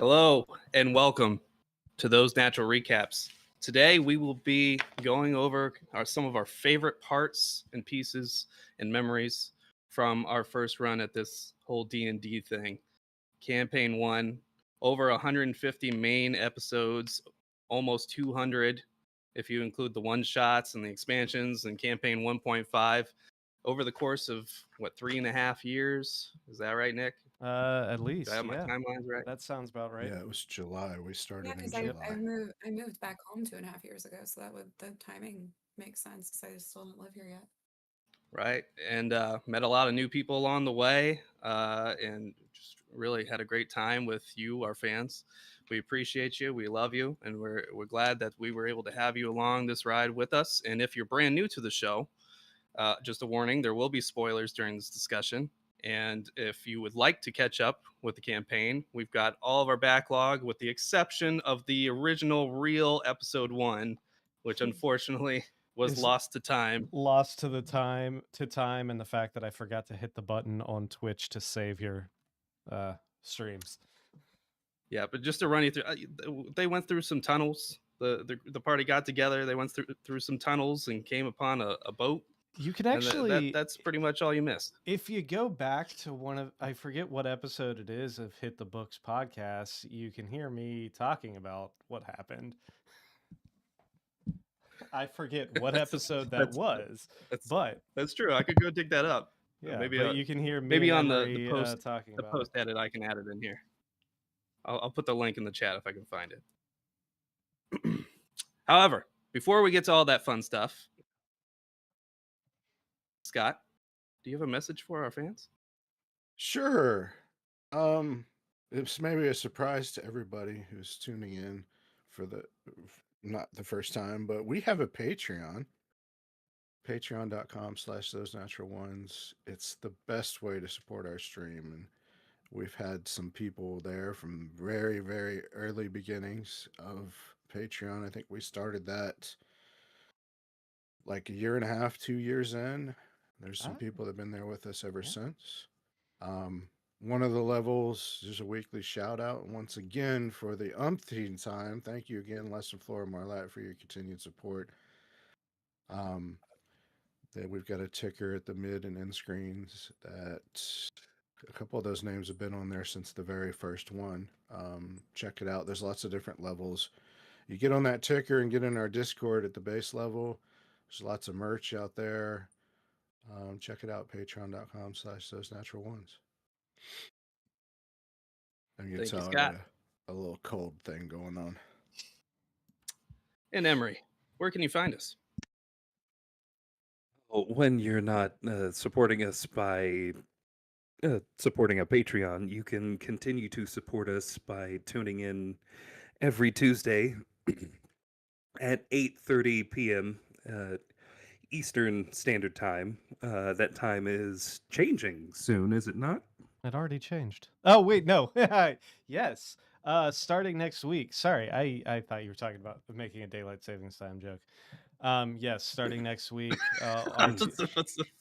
Hello and welcome to Those Natural Recaps. Today we will be going over some of our favorite parts and pieces and memories from our first run at this whole D&D thing. Campaign 1, over 150 main episodes, almost 200 if you include the one-shots and the expansions, and Campaign 1.5 over the course of, 3.5 years? Is that right, Nick? At least, Do I have my yeah. timelines right? That sounds about right. Yeah, it was July. We started Yeah, in because July. I moved back home 2.5 years ago, so the timing makes sense because I still don't live here yet. Right, and met a lot of new people along the way, and just really had a great time with you, our fans. We appreciate you, we love you, and we're glad that we were able to have you along this ride with us. And if you're brand new to the show, just a warning, there will be spoilers during this discussion. And if you would like to catch up with the campaign, we've got all of our backlog with the exception of the original real episode 1, which unfortunately was Is lost to time. lost to the time and the fact that I forgot to hit the button on Twitch to save your streams. Yeah, but just to run you through, they went through some tunnels. The party got together. They went through some tunnels and came upon a boat. You can And actually that's pretty much all you missed. if you go back to I forget what episode it is of Hit the Books podcast, you can hear me talking about what happened. I forget what episode that was, but that's true. I could go dig that up. yeah, maybe but you can hear me maybe and on Emery, the post talking the about post edit. I can add it in here. I'll put the link in the chat if I can find it. However, before we get to all that fun stuff, Scott, do you have a message for our fans? Sure. It's maybe a surprise to everybody who's tuning in for not the first time, but we have a Patreon. Patreon.com/those natural ones. It's the best way to support our stream, and we've had some people there from very, very early beginnings of Patreon. I think we started that like a year and a half, 2 years in. There's some people that have been there with us ever since. One of the levels, there's a weekly shout out. Once again, for the umpteenth time, thank you again, Lesson Flora Marlatt, for your continued support. That we've got a ticker at the mid and end screens that a couple of those names have been on there since the very first one. Check it out. There's lots of different levels. You get on that ticker and get in our Discord at the base level. There's lots of merch out there. Check it out, patreon.com/those natural ones. And you can tell I got a little cold thing going on. And Emery, where can you find us? When you're not supporting us by supporting a Patreon, you can continue to support us by tuning in every Tuesday at 8:30 p.m. Eastern Standard Time. That time is changing soon, is it not? It already changed. Oh wait, no. Yes. Starting next week. Sorry, I thought you were talking about making a daylight savings time joke. Yes, starting next week,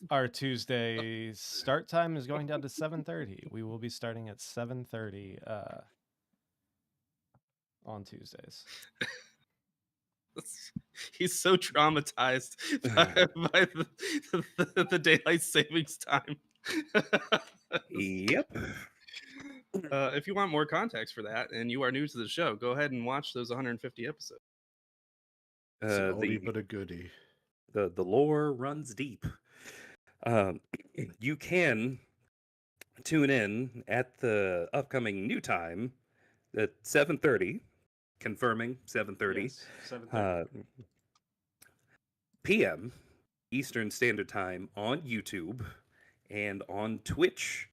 our Tuesday start time is going down to 7:30. We will be starting at 7:30 on Tuesdays. He's so traumatized by the daylight savings time. Yep. If you want more context for that and you are new to the show, go ahead and watch those 150 episodes. It's an oldie but a goodie. The lore runs deep. You can tune in at the upcoming new time at 7:30, confirming 7:30, Yes, 7:30 p.m. Eastern Standard Time on YouTube and on Twitch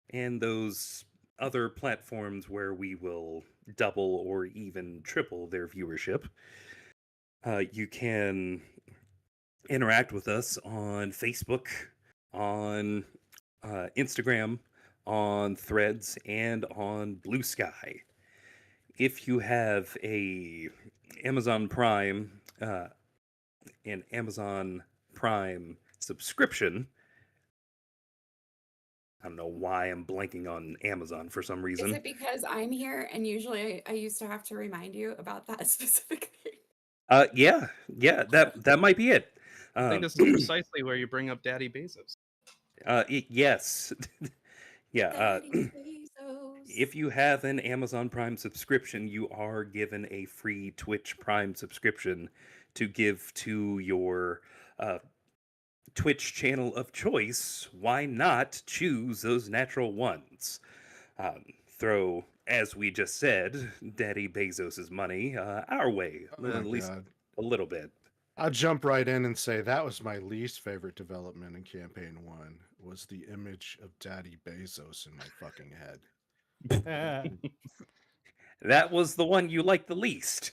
and those other platforms where we will double or even triple their viewership. You can interact with us on Facebook, on Instagram, on Threads, and on Blue Sky. If you have a Amazon Prime, an Amazon Prime subscription, I don't know why I'm blanking on Amazon for some Is reason. it because I'm here and usually I used to have to remind you about that specific thing? Yeah, that might be it. I think this is precisely where you bring up Daddy Bezos. Yes, yeah. Daddy Bezos. If you have an Amazon Prime subscription, you are given a free Twitch Prime subscription to give to your uh, Twitch channel of choice. Why not choose those natural ones? Throw, as we just said, Daddy Bezos's money our way, Oh my at least God. a little bit. I'll jump right in and say that was my least favorite development in campaign 1 was the image of Daddy Bezos in my fucking head. That was the one you liked the least.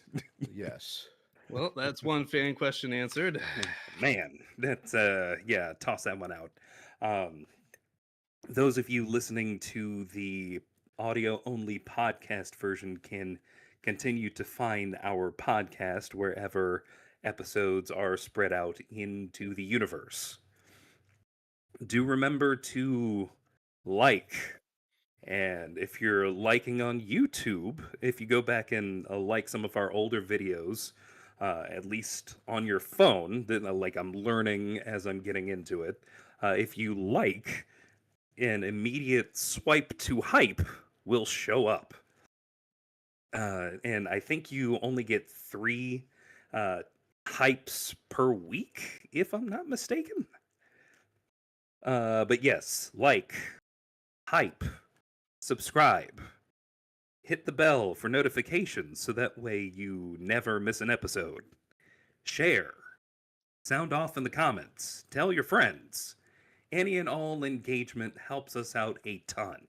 Yes. Well, that's one fan question answered. Man, that's yeah, toss that one out. Those of you listening to the audio only podcast version can continue to find our podcast wherever episodes are spread out into the universe. Do remember to like, and if you're liking on YouTube, if you go back and like some of our older videos, at least on your phone, then like I'm learning as I'm getting into it. If you like, an immediate swipe to hype will show up. And I think you only get 3 hypes per week, if I'm not mistaken. But yes, like, hype, subscribe, hit the bell for notifications so that way you never miss an episode. Share, sound off in the comments, tell your friends. Any and all engagement helps us out a ton.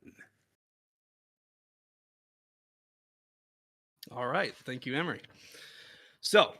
All right. Thank you, Emery. So,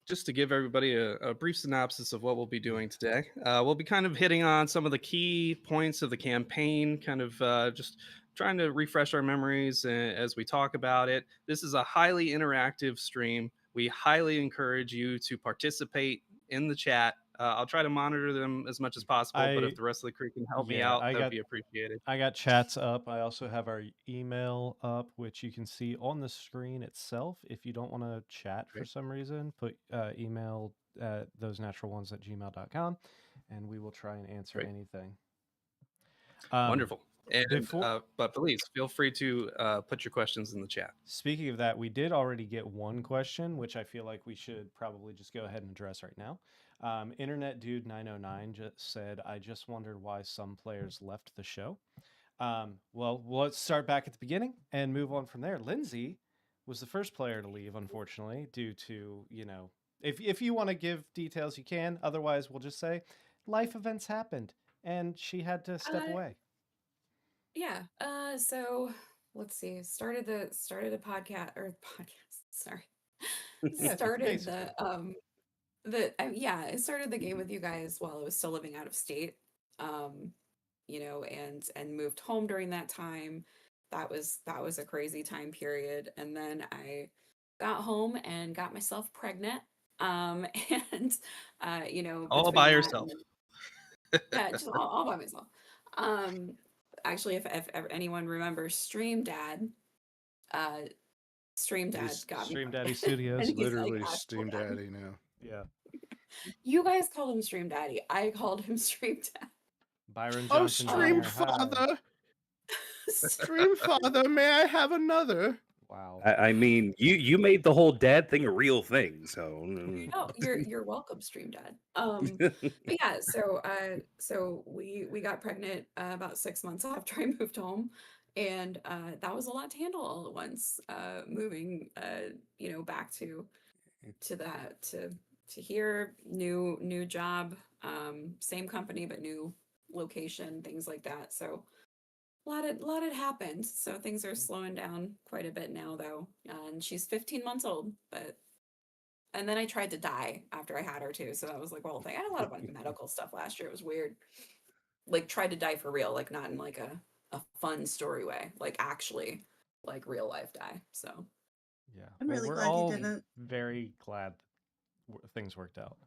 just to give everybody a brief synopsis of what we'll be doing today, we'll be kind of hitting on some of the key points of the campaign, kind of just trying to refresh our memories as we talk about it. This is a highly interactive stream. We highly encourage you to participate in the chat. I'll try to monitor them as much as possible, but if the rest of the crew can help me out, that'd be appreciated. I got chats up. I also have our email up, which you can see on the screen itself. If you don't want to chat for some reason, put email those natural ones at gmail.com and we will try and answer anything. Wonderful. And before- but please feel free to put your questions in the chat. Speaking of that, we did already get one question, which I feel like we should probably just go ahead and address right now. Internet Dude 909 just said, "I just wondered why some players left the show." Well, let's start back at the beginning and move on from there. Lindsay was the first player to leave, unfortunately, due to, if you want to give details, you can. Otherwise, we'll just say life events happened and she had to step away. Yeah. So let's see. Started the podcast or podcast. Sorry. Yeah, Started basically. I started the game with you guys while I was still living out of state. And moved home during that time. That was a crazy time period. And then I got home and got myself pregnant. And All between by that yourself. yeah, just all by myself. Actually, if anyone remembers Stream Dad, Stream Dad got me. Stream Daddy Studios. And he's Literally like, Steam "Actual Dad." Daddy now. Yeah. You guys called him Stream Daddy. I called him Stream Dad. Byron Oh, Johnson Stream Jr. Hi. Father! Stream Father, may I have another? Wow. I mean, you made the whole dad thing a real thing, so. Oh, you're welcome, Stream Dad. But yeah, so we got pregnant about 6 months after I moved home, and that was a lot to handle all at once. Moving, back to here, new job, same company but new location, things like that. So a lot had happened. So things are slowing down quite a bit now, though. And she's 15 months old, and then I tried to die after I had her too. So that was like a whole thing. I had a lot of like medical stuff last year. It was weird. Like tried to die for real, like not in like a fun story way, like actually like real life die. So Yeah. I'm really we're glad you all didn't. very glad things worked out.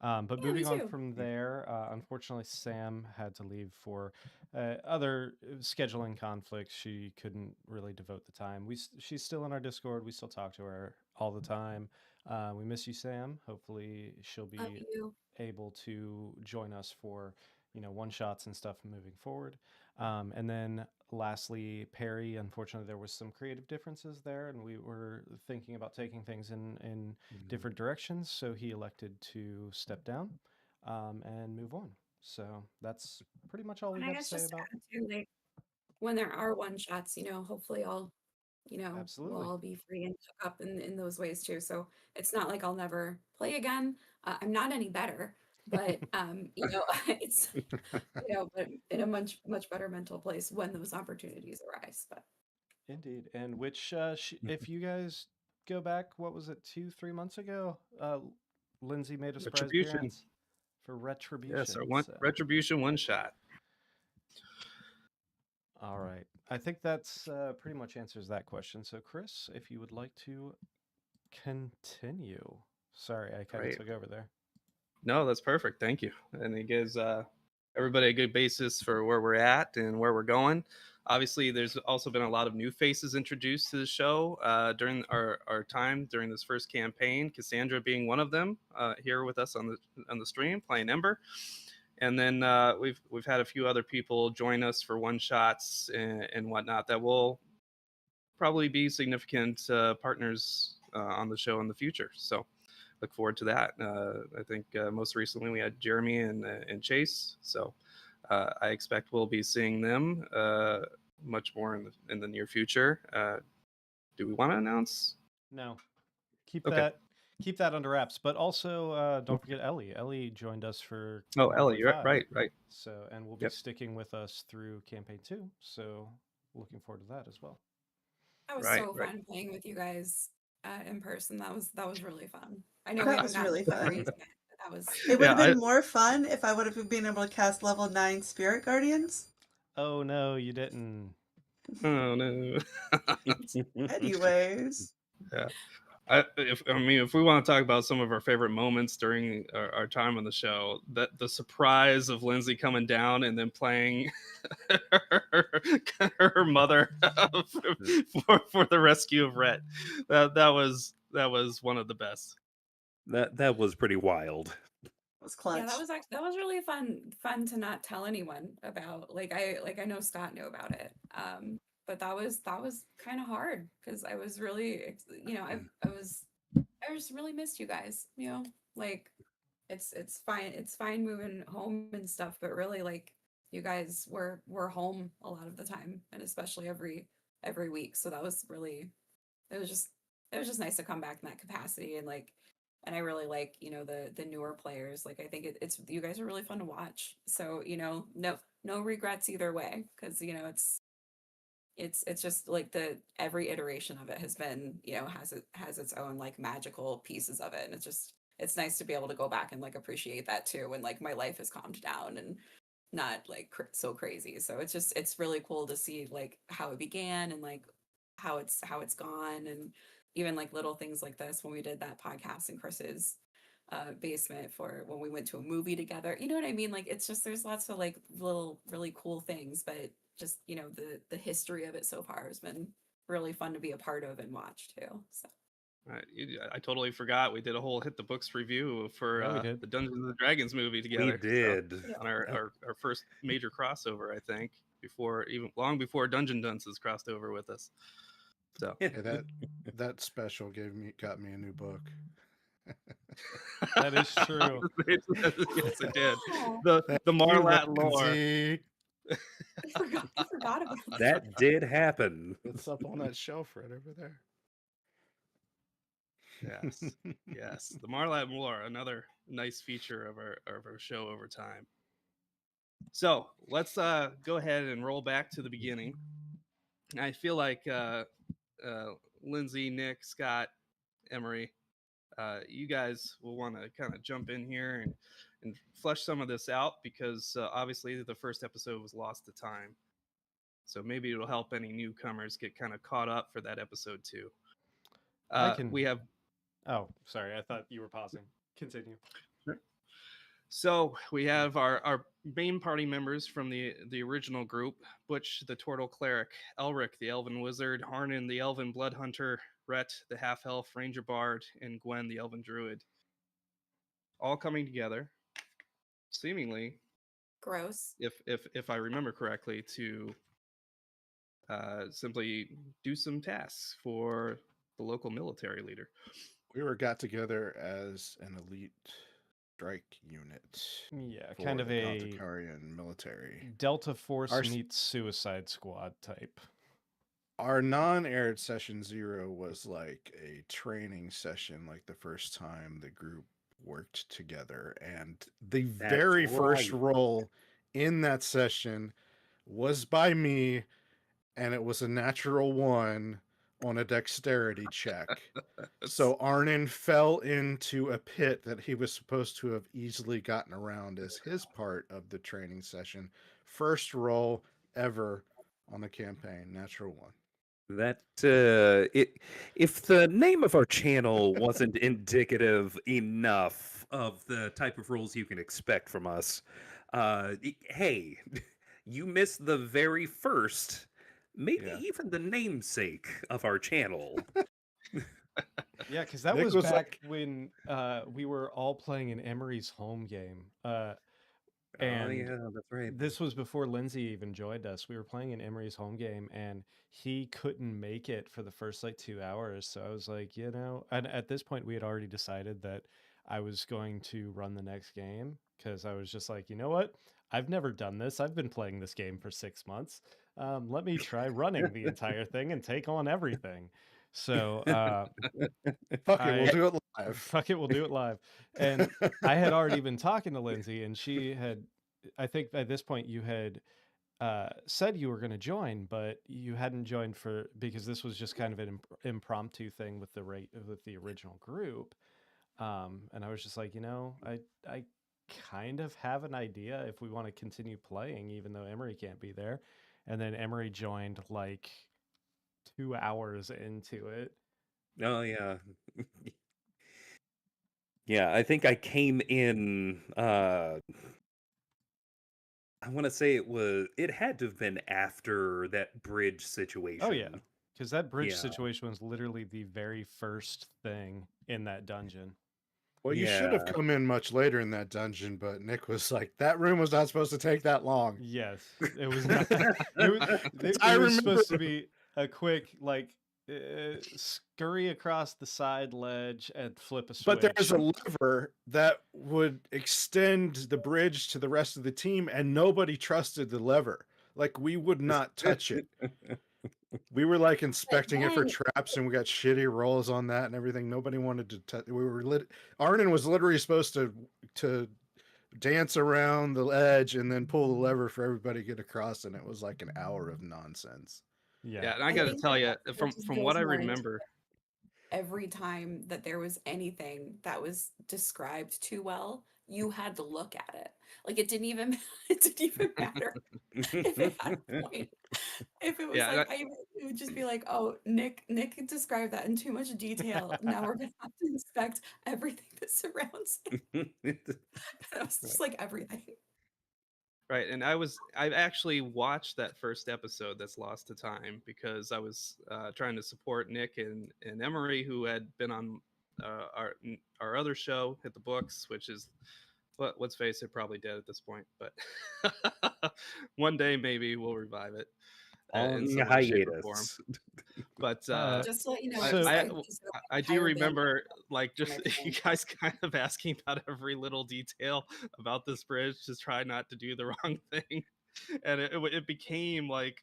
But Yeah, me moving on too. from there, unfortunately, Sam had to leave for other scheduling conflicts. She couldn't really devote the time. She's still in our Discord. We still talk to her all the time. We miss you, Sam. Hopefully, she'll Love be you. able to join us for one shots and stuff moving forward. And then lastly, Perry. Unfortunately, there was some creative differences there, and we were thinking about taking things in different directions. So he elected to step down and move on. So that's pretty much all we And I got to guess say just to about. add too, like when there are one shots, hopefully we'll Absolutely. all be free and hook up in those ways too. So it's not like I'll never play again. I'm not any better, but it's but in a much better mental place when those opportunities arise. But Indeed. And which, if you guys go back, what was it, 2, 3 months ago? Lindsay made a surprise Retribution. appearance for Yeah, so Retribution. one So, retribution, one shot. all right. I think that's pretty much answers that question. So, Chris, if you would like to continue. Sorry, I kind of Great. took over there. No, that's perfect. Thank you. And it gives everybody a good basis for where we're at and where we're going. Obviously, there's also been a lot of new faces introduced to the show during our time during this first campaign. Cassandra being one of them, here with us on the stream playing Ember, and then we've had a few other people join us for one shots and whatnot that will probably be significant partners on the show in the future. So look forward to that. I think most recently we had Jeremy and Chase, so I expect we'll be seeing them much more in the near future. Do we want to announce? No, keep Okay. that under wraps. But also, don't forget Ellie. Ellie joined us for Oh, campaign Ellie, you're 5. right. So, and will be Yep. sticking with us through campaign 2. So, looking forward to that as well. that was Right. so fun playing with you guys in person. That was really fun. I know we That haven't was gotten really to the fun. race yet, but that was It would Yeah. have been more fun if I would have been able to cast level 9 Spirit Guardians. Oh no, you didn't. Oh no. Anyways. Yeah. If we want to talk about some of our favorite moments during our time on the show, that the surprise of Lindsay coming down and then playing her mother for the rescue of Rhett, that was one of the best. That was pretty wild. It was clutch. yeah, that was really fun to not tell anyone about. I know Scott knew about it. But that was kind of hard because I was really I just really missed you guys, like it's fine moving home and stuff, but really like you guys were home a lot of the time and especially every week. So that was really it was just nice to come back in that capacity and I really like, the newer players. Like I think it's you guys are really fun to watch. So, no regrets either way because it's just like every iteration of it has been has its own like magical pieces of it, and it's nice to be able to go back and like appreciate that too when like my life has calmed down and not like so crazy. So it's really cool to see like how it began and like how it's gone, and even like little things like this when we did that podcast in Chris's basement for when we went to a movie together. You know what I mean? Like it's just there's lots of like little really cool things, but just the history of it so far has been really fun to be a part of and watch too. So I totally forgot we did a whole hit the books review for Yeah, we did. the Dungeons and Dragons movie together. We did. On our first major crossover, I think, long before Dungeon Dunces crossed over with us. So Yeah, that special got me a new book. That is true. Yes, it did. Oh, The Thank the you, Marlat lore. Lindsay. I forgot about that. That did happen. It's up on that shelf right over there. Yes, yes. The Marlat lore, another nice feature of our show over time. So let's go ahead and roll back to the beginning. I feel like Lindsay, Nick, Scott, Emery, you guys will want to kind of jump in here and flesh some of this out because obviously the first episode was lost to time. So maybe it'll help any newcomers get kind of caught up for that episode too. I can. We have. Oh, sorry. I thought you were pausing. Continue. So we have our main party members from the original group: Butch, the Turtle Cleric; Elric, the Elven Wizard; Harnan, the Elven Blood Hunter; Rhett, the Half Elf Ranger Bard; and Gwen, the Elven Druid. All coming together, seemingly, Gross. if I remember correctly, to simply do some tasks for the local military leader. We got together as an elite strike unit. Yeah, for kind of the a Convergence military. Delta Force Our- meets Suicide Squad type. Our non-aired session 0 was like a training session, like the first time the group worked together, and the That's very first right. roll in that session was by me, and it was a natural 1 on a dexterity check. So Arnon fell into a pit that he was supposed to have easily gotten around as his part of the training session. First roll ever on the campaign, natural 1. That if the name of our channel wasn't indicative enough of the type of roles you can expect from us, hey, you missed the very first, maybe Yeah. even the namesake of our channel. Yeah, because that Nick was was back when we were all playing in Emery's home game. Oh And yeah, that's right. this was before Lindsay even joined us. We were playing in Emery's home game, and he couldn't make it for the first like 2 hours. So I was like, and at this point, we had already decided that I was going to run the next game because I was just like, you know what? I've never done this. I've been playing this game for 6 months. Let me try running the entire thing and take on everything. So Fuck it, we'll I do it live. fuck it, we'll do it live. And I had already been talking to Lindsay, and she had, I think at this point you had said you were going to join, but you hadn't joined because this was just kind of an impromptu thing with the original group. And I was just like, I kind of have an idea if we want to continue playing, even though Emery can't be there. And then Emery joined like 2 hours into it. Oh yeah. Yeah, I think I came in I want to say it had to have been after that bridge situation. Oh yeah, because that bridge Yeah. situation was literally the very first thing in that dungeon. Well, you should have Yeah. come in much later in that dungeon, but Nick was like, that room was not supposed to take that long. Yes, it was not. It I was remember- supposed to be a quick scurry across the side ledge and flip a switch. But there's a lever that would extend the bridge to the rest of the team, and nobody trusted the lever. Like, we would not touch it. We were like inspecting it for then- traps, and we got shitty rolls on that and everything. Nobody wanted to touch. Arnon was literally supposed to dance around the edge and then pull the lever for everybody to get across, and it was like an hour of nonsense. Yeah, and I got to think tell you, that from just from goes what I more into remember, every time that there was anything that was described too well, you had to look at it. Like it didn't even matter if it had a point. If it was Yeah, like it would just be like, oh, Nick described that in too much detail. Now we're gonna have to inspect everything that surrounds it. And I was just like everything. right, and I actually watched that first episode that's lost to time because I was trying to support Nick and Emery, who had been on our other show, Hit the Books, which is, let's face it, probably dead at this point, but one day maybe we'll revive it in some way, shape, or form. hiatus. But Just to let you know, So- I do entire remember like just my you guys kind of asking about every little detail about this bridge to try not to do the wrong thing, and it became like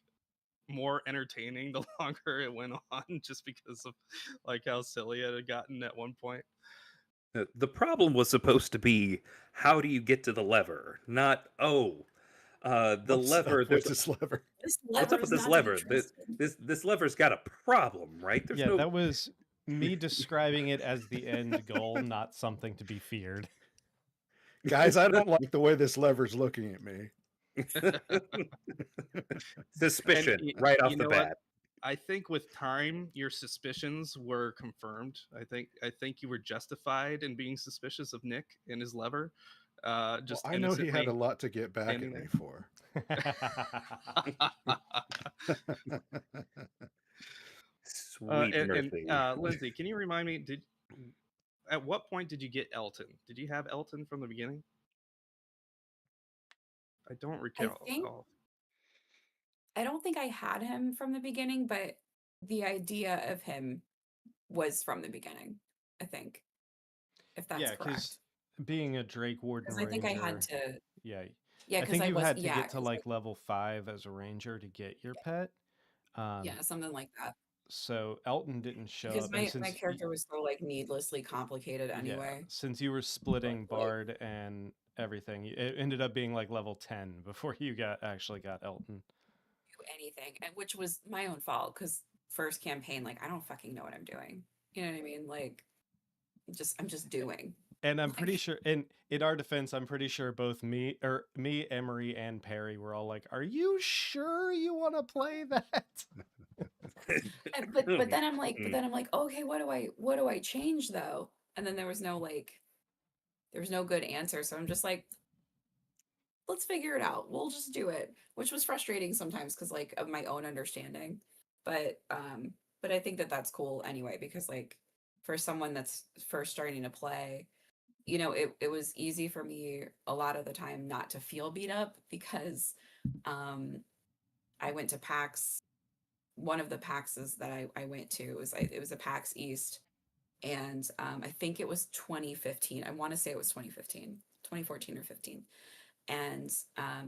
more entertaining the longer it went on, just because of like how silly it had gotten at one point. The problem was supposed to be, how do you get to the lever? Not, the What's lever. up There's with this lever? This what's up lever's with this not to be lever? This trusted. lever's got a problem, right? There's yeah, no. that was me describing it as the end goal, not something to be feared. Guys, I don't like the way this lever's looking at me. Suspicion And right off you the know what? bat. I think with time, your suspicions were confirmed. I think you were justified in being suspicious of Nick and his lever, just I know he had a innocently lot to get back at standing me there. for. Sweet mercy. Lindsay, can you remind me? At what point did you get Elton? Did you have Elton from the beginning? I don't I recall. think I don't think I had him from the beginning, but the idea of him was from the beginning, I think, if that's Yeah, correct. because being a Drake Warden Because I think I had Ranger, to, yeah, yeah, I because think I you was, had to yeah, get to 'cause, like level 5 as a ranger to get your pet. yeah, something like that. So Elton didn't show Because up, and my character was so like needlessly complicated anyway. since you were splitting like- Bard and everything, it ended up being like level 10 before you actually got Elton. Do anything, and which was my own fault because first campaign, like I don't fucking know what I'm doing. You know what I mean? Like, I'm just doing. And I'm pretty Like- sure, and in our defense, I'm pretty sure both me, Emery, and Perry were all like, "Are you sure you want to play that?" But then I'm like, okay, what do I change though? And then there was no good answer. So I'm just like, let's figure it out. We'll just do it, which was frustrating sometimes because like of my own understanding. But I think that that's cool anyway because like for someone that's first starting to play, you know, it was easy for me a lot of the time not to feel beat up because I went to PAX. One of the PAXs that I went to was it was a PAX East, and I think it was 2015. I want to say it was 2015, 2014 or 15, and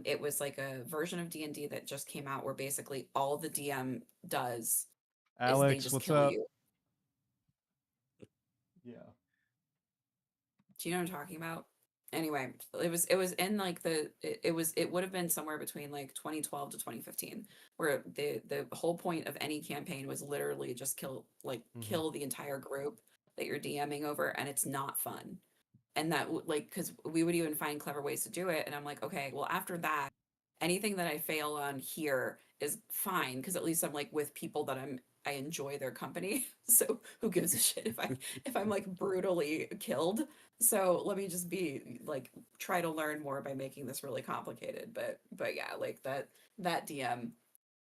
it was like a version of D&D that just came out where basically all the DM does is they Alex, just what's kill up? you. Yeah. Do you know what I'm talking about? Anyway, it was in like it would have been somewhere between like 2012 to 2015 where the whole point of any campaign was literally just kill the entire group that you're DMing over, and it's not fun. And that like because we would even find clever ways to do it, and I'm like, okay, well after that, anything that I fail on here is fine because at least I'm like with people that I enjoy their company. So who gives a shit if I'm like brutally killed? So let me just be like try to learn more by making this really complicated. But yeah, like that DM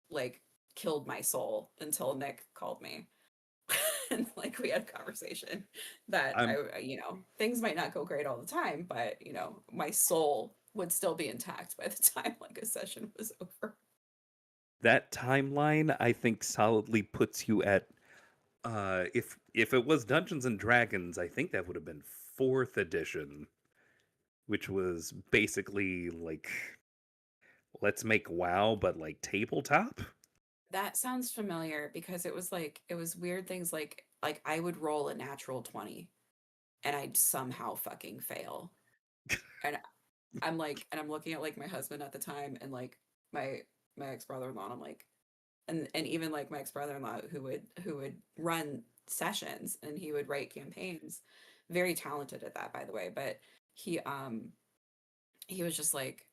like killed my soul until Nick called me. And like we had a conversation that you know, things might not go great all the time, but you know, my soul would still be intact by the time like a session was over. That timeline, I think, solidly puts you at if it was Dungeons and Dragons, I think that would have been 4th edition, which was basically like let's make WoW but like tabletop. That sounds familiar because it was weird things like I would roll a natural 20 and I'd somehow fucking fail. And I'm like, and I'm looking at like my husband at the time and like my ex-brother-in-law, and I'm like, and even like my ex-brother-in-law who would run sessions and he would write campaigns, very talented at that by the way, but he was just like,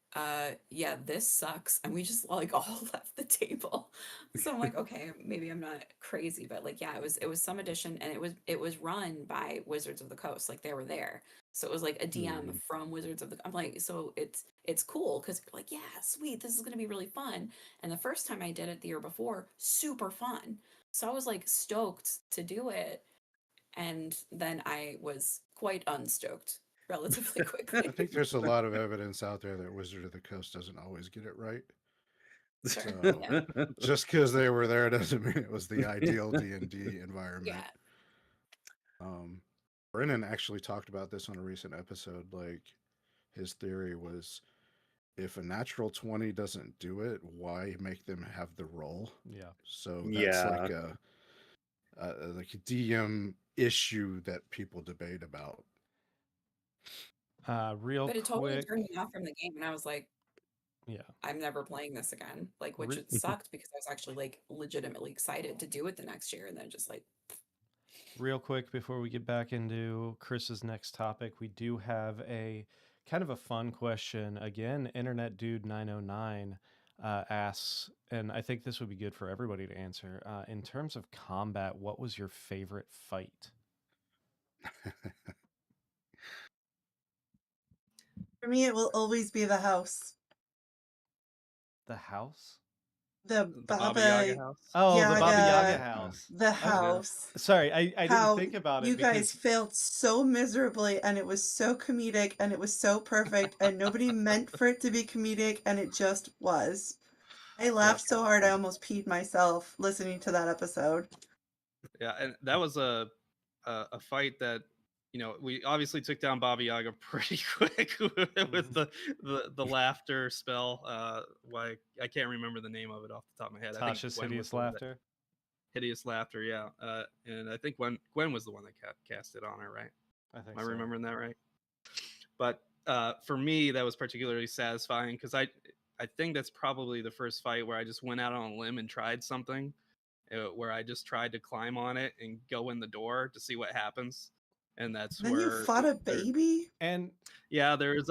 yeah, this sucks. And we just like all left the table. So I'm like, okay, maybe I'm not crazy, but like, yeah, it was some edition, and it was run by Wizards of the Coast. Like they were there. So it was like a DM from Wizards of the, I'm like, so it's cool because you're like, yeah, sweet, this is gonna be really fun. And the first time I did it the year before, super fun. So I was like stoked to do it. And then I was quite unstoked relatively quickly. I think there's a lot of evidence out there that Wizard of the Coast doesn't always get it right. Sure. So Yeah. just because they were there doesn't mean it was the ideal D&D environment. Yeah. Brennan actually talked about this on a recent episode. Like his theory was, if a natural 20 doesn't do it, why make them have the roll? Yeah. So that's like a DM issue that people debate about. Real But it totally quick. turned me off from the game, and I was like, Yeah. I'm never playing this again. Like, which it sucked because I was actually like legitimately excited to do it the next year, and then just like. Real quick before we get back into Chris's next topic, we do have a kind of a fun question. Again, Internet Dude 909 asks, and I think this would be good for everybody to answer. In terms of combat, what was your favorite fight? For me, it will always be the house. The house? The The Baba Yaga Baba house. Oh, the Baba Yaga Yaga, house. the I was, house. sorry, I didn't How think about it you guys because failed so miserably, and it was so comedic, and it was so perfect, and nobody meant for it to be comedic, and it just was. I laughed so hard I almost peed myself listening to that episode. Yeah, and that was a fight that, you know, we obviously took down Baba Yaga pretty quick with the laughter spell. Why I can't remember the name of it off the top of my head. I think Tasha's Gwen was hideous the one that- laughter. Hideous laughter, yeah. And I think Gwen was the one that cast it on her, right? I think Am I so. remembering that right? But for me, that was particularly satisfying because I think that's probably the first fight where I just went out on a limb and tried something, where I just tried to climb on it and go in the door to see what happens, and that's Then where you fought a baby? And yeah, there's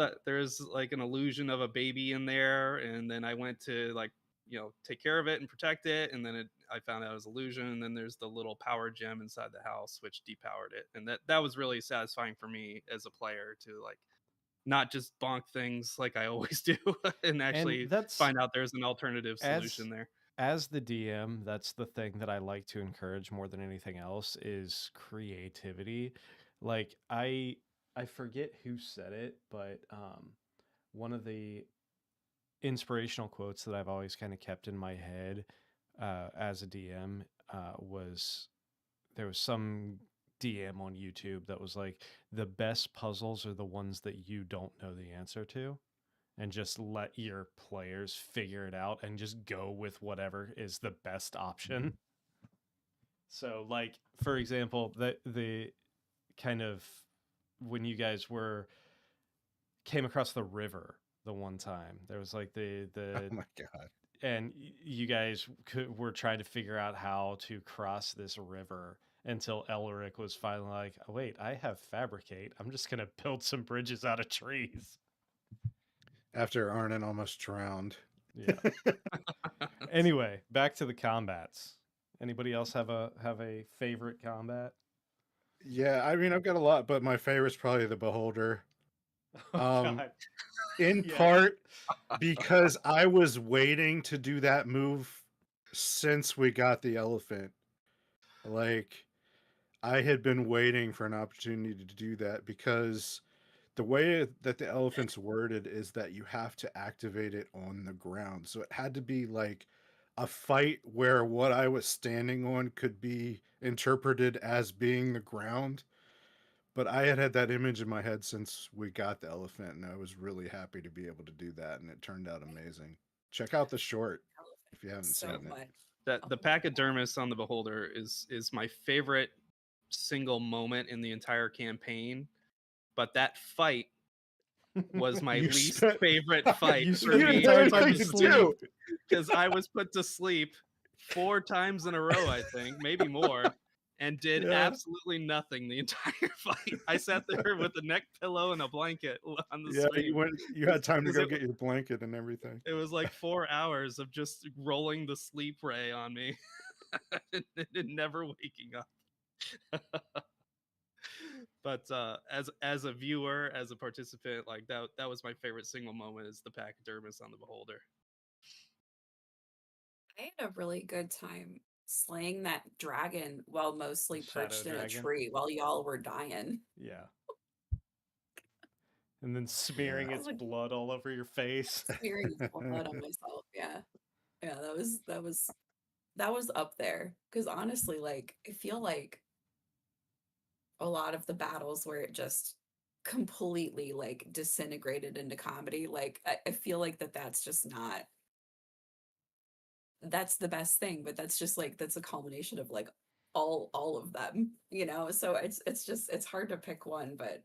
like an illusion of a baby in there, and then I went to, like, you know, take care of it and protect it, and then I found out it was illusion, and then there's the little power gem inside the house which depowered it, and that was really satisfying for me as a player to, like, not just bonk things like I always do and actually that's find out there's an alternative solution there. as the DM, that's the thing that I like to encourage more than anything else is creativity. Like I forget who said it, but one of the inspirational quotes that I've always kind of kept in my head as a DM was there was some DM on YouTube that was like, the best puzzles are the ones that you don't know the answer to, and just let your players figure it out and just go with whatever is the best option. So, like, for example, the kind of when you guys came across the river the one time, there was like Oh the my god. and you guys were trying to figure out how to cross this river until Elric was finally like, oh, wait, I have fabricate. I'm just going to build some bridges out of trees. After Arnon almost drowned. Yeah. Anyway, back to the combats. Anybody else have a favorite combat? Yeah, I mean, I've got a lot, but my favorite's probably the Beholder. Oh, God. In Yeah. part because I was waiting to do that move since we got the elephant. Like, I had been waiting for an opportunity to do that because the way that the elephant's worded is that you have to activate it on the ground. So it had to be like a fight where what I was standing on could be interpreted as being the ground. But I had that image in my head since we got the elephant, and I was really happy to be able to do that, and it turned out amazing. Check out the short if you haven't So seen it. much. That the pachydermis on the Beholder is my favorite single moment in the entire campaign, but that fight was my You least spent- favorite fight You for spent You the me didn't entire have time anything asleep. to do. because I was put to sleep 4 times in a row, I think, maybe more, and did Yeah. absolutely nothing the entire fight. I sat there with a neck pillow and a blanket on the Yeah, screen. you had time to Was go it- get your blanket and everything. It was like 4 hours of just rolling the sleep ray on me and never waking up. But as a viewer, as a participant, like that was my favorite single moment is the pachydermis on the Beholder. I had a really good time slaying that dragon while mostly The shadow perched in a dragon? tree while y'all were dying. Yeah. And then smearing I its was like blood all over your face. smearing blood on myself. Yeah. Yeah, that was up there. Cause honestly, like I feel like a lot of the battles where it just completely like disintegrated into comedy, like I feel like that's just not that's the best thing, but that's just like that's a culmination of like all of them, you know. So it's just it's hard to pick one, but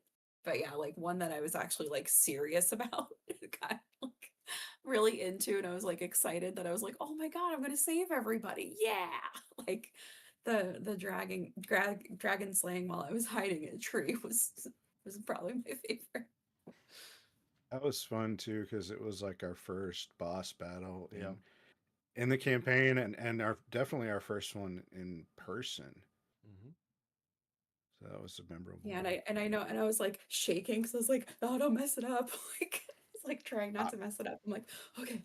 yeah, like one that I was actually like serious about, got like really into, and I was like excited that I was like, oh my god, I'm gonna save everybody, yeah, like the dragon slaying while I was hiding in a tree was probably my favorite. That was fun too because it was like our first boss battle Yeah. in the campaign and our definitely our first one in person. Mhm. So that was a memorable. Yeah, one. and I know, and I was like shaking because I was like, oh, don't mess it up. Like, it's like trying not to mess it up. I'm like, okay.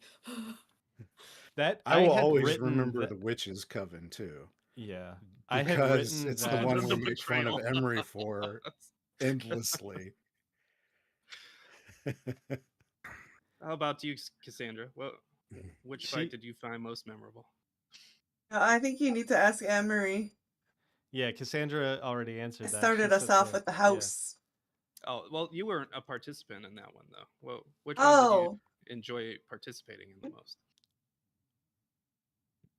That I will had always written remember that, the witch's coven too, yeah. I had because written it's the that. one we The make fun of betrayal. Emery for endlessly. How about you, Cassandra? Which She- fight did you find most memorable? I think you need to ask Anne-Marie. Yeah, Cassandra already answered I that. started She us said off the- with the yeah. house. Oh, well, you weren't a participant in that one though. Well, which one did you Oh, enjoy participating in the most?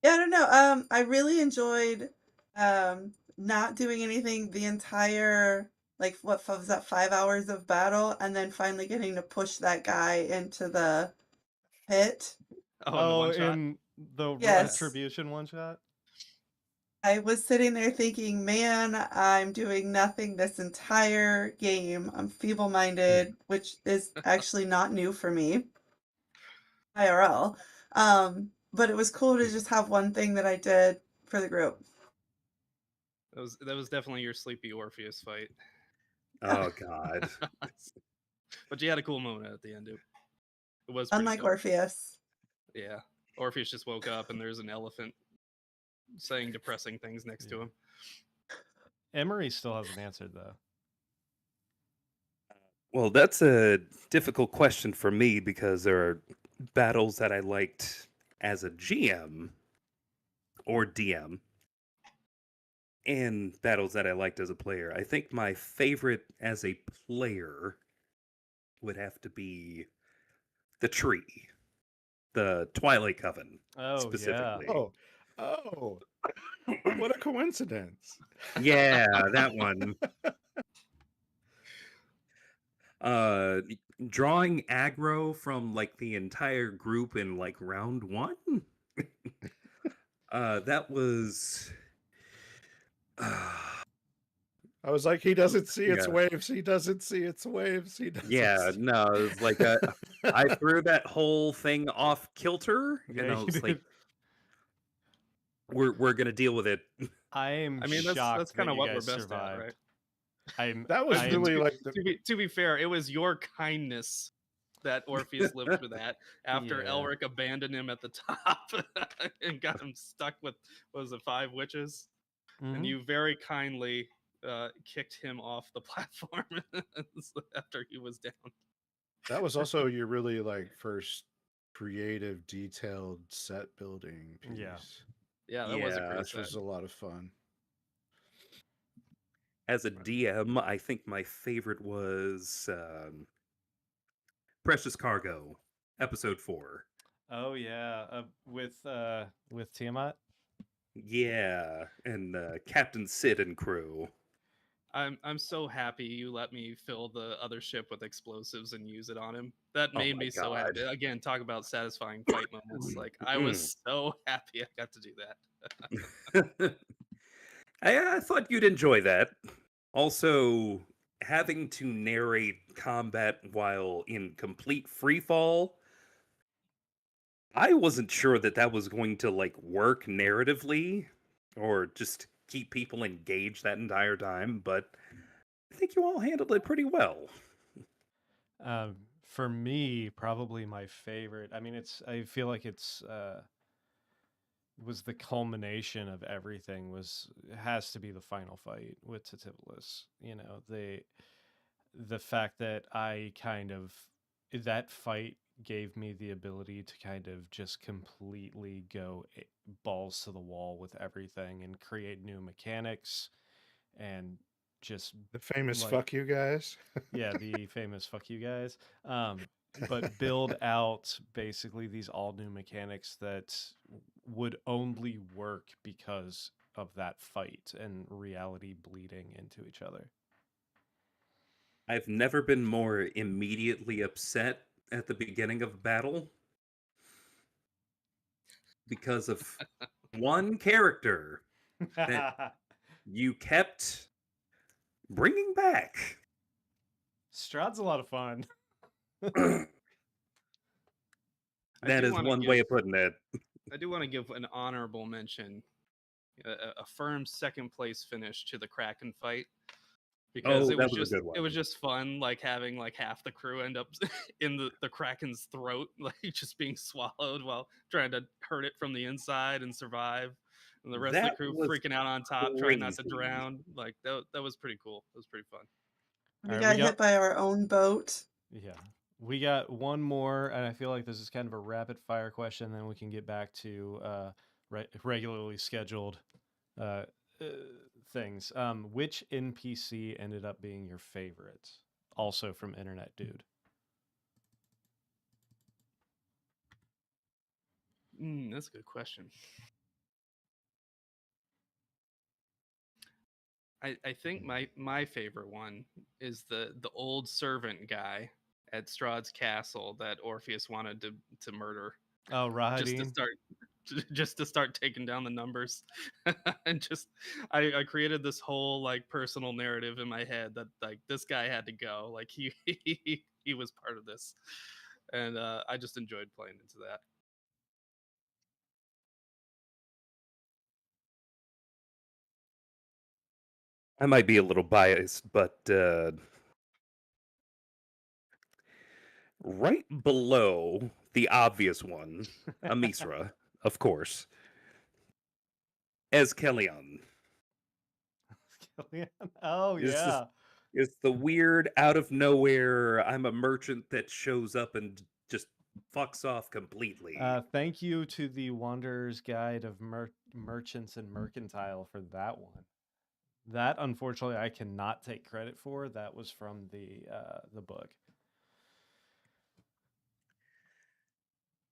yeah, I don't know. I really enjoyed not doing anything the entire, like, what was that, 5 hours of battle, and then finally getting to push that guy into the pit. Oh, in the one shot. In the Yes. retribution one shot. I was sitting there thinking, man, I'm doing nothing this entire game. I'm feeble-minded, which is actually not new for me, IRL. But it was cool to just have one thing that I did for the group. That was definitely your sleepy Orpheus fight. Oh God. But you had a cool moment at the end. It was pretty Unlike dope. Orpheus. Yeah. Orpheus just woke up and there's an elephant saying depressing things next to him. Emery still hasn't answered though. Well, that's a difficult question for me because there are battles that I liked as a GM or DM and battles that I liked as a player. I think my favorite as a player would have to be the tree, the Twilight Coven, Oh specifically. Oh, what a coincidence! Yeah, that one. Drawing aggro from like the entire group in like round one. That was. I was like, he doesn't see its Yeah. waves. He doesn't see its waves. He doesn't. Yeah, see- no, it's like I threw that whole thing off kilter. You know, you it's like did. we're gonna deal with it. I am I mean, shocked that's that kind of you what we're guys best survived. at, right? I'm. That was I am- really like the. To be fair, it was your kindness that Orpheus lived through that after Yeah. Elric abandoned him at the top and got him stuck with, what was it, 5 witches? And Mhm. you very kindly kicked him off the platform after he was down. That was also your really like first creative, detailed set building piece. Yeah. Yeah, that was a Yeah. great Which set. was a lot of fun. As a DM, I think my favorite was Precious Cargo, episode 4. Oh yeah, with Tiamat. Yeah, and Captain Sid and crew. I'm so happy you let me fill the other ship with explosives and use it on him. That Oh made my me so God. happy. Again, talk about satisfying fight moments. Like I was so happy I got to do that. I thought you'd enjoy that. Also, having to narrate combat while in complete free fall, I wasn't sure that that was going to like work narratively or just keep people engaged that entire time, but I think you all handled it pretty well. For me, probably my favorite. I mean, I feel like it's was the culmination of everything. Has to be the final fight with Titivilus. You know, the fact that I kind of that fight gave me the ability to kind of just completely go balls to the wall with everything and create new mechanics and just The famous like- fuck you guys. yeah, the famous fuck you guys. But build out basically these all new mechanics that would only work because of that fight and reality bleeding into each other. I've never been more immediately upset at the beginning of a battle because of one character that you kept bringing back. Strahd's a lot of fun. That do is wanna one give- way of putting it. I do want to give an honorable mention, a firm second place finish to the Kraken fight. because Oh, that was a good it was one. just fun, like having like half the crew end up in the kraken's throat, like just being swallowed while trying to hurt it from the inside and survive, and the rest of the That crew was freaking out on top trying not to crazy. drown. Like that was pretty cool. It was pretty fun. All We right, we got hit got by our own boat. yeah, we got one more, and I feel like this is kind of a rapid fire question. Then we can get back to regularly scheduled uh, uh, things. Which NPC ended up being your favorite? Also from Internet Dude. That's a good question. I think my favorite one is the old servant guy at Strahd's castle that Orpheus wanted to murder Oh, just to Rahadin. start just to start taking down the numbers. And just I created this whole like personal narrative in my head that like this guy had to go, like he was part of this, and I just enjoyed playing into that. I might be a little biased, but right below the obvious one, Amisra, of course, as Kellyan. Oh It's just yeah. it's the weird out of nowhere. I'm a merchant that shows up and just fucks off completely. Thank you to the Wanderer's Guide of Merchants and Mercantile for that one. That unfortunately I cannot take credit for. That was from the book.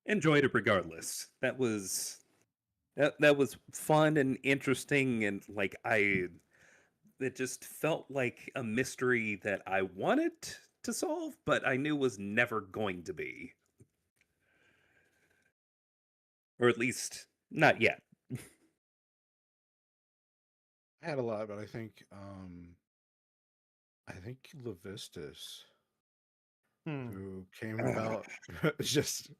Enjoyed it regardless. That was fun and interesting, and like it just felt like a mystery that I wanted to solve, but I knew was never going to be, or at least not yet. I had a lot, but I think Levistus, Hmm. who came about just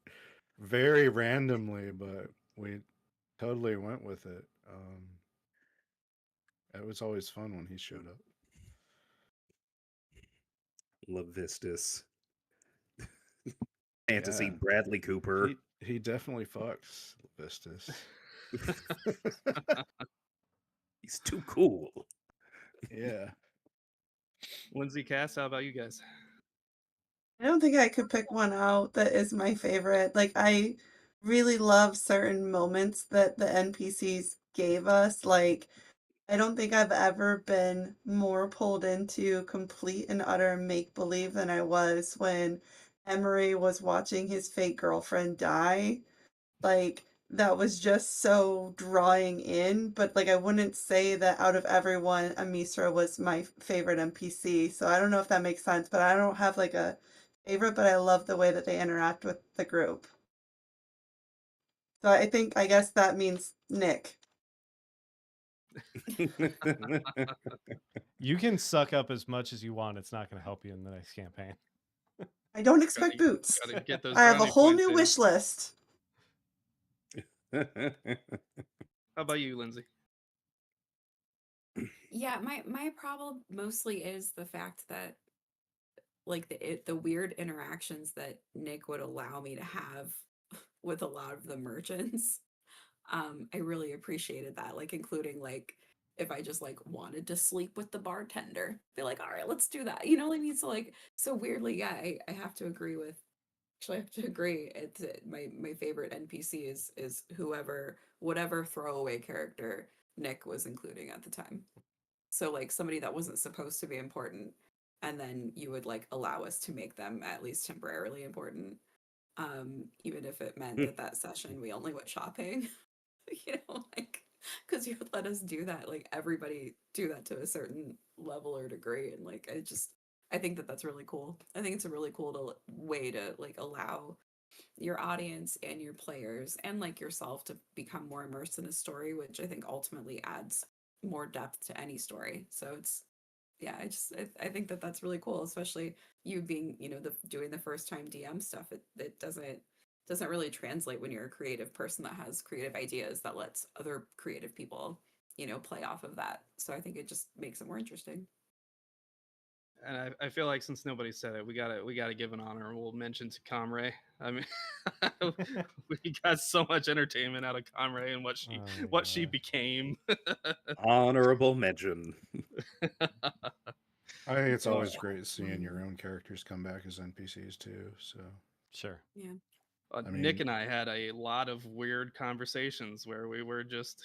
very randomly, but we totally went with it. It was always fun when he showed up. Levistus, fantasy Yeah, Bradley Cooper. he definitely fucks Levistus. He's too cool. Yeah. Lindsay, Cass, how about you guys? I don't think I could pick one out that is my favorite. Like, I really love certain moments that the NPCs gave us. Like, I don't think I've ever been more pulled into complete and utter make-believe than I was when Emery was watching his fake girlfriend die. Like, that was just so drawing in, but like I wouldn't say that out of everyone, Amisra was my favorite NPC. So I don't know if that makes sense, but I don't have like a favorite, but I love the way that they interact with the group. So I guess that means Nick. You can suck up as much as you want. It's not going to help you in the next campaign. I don't Gotta, expect boots. gotta get those I have a brownie whole points new in. wish list. How about you, Lindsay? Yeah, my problem mostly is the fact that like the weird interactions that Nick would allow me to have with a lot of the merchants. I really appreciated that, like including like if I just like wanted to sleep with the bartender, be like, all right, let's do that. You know what I mean? So like so weirdly, yeah, I have to agree with actually I have to agree. It's my favorite NPC is whoever whatever throwaway character Nick was including at the time. So like somebody that wasn't supposed to be important, and then you would like allow us to make them at least temporarily important. Even if it meant that that session we only went shopping, like because you would let us do that, like everybody do that to a certain level or degree, and like I think that that's really cool. I think it's a really cool way to like allow your audience and your players and like yourself to become more immersed in a story, which I think ultimately adds more depth to any story. So it's yeah, I think that that's really cool, especially you being the doing the first time DM stuff. It doesn't really translate when you're a creative person that has creative ideas that lets other creative people play off of that. So I think it just makes it more interesting. And I feel like since nobody said it, we gotta give an honorable mention to Comray. I mean, we got so much entertainment out of Comray and what she gosh. became. Honorable mention. I think it's Uh, always great seeing your own characters come back as NPCs too. So Sure. Yeah. I Nick mean- and I had a lot of weird conversations where we were just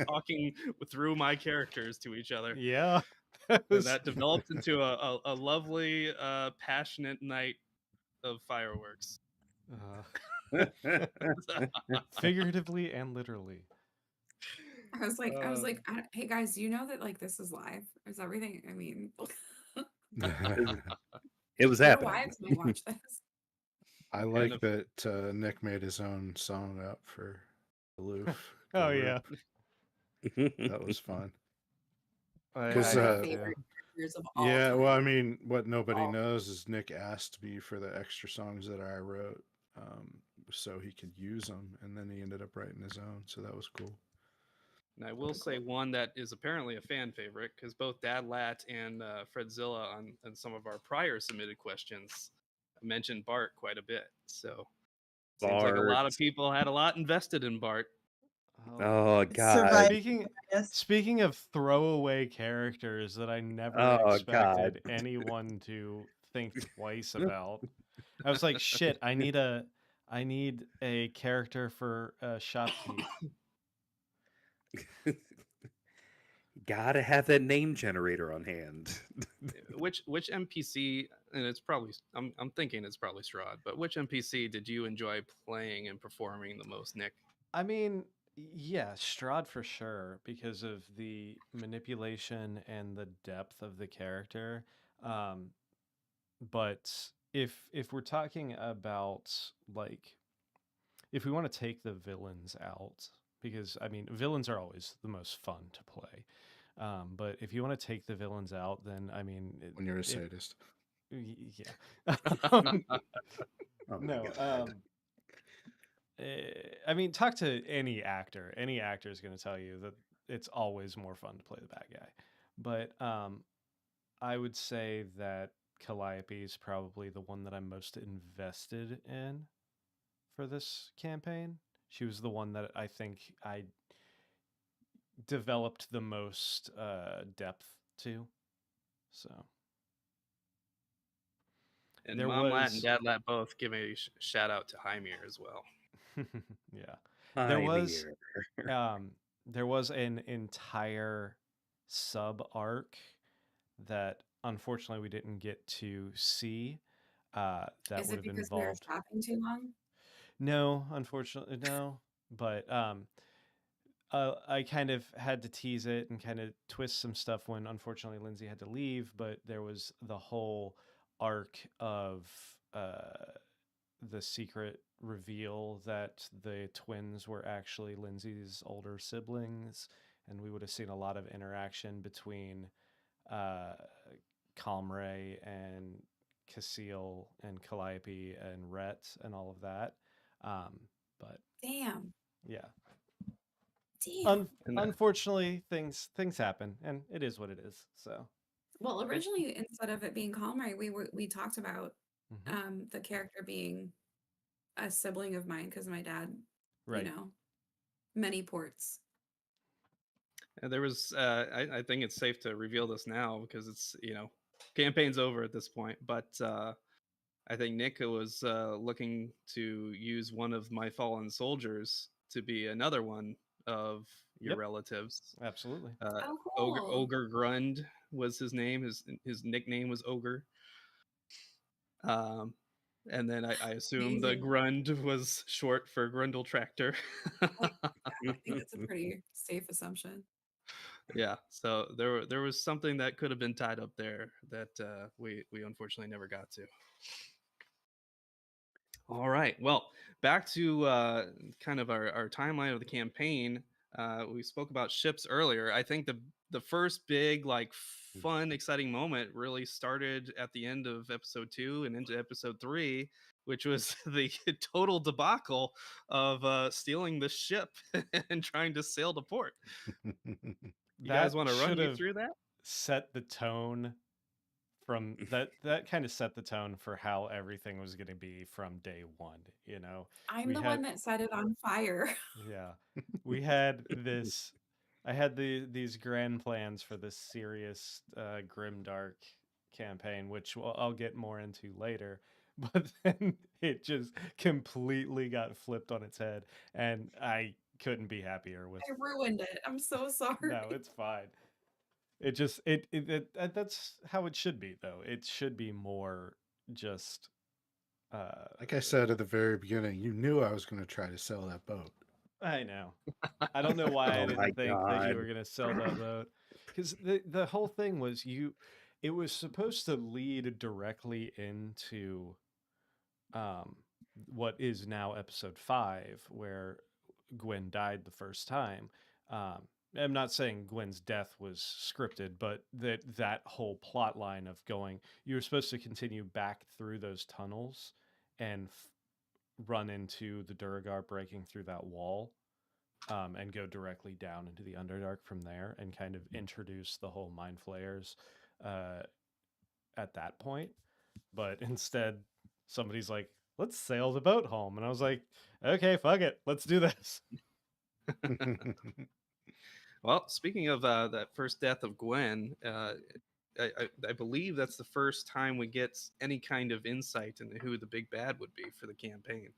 talking through my characters to each other. Yeah. And was- that developed into a lovely, passionate night of fireworks. figuratively and literally. I was like, hey guys, do you know that like this is live? Is everything? I mean, It was your happening. wives might watch this. I Kind like of- that Nick made his own song up for Aloof. Oh cover. yeah. That was fun. I- Was, One of uh, my favorite characters of all Yeah, time. well, I mean, what nobody Oh. knows is Nick asked me for the extra songs that I wrote, so he could use them, and then he ended up writing his own. So that was cool. And I will say one that is apparently a fan favorite because both Dad Lat and Fredzilla on some of our prior submitted questions mentioned Bart quite a bit. So seems like a lot of Bart. people had a lot invested in Bart. Oh It's God. surviving. Speaking of throwaway characters that I never Oh, expected God. anyone to think twice about, I was like, shit, I need a character for Shopkeep. Gotta have that name generator on hand. Which NPC, and it's probably I'm thinking it's probably Strahd, but which NPC did you enjoy playing and performing the most, Nick? I mean, yeah, Strahd for sure because of the manipulation and the depth of the character. But if we're talking about like if we want to take the villains out, because I mean villains are always the most fun to play. But if you want to take the villains out, then I mean When you're a sadist. yeah. Oh my No, God. I mean, talk to any actor. Any actor is going to tell you that it's always more fun to play the bad guy. But I would say that Calliope is probably the one that I'm most invested in for this campaign. She was the one that I think I developed the most depth to. So. And There Mom Lat and was- Dad Lat both give a shout out to Hymir as well. Yeah. Hi There was an entire sub arc that unfortunately we didn't get to see. That Is would it have because we were involved. shopping too long? No, unfortunately, no. But I kind of had to tease it and kind of twist some stuff when unfortunately Lindsay had to leave. But there was the whole arc of the secret reveal that the twins were actually Lindsay's older siblings, and we would have seen a lot of interaction between Calmray and Casil and Calliope and Rhett and all of that. But Damn. yeah, Damn. unfortunately, things happen, and it is what it is. So, Well, originally, instead of it being Calmray, we talked about mhm. the character being a sibling of mine because my dad, Right. you know, many ports. And there was, I think it's safe to reveal this now because it's, campaign's over at this point. But I think Nick was looking to use one of my fallen soldiers to be another one of your Yep. relatives. Absolutely. Oh, cool. Ogre Grund was his name. His nickname was Ogre. And then I assume the Amazing. Grund was short for Grundle Tractor. I think that's a pretty safe assumption. Yeah, so there was something that could have been tied up there that we unfortunately never got to. All right, well, back to kind of our timeline of the campaign. We spoke about ships earlier. I think the first big like fun, exciting moment really started at the end of episode 2 and into episode 3, which was the total debacle of stealing the ship and trying to sail to port. You guys want to run me through that? Set the tone from that kind of set the tone for how everything was going to be from day one. I'm we the had one that set it on fire. yeah, we had this. I had these grand plans for this serious grimdark campaign, which I'll get more into later. But then it just completely got flipped on its head, and I couldn't be happier with. I ruined it. I'm so sorry. No, it's fine. It just that's how it should be, though. It should be more just. Like I said at the very beginning, you knew I was going to try to sell that boat. I know. I don't know why I Oh my didn't think that you God. were gonna sell that boat, because the whole thing was it was supposed to lead directly into what is now episode 5, where Gwen died the first time. I'm not saying Gwen's death was scripted, but that whole plot line of going, you were supposed to continue back through those tunnels and run into the Duragar breaking through that wall, and go directly down into the Underdark from there, and kind of introduce the whole Mind Flayers at that point. But instead, somebody's like, let's sail the boat home. And I was like, okay, fuck it. Let's do this. Well, speaking of that first death of Gwen, I believe that's the first time we get any kind of insight into who the big bad would be for the campaign.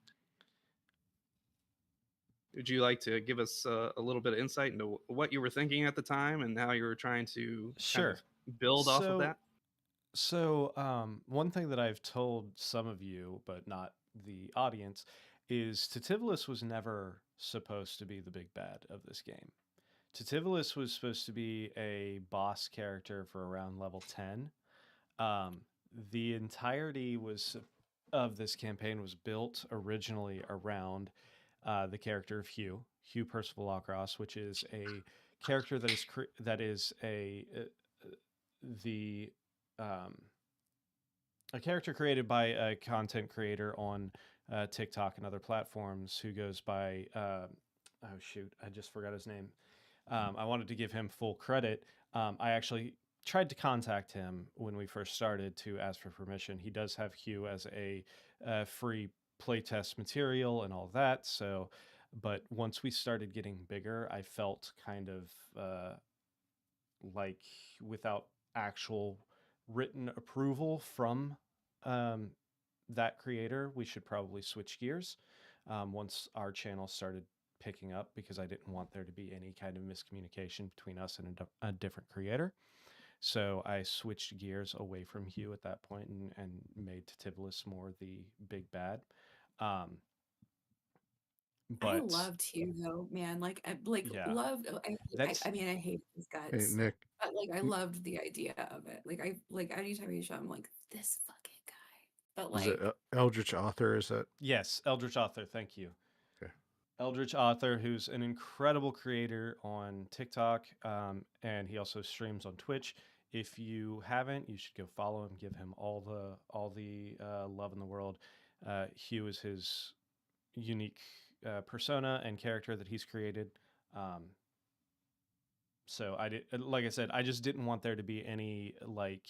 Would you like to give us a little bit of insight into what you were thinking at the time and how you were trying to Sure. build off of that? So, one thing that I've told some of you, but not the audience, is Titivilus was never supposed to be the big bad of this game. Titivilus was supposed to be a boss character for around level 10. The entirety of this campaign was built originally around the character of Hugh Percival Lawcross, which is a character that is a character created by a content creator on TikTok and other platforms who goes by oh shoot, I just forgot his name. I wanted to give him full credit. I actually tried to contact him when we first started to ask for permission. He does have Hugh as a free playtest material and all that. So, but once we started getting bigger, I felt kind of like without actual written approval from that creator, we should probably switch gears once our channel started picking up, because I didn't want there to be any kind of miscommunication between us and a different creator. So I switched gears away from Hugh at that point and made Titivilus more the big bad. I But loved Hugh though, man. Like, yeah, loved. that's I mean, I hate his Hey, guts, Nick, but like, I loved the idea of it. Like anytime you show, I'm like, this fucking guy. But is it like, Eldritch Author? Is that? yes, Eldritch Author. Thank you. Okay. Eldritch Author, who's an incredible creator on TikTok, and he also streams on Twitch. If you haven't, you should go follow him. Give him all the love in the world. Hugh is his unique persona and character that he's created. So like I said, I just didn't want there to be any like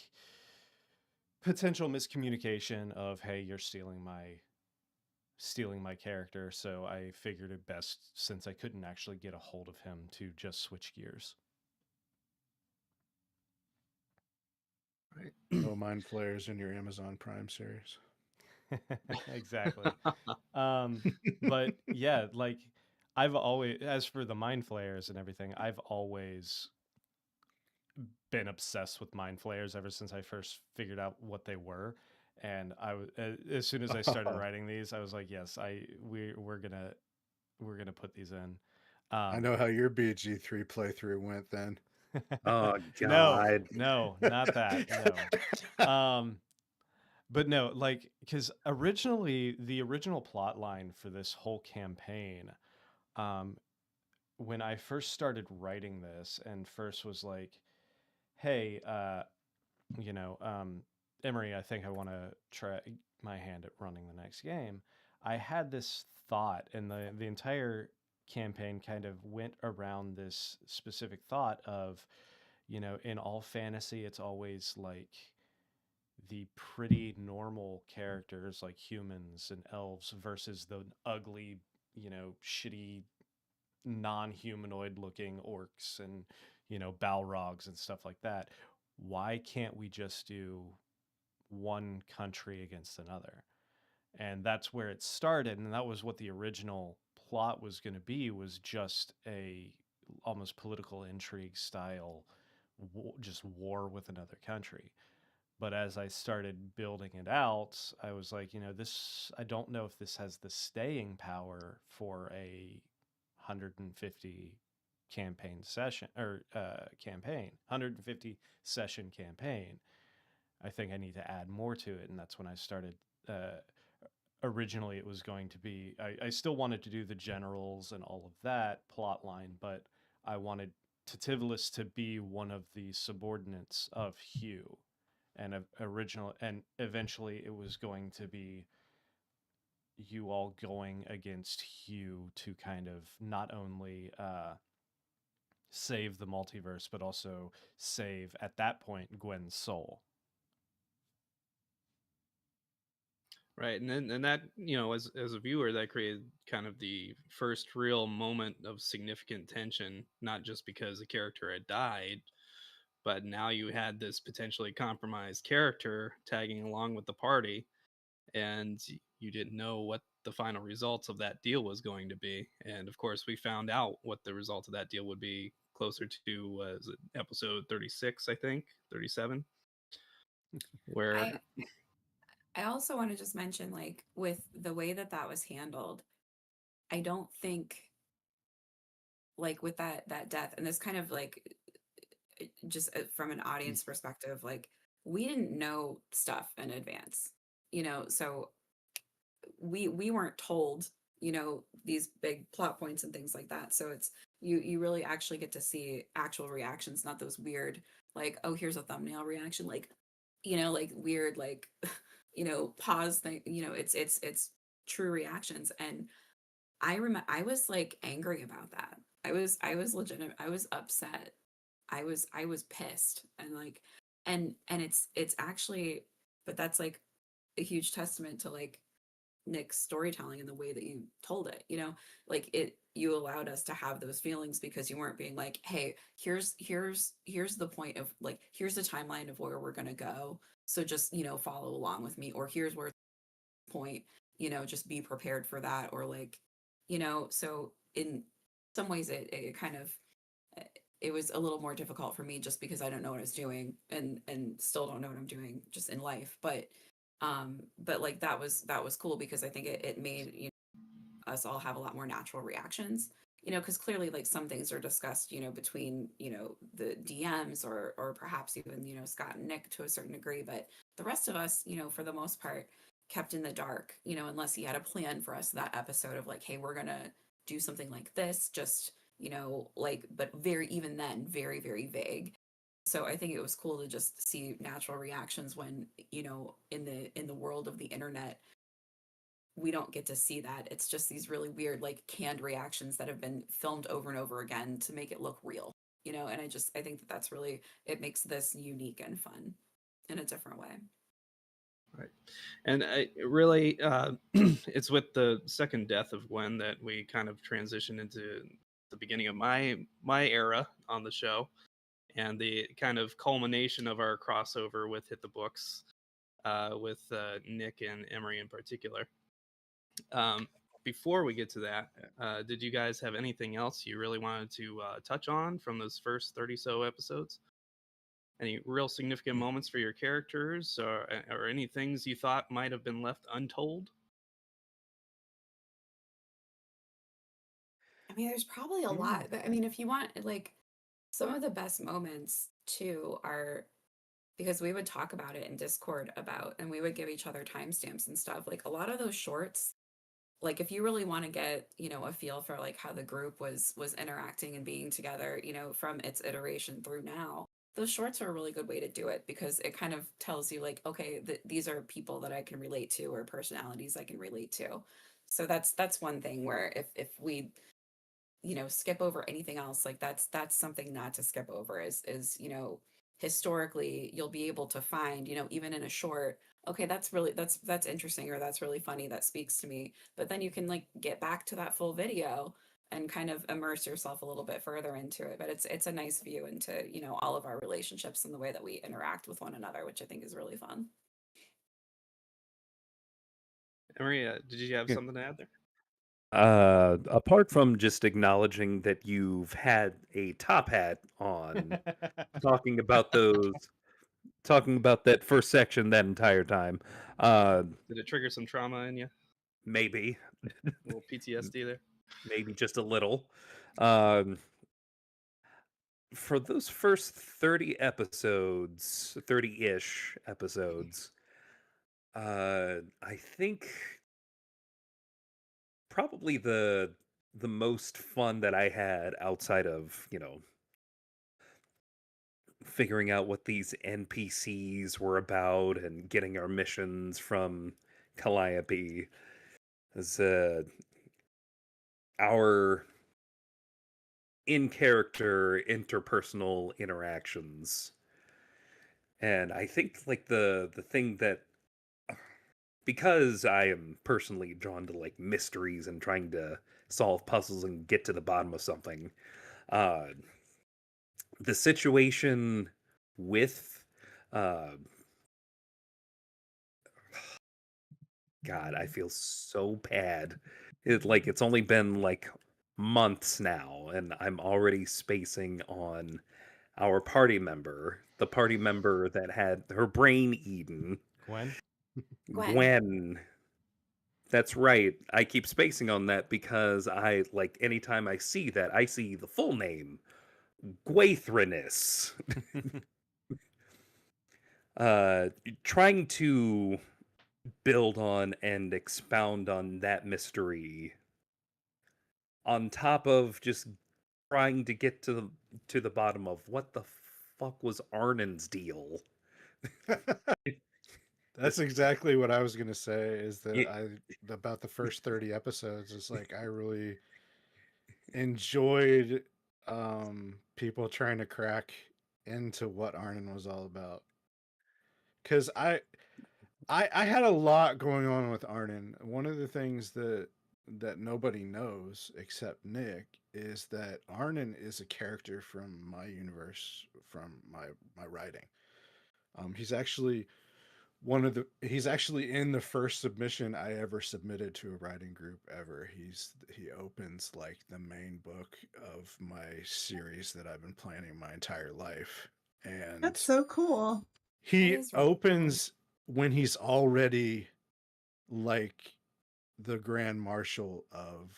potential miscommunication of, hey, you're stealing my character. So I figured it best, since I couldn't actually get a hold of him, to just switch gears. Right. No Mind Flayers in your Amazon Prime series. Exactly. But yeah, like I've always, as for the Mind Flayers and everything, I've always been obsessed with Mind Flayers ever since I first figured out what they were. And I was, as soon as I started writing these, I was like, yes, we're gonna put these in. I know how your BG3 playthrough went then. Oh No, God. no, not that. No. But no, like, because originally the original plot line for this whole campaign, when I first started writing this and first was like, hey, Emery, I think I want to try my hand at running the next game. I had this thought, and the entire campaign kind of went around this specific thought of, in all fantasy, it's always like the pretty normal characters like humans and elves versus the ugly, shitty non-humanoid looking orcs and balrogs and stuff like that. Why can't we just do one country against another? And that's where it started, and that was what the original plot was going to be, was just a almost political intrigue style just war with another country. But as I started building it out, I was like, this, I don't know if this has the staying power for a 150 campaign session or campaign 150 session campaign. I think I need to add more to it. And that's when I started. Originally, it was going to be, I still wanted to do the generals and all of that plot line, but I wanted Titivilus to be one of the subordinates of Hugh. And eventually it was going to be you all going against Hugh to kind of not only save the multiverse, but also save, at that point, Gwen's soul. Right, and that, as a viewer, that created kind of the first real moment of significant tension, not just because the character had died, but now you had this potentially compromised character tagging along with the party, and you didn't know what the final results of that deal was going to be. And of course, we found out what the result of that deal would be closer to is it episode 36, I think, 37, where I also want to just mention, like, with the way that that was handled, I don't think, like, with that death, and this kind of like just from an audience perspective, like, we didn't know stuff in advance, so we weren't told, these big plot points and things like that. So it's you really actually get to see actual reactions, not those weird, like, oh, here's a thumbnail reaction, like, like weird, like, pause thing, it's true reactions. And I was like angry about that. I was legitimate. I was upset. I was pissed, and like, and it's actually, but that's like a huge testament to like Nick's storytelling and the way that you told it, like you allowed us to have those feelings because you weren't being like, hey, here's the point of, like, here's the timeline of where we're going to go, so just, follow along with me, or here's where the point, just be prepared for that, or like, so in some ways it kind of, it was a little more difficult for me just because I don't know what I was doing, and still don't know what I'm doing just in life. But like that was cool because I think it made, us all have a lot more natural reactions, because clearly, like, some things are discussed, between, the DMs, or perhaps even, Scott and Nick to a certain degree, but the rest of us, for the most part, kept in the dark, unless he had a plan for us that episode of like, hey, we're gonna do something like this, just, like, but very, even then, very, very vague. So I think it was cool to just see natural reactions when, in the world of the internet, we don't get to see that. It's just these really weird, like, canned reactions that have been filmed over and over again to make it look real, and I think that that's really, it makes this unique and fun in a different way. right, and really, it's with the second death of Gwen that we kind of transition into the beginning of my era on the show, and the kind of culmination of our crossover with Hit the Books, with Nick and Emery in particular. Before we get to that, did you guys have anything else you really wanted to touch on from those first 30 so episodes? Any real significant moments for your characters, or any things you thought might have been left untold? I mean, there's probably a lot, but I mean, if you want, like, some of the best moments too are because we would talk about it in Discord about, and we would give each other timestamps and stuff. Like, a lot of those shorts, like, if you really want to get, a feel for like how the group was interacting and being together, from its iteration through now, those shorts are a really good way to do it because it kind of tells you, like, okay, these are people that I can relate to, or personalities I can relate to. So that's one thing where if we, skip over anything else, like, that's something not to skip over, is, historically you'll be able to find, even in a short, okay, that's interesting, or that's really funny, that speaks to me. But then you can like get back to that full video and kind of immerse yourself a little bit further into it. But it's a nice view into, all of our relationships and the way that we interact with one another, which I think is really fun. Maria, did you have Yeah. something to add there? Apart from just acknowledging that you've had a top hat on, talking about that first section that entire time, Did it trigger some trauma in you? maybe, A little PTSD there? maybe just a little. Um, for those first 30 episodes, 30-ish episodes, I think probably the most fun that I had outside of, figuring out what these NPCs were about and getting our missions from Calliope is our in-character interpersonal interactions. And I think like the thing that, because I am personally drawn to like mysteries and trying to solve puzzles and get to the bottom of something, uh the situation with uh God, I feel so bad. It's only been like months now, and I'm already spacing on our party member, the party member that had her brain eaten, Gwen. Gwen. That's right. I keep spacing on that because I like anytime I see that, I see the full name, Gwaithrinus. Trying to build on and expound on that mystery on top of just trying to get to the bottom of what the fuck was Arnon's deal. That's exactly what I was gonna say. Is that Yeah. about the first 30 episodes? It's like I really enjoyed people trying to crack into what Arnon was all about. Because I had a lot going on with Arnon. One of the things that nobody knows except Nick is that Arnon is a character from my universe, from my writing. He's actually he's actually in the first submission I ever submitted to a writing group ever. He opens like the main book of my series that I've been planning my entire life. And That's so cool. he That is really cool. opens when he's already like the Grand Marshal of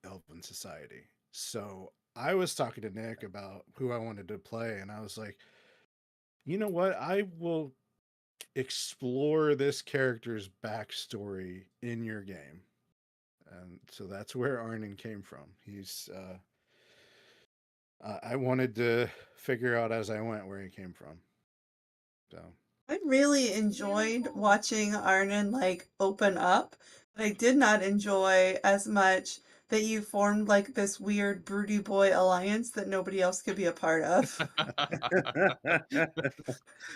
Elven Society. So I was talking to Nick about who I wanted to play, and I was like, you know what? I will explore this character's backstory in your game. And so that's where Arnon came from. He's I wanted to figure out as I went where he came from. So I really enjoyed watching Arnon like open up, but I did not enjoy as much that you formed like this weird broody boy alliance that nobody else could be a part of.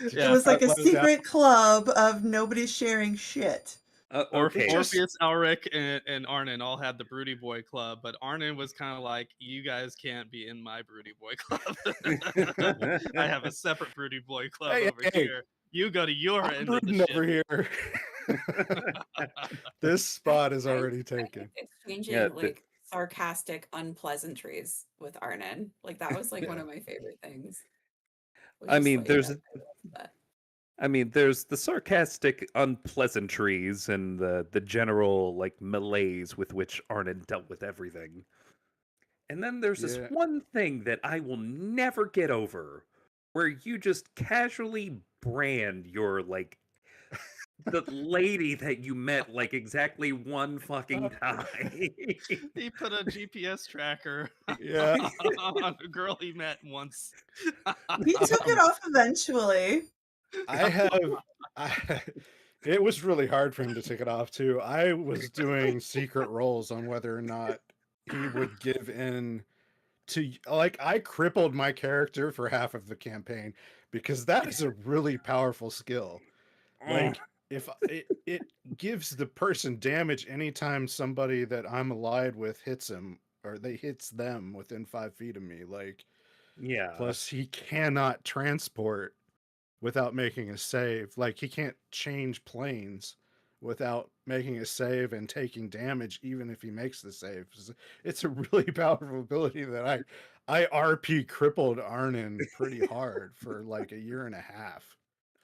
It Yeah. was like a What is that? secret club of nobody sharing shit. Okay. Orpheus, Elric, and Arnon all had the Broody Boy Club, but Arnon was kind of like, you guys can't be in my Broody Boy Club. I have a separate Broody Boy Club Hey, over here. You go to your I'm end of the brooding over ship. here. This spot is I already think taken. exchanging Yeah, like sarcastic unpleasantries with Arnon, like that was like one of my favorite things. Was I just, mean, like, there's I love that. there's the sarcastic unpleasantries and the general like malaise with which Arnon dealt with everything. And then there's this Yeah. one thing that I will never get over, where you just casually brand your like the lady that you met like exactly one fucking time. He put a GPS tracker Yeah. on a girl he met once. He took it off eventually. I have it was really hard for him to take it off too. I was doing secret rolls on whether or not he would give in to, like, I crippled my character for half of the campaign because that is a really powerful skill. Like if it gives the person damage anytime somebody that I'm allied with hits him or they hits them within 5 feet of me. Like Yeah. plus he cannot transport without making a save. Like he can't change planes without making a save and taking damage even if he makes the save. It's a really powerful ability that I RP crippled Arnon pretty hard for like a year and a half.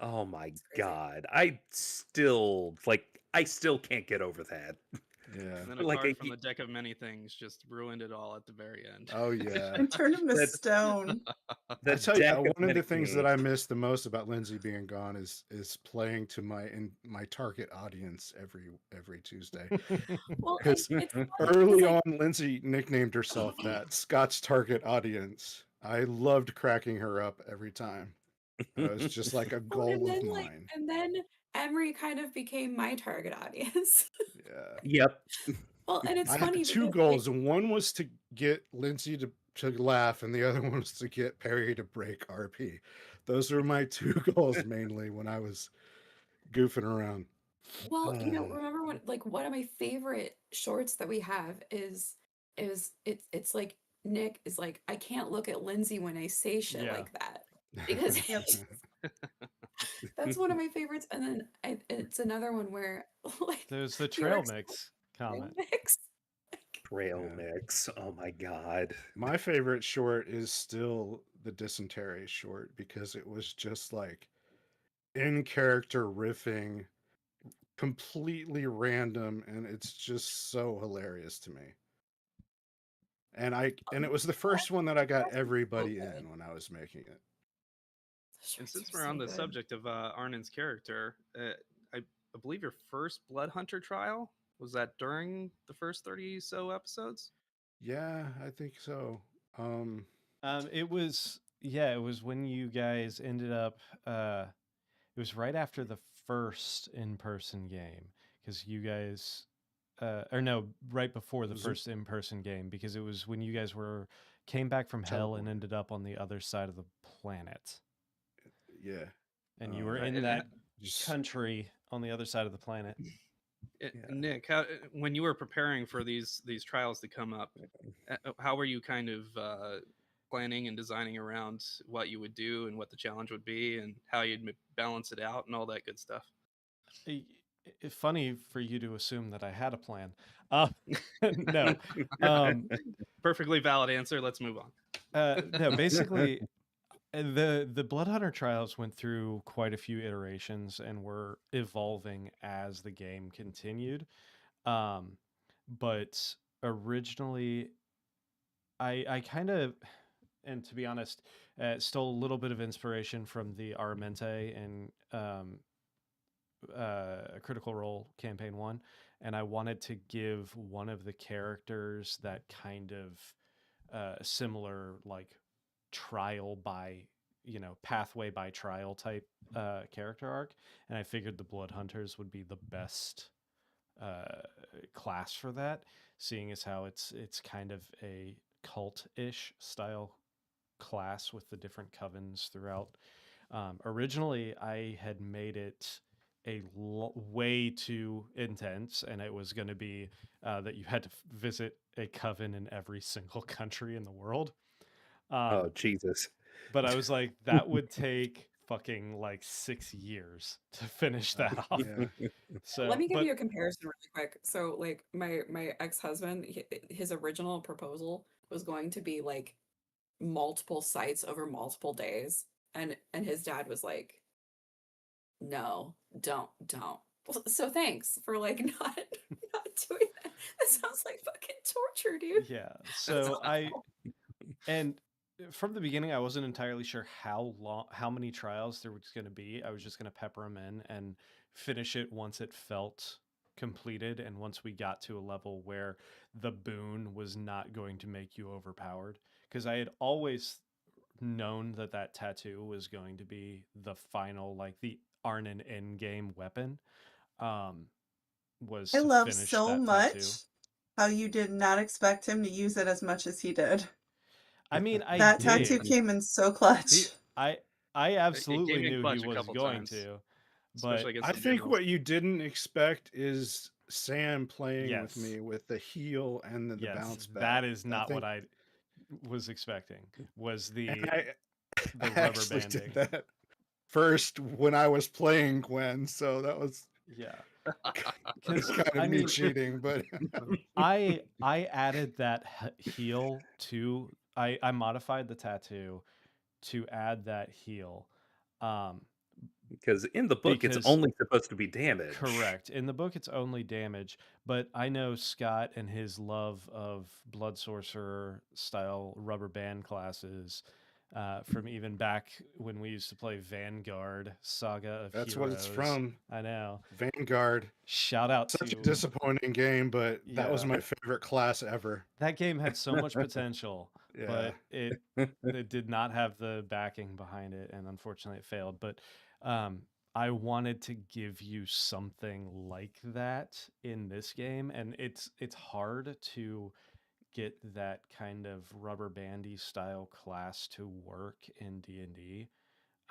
Oh my It's crazy. god. I still can't get over that. Yeah. And then a Like card a from the deck of many things just ruined it all at the very end. Oh yeah. And turned him to That- stone. I The tell you, deck one of the many things that things. I miss the most about Lindsay being gone is playing to my target audience every Tuesday. Well, Because it's funny early like, on, Lindsay nicknamed herself that Scott's target audience. I loved cracking her up every time. It was just like a well, and goal of then like, mine. and then Emery kind of became my target audience. Yeah. Yep. Well, and it's I funny had two because goals. One was to get Lindsay to laugh, and the other one was to get Perry to break RP. Those were my two goals mainly when I was goofing around. well, remember when like one of my favorite shorts that we have is it's like Nick is like, I can't look at Lindsay when I say shit Yeah. like that. Because Yep. that's one of my favorites. And then it's another one where like There's the we trail were mix exploring comment. mix. Trail Yeah. mix. Oh my god. My favorite short is still the dysentery short because it was just like in character riffing, completely random, and it's just so hilarious to me. And it was the first one that I got Shorts are so everybody good. in when I was making it. And Shorts since are we're so on the good. subject of Arnon's character, I believe your first Blood Hunter trial was that during the first 30 so episodes. Yeah, I think so. It was when you guys ended up. It was right after the first in-person game because you guys, or no, right before the Was it- first in-person game because it was when you guys came back from hell and Teleported. ended up on the other side of the planet, Yeah. and you were Right, in and that Just country on the other side of the planet. Yeah. Nick, when you were preparing for these trials to come up, how were you kind of planning and designing around what you would do and what the challenge would be and how you'd balance it out and all that good stuff? Funny for you to assume that I had a plan. No, Perfectly valid answer. Let's move on. no. Basically, the Blood Hunter trials went through quite a few iterations and were evolving as the game continued. But originally, I kind of, and to be honest, stole a little bit of inspiration from the Aramente and Critical Role Campaign 1, and I wanted to give one of the characters that kind of similar, like, trial by, pathway by trial type character arc, and I figured the Blood Hunters would be the best class for that, seeing as how it's kind of a cult-ish style class with the different covens throughout. Originally, I had made it way too intense, and it was going to be that you had to visit a coven in every single country in the world. Oh Jesus. But I was like, that would take fucking like 6 years to finish that off. yeah. So Let me give but you a comparison really quick. So like my ex-husband, his original proposal was going to be like multiple sites over multiple days. And his dad was like, no, don't. So thanks for like not doing that. That sounds like fucking torture, dude. yeah, so and from the beginning, I wasn't entirely sure how many trials there was going to be. I was just going to pepper them in and finish it once it felt completed, and once we got to a level where the boon was not going to make you overpowered. Because I had always known that tattoo was going to be the final, like the Arnon end game weapon. Was I to love finish so that much tattoo. how you did not expect him to use it as much as he did. I mean, I That did. tattoo came in so clutch. I I It absolutely came in knew he clutch a was couple going times, to, especially but against I the think generals. what you didn't expect is Sam playing with yes, me with the heal and then the yes, bounce back. that is I not what think, I was expecting. Was and the I rubber actually banding? did that first when I was playing Gwen, so that was Yeah, it's because kind of I me mean, cheating, but I added that heal to I modified the tattoo to add that heal. Um, Because in the book, it's because only supposed to be damage. correct. In the book, it's only damage, but I know Scott and his love of blood sorcerer style rubber band classes from even back when we used to play Vanguard Saga of that's what it's Heroes. from. I know. Vanguard. Shout out Such a to disappointing game, but that was yeah. my favorite class ever. That game had so much potential, Yeah. but it did not have the backing behind it, and unfortunately, it failed. But I wanted to give you something like that in this game, and it's hard to get that kind of rubber bandy style class to work in D&D.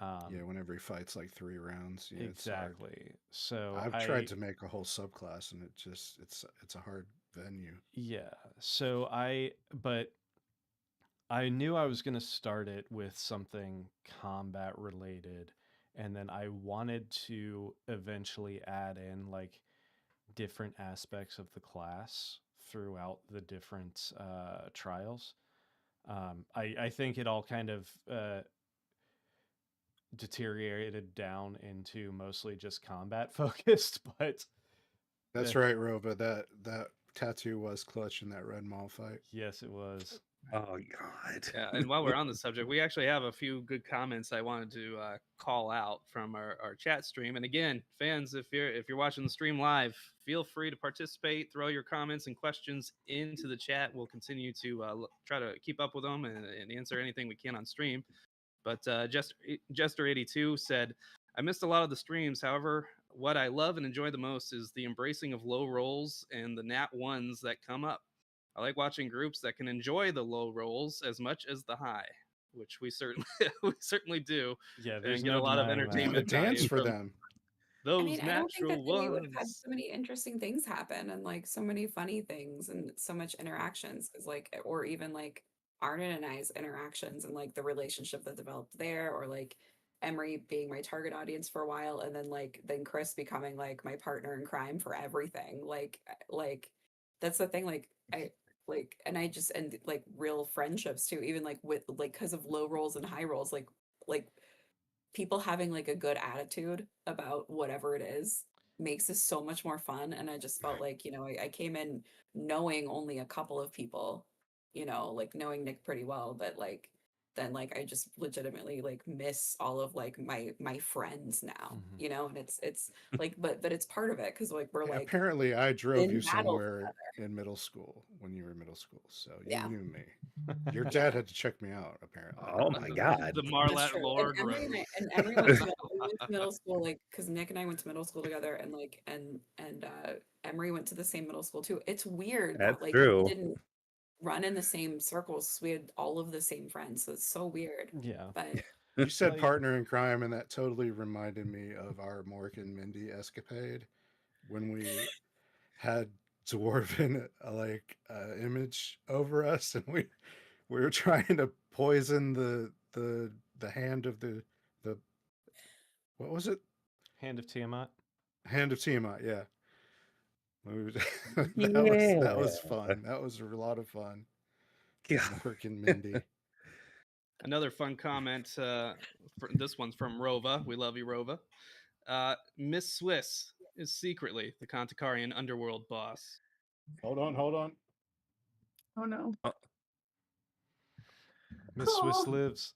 Yeah, whenever he fights like 3 rounds, yeah, it's hard. Exactly. So I've tried to make a whole subclass, and it's a hard venue. yeah. So but I knew I was going to start it with something combat related, and then I wanted to eventually add in like different aspects of the class throughout the different trials. I think it all kind of deteriorated down into mostly just combat focused, but That's right, Rova. That tattoo was clutch in that Red Mall fight. yes, it was. Oh God. Yeah, and while we're on the subject, we actually have a few good comments I wanted to call out from our chat stream. And again, fans, if you're watching the stream live, feel free to participate. Throw your comments and questions into the chat. We'll continue to try to keep up with them and answer anything we can on stream. But Jester82 said, I missed a lot of the streams. However, what I love and enjoy the most is the embracing of low rolls and the nat ones that come up. I like watching groups that can enjoy the low rolls as much as the high, which we certainly we certainly do, Yeah, there's and get no a lot of denying that. We have a entertainment dance value for from them. I those mean, I don't think that natural then you would have had ones. so many interesting things happen and like so many funny things and so much interactions because like or even like Arden and I's interactions and like the relationship that developed there or like Emery being my target audience for a while and then Chris becoming like my partner in crime for everything. Like that's the thing like I like and I just and like real friendships too even like with like because of low rolls and high rolls like people having like a good attitude about whatever it is makes this so much more fun. And I just felt like, I came in knowing only a couple of people, like knowing Nick pretty well, but like then like I just legitimately like miss all of like my friends now, Mhm. and it's like but it's part of it because like we're like Apparently, I drove you in battle somewhere together. in middle school when you were in middle school, so you Yeah. knew me. Your dad had to check me out, apparently. Oh my God. The That's Marlat true. lore And Emery grows. and Emery went to we went to middle school, like, because Nick and I went to middle school together, and like, and Emery went to the same middle school too. It's weird that That's like we true. didn't run in the same circles. We had all of the same friends, so it's so weird. Yeah. But You said Like- partner in crime, and that totally reminded me of our Mork and Mindy escapade when we had dwarven image over us, and we were trying to poison the hand of the what was it? Hand of Tiamat. Hand of Tiamat. Yeah. We Yeah. that was fun. That was a lot of fun. Yeah. Mork and Mindy. Another fun comment. This one's from Rova. We love you, Rova. Miss Swiss is secretly the Kantakarian underworld boss. Hold on. Oh no. Miss Swiss lives.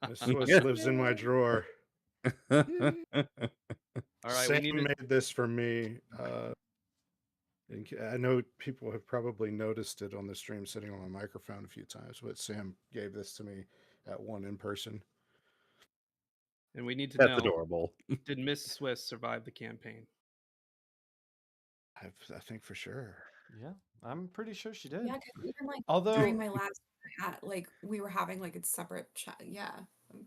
Miss Swiss lives in my drawer. All right, we Sam need to, made this for me. I know people have probably noticed it on the stream sitting on my microphone a few times, but Sam gave this to me at one in person. and we need to That's know: adorable. did Miss Swiss survive the campaign? I think for sure. Yeah, I'm pretty sure she did. yeah, 'cause even like Although during my last hat, like we were having like a separate chat. Yeah,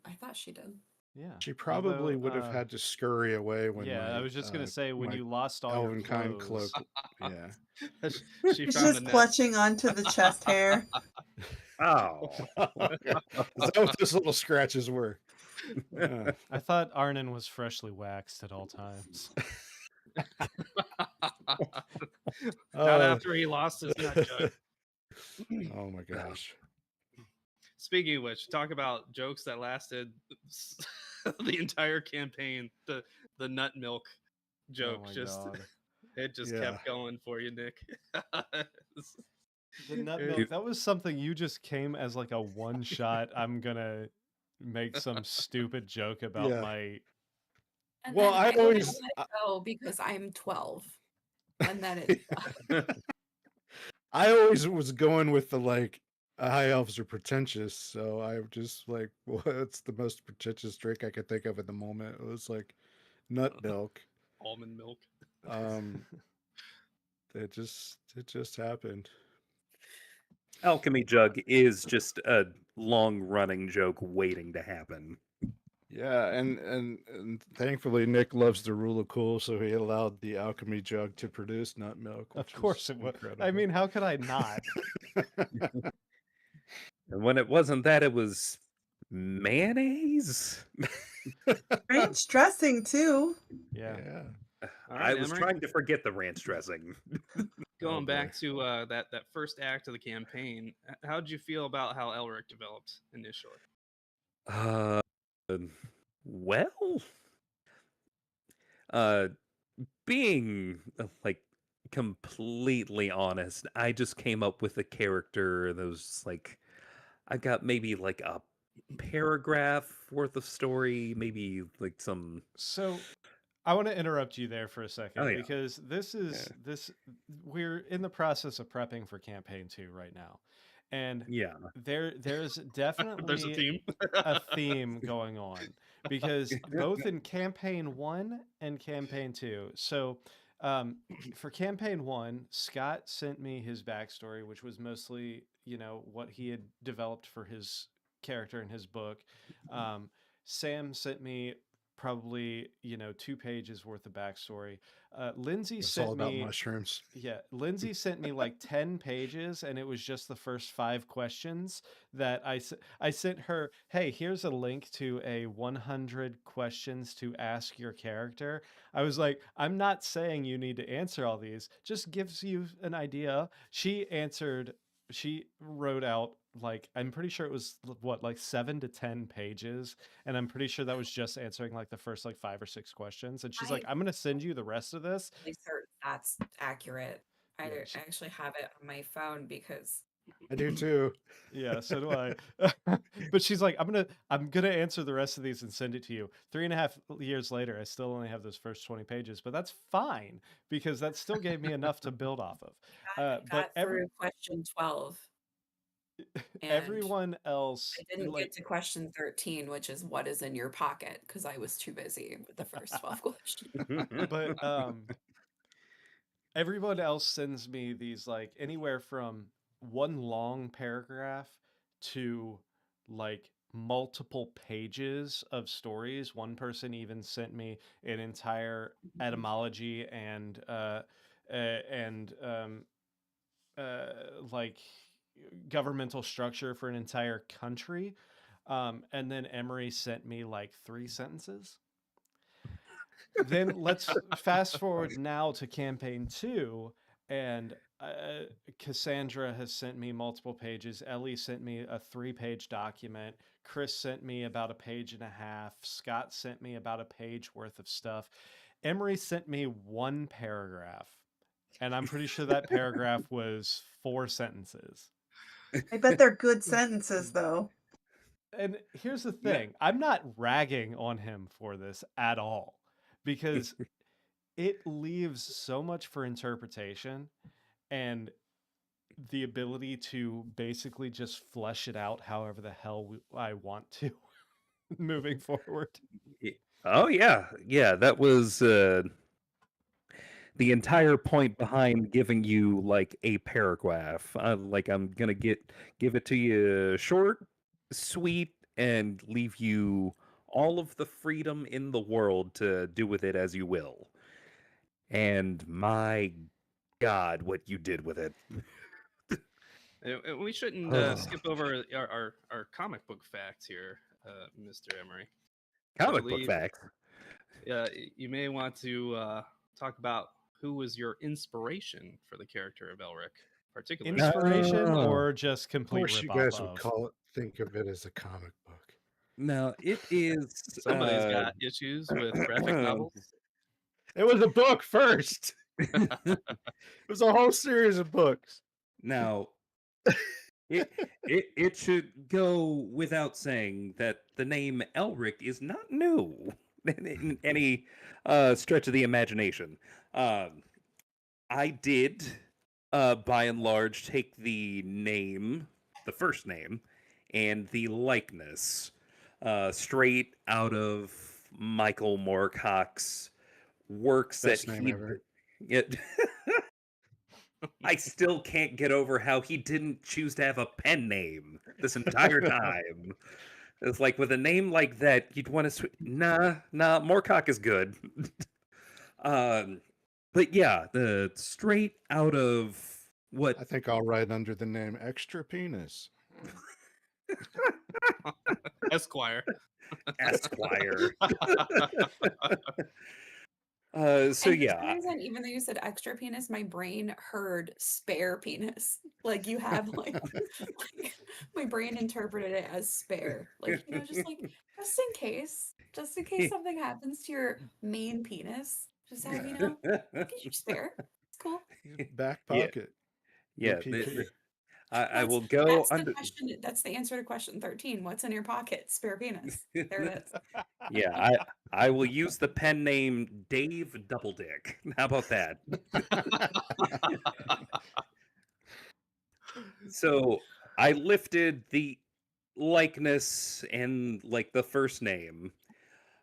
I thought she did. Yeah. She probably Although, would have had to scurry away when yeah, I my was just gonna say when my you lost all your elvenkind clothes. cloak. Yeah. She He's found just a net. clutching onto the chest hair. Oh. Is that what those little scratches were? I thought Arnon was freshly waxed at all times. Not after he lost his nut jug. Oh my gosh. Speaking of which, talk about jokes that lasted the entire campaign. The nut milk joke, Oh my just God. it just Yeah. kept going for you, Nick. The nut It- milk, that was something you just came as like a one shot. I'm gonna make some stupid joke about Yeah. my. And Well, then I I always- let it go because I'm 12. And then it I always was going with the like high elves are pretentious, so I just like what's the most pretentious drink I could think of at the moment? It was like nut milk. almond milk. It just happened. Alchemy Jug is just a long-running joke waiting to happen. Yeah, and thankfully Nick loves the rule of cool, so he allowed the alchemy jug to produce nut milk. Of which course is it was. I incredible. mean, how could I not? And when it wasn't that, it was mayonnaise. Ranch dressing too. Yeah. Yeah. All I right, was Emery. trying to forget the ranch dressing. Going Oh, back boy. to that first act of the campaign, how did you feel about how Elric developed initially? Well, uh, being like completely honest, I just came up with a character that was like, I got maybe like a paragraph worth of story, maybe like some. So I want to interrupt you there for a second Oh, yeah. because we're in the process of prepping for campaign 2 right now. And Yeah. there's definitely There's a theme. a theme going on because both in campaign 1 and campaign 2. So for campaign 1, Scott sent me his backstory, which was mostly, what he had developed for his character in his book. Sam sent me probably 2 pages worth of backstory. Lindsay It's sent all about me mushrooms. yeah, Lindsay sent me like 10 pages, and it was just the first 5 questions that I sent her, hey, here's a link to a 100 questions to ask your character. I was like, I'm not saying you need to answer all these, just gives you an idea. She wrote out like, I'm pretty sure it was like 7 to 10 pages, and I'm pretty sure that was just answering like the first like 5 or 6 questions. And she's like, I'm gonna send you the rest of this. certain that's accurate. I Yeah, actually have it on my phone because I do too. Yeah, so do I. But she's like, I'm gonna answer the rest of these and send it to you. 3.5 years later, I still only have those first 20 pages, but that's fine because that still gave me enough to build off of. got through question 12. And everyone else, I didn't like, get to question 13, which is what is in your pocket, because I was too busy with the first 12 questions. but everyone else sends me these like anywhere from one long paragraph to like multiple pages of stories. One person even sent me an entire etymology and like governmental structure for an entire country. And then Emery sent me like 3 sentences. Then let's fast forward now to campaign 2, and Cassandra has sent me multiple pages. Ellie sent me a 3-page document. Chris sent me about a page and a half. Scott sent me about a page worth of stuff. Emery sent me 1 paragraph, and I'm pretty sure that paragraph was 4 sentences. I bet they're good sentences though. And here's the thing, I'm not ragging on him for this at all because it leaves so much for interpretation and the ability to basically just flesh it out however the hell I want to moving forward. Oh yeah, that was the entire point behind giving you like a paragraph. Like I'm gonna give it to you short, sweet, and leave you all of the freedom in the world to do with it as you will. And my God, what you did with it. We shouldn't skip over our comic book facts here, Mr. Emery. I Comic book believe facts. you may want to talk about who was your inspiration for the character of Elric, particularly. Inspiration Oh. or just Of complete course, you rip guys off would of? think of it as a comic book. Now, it is. Somebody's got issues with graphic novels. It was a book first. It was a whole series of books. Now, it should go without saying that the name Elric is not new in any stretch of the imagination. I did, by and large, take the name, the first name, and the likeness straight out of Michael Moorcock's works Best that name he. ever. It, I still can't get over how he didn't choose to have a pen name this entire time. It's like with a name like that, you'd want to nah, Moorcock is good. But yeah, the straight out of what I think I'll write under the name Extra Penis. Esquire. Esquire. So And for yeah, some reason, even though you said extra penis, my brain heard spare penis. Like you have like my brain interpreted it as spare. Like, just in case something happens to your main penis, just have, get your spare. It's cool. Back Yeah. pocket. yeah. BP. I will That's go the under. question. That's the answer to question 13. What's in your pocket? Spare penis. There it is. Yeah, I will use the pen name Dave Doubledick. How about that? So I lifted the likeness and like the first name.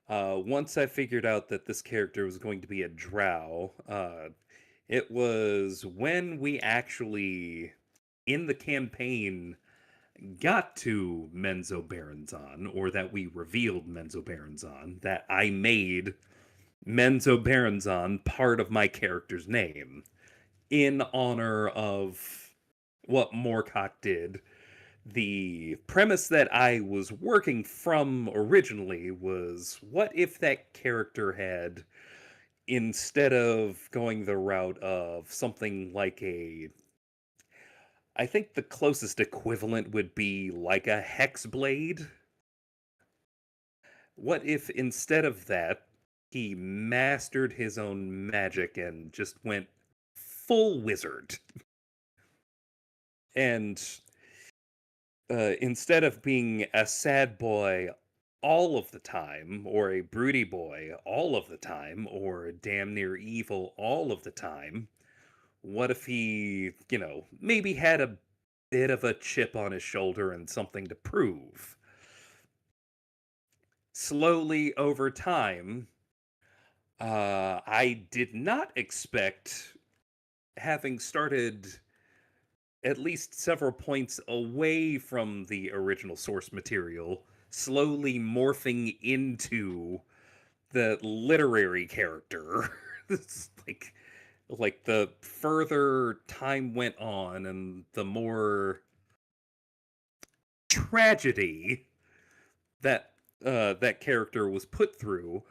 Once I figured out that this character was going to be a drow, it was when we actually, in the campaign, got to Menzo Baronzon, or that we revealed Menzo Baronzon, that I made Menzo Baronzon part of my character's name in honor of what Moorcock did. The premise that I was working from originally was what if that character had, instead of going the route of something like I think the closest equivalent would be like a hex blade. What if instead of that, he mastered his own magic and just went full wizard? And instead of being a sad boy all of the time, or a broody boy all of the time, or damn near evil all of the time, what if he, maybe had a bit of a chip on his shoulder and something to prove? Slowly over time, I did not expect, having started at least several points away from the original source material, slowly morphing into the literary character. It's like the further time went on and the more tragedy that that character was put through,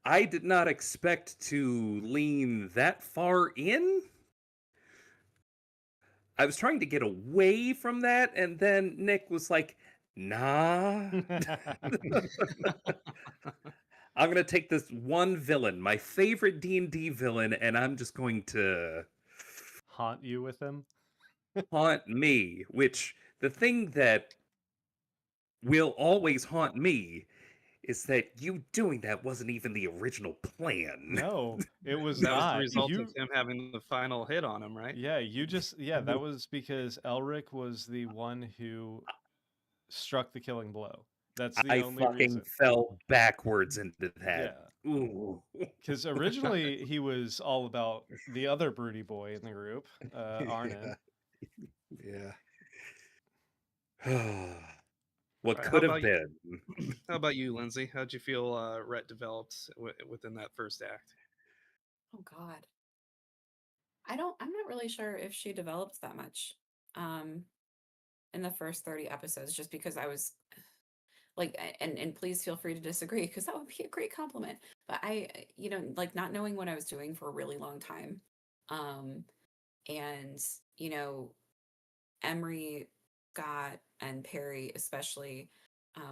I did not expect to lean that far in. I was trying to get away from that, and then Nick was like, nah. I'm going to take this one villain, my favorite D&D villain, and I'm just going to Haunt you with him? haunt me, which the thing that will always haunt me is that you doing that wasn't even the original plan. No, it was That was the not. result of him having the final hit on him, right? Yeah, that was because Elric was the one who struck the killing blow. That's the I only fucking reason. fell backwards into that. Yeah. Ooh. Because originally he was all about the other broody boy in the group, Arnon. Yeah. What Right, how could have about you? been. How about you, Lindsay? How'd you feel Rhett developed within that first act? Oh God. I'm not really sure if she developed that much um in the first 30 episodes, just because I was like, and please feel free to disagree because that would be a great compliment. But like not knowing what I was doing for a really long time. Um and you know, Emery, Scott, and Perry, especially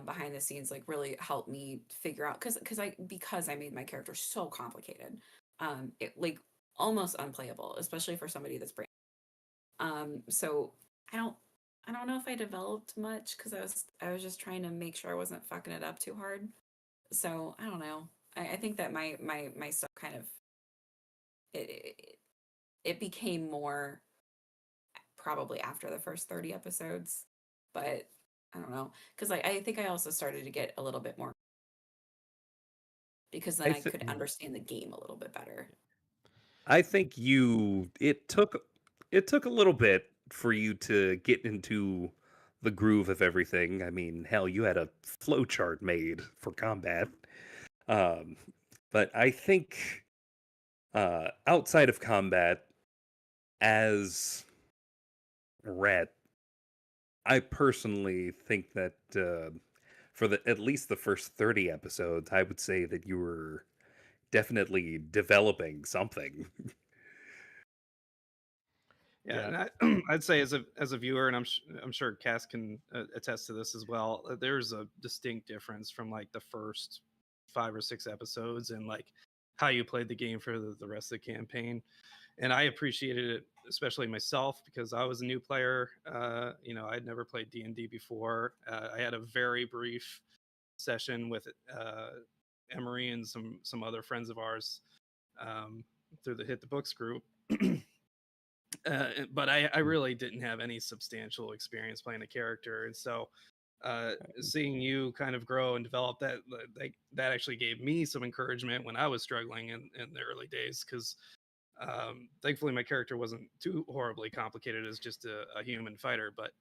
behind the scenes, like really helped me figure out because I made my character so complicated, it like almost unplayable, especially for somebody that's brand. So I don't I don't know if I developed much because I was just trying to make sure I wasn't fucking it up too hard. So I don't know. I think that my stuff kind of it became more probably after the first 30 episodes. But I don't know. Because I think I also started to get a little bit more because then I I th- could understand the game a little bit better. I think it took a little bit for you to get into the groove of everything. I mean, hell, you had a flowchart made for combat. Um, but I think outside of combat, as Ret, I personally think that for at least the first 30 episodes, I would say that you were definitely developing something. Yeah, Yeah. and I'd say as a viewer, and I'm sure Cass can attest to this as well. There's a distinct difference from like the first 5 or 6 episodes and like how you played the game for the rest of the campaign. And I appreciated it, especially myself, because I was a new player. I'd never played D&D before. I had a very brief session with Emery and some other friends of ours um, through the Hit the Books group. But I really didn't have any substantial experience playing a character, and so seeing you kind of grow and develop that actually gave me some encouragement when I was struggling in the early days, because thankfully my character wasn't too horribly complicated as just a human fighter, but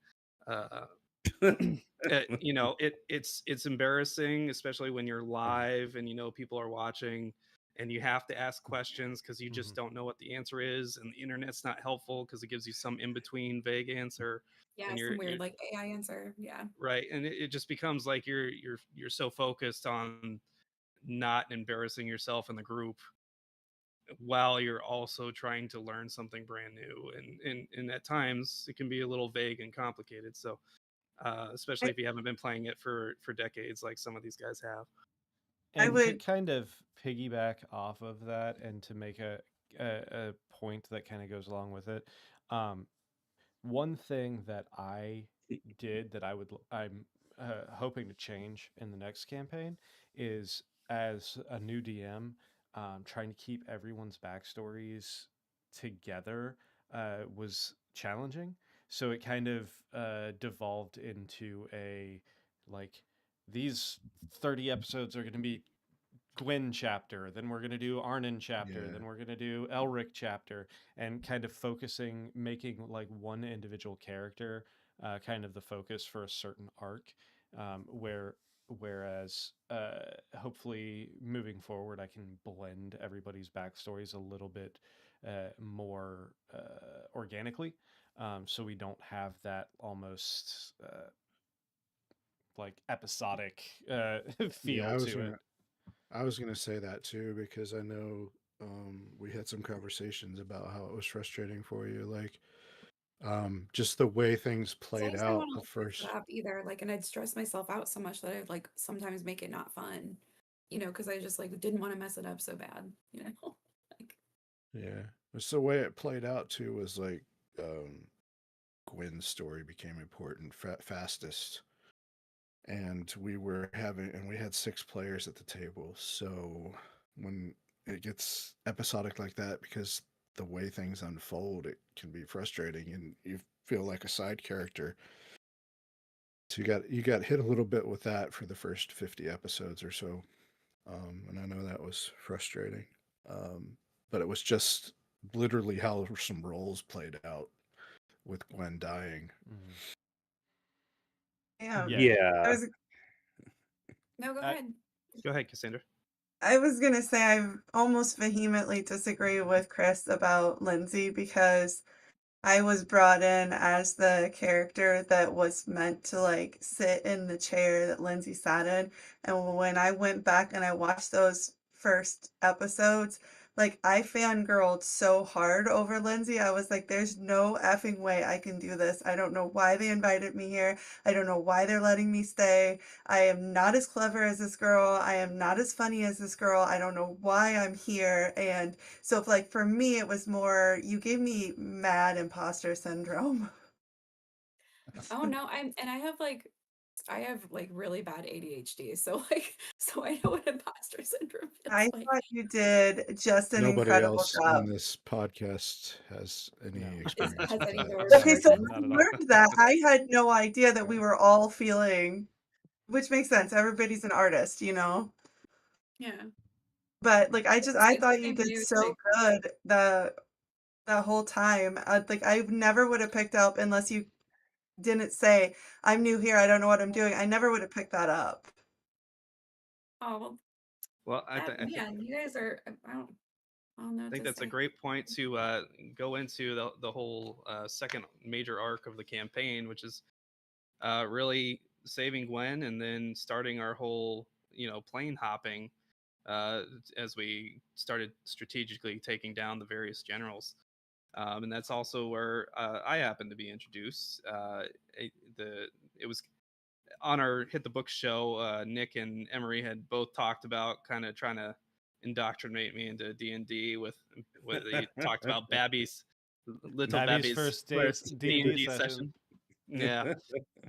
uh, it's embarrassing, especially when you're live and people are watching and you have to ask questions because you just don't know what the answer is, and the internet's not helpful because it gives you some in between vague answer, Yeah, and some you're weird like AI answer. Yeah. right, and it just becomes like you're so focused on not embarrassing yourself in the group while you're also trying to learn something brand new, and at times it can be a little vague and complicated. So especially if you haven't been playing it for decades like some of these guys have. I And to would kind of piggyback off of that and to make a point that kind of goes along with it, um, one thing that I did that I'm hoping to change in the next campaign is, as a new DM, trying to keep everyone's backstories together was challenging. So it kind of devolved into a, like, these 30 episodes are going to be Gwen chapter, then we're going to do Arnon chapter, Yeah. then we're going to do Elric chapter, and kind of focusing, making like one individual character kind of the focus for a certain arc. Whereas hopefully moving forward, I can blend everybody's backstories a little bit more organically, so we don't have that almost like episodic Yeah, feel to it. I was gonna say that too because I know we had some conversations about how it was frustrating for you, like just the way things played Sometimes I out want the to mix it first. up either. Like, and I'd stress myself out so much that I'd like sometimes make it not fun, because I just like didn't want to mess it up so bad, like, Yeah, it's the way it played out too was like Gwen's story became important fastest, and we had 6 players at the table, so when it gets episodic like that, because the way things unfold, it can be frustrating and you feel like a side character. So you got hit a little bit with that for the first 50 episodes or so, and I know that was frustrating, but it was just literally how some roles played out with Gwen dying. Mhm. Yeah. Yeah. I was No, go I- ahead. Go ahead, Cassandra. I was gonna say I almost vehemently disagree with Chris about Lindsay because I was brought in as the character that was meant to like sit in the chair that Lindsay sat in. And when I went back and I watched those first episodes, like I fangirled so hard over Lindsay. I was like, there's no effing way I can do this. I don't know why they invited me here. I don't know why they're letting me stay. I am not as clever as this girl. I am not as funny as this girl. I don't know why I'm here. And so if, like for me, it was more you gave me mad imposter syndrome. Oh no, I have like really bad ADHD. So so I know what imposter syndrome I feels like. thought you did just an Nobody incredible else job. on this podcast has any No. experience Has with any that. knowledge Okay, so person? I Not at all. learned that. I had no idea that we were all feeling, which makes sense. Everybody's an artist, you know? Yeah. But like I It's the thought you same did view so like good the whole time. Like I never would have picked up unless you didn't say, I'm new here, I don't know what I'm doing. I never would have picked that up. oh well Well, I that think man, you guys are I don't know I what think to that's a say. great point to go into the whole second major arc of the campaign, which is really saving Gwen and then starting our whole plane hopping as we started strategically taking down the various generals. And that's also where I happened to be introduced. It was on our Hit the Book show. Nick and Emery had both talked about kind of trying to indoctrinate me into D&D with what they talked about little Babby's Babby's first first D&D D&D session. session. Yeah,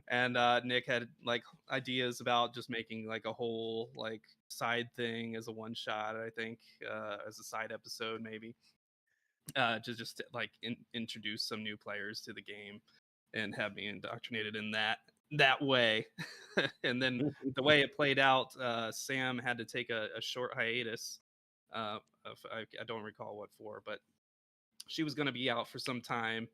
and Nick had like ideas about just making like a whole like side thing as a one shot. I think as a side episode maybe to just like introduce some new players to the game and have me indoctrinated in that way. And then the way it played out, Sam had to take a short hiatus. I don't recall what for, but she was going to be out for some time.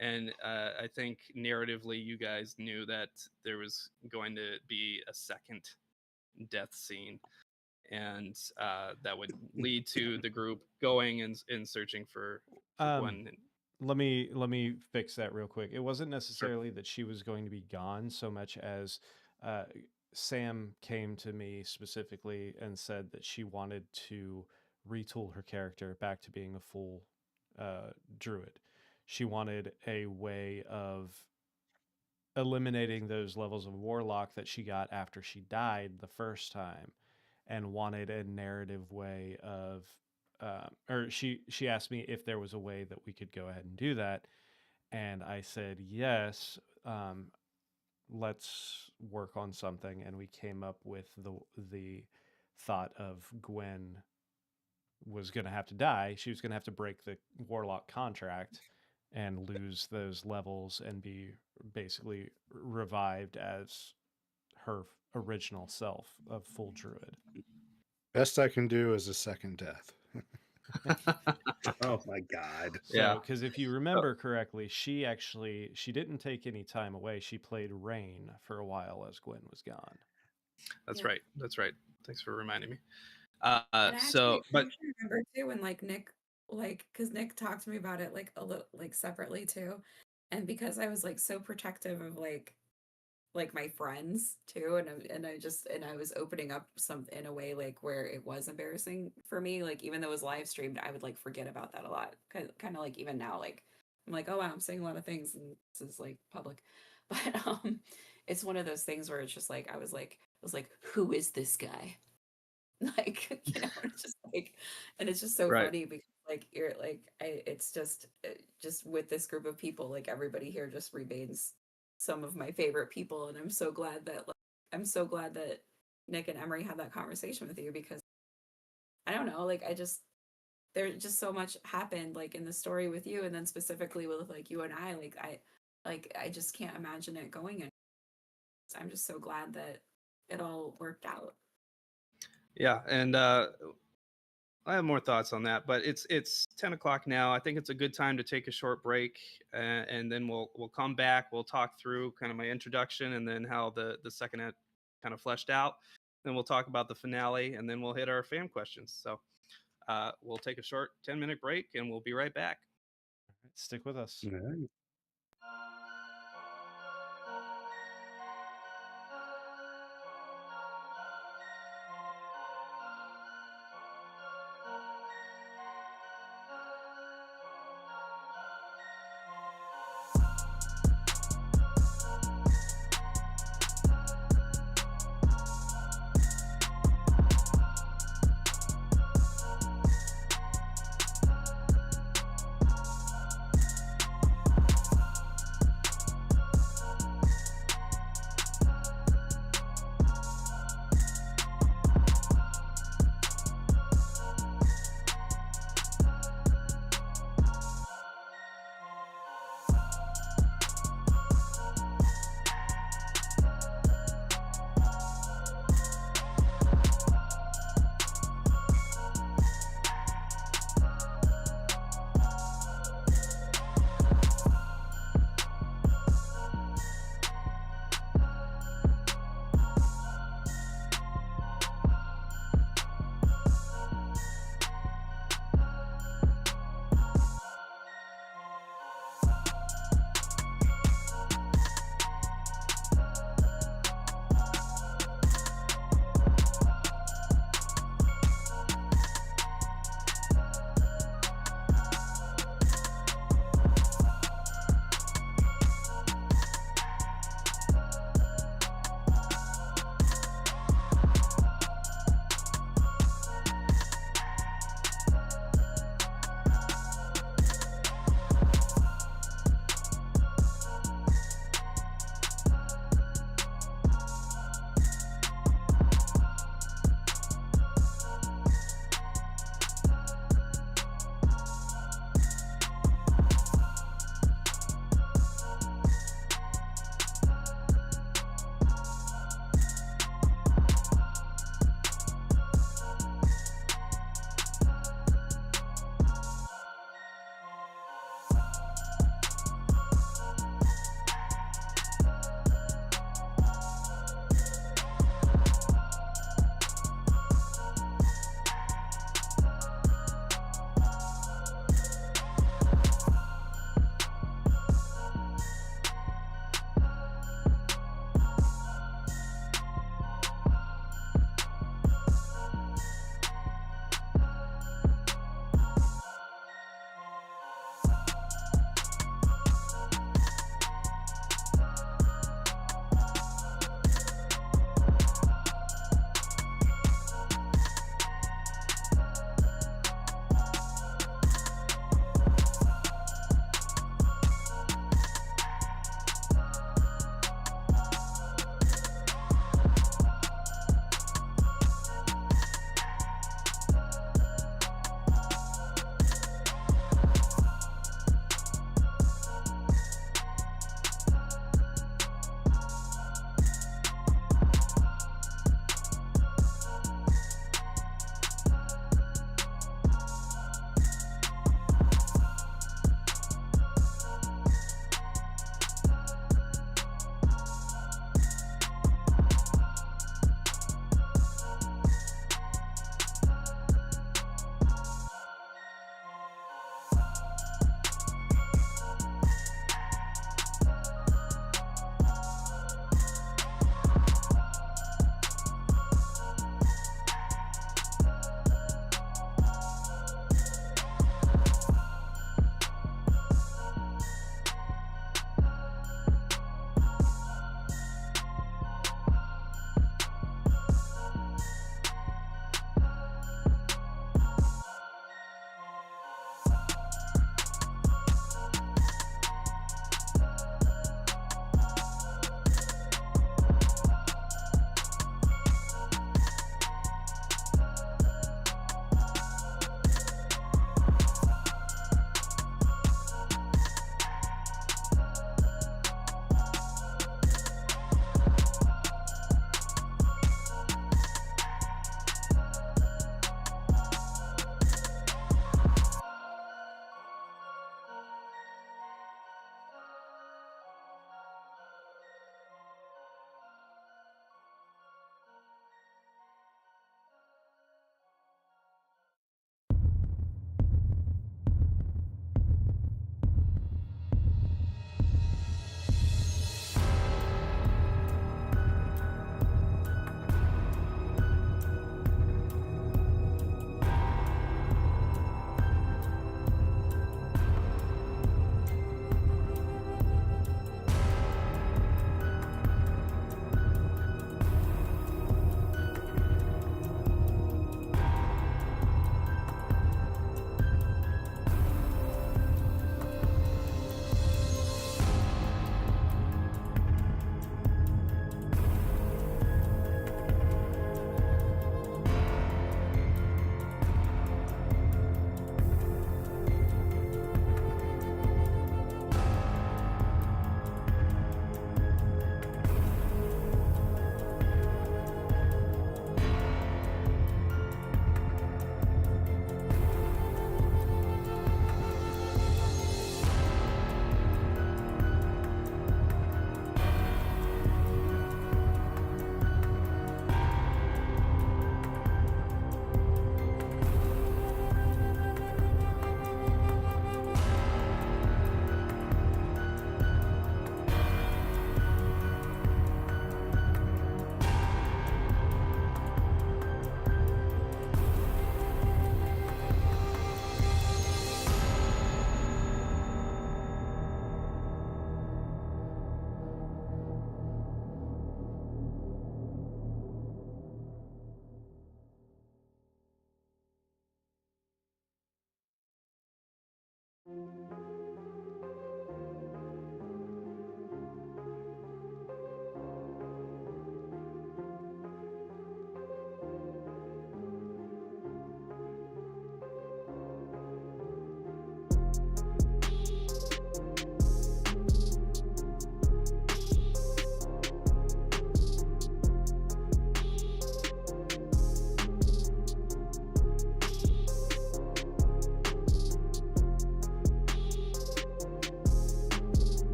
And I think narratively, you guys knew that there was going to be a second death scene, and that would lead to the group going and searching for Gwen. Let me fix that real quick. It wasn't Sure. necessarily that she was going to be gone so much as uh, Sam came to me specifically and said that she wanted to retool her character back to being a full druid. She wanted a way of eliminating those levels of warlock that she got after she died the first time, and wanted a narrative way of or she asked me if there was a way that we could go ahead and do that, and I said yes. Let's work on something, and we came up with the thought of Gwen was going to have to die. She was going to have to break the warlock contract and lose those levels and be basically revived as her original self of full druid. Best I can do is a second death. Oh my god. So, Yeah. because if you remember correctly, she didn't take any time away. She played Rain for a while as Gwen was gone. That's Yeah. right. That's right. Thanks for reminding me. And I But actually remember too when like Nick because Nick talked to me about it like a little like separately too. And because I was like so protective of like my friends too, and I was opening up some in a way like where it was embarrassing for me, like even though it was live streamed, I would like forget about that a lot, kind of like even now, like I'm like, oh wow, I'm saying a lot of things and this is like public. But it's one of those things where it's just like I was like who is this guy? Like it's just like, and it's just so right. funny because like you're like it's just with this group of people, like everybody here just remains some of my favorite people, and I'm so glad that Nick and Emery had that conversation with you, because I don't know, like there just so much happened like in the story with you, and then specifically with like you and I, I just can't imagine it going in. I'm just so glad that it all worked out. Yeah, and I have more thoughts on that, but it's 10 o'clock now. I think it's a good time to take a short break, and then we'll come back. We'll talk through kind of my introduction and then how the second act kind of fleshed out. Then we'll talk about the finale, and then we'll hit our fan questions. So we'll take a short 10-minute break, and we'll be right back. Stick with us. All right.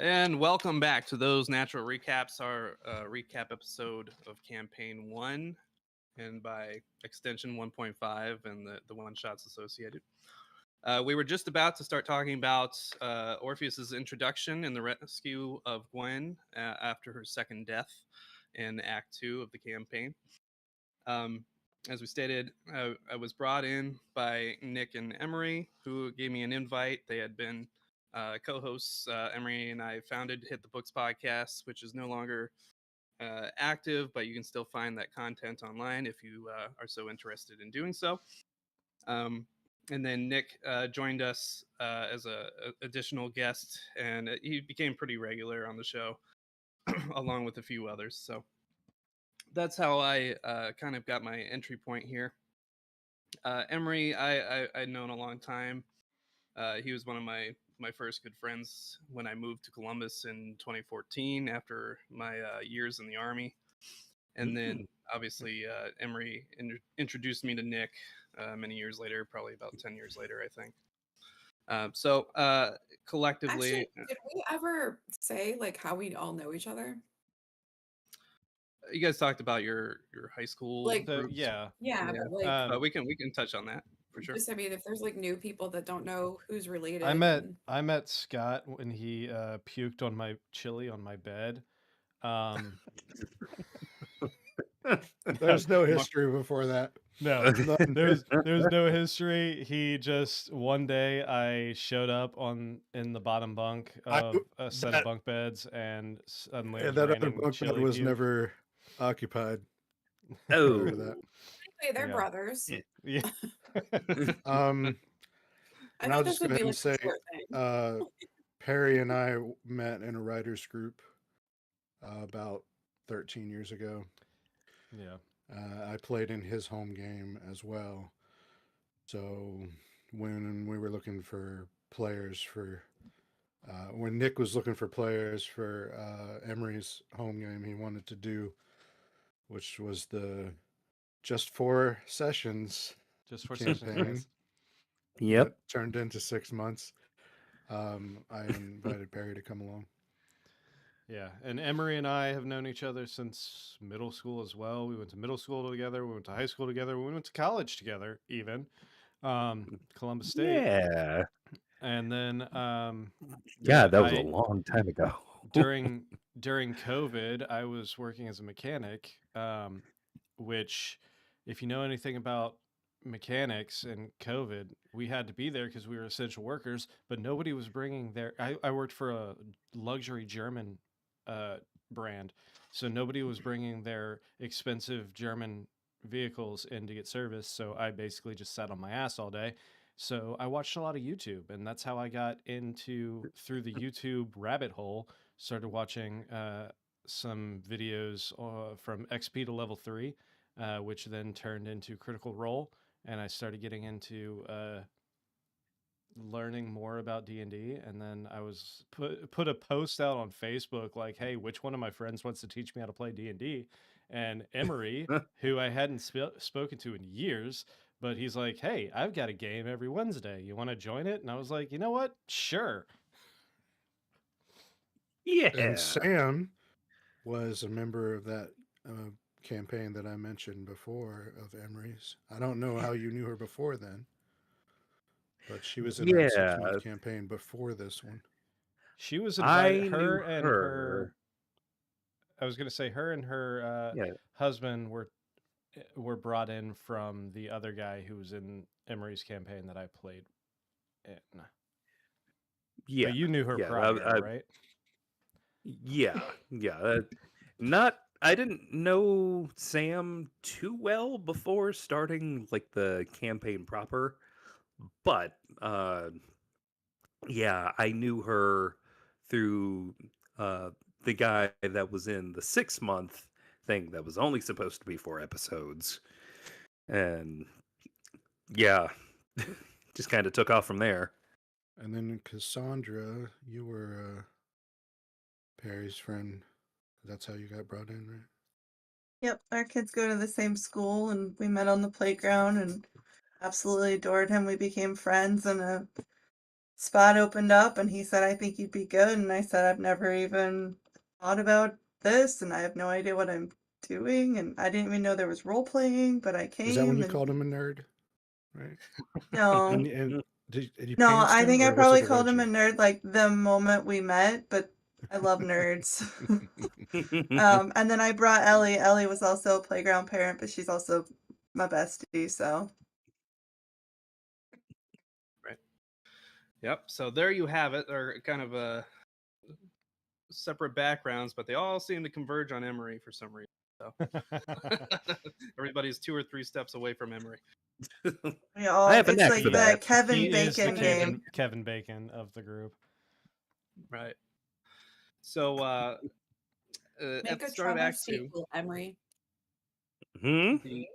And welcome back to those natural recaps, our recap episode of Campaign 1, and by extension 1.5 and the one-shots associated. We were just about to start talking about Orpheus's introduction and the rescue of Gwen after her second death in Act 2 of the campaign. As we stated, I was brought in by Nick and Emery, who gave me an invite. They had been co-hosts. Emery and I founded Hit the Books podcast, which is no longer active, but you can still find that content online if you are so interested in doing so. And then Nick joined us as a additional guest, and he became pretty regular on the show, along with a few others. So that's how I kind of got my entry point here. Emery, I'd known a long time. He was one of my first good friends when I moved to Columbus in 2014 after my years in the Army. And then obviously Emery introduced me to Nick many years later, probably about 10 years later, I think. So collectively... Actually, did we ever say like how we all know each other? You guys talked about your high school Like, groups. Yeah, Yeah. but like, But we can touch on that for sure. just I mean, if there's like new people that don't know who's related, I met Scott when he puked on my chili on my bed. There's no history before that. No, there's no history. He just one day I showed up in the bottom bunk of a set of bunk beds, and suddenly it was that other raining bunk bed chili was puke. never occupied. Oh, Remember that. anyway, they're Yeah. brothers. Yeah. And I thought was just this would going be to like a say, short thing. Perry and I met in a writers group about 13 years ago. Yeah. I played in his home game as well. So when we were looking for players for, when Nick was looking for players for Emery's home game, he wanted to do, which was the just 4 sessions Just for campaign. sessions. Yep. That turned into 6 months. I invited Perry to come along. Yeah, and Emery and I have known each other since middle school as well. We went to middle school together. We went to high school together. We went to college together, even Columbus State. Yeah. And then, Yeah, that was a long time ago. during COVID, I was working as a mechanic, which, if you know anything about mechanics and COVID, we had to be there because we were essential workers, but nobody was bringing their. I worked for a luxury German brand, so nobody was bringing their expensive German vehicles in to get service. So I basically just sat on my ass all day. So I watched a lot of YouTube, and that's how I got through the YouTube rabbit hole. Started watching some videos from XP to level 3, which then turned into Critical Role, and I started getting into learning more about D&D. And then I was put a post out on Facebook like, hey, which one of my friends wants to teach me how to play D&D? And Emery, who I hadn't spoken to in years, but he's like, hey, I've got a game every Wednesday. You want to join it? And I was like, you know what? Sure. Yeah. And Sam was a member of that campaign that I mentioned before of Emery's. I don't know how you knew her before then, but she was in that 6-month campaign before this one. She was invited. Her I was going to say her and her husband were brought in from the other guy who was in Emery's campaign that I played in. Yeah, but you knew her prior, right? Yeah. I didn't know Sam too well before starting like the campaign proper, but yeah, I knew her through the guy that was in the 6-month thing that was only supposed to be 4 episodes. And yeah, just kind of took off from there. And then Cassandra, you were Perry's friend. That's how you got brought in, right? Yep, our kids go to the same school, and we met on the playground and absolutely adored him. We became friends, and spot opened up and he said, I think you'd be good. And I said, I've never even thought about this and I have no idea what I'm doing. And I didn't even know there was role playing, but I Is that when came you and called him a nerd? Right? no. And did you No, pantsed I him, think I or was probably it a called him a wedgie? nerd like the moment we met, but I love nerds. And then I brought Ellie. Ellie was also a playground parent, but she's also my bestie, so. Right. Yep. So there you have it. They're kind of separate backgrounds, but they all seem to converge on Emery for some reason. So everybody's 2 or 3 steps away from Emery. We I all, have a it's knack like for the that. Kevin He is the Bacon game. Kevin Bacon of the group. Right. So at Make the a start of Tremors Act 2, sequel, Emery. Hmm? the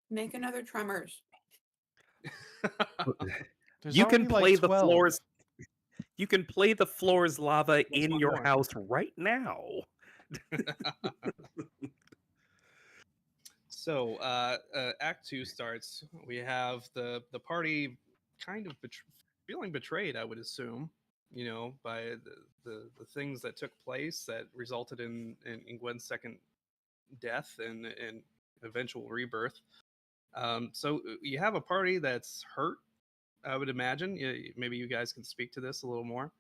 Make another Tremors. There's You can already like play the 12. floors. You can play the floors lava What's in one your more? house right now. So Act 2 starts. We have the party kind of feeling betrayed, I would assume, by the things that took place that resulted in Gwen's second death and eventual rebirth. So you have a party that's hurt, I would imagine. Maybe you guys can speak to this a little more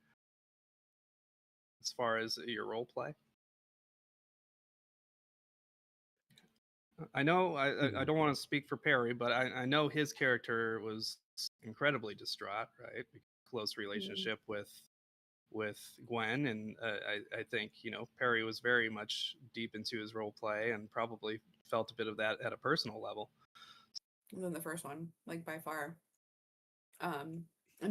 as far as your role play. I know I don't want to speak for Perry, but I know his character was incredibly distraught, right? Close relationship with Gwen, and I think Perry was very much deep into his role play and probably felt a bit of that at a personal level. Than the first one, like by far. And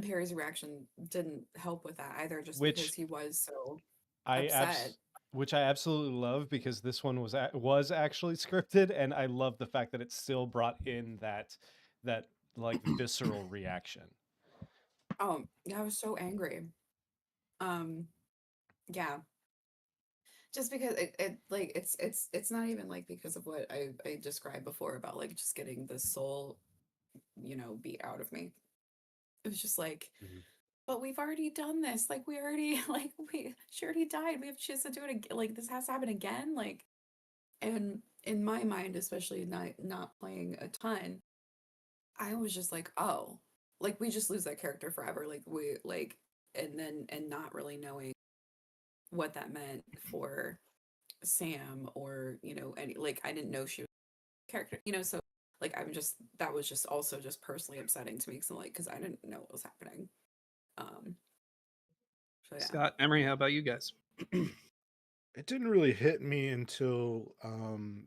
Perry's reaction didn't help with that either, just Which because he was so I upset. which I absolutely love, because this one was actually scripted, and I love the fact that it still brought in that like visceral reaction. Oh, yeah, I was so angry. Yeah, just because it like it's not even like because of what I described before about like just getting the soul, beat out of me. It was just like, but we've already done this. Like we already she already died. We have to do it again. Like this has to happen again. Like, and in my mind, especially not playing a ton, I was just like, oh, like we just lose that character forever. Like we like, and not really knowing what that meant for Sam or any, like I didn't know she was a character. So like that was just also just personally upsetting to me, so like because I didn't know what was happening. So yeah. Scott, Emery, how about you guys? It didn't really hit me until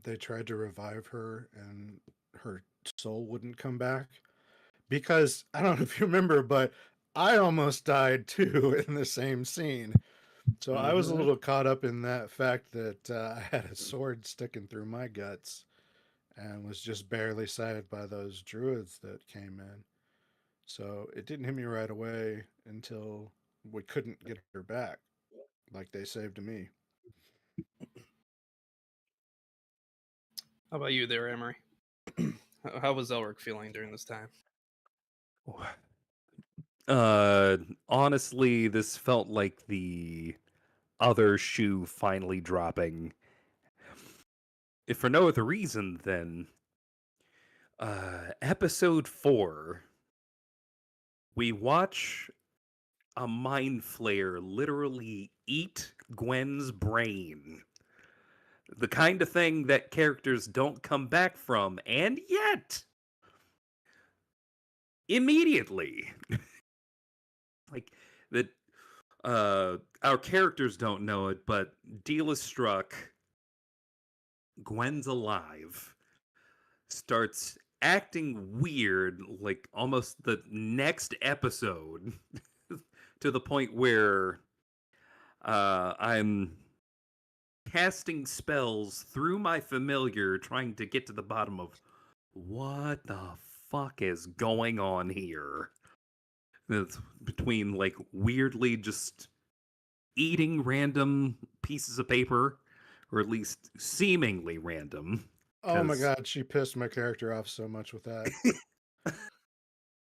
they tried to revive her and her soul wouldn't come back. Because I don't know if you remember, but I almost died too in the same scene. So I was a little caught up in that fact that I had a sword sticking through my guts and was just barely saved by those druids that came in. So it didn't hit me right away until we couldn't get her back, like they saved me. How about you there, Emery? How was Elric feeling during this time? Honestly, this felt like the other shoe finally dropping. If for no other reason than episode 4, we watch a mind flayer literally eat Gwen's brain. The kind of thing that characters don't come back from, and yet immediately. Like that our characters don't know it, but deal is struck. Gwen's alive. Starts acting weird like almost the next episode to the point where I'm casting spells through my familiar trying to get to the bottom of what the fuck is going on here. It's between like weirdly just eating random pieces of paper, or at least seemingly random. Oh my 'Cause god, she pissed my character off so much with that.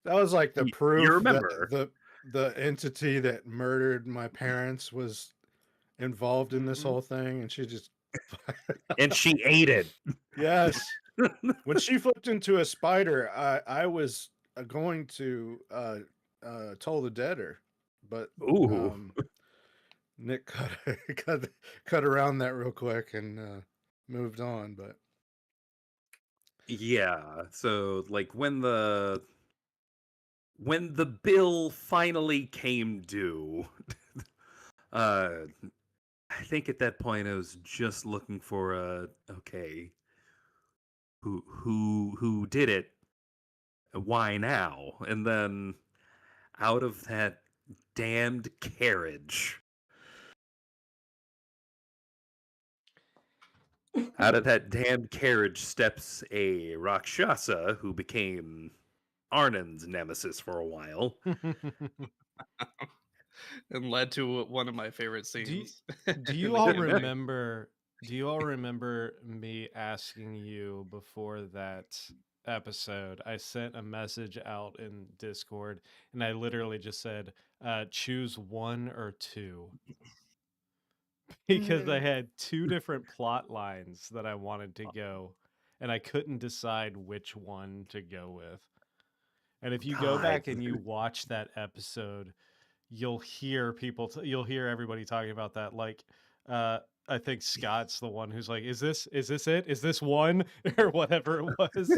That was like the you proof that remember. the entity that murdered my parents was involved in this Mhm. whole thing, and she just And she ate it. yes. When she flipped into a spider, I was going to toll the deader, but Ooh. Nick cut around that real quick and moved on. But Yeah. So like when the bill finally came due, uh I think at that point I was just looking for okay, who did it? Why now? And then out of that damned carriage, out of that damned carriage steps a Rakshasa who became Arnon's nemesis for a while. And led to one of my favorite Do you, scenes. do in you the all campaign. remember? Do you all remember me asking you before that episode? I sent a message out in Discord, and I literally just said, "Choose one or two," because I had two different plot lines that I wanted to go, and I couldn't decide which one to go with. And if you go God. back and you watch that episode, you'll hear you'll hear everybody talking about that. Like, I think Scott's the one who's like, "Is this it? Is this one?" or whatever it was.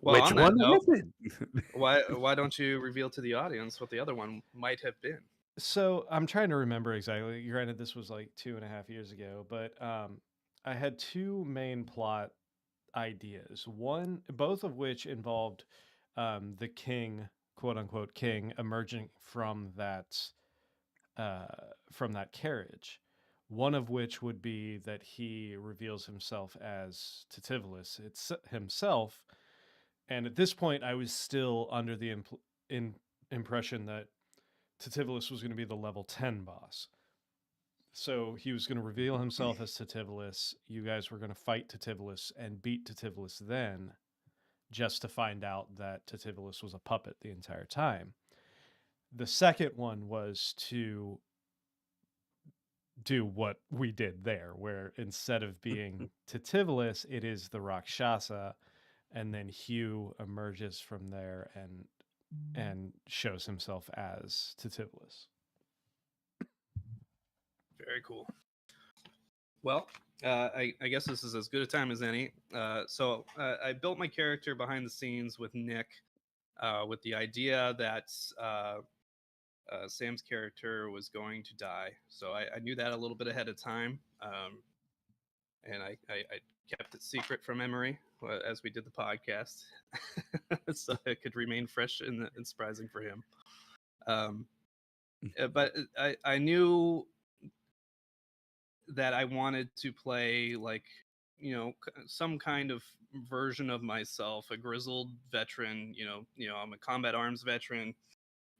Well, Which on that one note, was it? why don't you reveal to the audience what the other one might have been? So I'm trying to remember exactly. Granted, this was like 2.5 years ago, but I had two main plot ideas. Both of which involved the king, quote unquote king, emerging uh, from that carriage. One of which would be that he reveals himself as Titivilus himself. And at this point, I was still under the impression that Titivilus was going to be the level 10 boss. So he was going to reveal himself as Titivilus. You guys were going to fight Titivilus and beat Titivilus then, just to find out that Titivilus was a puppet the entire time. The second one was to do what we did there, where instead of being Titivilus, it is the Rakshasa, and then Hugh emerges from there and shows himself as Titivilus. Very cool. Well, I guess this is as good a time as any. So I built my character behind the scenes with Nick, with the idea that Sam's character was going to die. So I knew that a little bit ahead of time, and I kept it secret from Emery as we did the podcast, so it could remain fresh and surprising for him. But I knew that I wanted to play like some kind of version of myself, a grizzled veteran. I'm a combat arms veteran,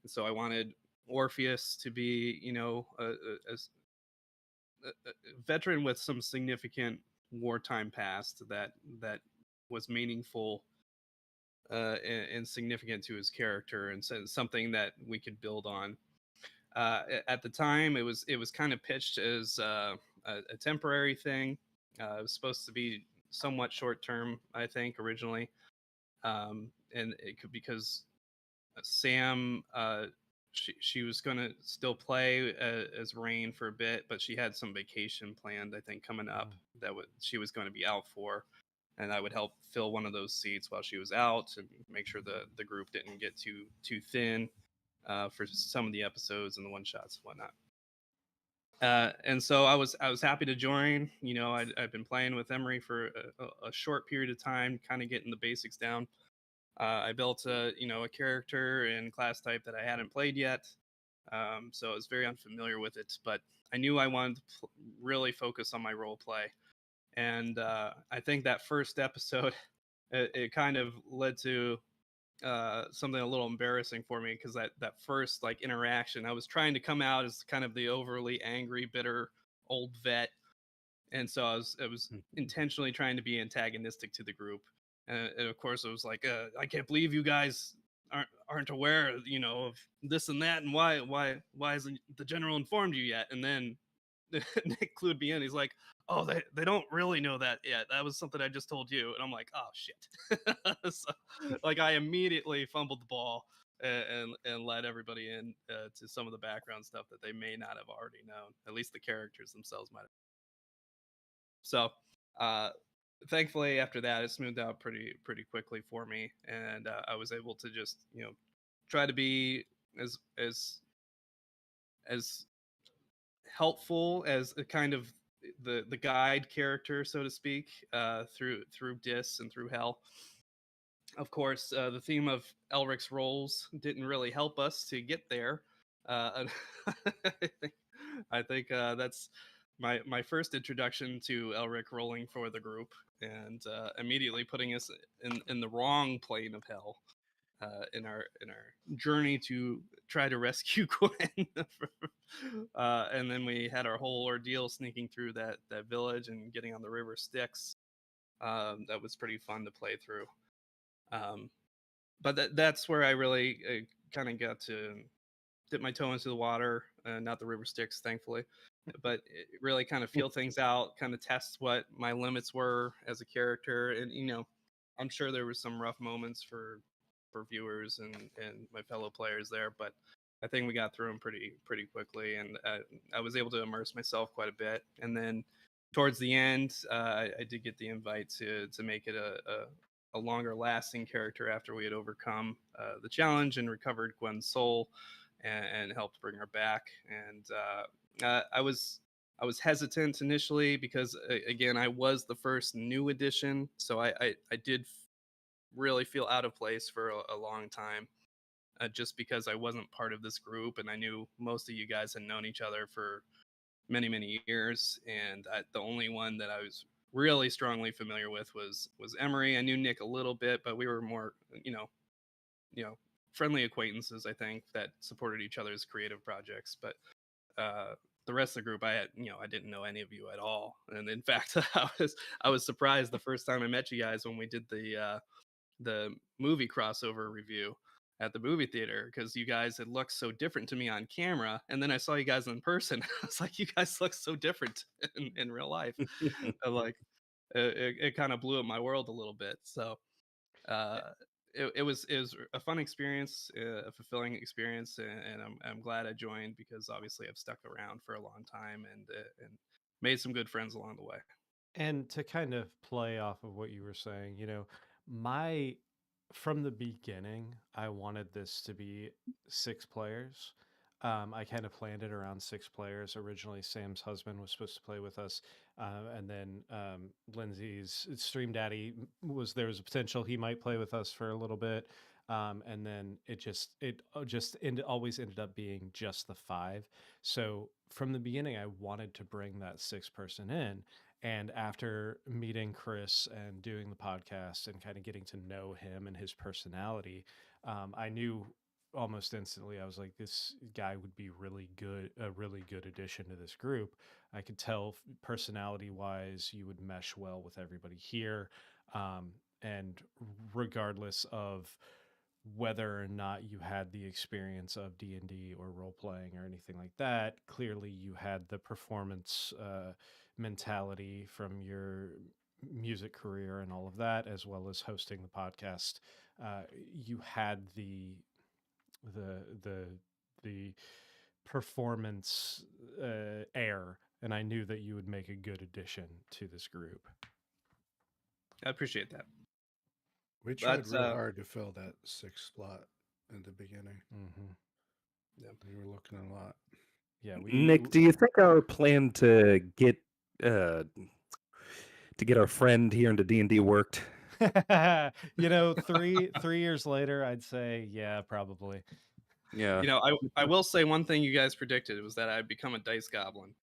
so I wanted Orpheus to be a veteran with some significant wartime past that was meaningful and significant to his character, and so something that we could build on. At the time, it was kind of pitched as a temporary thing. It was supposed to be somewhat short term, I think, originally, and it could because Sam she was going to still play as Rain for a bit, but she had some vacation planned, I think, coming up that she was going to be out for, and I would help fill one of those seats while she was out and make sure the group didn't get too thin for some of the episodes and the one shots and whatnot. And so I was happy to join. I've been playing with Emery for a short period of time, kind of getting the basics down. I built a character and class type that I hadn't played yet, so I was very unfamiliar with it. But I knew I wanted to really focus on my role play, and I think that first episode it kind of led to something a little embarrassing for me, because that first like interaction, I was trying to come out as kind of the overly angry, bitter old vet, and so I was intentionally trying to be antagonistic to the group, and of course it was like, I can't believe you guys aren't aware, you know, of this and that, and why hasn't the general informed you yet? And then Nick clued me in. He's like, oh, they don't really know that yet. That was something I just told you. And I'm like, oh shit. So, like, I immediately fumbled the ball and let everybody in to some of the background stuff that they may not have already known. At least the characters themselves might have. So thankfully after that it smoothed out pretty quickly for me, and I was able to just, you know, try to be as helpful as a kind of the guide character, so to speak, through Dis and through Hell. Of course, the theme of Elric's roles didn't really help us to get there. I think that's my first introduction to Elric rolling for the group, and immediately putting us in the wrong plane of hell in our journey to try to rescue Gwen. And then we had our whole ordeal sneaking through that village and getting on the river Styx. That was pretty fun to play through. But that's where I really kind of got to dip my toe into the water, not the river Styx, thankfully, but really kind of feel things out, kind of test what my limits were as a character. And, you know, I'm sure there were some rough moments for viewers and my fellow players there, but I think we got through them pretty quickly, and I was able to immerse myself quite a bit. And then towards the end, I did get the invite to make it a longer lasting character after we had overcome the challenge and recovered Gwen's soul and helped bring her back. And I was hesitant initially because, again, I was the first new edition, so I did really feel out of place for a long time, just because I wasn't part of this group, and I knew most of you guys had known each other for many years, and the only one that I was really strongly familiar with was Emery. I knew Nick a little bit, but we were more, you know, friendly acquaintances, I think, that supported each other's creative projects. But the rest of the group, I didn't know any of you at all. And in fact, I was surprised the first time I met you guys when we did the movie crossover review at the movie theater, because you guys had looked so different to me on camera, and then I saw you guys in person. I was like, you guys look so different in real life. Like, it kind of blew up my world a little bit. So it was a fun experience, a fulfilling experience, and I'm glad I joined, because obviously I've stuck around for a long time and made some good friends along the way. And to kind of play off of what you were saying, you know, from the beginning, I wanted this to be 6 players. I kind of planned it around 6 players. Originally, Sam's husband was supposed to play with us, and then Lindsay's stream daddy there was a potential he might play with us for a little bit, and then it always ended up being just the 5. So from the beginning, I wanted to bring that 6th person in. And after meeting Chris and doing the podcast and kind of getting to know him and his personality, I knew almost instantly, I was like, this guy would be a really good addition to this group. I could tell personality wise, you would mesh well with everybody here. And regardless of whether or not you had the experience of D&D or role playing or anything like that, clearly you had the performance mentality from your music career and all of that, as well as hosting the podcast. You had the performance air, and I knew that you would make a good addition to this group. I appreciate that. We tried real hard to fill that 6th slot in the beginning. Mm-hmm. Yeah. We were looking a lot. Yeah, Nick, do you think our plan to get our friend here into D&D worked? You know, 3 years later, I'd say, yeah, probably. Yeah. You know, I will say one thing you guys predicted was that I'd become a dice goblin.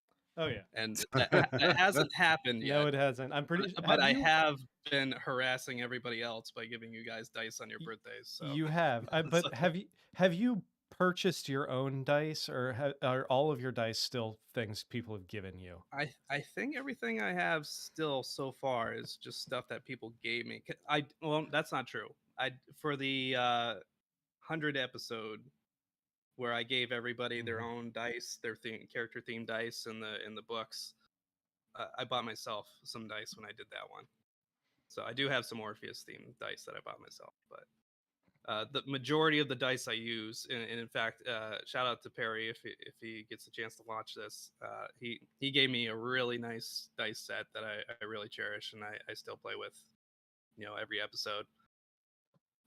Oh yeah, and that hasn't happened yet. No, it hasn't. I'm pretty. But I have been harassing everybody else by giving you guys dice on your birthdays. So you have. But have you purchased your own dice, or are all of your dice still things people have given you? I think everything I have still so far is just stuff that people gave me. Well, that's not true. For the 100 episode where I gave everybody their own dice, their character themed dice in the books. I bought myself some dice when I did that one. So I do have some Orpheus themed dice that I bought myself, but the majority of the dice I use, and in fact, shout out to Perry if he gets a chance to watch this. He gave me a really nice dice set that I really cherish, and I still play with, every episode.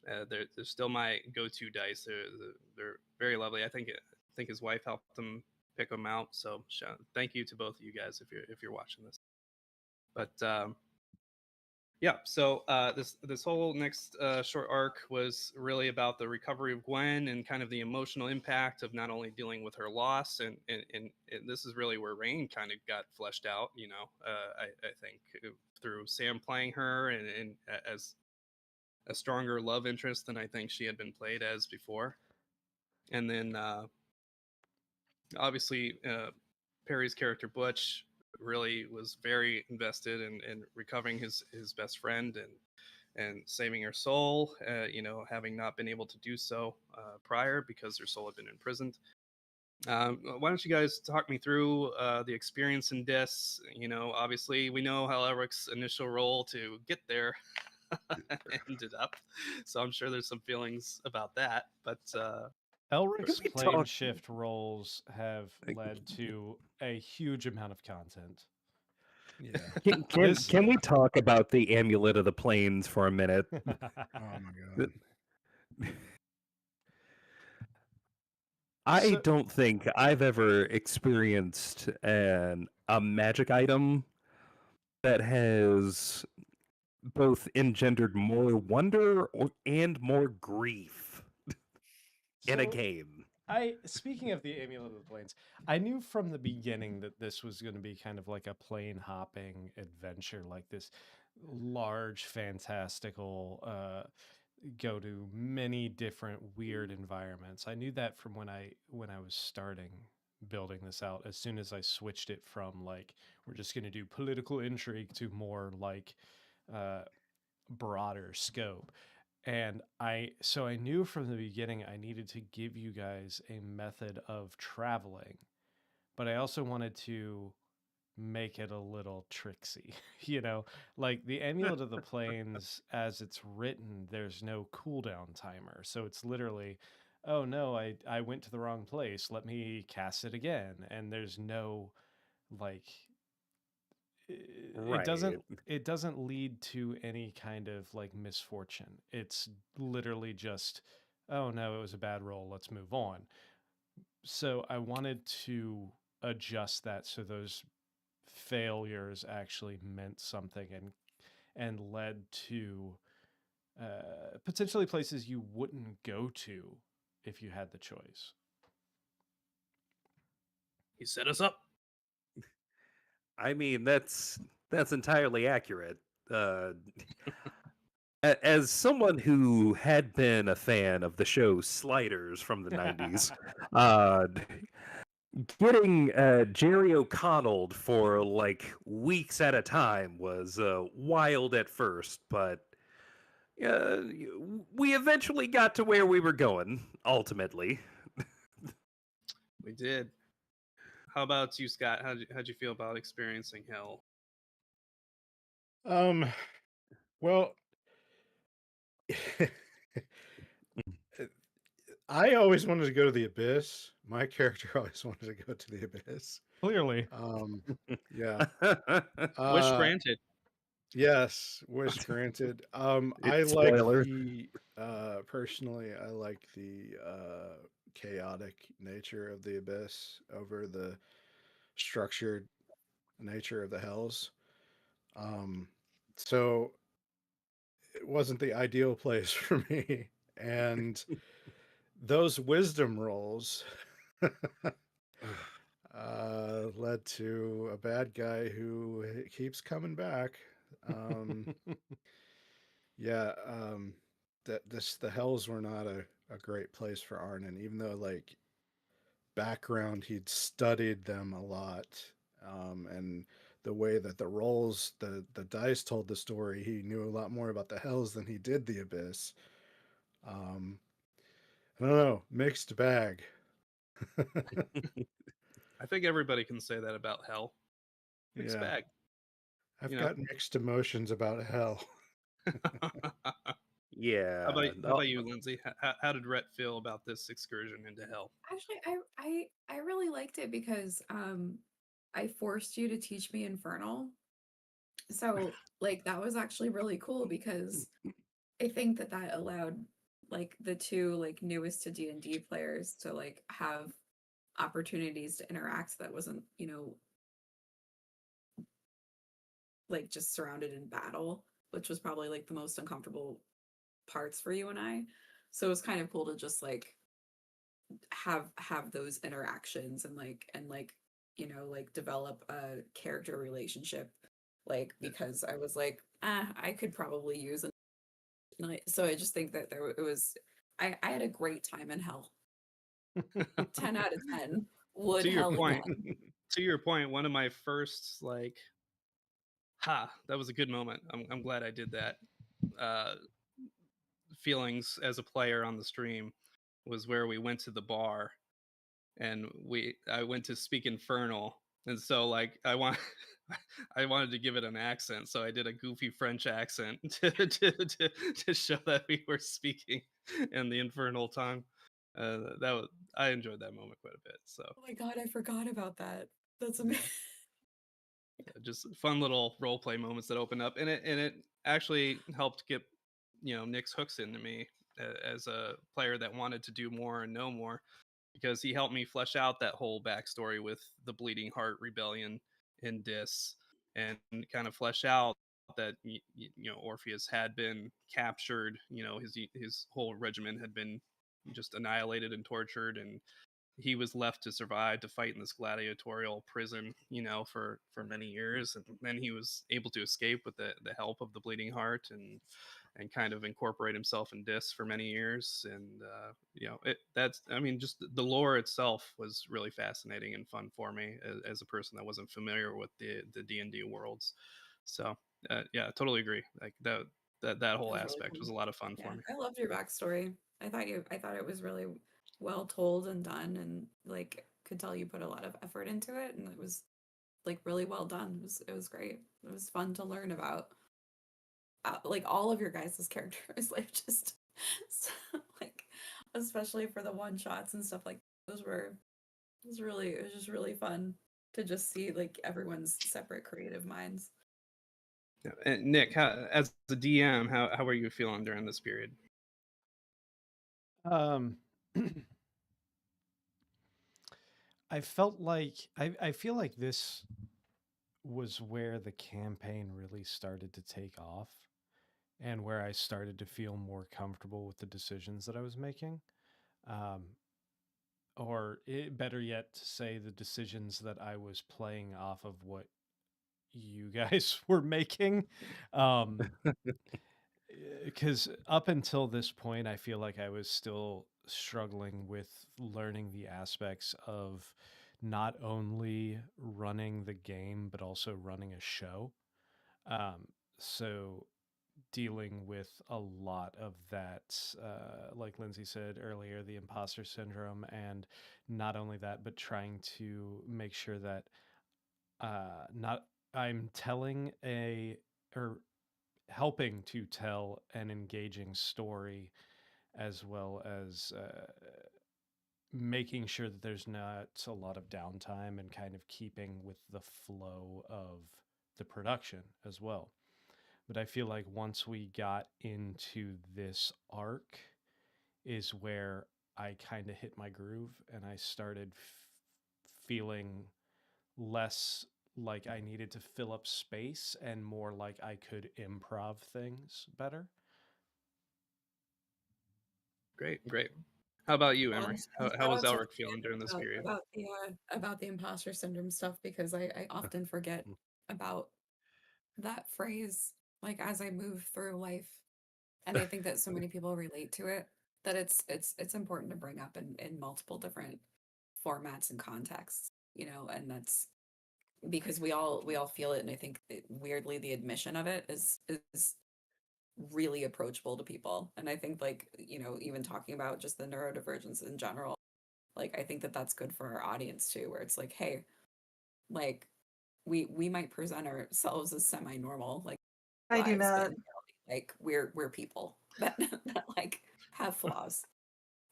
They're still my go-to dice. They're very lovely. I think his wife helped him pick them out. So thank you to both of you guys if you're watching this. But yeah, so this whole next short arc was really about the recovery of Gwen and kind of the emotional impact of not only dealing with her loss, and this is really where Rain kind of got fleshed out. I think through Sam playing her and as a stronger love interest than I think she had been played as before. And then obviously Perry's character Butch really was very invested in recovering his best friend and saving her soul, having not been able to do so prior because her soul had been imprisoned. Why don't you guys talk me through the experience in Dis? Obviously we know how Elric's initial role to get there ended up, so I'm sure there's some feelings about that, but Elric's we plane talk- shift roles have led to a huge amount of content. Yeah. Can we talk about the Amulet of the Plains for a minute? Oh my god. I don't think I've ever experienced a magic item that has both engendered more wonder and more grief in a So, game. Speaking of the Amulet of the Plains, I knew from the beginning that this was going to be kind of like a plane hopping adventure, like this large, fantastical, go to many different weird environments. I knew that from when I was starting building this out. As soon as I switched it from like we're just going to do political intrigue to more like broader scope. And so I knew from the beginning I needed to give you guys a method of traveling, but I also wanted to make it a little tricksy, like the Amulet of the Plains as it's written, there's no cooldown timer. So it's literally, oh no, I went to the wrong place, let me cast it again. And there's no like Right. it doesn't lead to any kind of like misfortune. It's literally just, oh no, it was a bad roll, let's move on. So I wanted to adjust that so those failures actually meant something and led to potentially places you wouldn't go to if you had the choice. he set us up. I mean, that's entirely accurate. As someone who had been a fan of the show Sliders from the 90s, getting Jerry O'Connell for like weeks at a time was wild at first, but we eventually got to where we were going, ultimately. We did. How about you, Scott? How'd you feel about experiencing hell? Well, I always wanted to go to the abyss. My character always wanted to go to the abyss. Clearly. Yeah. Wish granted. Yes, wish granted. I like Spoiler. the personally, I like the chaotic nature of the abyss over the structured nature of the hells. So it wasn't the ideal place for me. And those wisdom rolls led to a bad guy who keeps coming back. Yeah, the hells were not a great place for Arnon, even though like background he'd studied them a lot. And the way that the rolls, the dice told the story, he knew a lot more about the hells than he did the abyss. I don't know, mixed bag. I think everybody can say that about hell. Mixed Yeah, bag, I've you know. got mixed emotions about hell. how Yeah. about you, Lindsay? How did Rhett feel about this excursion into hell? Actually, I really liked it because I forced you to teach me Infernal. So like that was actually really cool because I think that that allowed like the two like newest to D&D players to like have opportunities to interact that wasn't, like just surrounded in battle, which was probably like the most uncomfortable parts for you and I. So it was kind of cool to just like have those interactions and like like develop a character relationship like because I was like I could probably use a night. So I just think that it was I had a great time in hell. 10 out of 10 would To your hell point, again. one of my first like, that was a good moment. I'm glad I did that. Uh, Feelings as a player on the stream was where we went to the bar and I went to speak Infernal, and so like I wanted to give it an accent, so I did a goofy French accent to show that we were speaking in the Infernal tongue. That was I enjoyed that moment quite a bit. So Oh my god, I forgot about that. That's yeah, amazing. just fun little role play moments that opened up, and it actually helped get Nick's hooks into me as a player that wanted to do more and know more, because he helped me flesh out that whole backstory with the Bleeding Heart Rebellion in Dis, and kind of flesh out that Orpheus had been captured. His whole regiment had been just annihilated and tortured, and he was left to survive to fight in this gladiatorial prison, for many years, and then he was able to escape with the help of the Bleeding Heart, and kind of incorporate himself in Dis for many years. And that's, I mean, just the lore itself was really fascinating and fun for me as a person that wasn't familiar with the D&D worlds. So yeah, I totally agree. Like that That whole was really aspect cool. was a lot of fun for Yeah, me. I loved your backstory. I thought it was really well told and done, and like could tell you put a lot of effort into it, and it was like really well done. It was great. It was fun to learn about like all of your guys' characters, like just so, like especially for the one shots and stuff like those were it was just really fun to just see like everyone's separate creative minds. Yeah. And Nick, as the DM, how are you feeling during this period? Um, I felt like I feel like this was where the campaign really started to take off and where I started to feel more comfortable with the decisions that I was making. Um, better yet, to say the decisions that I was playing off of what you guys were making. Um, because up until this point, I feel like I was still struggling with learning the aspects of not only running the game, but also running a show. Um, so dealing with a lot of that, like Lindsay said earlier, the imposter syndrome, and not only that, but trying to make sure that not I'm telling a or helping to tell an engaging story, as well as making sure that there's not a lot of downtime and kind of keeping with the flow of the production as well. But I feel like once we got into this arc is where I kind of hit my groove and I started feeling less like I needed to fill up space and more like I could improv things better. Great, great. How about you, Well, Emery? and How shout was out to Elric feeling during this period? about the imposter syndrome stuff because I often forget about that phrase like as I move through life, and I think that so many people relate to it that it's important to bring up in multiple different formats and contexts, and that's because we all feel it, and I think weirdly the admission of it is really approachable to people. And I think like, you know, even talking about just the neurodivergence in general, like I think that that's good for our audience too, where it's like, hey, like we might present ourselves as semi-normal, like I do lives, but not. in reality, like we're people that that like have flaws.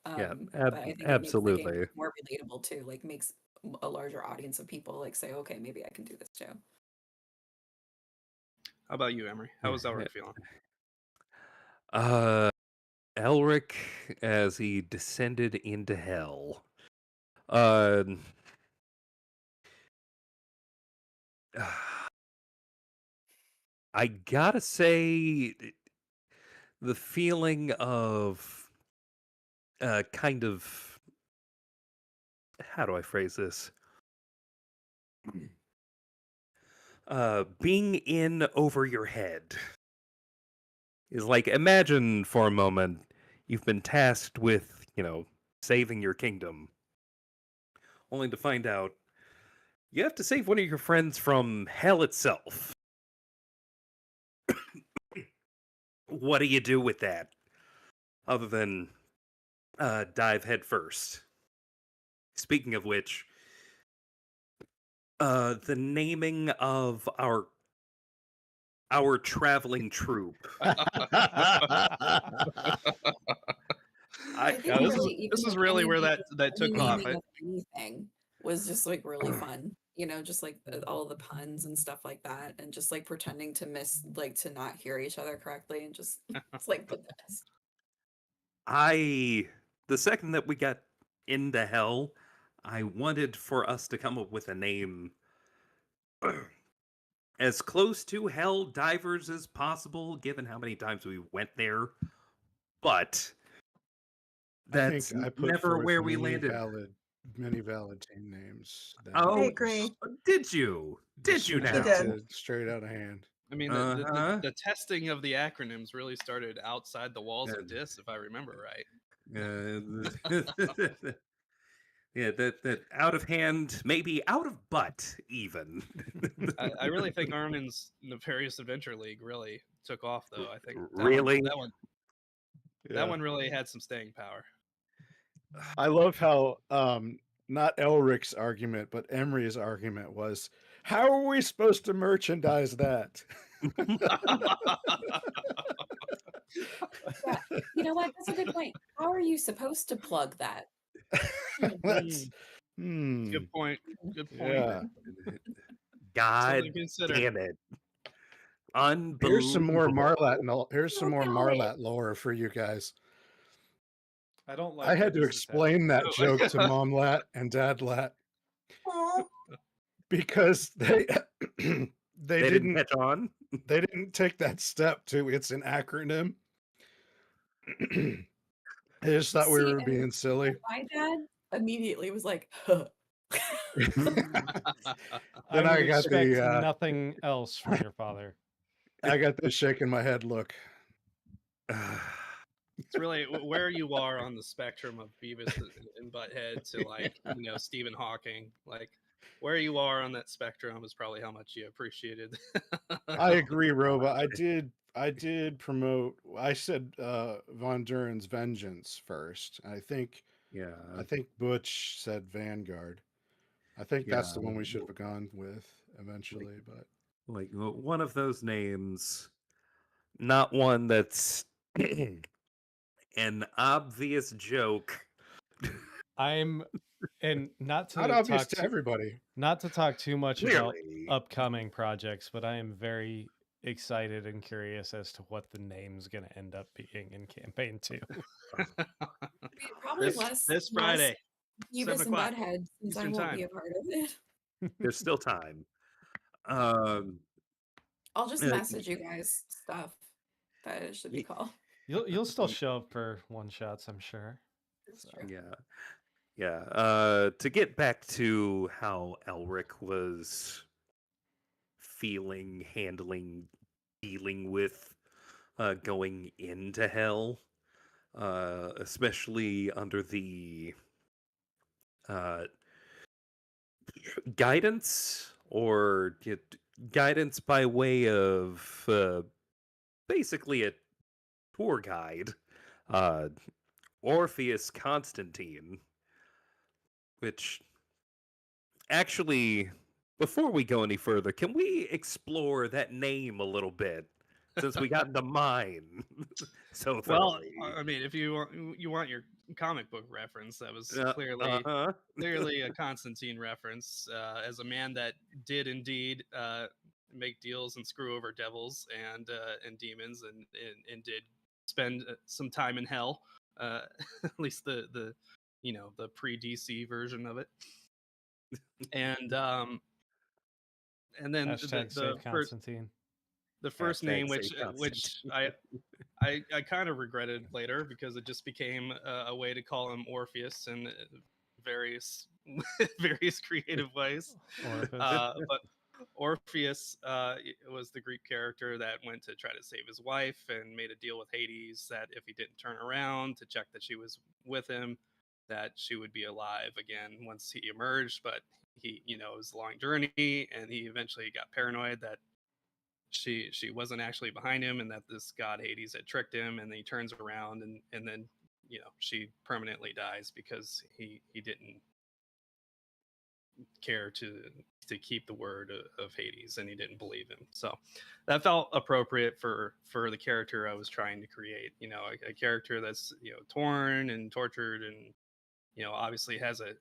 Yeah, But I think it makes the game absolutely. more relatable too, like makes a larger audience of people like say, okay, maybe I can do this too. How about you, Emery? How was Elric feeling? Elric, as he descended into hell. Uh, I gotta say, the feeling of kind of, how do I phrase this? Being in over your head is like, imagine for a moment you've been tasked with, saving your kingdom, only to find out you have to save one of your friends from hell itself. What do you do with that? Other than dive headfirst. Speaking of which, the naming of our traveling troupe. I think Yeah, this really is even this is like really any where that took off. naming of anything was just like really fun. You know, just like all the puns and stuff like that, and just like pretending to miss, like to not hear each other correctly, and just it's like the best. The second that we got into hell, I wanted for us to come up with a name as close to Hell Divers as possible, given how many times we went there. But I that's think I put never forth where we many landed. valid team names. That I Oh, agree. did you? Did you just now? did. straight out of hand. I mean, the testing of the acronyms really started outside the walls of DIS, if I remember right. Yeah, that out of hand, maybe out of butt, even. I really think Armin's Nefarious Adventure League really took off, though. I think Really? that one really had some staying power. I love how not Elric's argument, but Emery's argument was, how are we supposed to merchandise that? Yeah, you know what? That's a good point. How are you supposed to plug that? That's Good point. Good point. yeah. God Something to consider. damn it. Here's some more Unbelievable. Marlat lore for you guys. I don't like. I had to where this is headed. explain that joke to Mom Lat and Dad Lat because they They didn't catch on. They didn't take that step to it's an acronym. I just thought we See, were and being silly. my dad immediately was like, huh. Then I I would got expect the nothing else from your father. I got this shaking my head look. It's really where you are on the spectrum of Beavis and Butthead to like, Stephen Hawking. Like where you are on that spectrum is probably how much you appreciated. I agree, Roba. I did promote. I said Von Duren's Vengeance first. I think Butch said Vanguard. I think that's the one we should have gone with eventually, but like one of those names, not one that's an obvious joke. And not to not obvious talk to everybody. Not to talk too much about Clearly. upcoming projects, but I am very excited and curious as to what the name's going to end up being in campaign 2. Probably this Friday, Beavis and Butthead, since I Eastern won't time. be a part of it. There's still time. I'll just message you guys stuff that it should be called. You'll still show up for one shots, I'm sure. That's true. Yeah. To get back to how Elric was feeling, handling, dealing with going into hell, especially under the guidance or guidance by way of basically tour guide, uh, Orpheus Constantine, which actually, before we go any further, can we explore that name a little bit? Since we got into mine so Well, thoroughly. I mean, if you want your comic book reference, that was clearly Uh-huh. clearly a Constantine reference, as a man that did indeed make deals and screw over devils and demons, and did spend some time in hell, at least the the pre-DC version of it, and then Hashtag the save Constantine. first name, Hashtag which save Constantine. I kind of regretted later, because it just became a way to call him Orpheus in various various creative ways. Orifice. But Orpheus was the Greek character that went to try to save his wife and made a deal with Hades that if he didn't turn around to check that she was with him, that she would be alive again once he emerged. But he, it was a long journey, and he eventually got paranoid that she wasn't actually behind him, and that this god Hades had tricked him, and then he turns around, and then she permanently dies because he didn't care to keep the word of Hades, and he didn't believe him. So that felt appropriate for the character I was trying to create, a character that's torn and tortured, and obviously has a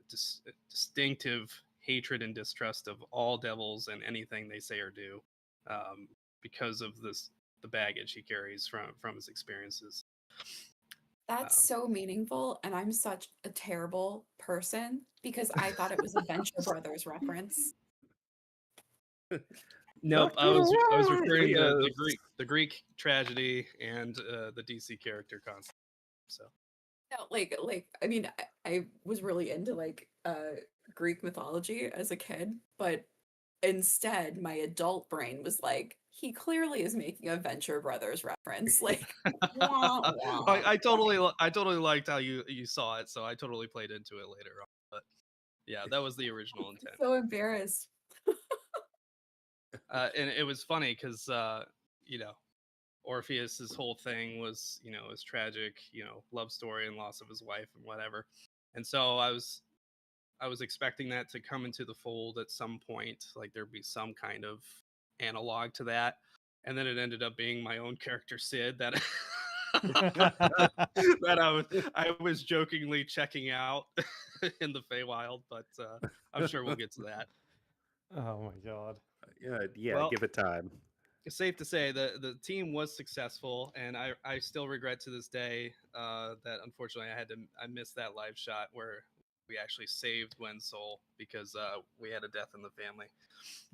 distinctive hatred and distrust of all devils and anything they say or do, because of the baggage he carries from his experiences. That's so meaningful, and I'm such a terrible person because I thought it was a Venture Brothers reference. Nope, I was referring to Yes. the Greek tragedy and the DC character concept. So No, like I mean, I was really into Greek mythology as a kid, but instead my adult brain was like, he clearly is making a Venture Brothers reference. Like, wah, wah. I totally liked how you saw it, so I totally played into it later on. But yeah, that was the original intent. So embarrassed. And it was funny because Orpheus's whole thing was his tragic love story and loss of his wife and whatever, and so I was expecting that to come into the fold at some point, like there'd be some kind of analog to that, and then it ended up being my own character Sid that that I was jokingly checking out in the Feywild, but I'm sure we'll get to that. Oh my god. Yeah, Well, give it time. It's safe to say the team was successful, and I still regret to this day that unfortunately I missed that live shot where we actually saved Gwen's soul because we had a death in the family.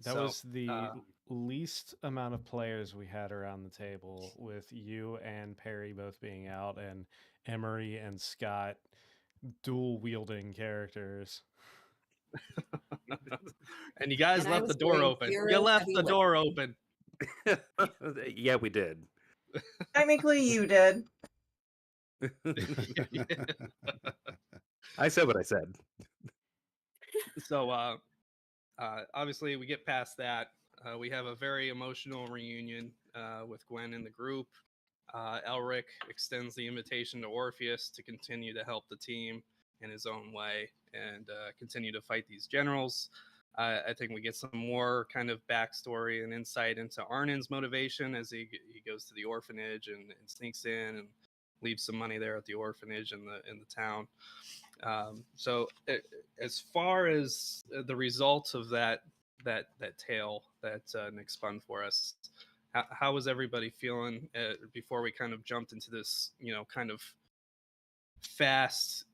That was the least amount of players we had around the table, with you and Perry both being out, and Emery and Scott dual wielding characters. And you guys And I left the was door doing open. You zero left heavy the lifting. door open. Yeah, we did. Technically, you did. I said what I said. So obviously we get past that. We have a very emotional reunion with Gwen in the group. Elric extends the invitation to Orpheus to continue to help the team in his own way and continue to fight these generals. I think we get some more kind of backstory and insight into Arnin's motivation as he goes to the orphanage and sneaks in and leaves some money there at the orphanage in the town. So as far as the results of that tale that Nick spun for us, how was everybody feeling before we kind of jumped into this kind of fast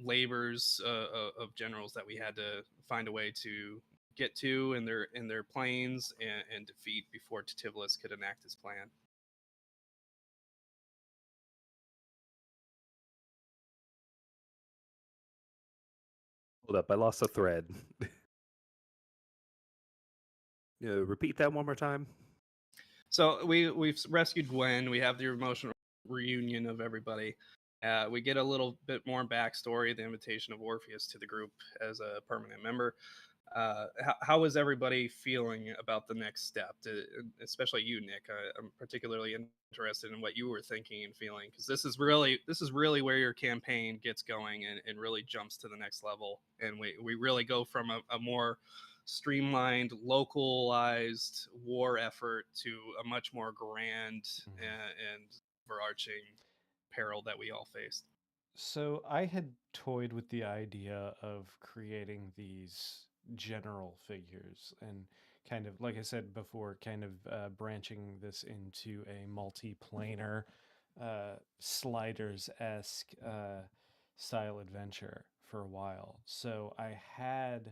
labors of generals that we had to find a way to get to in their planes and defeat before Titivilus could enact his plan? Hold up, I lost the thread. Repeat that one more time. So we've rescued Gwen. We have the emotional reunion of everybody. We get a little bit more backstory, the invitation of Orpheus to the group as a permanent member. how is everybody feeling about the next step? Especially you, Nick. I'm particularly interested in what you were thinking and feeling, because this is really where your campaign gets going and really jumps to the next level, and we really go from a more streamlined, localized war effort to a much more grand and overarching peril that we all faced. So I had toyed with the idea of creating these general figures and kind of, like I said before, kind of branching this into a multiplanar, sliders-esque style adventure for a while. So I had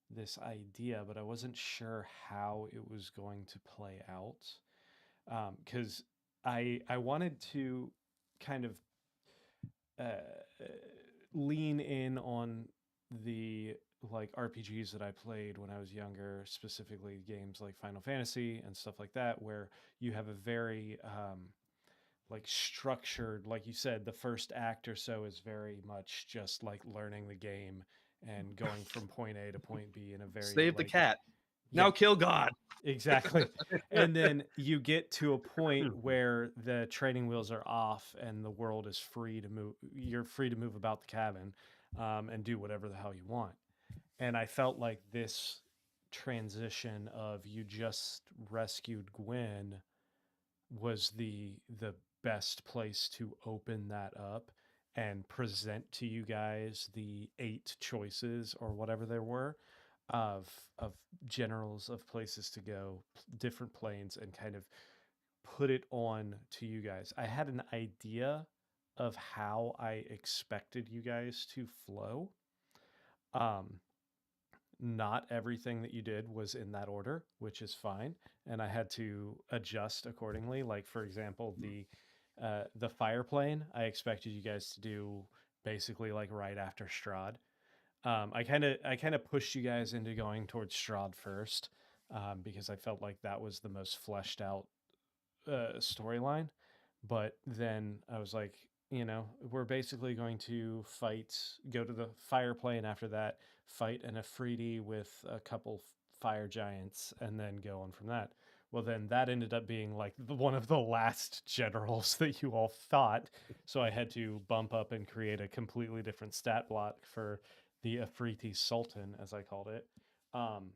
this idea, but I wasn't sure how it was going to play out. Because I wanted to kind of uh, lean in on the like RPGs that I played when I was younger, specifically games like Final Fantasy and stuff like that, where you have a very like structured, like you said, the first act or so is very much just like learning the game and going from point A to point B in a very Save the like cat. yeah, Now kill God. exactly. And then you get to a point where the training wheels are off and the world is free to move. You're free to move about the cabin and do whatever the hell you want. And I felt like this transition of you just rescued Gwen was the best place to open that up and present to you guys the 8 choices or whatever there were of generals of places to go, different planes, and kind of put it on to you guys. I had an idea of how I expected you guys to flow. Um, Not everything that you did was in that order, which is fine, and I had to adjust accordingly. Like for example, the fire plane, I expected you guys to do basically like right after Strahd. I kind of pushed you guys into going towards Strahd first because I felt like that was the most fleshed out storyline. But then I was like, we're basically going to fight, go to the fire plane after that, fight an Afridi with a couple fire giants, and then go on from that. Well, then that ended up being like one of the last generals that you all fought. So I had to bump up and create a completely different stat block for the Afriti Sultan, as I called it. Um,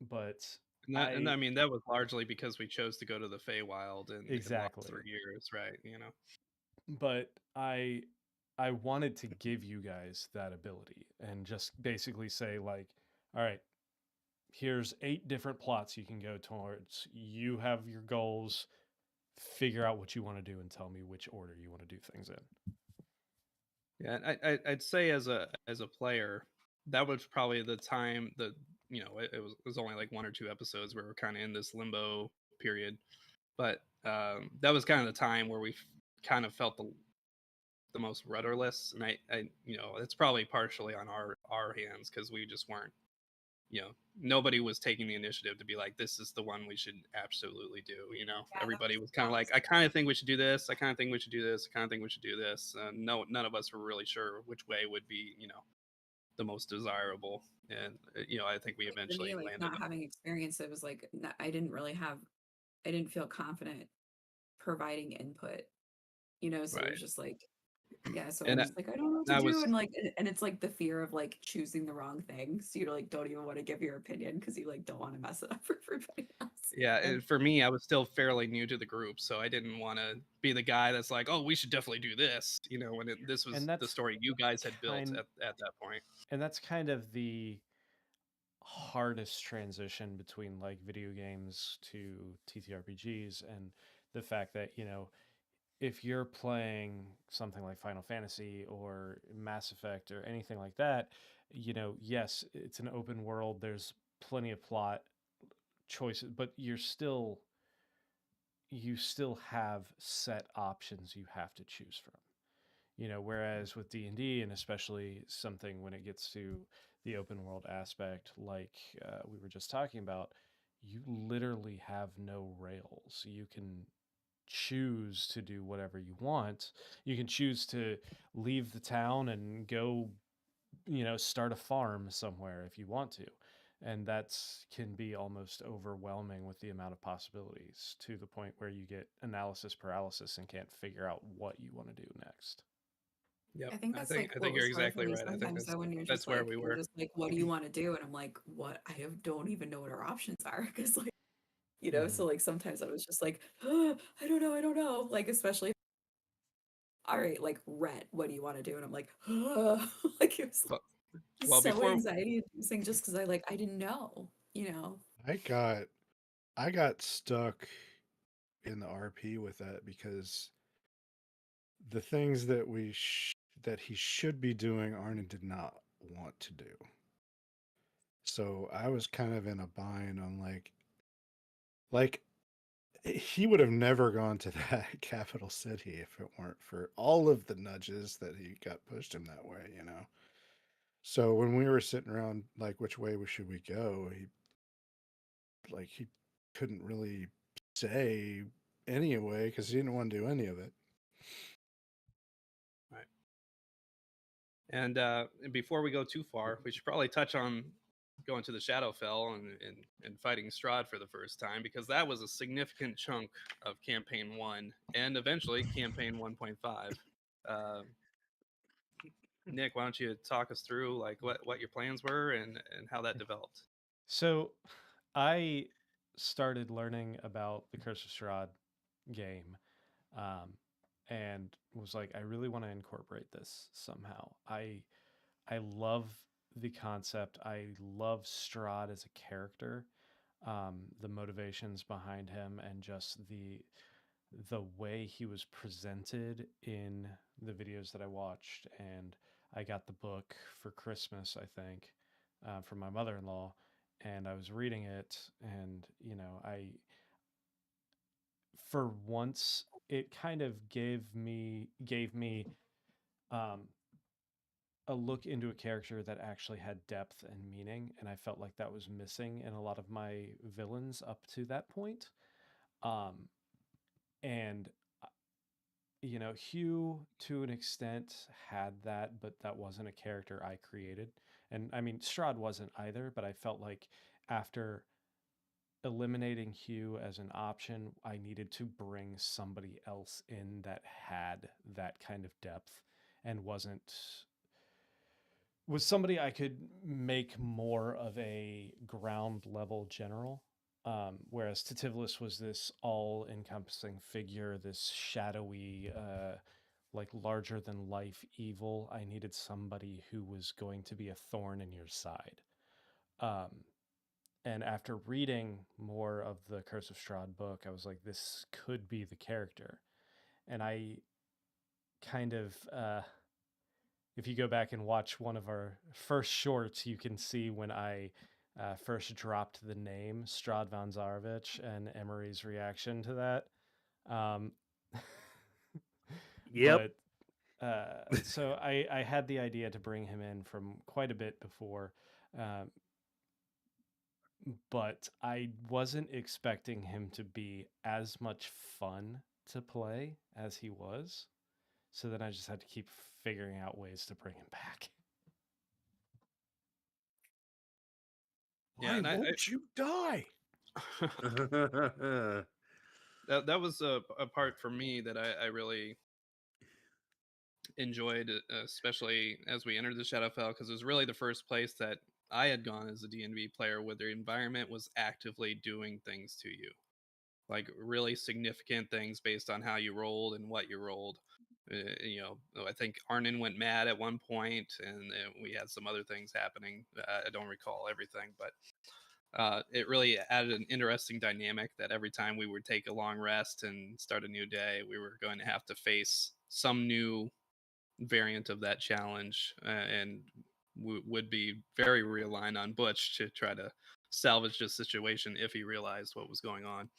but And I I mean, that was largely because we chose to go to the Feywild and walk exactly. through years, right? You know. But I wanted to give you guys that ability and just basically say like, all right, here's 8 different plots you can go towards. You have your goals. Figure out what you want to do and tell me which order you want to do things in. Yeah, and I'd say as a player, that was probably the time that it was only like 1 or 2 episodes where we're kind of in this limbo period, but that was kind of the time where we kind of felt the most rudderless, and I it's probably partially on our hands because we just weren't, nobody was taking the initiative to be like, this is the one we should absolutely do. Yeah, that Everybody was was kind of like, honestly I kind of think we should do this. I kind of think we should do this. I kind of think we should do this. No, none of us were really sure which way would be, the most desirable. And I think we like for eventually me, like landed not having experience, it was like I didn't feel confident providing input, so it right. was just like, yeah, so I And was like, I don't know what to I do. was, And like, and it's like the fear of like choosing the wrong thing. So you like don't even want to give your opinion because you like don't want to mess it up for everybody else. yeah, And and for me, I was still fairly new to the group, so I didn't want to be the guy that's like, oh, we should definitely do this, when this was And the that's story you guys had built kind at that point. and that's kind of the hardest transition between like video games to TTRPGs and the fact that, if you're playing something like Final Fantasy or Mass Effect or anything like that, yes, it's an open world, there's plenty of plot choices, but you still have set options you have to choose from. Whereas with D&D, and especially something when it gets to the open world aspect, like we were just talking about, you literally have no rails. You can choose to do whatever you want. You can choose to leave the town and go start a farm somewhere if you want to. And that's can be almost overwhelming with the amount of possibilities, to the point where you get analysis paralysis and can't figure out what you want to do next. Yep. I think that's like I what think you're was hard for exactly me right. I think sometimes though, when you're that's just where like, we you're were. just like, what do you want to do? And I'm like, what? Don't even know what our options are. Because like, Mhm. so like sometimes I was just like, I don't know, like especially, all right, like Rhett, what do you want to do? And I'm like, like it was Well, just well, so before anxiety inducing just because I didn't know, I got stuck in the RP with that because the things that that he should be doing, Arnon did not want to do. So I was kind of in a bind on like he would have never gone to that capital city if it weren't for all of the nudges that he got pushed him that way, you know. So when we were sitting around like which way should we go, he couldn't really say anyway because he didn't want to do any of it. Right. And before we go too far, we should probably touch on going to the Shadowfell and fighting Strahd for the first time, because that was a significant chunk of Campaign 1 and eventually Campaign 1.5. Nick, why don't you talk us through like what your plans were and how that developed? So I started learning about the Curse of Strahd game, and was like, I really want to incorporate this somehow. I love the concept. I love Strahd as a character, the motivations behind him, and just the way he was presented in the videos that I watched. And I got the book for Christmas, I think, from my mother-in-law, and I was reading it, and for once it kind of gave me um, a look into a character that actually had depth and meaning, and I felt like that was missing in a lot of my villains up to that point. Um, and Hugh, to an extent, had that, but that wasn't a character I created. And I mean, Strahd wasn't either, but I felt like after eliminating Hugh as an option, I needed to bring somebody else in that had that kind of depth and was somebody I could make more of a ground level general. Whereas Titivilus was this all encompassing figure, this shadowy, like larger than life evil. I needed somebody who was going to be a thorn in your side. Um, and after reading more of the Curse of Strahd book, I was like, this could be the character. And I kind of, if you go back and watch one of our first shorts, you can see when I first dropped the name Strahd von Zarovich and Emery's reaction to that. Um, Yep. So I had the idea to bring him in from quite a bit before, um, but I wasn't expecting him to be as much fun to play as he was. So then I just had to keep figuring out ways to bring him back. Yeah, Why and won't you die? that was a part for me that I really enjoyed, especially as we entered the Shadowfell, because it was really the first place that I had gone as a D&D player where the environment was actively doing things to you, like really significant things based on how you rolled and what you rolled. I think Arnon went mad at one point, and we had some other things happening. I don't recall everything, but it really added an interesting dynamic that every time we would take a long rest and start a new day, we were going to have to face some new variant of that challenge, and would be very reliant on Butch to try to salvage the situation if he realized what was going on.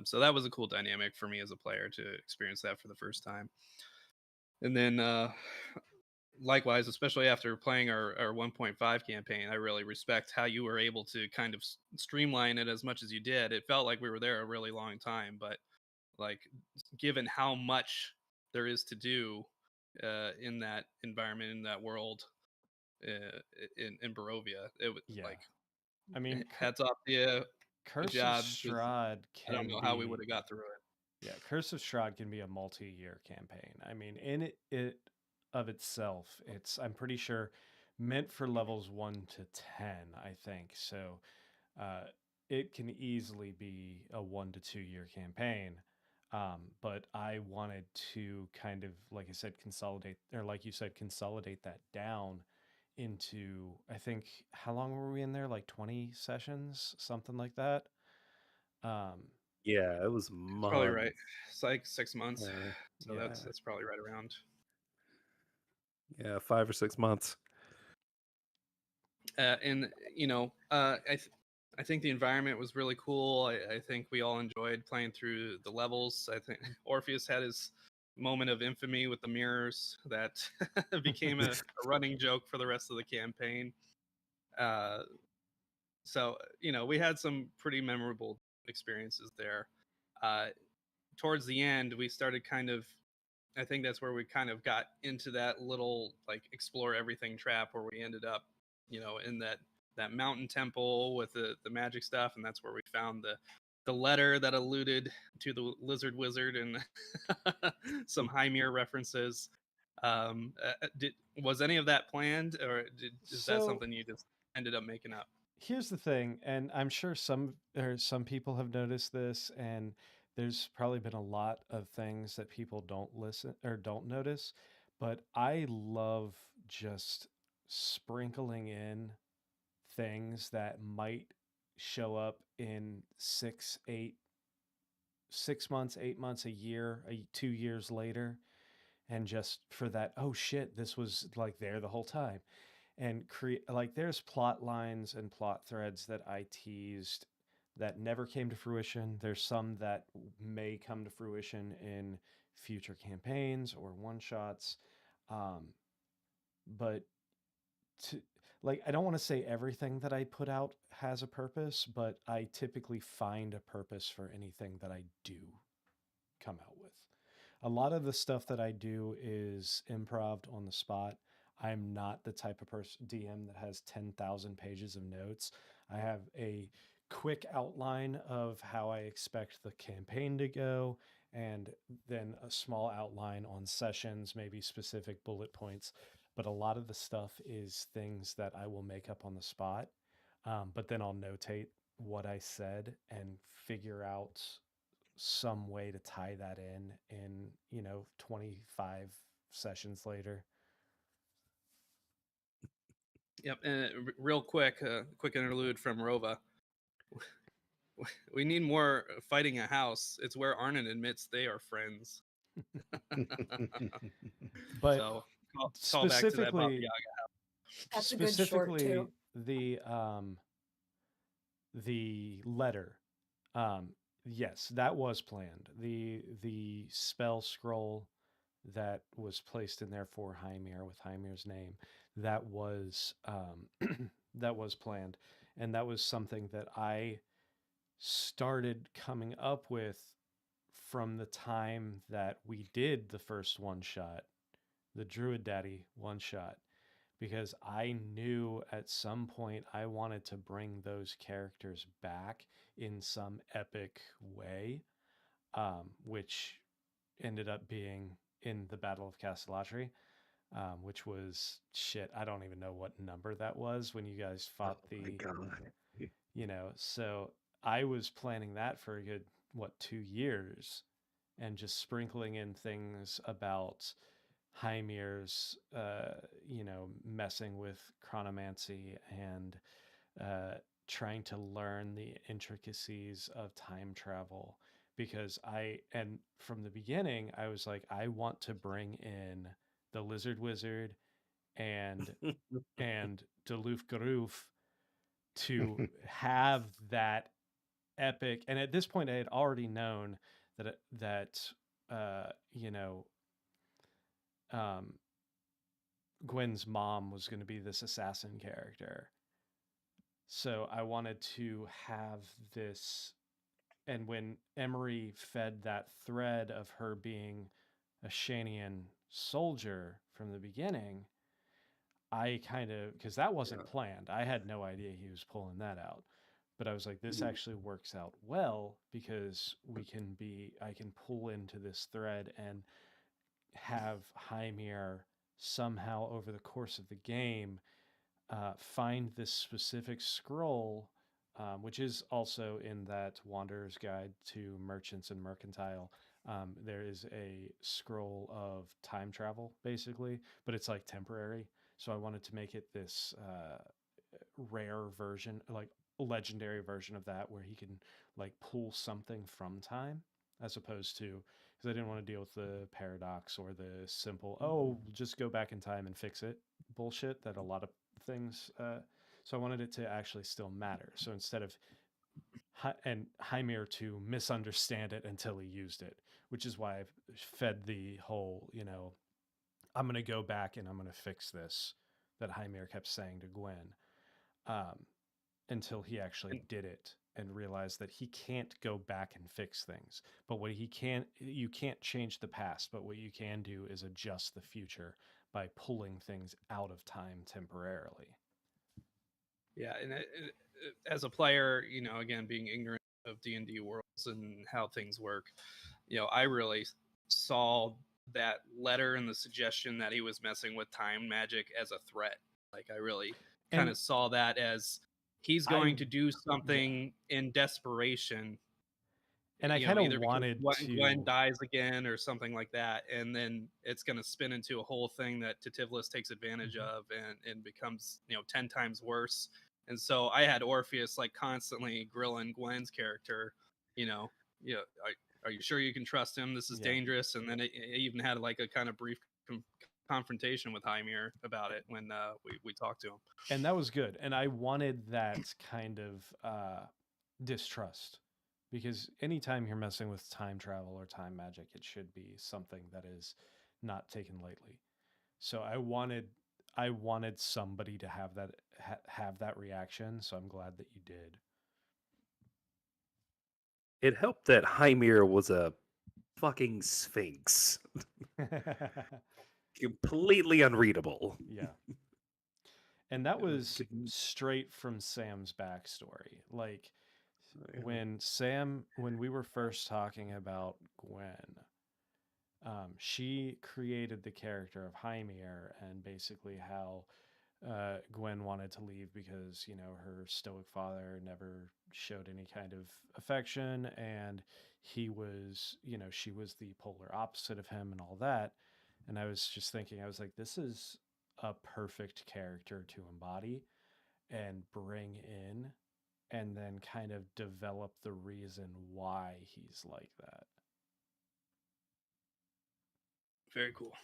So that was a cool dynamic for me as a player to experience that for the first time. And then likewise, especially after playing our 1.5 campaign, I really respect how you were able to kind of streamline it as much as you did. It felt like we were there a really long time, but like given how much there is to do in that environment, in that world, in Barovia. It was Yeah. like, I mean, hats off to you. Good Curse of job. 'Cause Strahd I don't can know how we be would have got through it. Yeah, Curse of Strahd can be a multi-year campaign. I mean, in it of itself, I'm pretty sure meant for levels 1 to 10, I think. So, it can easily be a 1 to 2 year campaign. But I wanted to kind of, like I said, consolidate, or like you said, consolidate that down into, I think, how long were we in there? Like 20 sessions, something like that. Yeah, it was It's probably right. months. It's like 6 months. So Yeah. that's probably right around. Yeah, 5 or 6 months. And I think the environment was really cool. I think we all enjoyed playing through the levels. I think Orpheus had his moment of infamy with the mirrors that became a running joke for the rest of the campaign. So we had some pretty memorable experiences there. Towards the end, we started kind of, I think that's where we kind of got into that little like explore everything trap where we ended up, in that mountain temple with the magic stuff, and that's where we found the letter that alluded to the lizard wizard and some Hymir references. Was any of that planned, or is that So something you just ended up making up? here's the thing, and I'm sure some people have noticed this, and there's probably been a lot of things that people don't listen or don't notice, but I love just sprinkling in things that might show up in 6 months, 8 months, a year, 2 years later, and just for that, oh shit, this was like there the whole time. And create, like, there's plot lines and plot threads that I teased that never came to fruition. There's some that may come to fruition in future campaigns or one shots. But to, like, I don't want to say everything that I put out has a purpose, but I typically find a purpose for anything that I do come out with. A lot of the stuff that I do is improv on the spot. I'm not the type of person DM that has 10,000 pages of notes. I have a quick outline of how I expect the campaign to go, and then a small outline on sessions, maybe specific bullet points. But a lot of the stuff is things that I will make up on the spot. But then I'll notate what I said and figure out some way to tie that in 25 sessions later. Yep. And real quick, quick interlude from Rova. We need more fighting a house. It's where Arnon admits they are friends. But So call back to that Baba specifically Yaga. That's a good short specifically too. the letter, yes, that was planned. The spell scroll that was placed in there for Hymir with Hymir's name, that was that was planned, and that was something that I started coming up with from the time that we did the first one shot, the Druid Daddy one shot, because I knew at some point I wanted to bring those characters back in some epic way, which ended up being in the Battle of Castellatri, which was shit. I don't even know what number that was when you guys fought My God. so I was planning that for a good, 2 years, and just sprinkling in things about Hymir's, messing with chronomancy and trying to learn the intricacies of time travel. Because and from the beginning, I was like, I want to bring in the Lizard Wizard and Deloof Garoof to have that epic. And at this point, I had already known that uh, you know Gwen's mom was going to be this assassin character. So I wanted to have this. And when Emery fed that thread of her being a Shanian soldier from the beginning, I kind of, because that wasn't planned. I had no idea he was pulling that out. But I was like, this actually works out well because I can pull into this thread and have Hymir somehow over the course of the game find this specific scroll, which is also in that Wanderer's Guide to Merchants and Mercantile. There is a scroll of time travel, basically, but it's like temporary. So I wanted to make it this rare version, like legendary version of that, where he can like pull something from time, as opposed to because I didn't want to deal with the paradox or the simple, oh, just go back in time and fix it bullshit that a lot of things. So I wanted it to actually still matter. So instead of and Hymir to misunderstand it until he used it, which is why I've fed the whole, I'm going to go back and I'm going to fix this that Hymir kept saying to Gwen, um, until he actually did it and realized that he can't go back and fix things. But you can't change the past, but what you can do is adjust the future by pulling things out of time temporarily. Yeah, and as a player, again, being ignorant of D&D worlds and how things work, I really saw that letter and the suggestion that he was messing with time magic as a threat. Like, I really kind of saw that as he's going to do something in desperation. And I kind of either wanted because to. Gwen dies again or something like that, and then it's going to spin into a whole thing that Titivilus takes advantage of and becomes 10 times worse. And so I had Orpheus like constantly grilling Gwen's character, are you sure you can trust him? This is dangerous. And then it even had like a kind of brief confrontation with Hymir about it when we talked to him. And that was good. And I wanted that kind of distrust, because anytime you're messing with time travel or time magic, it should be something that is not taken lightly. So I wanted somebody to have that reaction. So I'm glad that you did. It helped that Hymir was a fucking sphinx. Completely unreadable. Yeah. And that was straight from Sam's backstory. Like when we were first talking about Gwen, she created the character of Hymir and basically how Gwen wanted to leave because, her stoic father never showed any kind of affection, and he was, she was the polar opposite of him and all that. And I was just thinking, I was like, this is a perfect character to embody and bring in and then kind of develop the reason why he's like that. Very cool.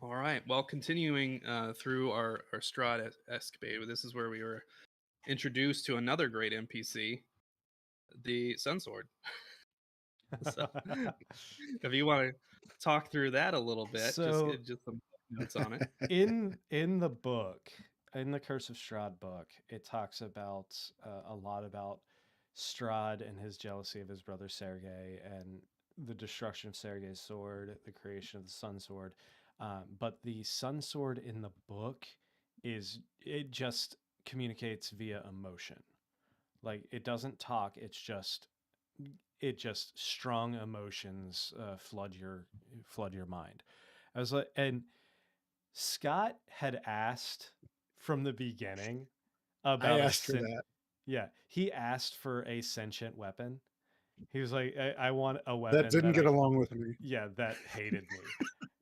All right. Well, continuing through our Strahd escapade, this is where we were introduced to another great NPC, the Sunsword. So, if you want to talk through that a little bit, just some notes on it. In the book, in the Curse of Strahd book, it talks about a lot about Strahd and his jealousy of his brother Sergei and the destruction of Sergei's sword, the creation of the Sun Sword. But the Sun Sword in the book it just communicates via emotion. Like it doesn't talk. It just strong emotions flood your mind. I was like, and Scott had asked from the beginning about I asked for that. Yeah, he asked for a sentient weapon. He was like, I want a weapon That didn't get along with me. Yeah, that hated me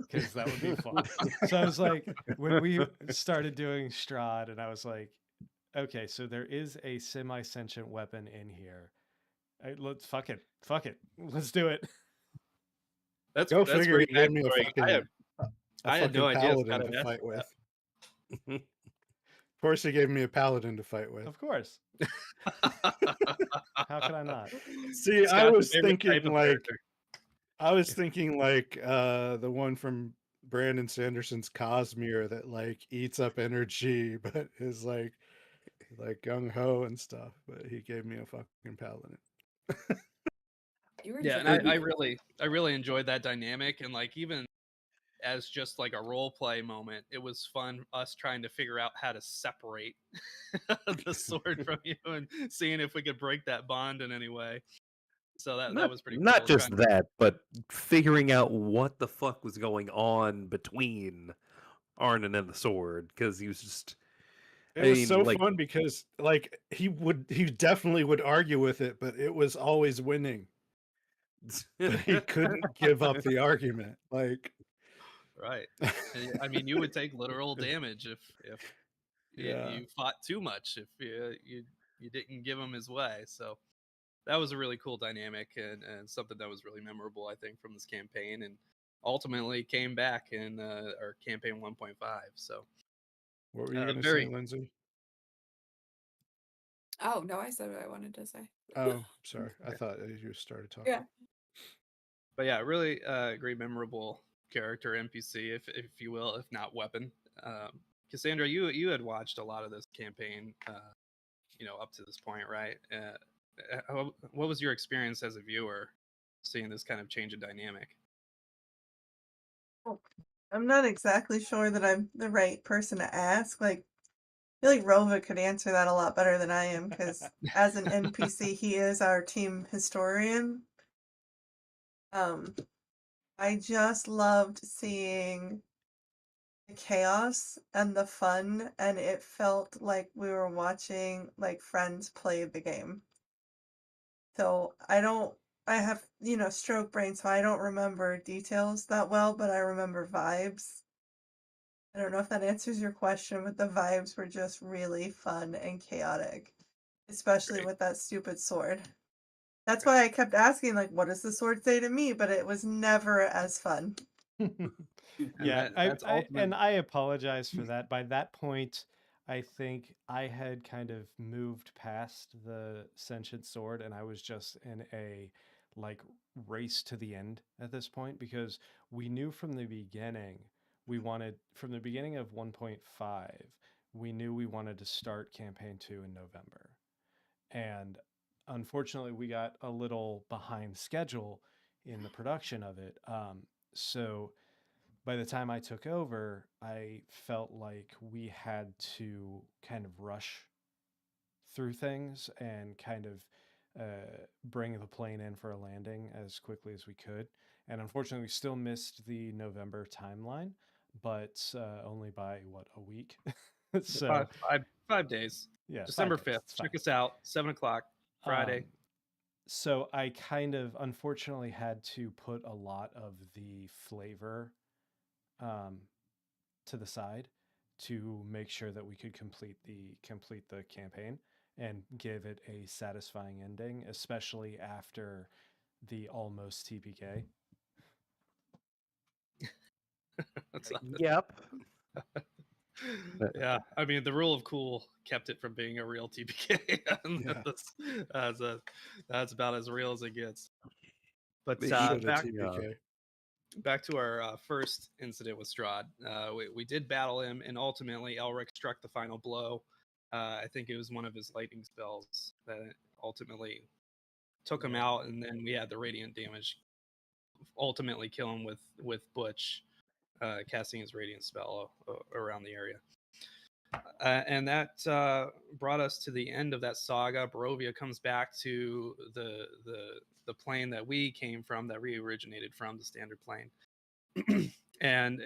because that would be fun. So I was like, when we started doing Strahd, and I was like, okay, so there is a semi-sentient weapon in here. Let's fuck it, let's do it. That's figure. great. He gave me a fucking, I had no idea paladin to fight with. Of course, he gave me a paladin to fight with. Of course. How could I not? See, I was thinking like the one from Brandon Sanderson's Cosmere that like eats up energy, but is like gung ho and stuff. But he gave me a fucking paladin. Yeah, and I really enjoyed that dynamic, and like even as just like a role play moment. It was fun us trying to figure out how to separate the sword from you and seeing if we could break that bond in any way. So that was pretty Not cool. just that, but figuring out what the fuck was going on between Arnon and the sword, because he was just. It I was mean, so like, fun because like he definitely would argue with it, but it was always winning. But he couldn't give up the argument. Like, Right. And, I mean, you would take literal damage if yeah. you fought too much, if you didn't give him his way. So that was a really cool dynamic and something that was really memorable, I think, from this campaign, and ultimately came back in our campaign 1.5. So What were you gonna say, very Lindsay? Oh no, I said what I wanted to say. Oh, sorry. I thought you started talking. Yeah. but yeah, really great memorable character NPC, if you will, if not weapon. Cassandra, you had watched a lot of this campaign, up to this point, right? What was your experience as a viewer seeing this kind of change in dynamic? I'm not exactly sure that I'm the right person to ask. Like, I feel like Rova could answer that a lot better than I am because as an NPC, he is our team historian. I just loved seeing the chaos and the fun, and it felt like we were watching like friends play the game. So I have, stroke brain, so I don't remember details that well, but I remember vibes. I don't know if that answers your question, but the vibes were just really fun and chaotic, especially Great. with that stupid sword. That's why I kept asking, like, what does the sword say to me? But it was never as fun. Yeah, that's ultimate. and I apologize for that. By that point, I think I had kind of moved past the sentient sword, and I was just in a like race to the end at this point because we knew from the beginning from the beginning of 1.5, we knew we wanted to start campaign 2 in November. And unfortunately, we got a little behind schedule in the production of it. So by the time I took over, I felt like we had to kind of rush through things and kind of bring the plane in for a landing as quickly as we could. And unfortunately, we still missed the November timeline, but only by a week? So, 5 days. yeah, December 5 days. 5th. It's fine. Check us out, 7 o'clock Friday. So I kind of unfortunately had to put a lot of the flavor to the side to make sure that we could complete the campaign and give it a satisfying ending, especially after the almost TPK. yep. Yeah, I mean, the rule of cool kept it from being a real TPK. That's about as real as it gets. But Should have back TPK. back to our first incident with Strahd. We did battle him, and ultimately Elric struck the final blow. I think it was one of his lightning spells that ultimately took him out, and then we had the radiant damage ultimately kill him with Butch casting his radiant spell around the area. And that brought us to the end of that saga. Barovia comes back to the plane that we came from, that we originated from, the standard plane, and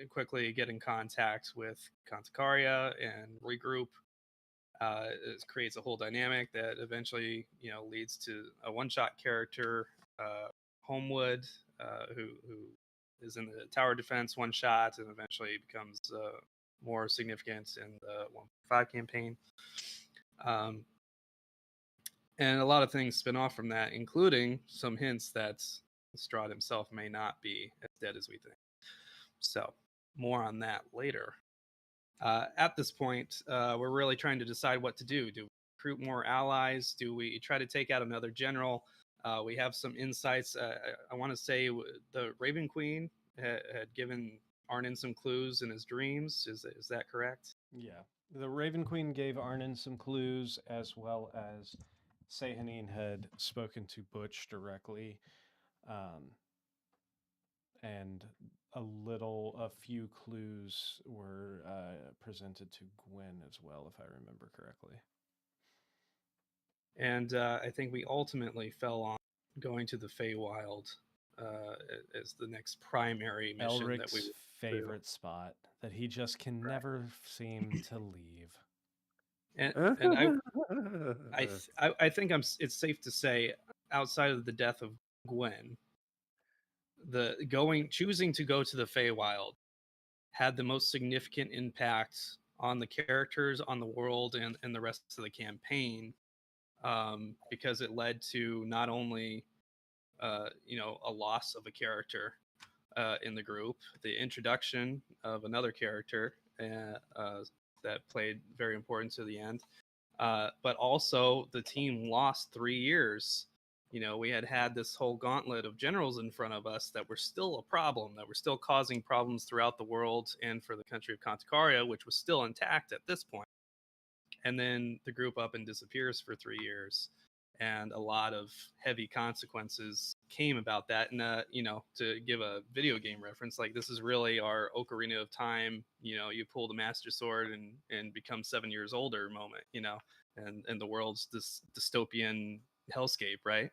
quickly get in contact with Kantakaria and regroup. It creates a whole dynamic that eventually, leads to a one-shot character, Homewood, who is in the tower defense one shot and eventually becomes more significant in the 1.5 campaign. And a lot of things spin off from that, including some hints that Strahd himself may not be as dead as we think. So more on that later. At this point, we're really trying to decide what to do. Do we recruit more allies? Do we try to take out another general? We have some insights. I want to say the Raven Queen had given Arnon some clues in his dreams. Is that correct? Yeah. The Raven Queen gave Arnon some clues, as well as Sehanine had spoken to Butch directly. and a few clues were presented to Gwen as well, if I remember correctly. And I think we ultimately fell on going to the Feywild as the next primary mission that we Elric's would favorite spot that he just can Right. never seem to leave. And I think it's safe to say, outside of the death of Gwen, choosing to go to the Feywild had the most significant impact on the characters, on the world, and the rest of the campaign, because it led to not only a loss of a character in the group, the introduction of another character that played very important to the end, but also the team lost 3 years. We had this whole gauntlet of generals in front of us that were still a problem, that were still causing problems throughout the world and for the country of Conticaria, which was still intact at this point. And then the group up and disappears for 3 years, and a lot of heavy consequences came about that. And to give a video game reference, like, this is really our Ocarina of Time, you pull the Master Sword and become 7 years older moment, and the world's this dystopian hellscape, right?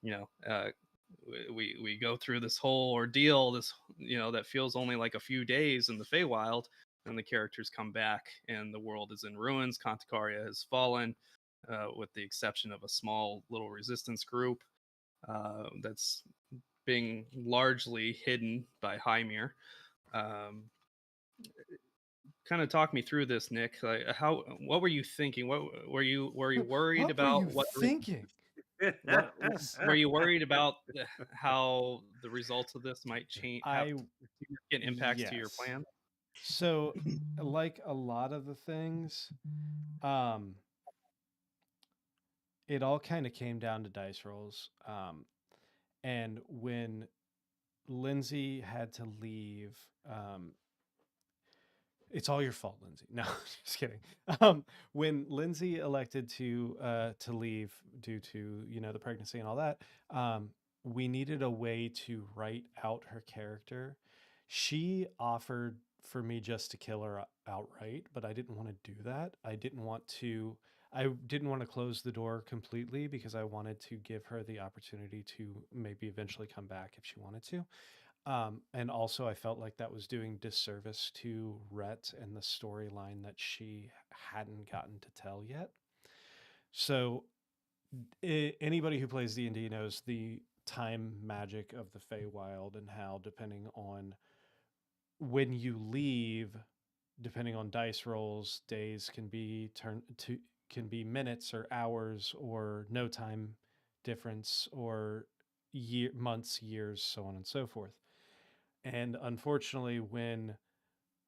We go through this whole ordeal, that feels only like a few days in the Feywild, and the characters come back and the world is in ruins. Conticaria has fallen, with the exception of a small little resistance group that's being largely hidden by Hymir. Kind of talk me through this, Nick. Like, what were you thinking? What were you worried about? What were you thinking? Were you worried about how the results of this might change, have significant impacts to your Yes. plan? So, like a lot of the things, it all kind of came down to dice rolls. And when Lindsay had to leave, it's all your fault, Lindsay. No, just kidding. When Lindsay elected to leave due to the pregnancy and all that, we needed a way to write out her character. She offered for me just to kill her outright, but I didn't want to do that. I didn't want to close the door completely, because I wanted to give her the opportunity to maybe eventually come back if she wanted to. And also, I felt like that was doing disservice to Rhett and the storyline that she hadn't gotten to tell yet. So, anybody who plays D&D knows the time magic of the Feywild, and how, depending on when you leave, depending on dice rolls, days can be minutes or hours, or no time difference, or months, years, so on and so forth. And unfortunately, when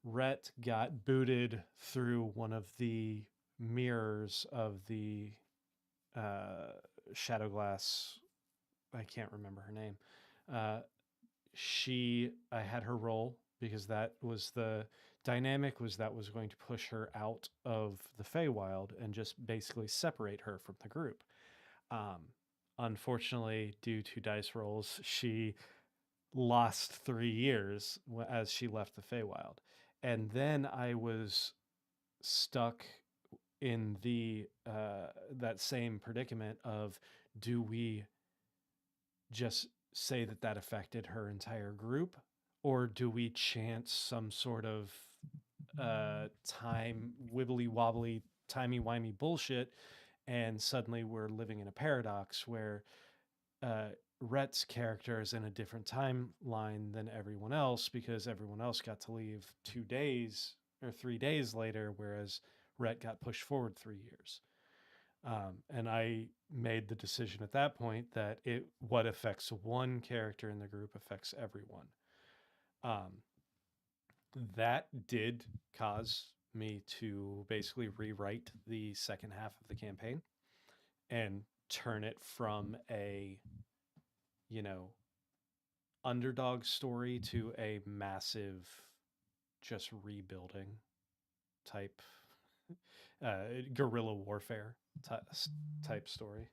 Rhett got booted through one of the mirrors of the Shadow Glass, I can't remember her name. I had her roll, because that was the dynamic, that was going to push her out of the Feywild and just basically separate her from the group. Unfortunately, due to dice rolls, she lost 3 years as she left the Feywild. And then I was stuck in the that same predicament of, do we just say that affected her entire group, or do we chance some sort of time wibbly wobbly timey-wimey bullshit, and suddenly we're living in a paradox where Rhett's character is in a different timeline than everyone else, because everyone else got to leave 2 days or 3 days later, whereas Rhett got pushed forward 3 years. And I made the decision at that point that what affects one character in the group affects everyone. That did cause me to basically rewrite the second half of the campaign and turn it from a underdog story to a massive, just rebuilding type, guerrilla warfare type story.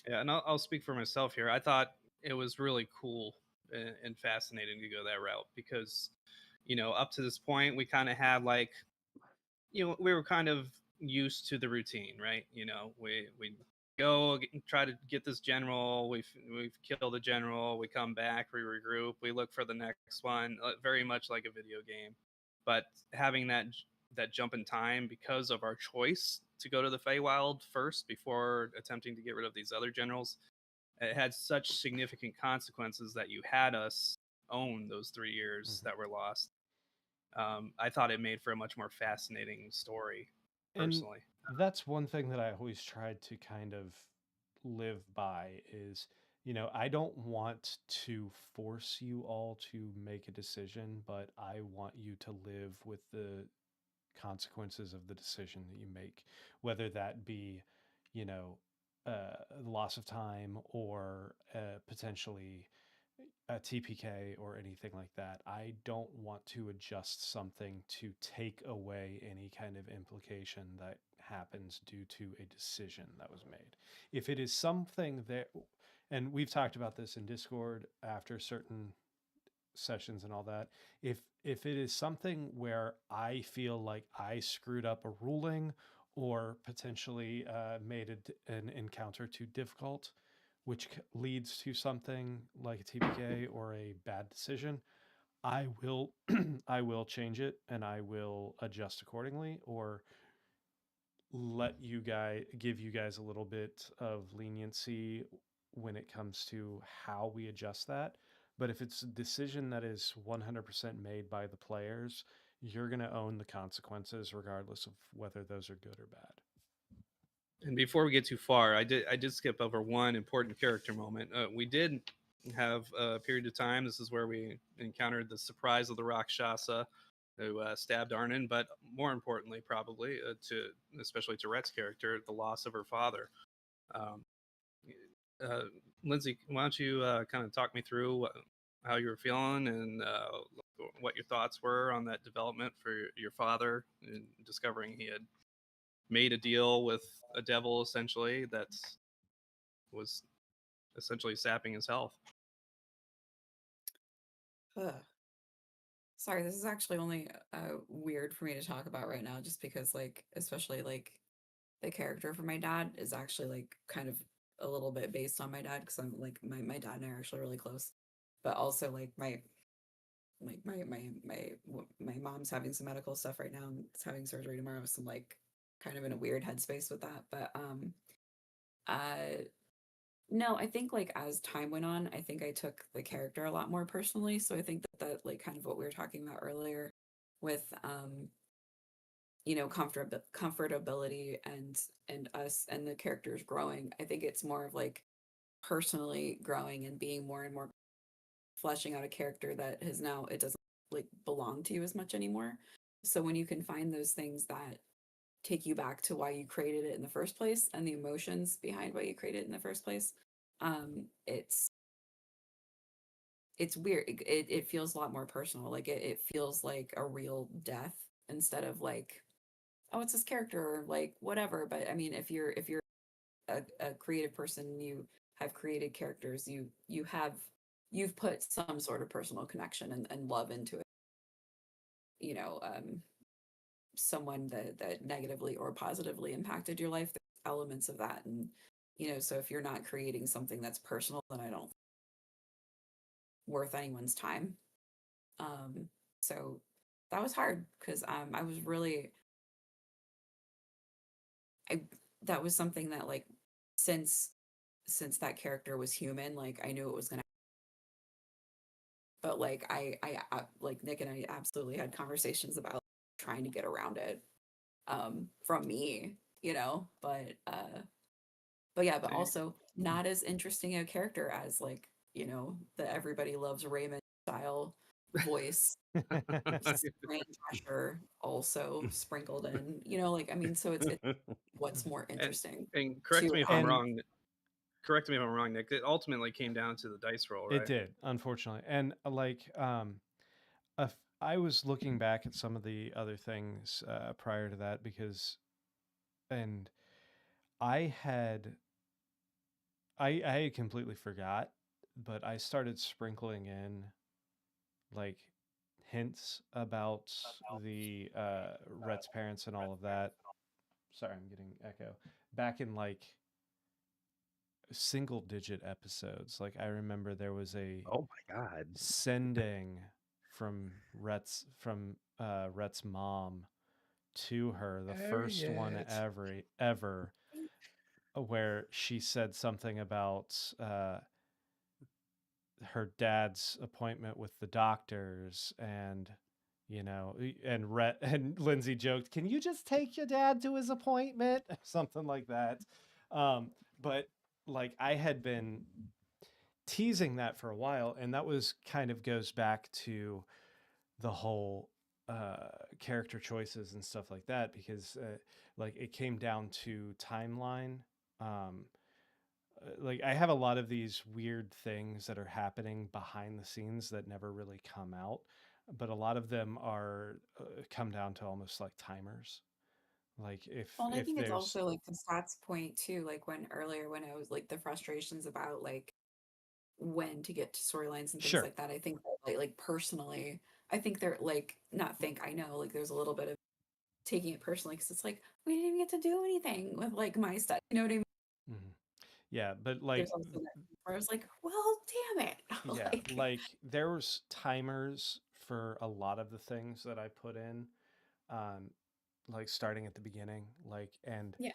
Yeah, and I'll speak for myself here. I thought it was really cool and fascinating to go that route because, up to this point, we kind of had like, we were kind of used to the routine, right? We go try to get this general. We've killed the general. We come back, we regroup, we look for the next one. Very much like a video game, but having that jump in time because of our choice to go to the Feywild first before attempting to get rid of these other generals, it had such significant consequences that you had us own those 3 years that were lost. I thought it made for a much more fascinating story, And personally. that's one thing that I always tried to kind of live by is, I don't want to force you all to make a decision, but I want you to live with the consequences of the decision that you make, whether that be, you know, loss of time or potentially a TPK or anything like that. I don't want to adjust something to take away any kind of implication that happens due to a decision that was made. If it is something that, and we've talked about this in Discord after certain sessions and all that, if it is something where I feel like I screwed up a ruling or potentially made an encounter too difficult, which leads to something like a TPK or a bad decision, I will I will change it and I will adjust accordingly, or give you guys a little bit of leniency when it comes to how we adjust that. But if it's a decision that is 100% made by the players, you're going to own the consequences regardless of whether those are good or bad. And before we get too far, I did skip over one important character moment. We did have a period of time. This is where we encountered the surprise of the Rakshasa, who stabbed Arnon. But more importantly, probably especially to Rhett's character, the loss of her father. Um, Lindsay, why don't you kind of talk me through how you were feeling and what your thoughts were on that development for your father and discovering he had made a deal with a devil essentially that was essentially sapping his health. Ugh. Sorry, this is actually only weird for me to talk about right now, just because, like, especially like the character for my dad is actually like kind of a little bit based on my dad, because I'm like my dad and I are actually really close, but also like my mom's having some medical stuff right now and it's having surgery tomorrow, so I'm like kind of in a weird headspace with that. But uh no, I think like as time went on, I think I took the character a lot more personally. So I think that like kind of what we were talking about earlier with comfortability and us and the characters growing. I think it's more of like personally growing and being more and more fleshing out a character that has now, it doesn't like belong to you as much anymore. So when you can find those things that take you back to why you created it in the first place and the emotions behind why you created it in the first place, it's weird. It feels a lot more personal. Like it feels like a real death instead of like, oh, it's this character or like whatever. But I mean, if you're a creative person, you have created characters, you've put some sort of personal connection and love into it. You know, someone that negatively or positively impacted your life, there's elements of that. And so if you're not creating something that's personal, then I don't worth anyone's time. So that was hard because I was really I that was something that like since that character was human, like I knew it was gonna, but like I like Nick and I absolutely had conversations about trying to get around it from me, but yeah, but also not as interesting a character as like, the everybody loves Raymond style voice, Fran Drescher also sprinkled in, like, I mean, so it's what's more and, interesting and correct to me if I'm And wrong. Correct me if I'm wrong, Nick. It ultimately came down to the dice roll, it right? did, unfortunately. And like, I was looking back at some of the other things prior to that because, and I had, I had completely forgot but I started sprinkling in like hints about the Rhett's parents and all of that. Sorry, I'm getting echo. Back in like single digit episodes. Like I remember there was a Oh my god. sending from Rhett's mom to her, the first one ever, where she said something about her dad's appointment with the doctors, and and Lindsay joked, "Can you just take your dad to his appointment?" Something like that. But like I had been teasing that for a while, and that was kind of goes back to the whole character choices and stuff like that, because like it came down to timeline. Like I have a lot of these weird things that are happening behind the scenes that never really come out, but a lot of them are come down to almost like timers. Like Well, and I if think it's there's also like the stats point too, like when earlier when I was like the frustrations about like when to get to storylines and things sure, like that. I think that, like personally, I think they're like not think I know like there's a little bit of taking it personally because it's like we didn't even get to do anything with like my stuff. You know what I mean? mhm. Yeah, but like There's also that where I was like, well, damn it, yeah, like like there was timers for a lot of the things that I put in, um, like starting at the beginning, like yeah,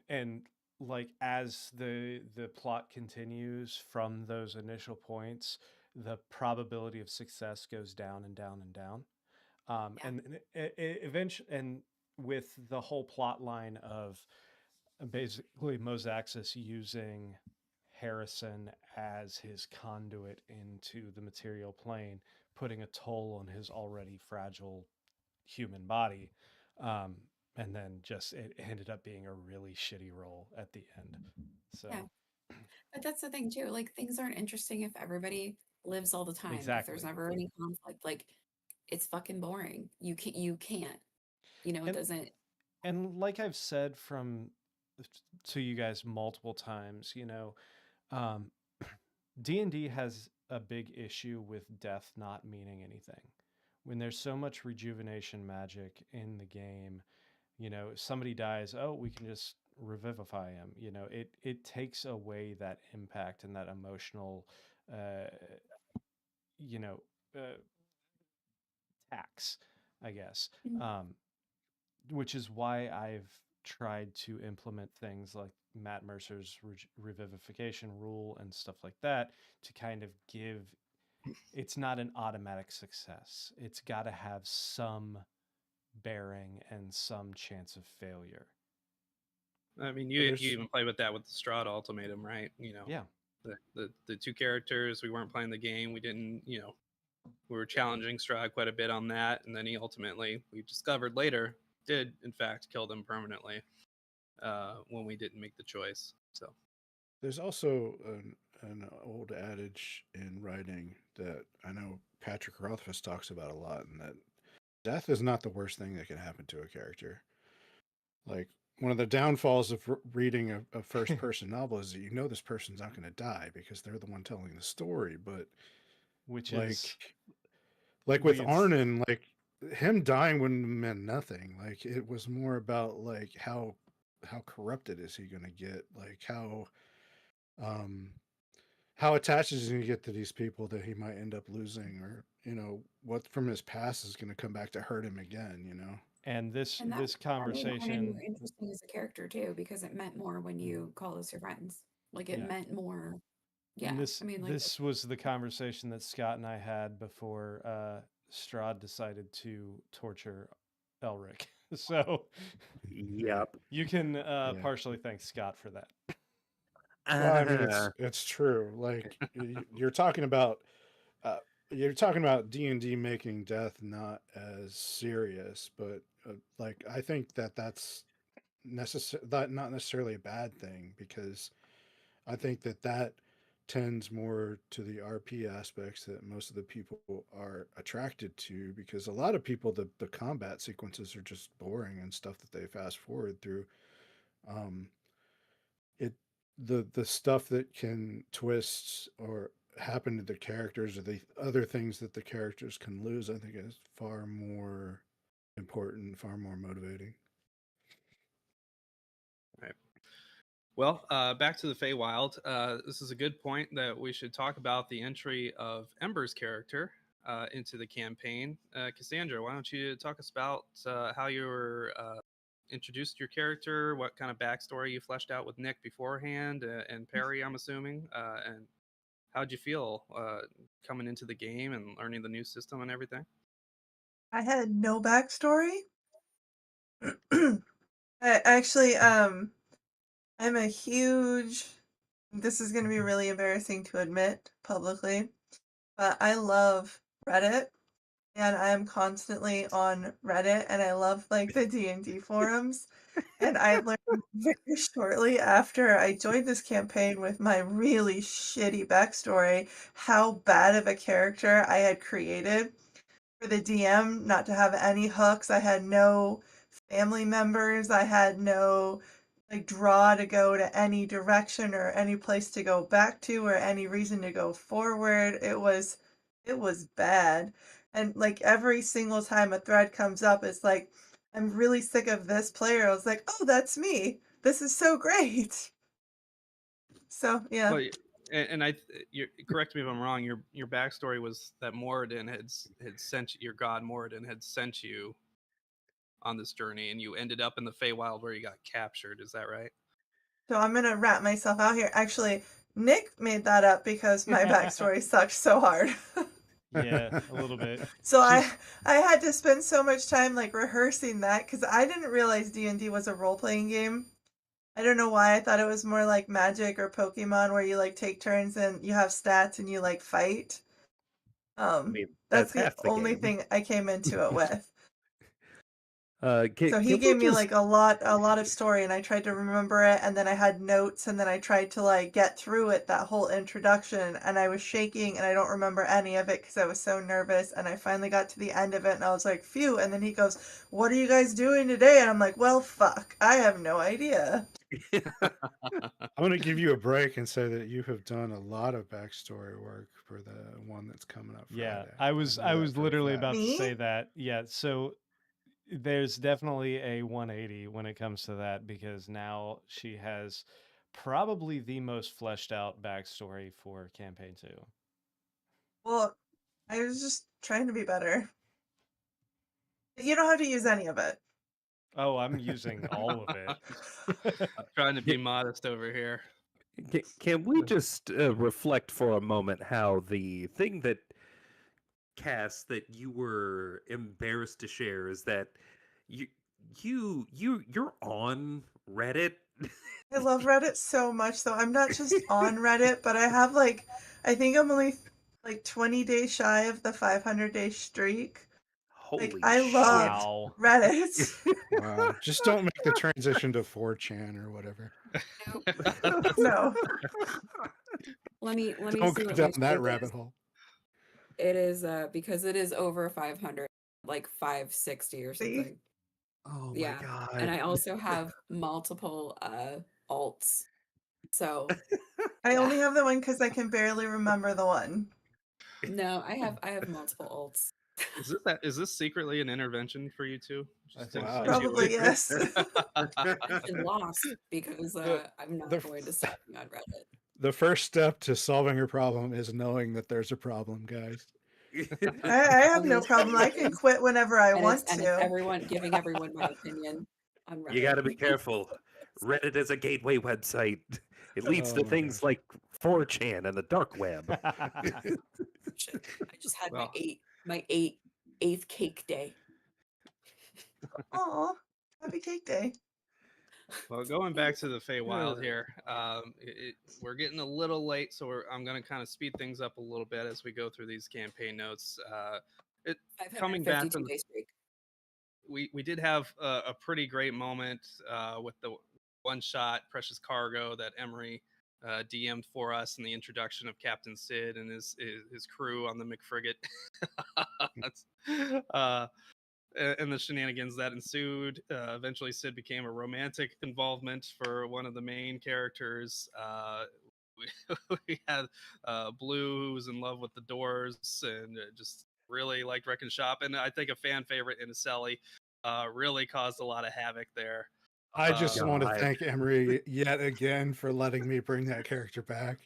and like as the plot continues from those initial points, the probability of success goes down and down and down. yeah, And eventually, and with the whole plot line of basically Mosaxis using Harrison as his conduit into the material plane, putting a toll on his already fragile human body. Um, and then just it ended up being a really shitty role at the end. So yeah. But that's the thing too. Like things aren't interesting if everybody lives all the time. If there's exactly. never any conflict, like it's fucking boring. You can't. You know, it And doesn't. and like I've said from to you guys multiple times, um, D&D has a big issue with death not meaning anything. When there's so much rejuvenation magic in the game, if somebody dies, oh, we can just revivify him. It takes away that impact and that emotional, uh, you know, uh, tax, I guess. Mm. Which is why I've tried to implement things like Matt Mercer's revivification rule and stuff like that to kind of give it's not an automatic success. It's got to have some bearing and some chance of failure. I mean, But you even play with that with the Strahd ultimatum, right? Yeah. The two characters, we weren't playing the game. We didn't, we were challenging Strahd quite a bit on that, and then he ultimately, we discovered later, did in fact kill them permanently when we didn't make the choice. So there's also an old adage in writing that I know Patrick Rothfuss talks about a lot, and that death is not the worst thing that can happen to a character. Like, one of the downfalls of reading a first person novel is that you know this person's not going to die because they're the one telling the story. But Which like, is with the Arnon, like him dying wouldn't have meant nothing. Like, it was more about like how corrupted is he going to get? Like um how attached is he going to get to these people that he might end up losing, or what from his past is going to come back to hurt him again. and this And that this made Arnon conversation, more interesting as a character too, because it meant more when you call us your friends. Like it yeah. meant more. And Yeah, I mean, like this was the conversation that Scott and I had before Strahd decided to torture Elric. So Yep. you can Yeah. partially thank Scott for that. Well, I mean, it's true. Like, you're talking about uh, D&D making death not as serious, but like I think that's not necessarily a bad thing, because I think that tends more to the RP aspects that most of the people are attracted to, because a lot of people, the combat sequences are just boring and stuff that they fast forward through. Um, it the stuff that can twist or happen to the characters, or the other things that the characters can lose, I think is far more important, far more motivating. Right. Well, back to the Feywild. This is a good point that we should talk about the entry of Ember's character into the campaign. Cassandra, why don't you talk us about how you were introduced your character, what kind of backstory you fleshed out with Nick beforehand, and Perry, I'm assuming, and how'd you feel coming into the game and learning the new system and everything? I had no backstory. Actually, I'm a huge. This is going to be really embarrassing to admit publicly, but I love Reddit, and I'm constantly on Reddit, and I love like the D&D forums. And I learned very shortly after I joined this campaign with my really shitty backstory how bad of a character I had created for the DM, not to have any hooks. I had no family members. I had no like draw to go to any direction or any place to go back to or any reason to go forward. It was bad. And like every single time a thread comes up, it's like, I'm really sick of this player. I was like, oh, that's me. This is so great. So yeah. Well, you correct me if I'm wrong. Your backstory was that Moradin had sent your god Moradin had sent you on this journey, and you ended up in the Feywild where you got captured. Is that right? So I'm gonna wrap myself out here. Actually, Nick made that up because my backstory sucked so hard. Yeah, a little bit. So I had to spend so much time like rehearsing that because I didn't realize D&D was a role-playing game. I don't know why I thought it was more like Magic or Pokemon where you like take turns and you have stats and you like fight. I mean, That's that's the half the only game. thing I came into it with. Can, So he can we gave me just like a lot of story and I tried to remember it and then I had notes and then I tried to like get through it that whole introduction and I was shaking and I don't remember any of it because I was so nervous and I finally got to the end of it and I was like, phew, and then he goes, what are you guys doing today? And I'm like, well, fuck, I have no idea. I'm going to give you a break and say that you have done a lot of backstory work for the one that's coming up Friday. Yeah, I was know that for a literally fact. about to Me? say that. Yeah, so there's definitely a 180 when it comes to that because now she has probably the most fleshed out backstory for campaign 2. Well, I was just trying to be better. You don't have to use any of it. Oh, I'm using all of it. Trying to be modest over here. Can we just reflect for a moment how the thing that Cass that you were embarrassed to share is that you're on Reddit. I love Reddit so much though. I'm not just on Reddit, but I have like I think I'm only like 20 days shy of the 500-day streak. Like Holy I shit! love Wow. Reddit. Wow. Just don't make the transition to 4chan or whatever. No. Let me Don't see go what down my that streak rabbit is. hole. It is because it is over 500, like 560 or See? something. Oh my Yeah. god! And I also have multiple alts. So I yeah. only have the one because I can barely remember the one. No, I have multiple alts. Is this secretly an intervention for you two? I Just think to so. get you Probably away yes. I've been lost because I'm not the going to stop being on Reddit. The first step to solving a problem is knowing that there's a problem, guys. I have no Yes, problem. I it can is. quit whenever I And want it's to. everyone giving everyone my opinion on Reddit. You got to be careful. Reddit is a gateway website. It leads Oh to my things gosh. like 4chan and the dark web. Shit, I just had Well. my eighth cake day. Aw, happy cake day. Well, going back to the Feywild here, we're getting a little late, so I'm going to kind of speed things up a little bit as we go through these campaign notes. Coming back from 552-day streak. we did have a pretty great moment with the one shot precious cargo that Emery DM'd for us in the introduction of Captain Sid and his crew on the McFrigate. and the shenanigans that ensued. Eventually, Sid became a romantic involvement for one of the main characters. We had Blue, who was in love with the Doors and just really liked Wreck and Shop. And I think a fan favorite in Aselli really caused a lot of havoc there. I just want to God. thank Emery yet again for letting me bring that character back.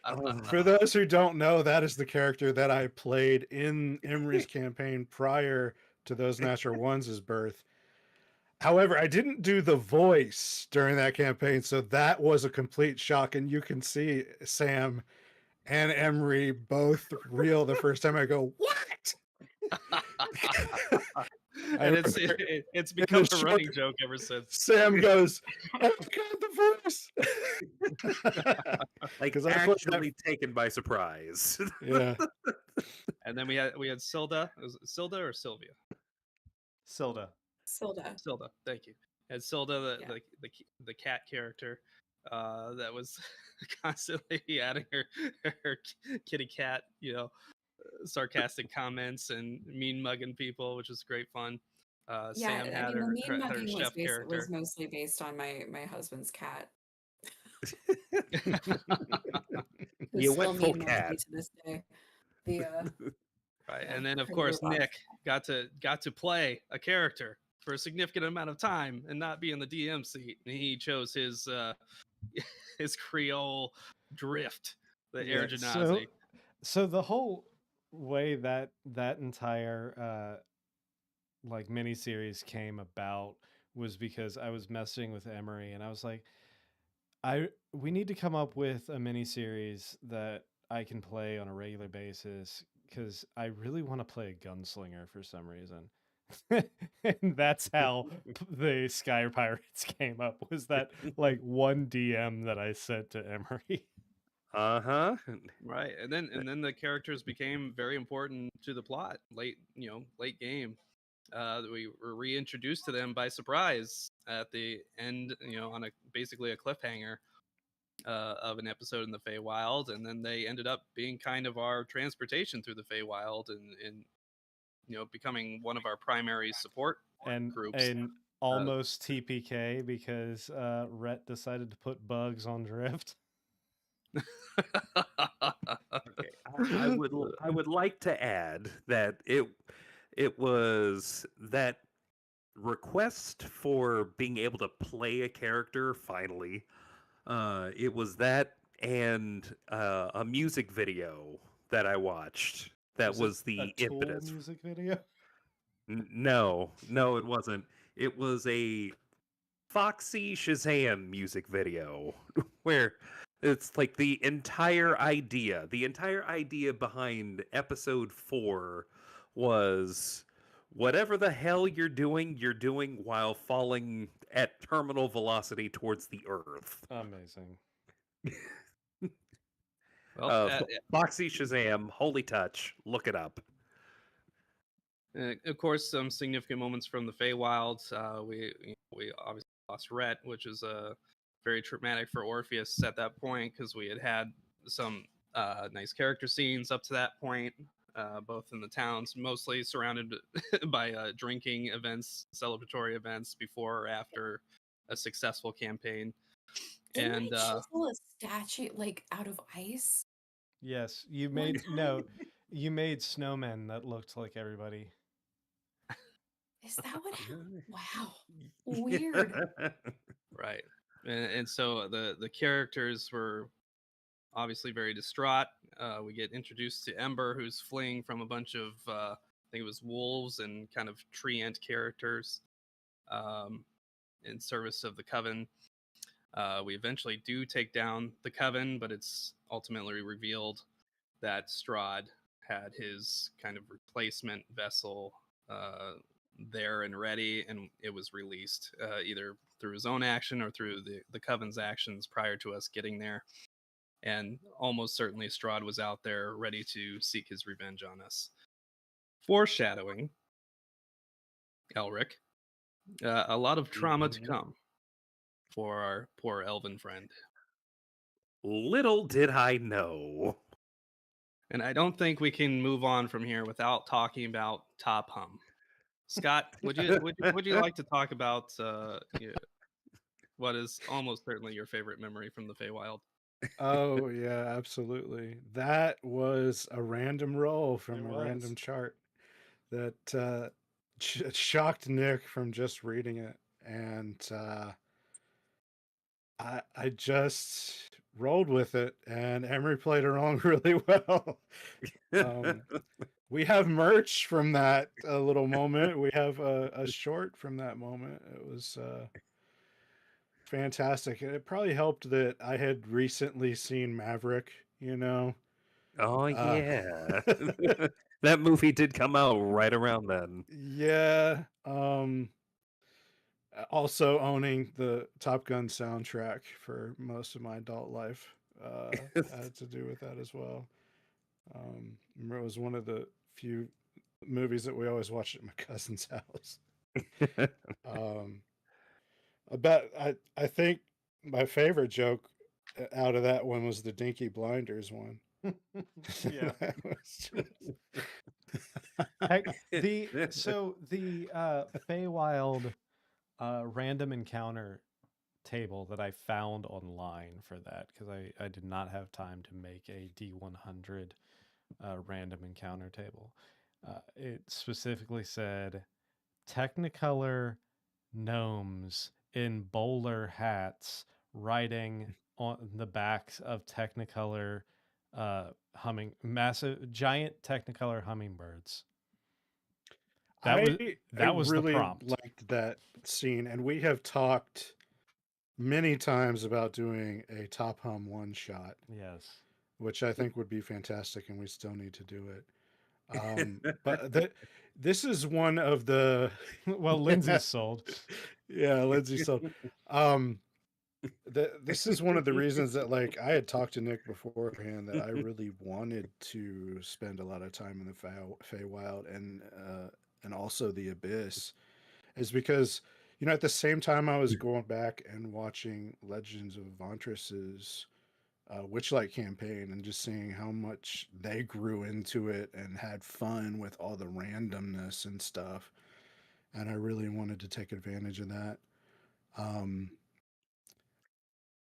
Ugh. For those who don't know, that is the character that I played in Emery's campaign prior to those Natural Ones' birth. However, I didn't do the voice during that campaign, so that was a complete shock. And you can see Sam and Emery both reel the first time I go, "What?" And it's remember it's become a short- running joke ever since. Sam goes, "Oh God, the voice!" Like 'Cause I played that- actually taken by surprise. Yeah, And then we had Silda. Was it Silda or Sylvia? Silda. Silda. Silda. Thank you. And Silda, Yeah. the cat character, that was constantly adding her kitty cat, sarcastic comments and mean mugging people, which was great fun. Yeah, Sam I had mean, the her, mean her mugging was, chef character. was mostly based on my husband's cat. Who's You still went full mean mugging me cat. to this day. The Right, Yeah, and then of pretty course robust. Nick got to play a character for a significant amount of time and not be in the DM seat. And he chose his his Creole drift, the Air Genasi. So the whole way that entire like miniseries came about was because I was messing with Emery and I was like, we need to come up with a miniseries that I can play on a regular basis because I really want to play a gunslinger for some reason. And that's how the Sky Pirates came up, was that like one DM that I sent to Emery. Uh-huh. Right, and then the characters became very important to the plot late game. We were reintroduced to them by surprise at the end, on basically a cliffhanger of an episode in the Feywild, and then they ended up being kind of our transportation through the Feywild and becoming one of our primary support and groups. and almost TPK because Rhett decided to put bugs on Drift. Okay. I would like to add that it was that request for being able to play a character finally. It was that and a music video that I watched that was it the a Tool impetus. music video. No, it wasn't. It was a Foxy Shazam music video where it's like the entire idea behind episode 4 was whatever the hell you're doing while falling at terminal velocity towards the earth. Amazing. Well, Foxy Shazam, Holy Touch, look it up. of course, some significant moments from the Feywild. We obviously lost Rhett, which is very traumatic for Orpheus at that point because we had some nice character scenes up to that point, both in the towns, mostly surrounded by drinking events, celebratory events before or after a successful campaign. Didn't And I chisel a statue like out of ice? Yes, you One made time? you made snowmen that looked like everybody. Is that what happened? Wow. Weird. right, and so the characters were obviously very distraught. We get introduced to Ember, who's fleeing from a bunch of I think it was wolves and kind of tree ant characters in service of the Coven. We eventually do take down the Coven, but it's ultimately revealed that Strahd had his kind of replacement vessel there and ready, and it was released either through his own action or through the Coven's actions prior to us getting there. And almost certainly Strahd was out there ready to seek his revenge on us. Foreshadowing, Elric, a lot of trauma to come for our poor elven friend. Little did I know. And I don't think we can move on from here without talking about Top Hum. Scott, would you like to talk about what is almost certainly your favorite memory from the Feywild? Oh yeah, absolutely. That was a random roll from It a was. random chart that shocked Nick from just reading it, and I just rolled with it, and Emery played along really well. We have merch from that little moment. We have a short from that moment. It was fantastic. And it probably helped that I had recently seen Maverick, you know. Oh Uh, yeah. That movie did come out right around then. yeah. Also owning the Top Gun soundtrack for most of my adult life had to do with that as well. Remember, it was one of the few movies that we always watched at my cousin's house. Um, I think my favorite joke out of that one was the Dinky Blinders one. Yeah. That was just- Heck, the Feywild random encounter table that I found online for that, because I did not have time to make a D100 random encounter table. It specifically said Technicolor gnomes in bowler hats riding on the backs of Technicolor giant Technicolor hummingbirds. I That was the really prompt. liked that scene, and we have talked many times about doing a Top Hum one shot, Yes. which I think would be fantastic, and we still need to do it. But this is one of the Well, Lindsay's sold. yeah, Lindsay sold. This is one of the reasons that like I had talked to Nick beforehand that I really wanted to spend a lot of time in the Feywild and also the Abyss, is because at the same time I was going back and watching Legends of Vantress's Witchlight campaign and just seeing how much they grew into it and had fun with all the randomness and stuff, and I really wanted to take advantage of that.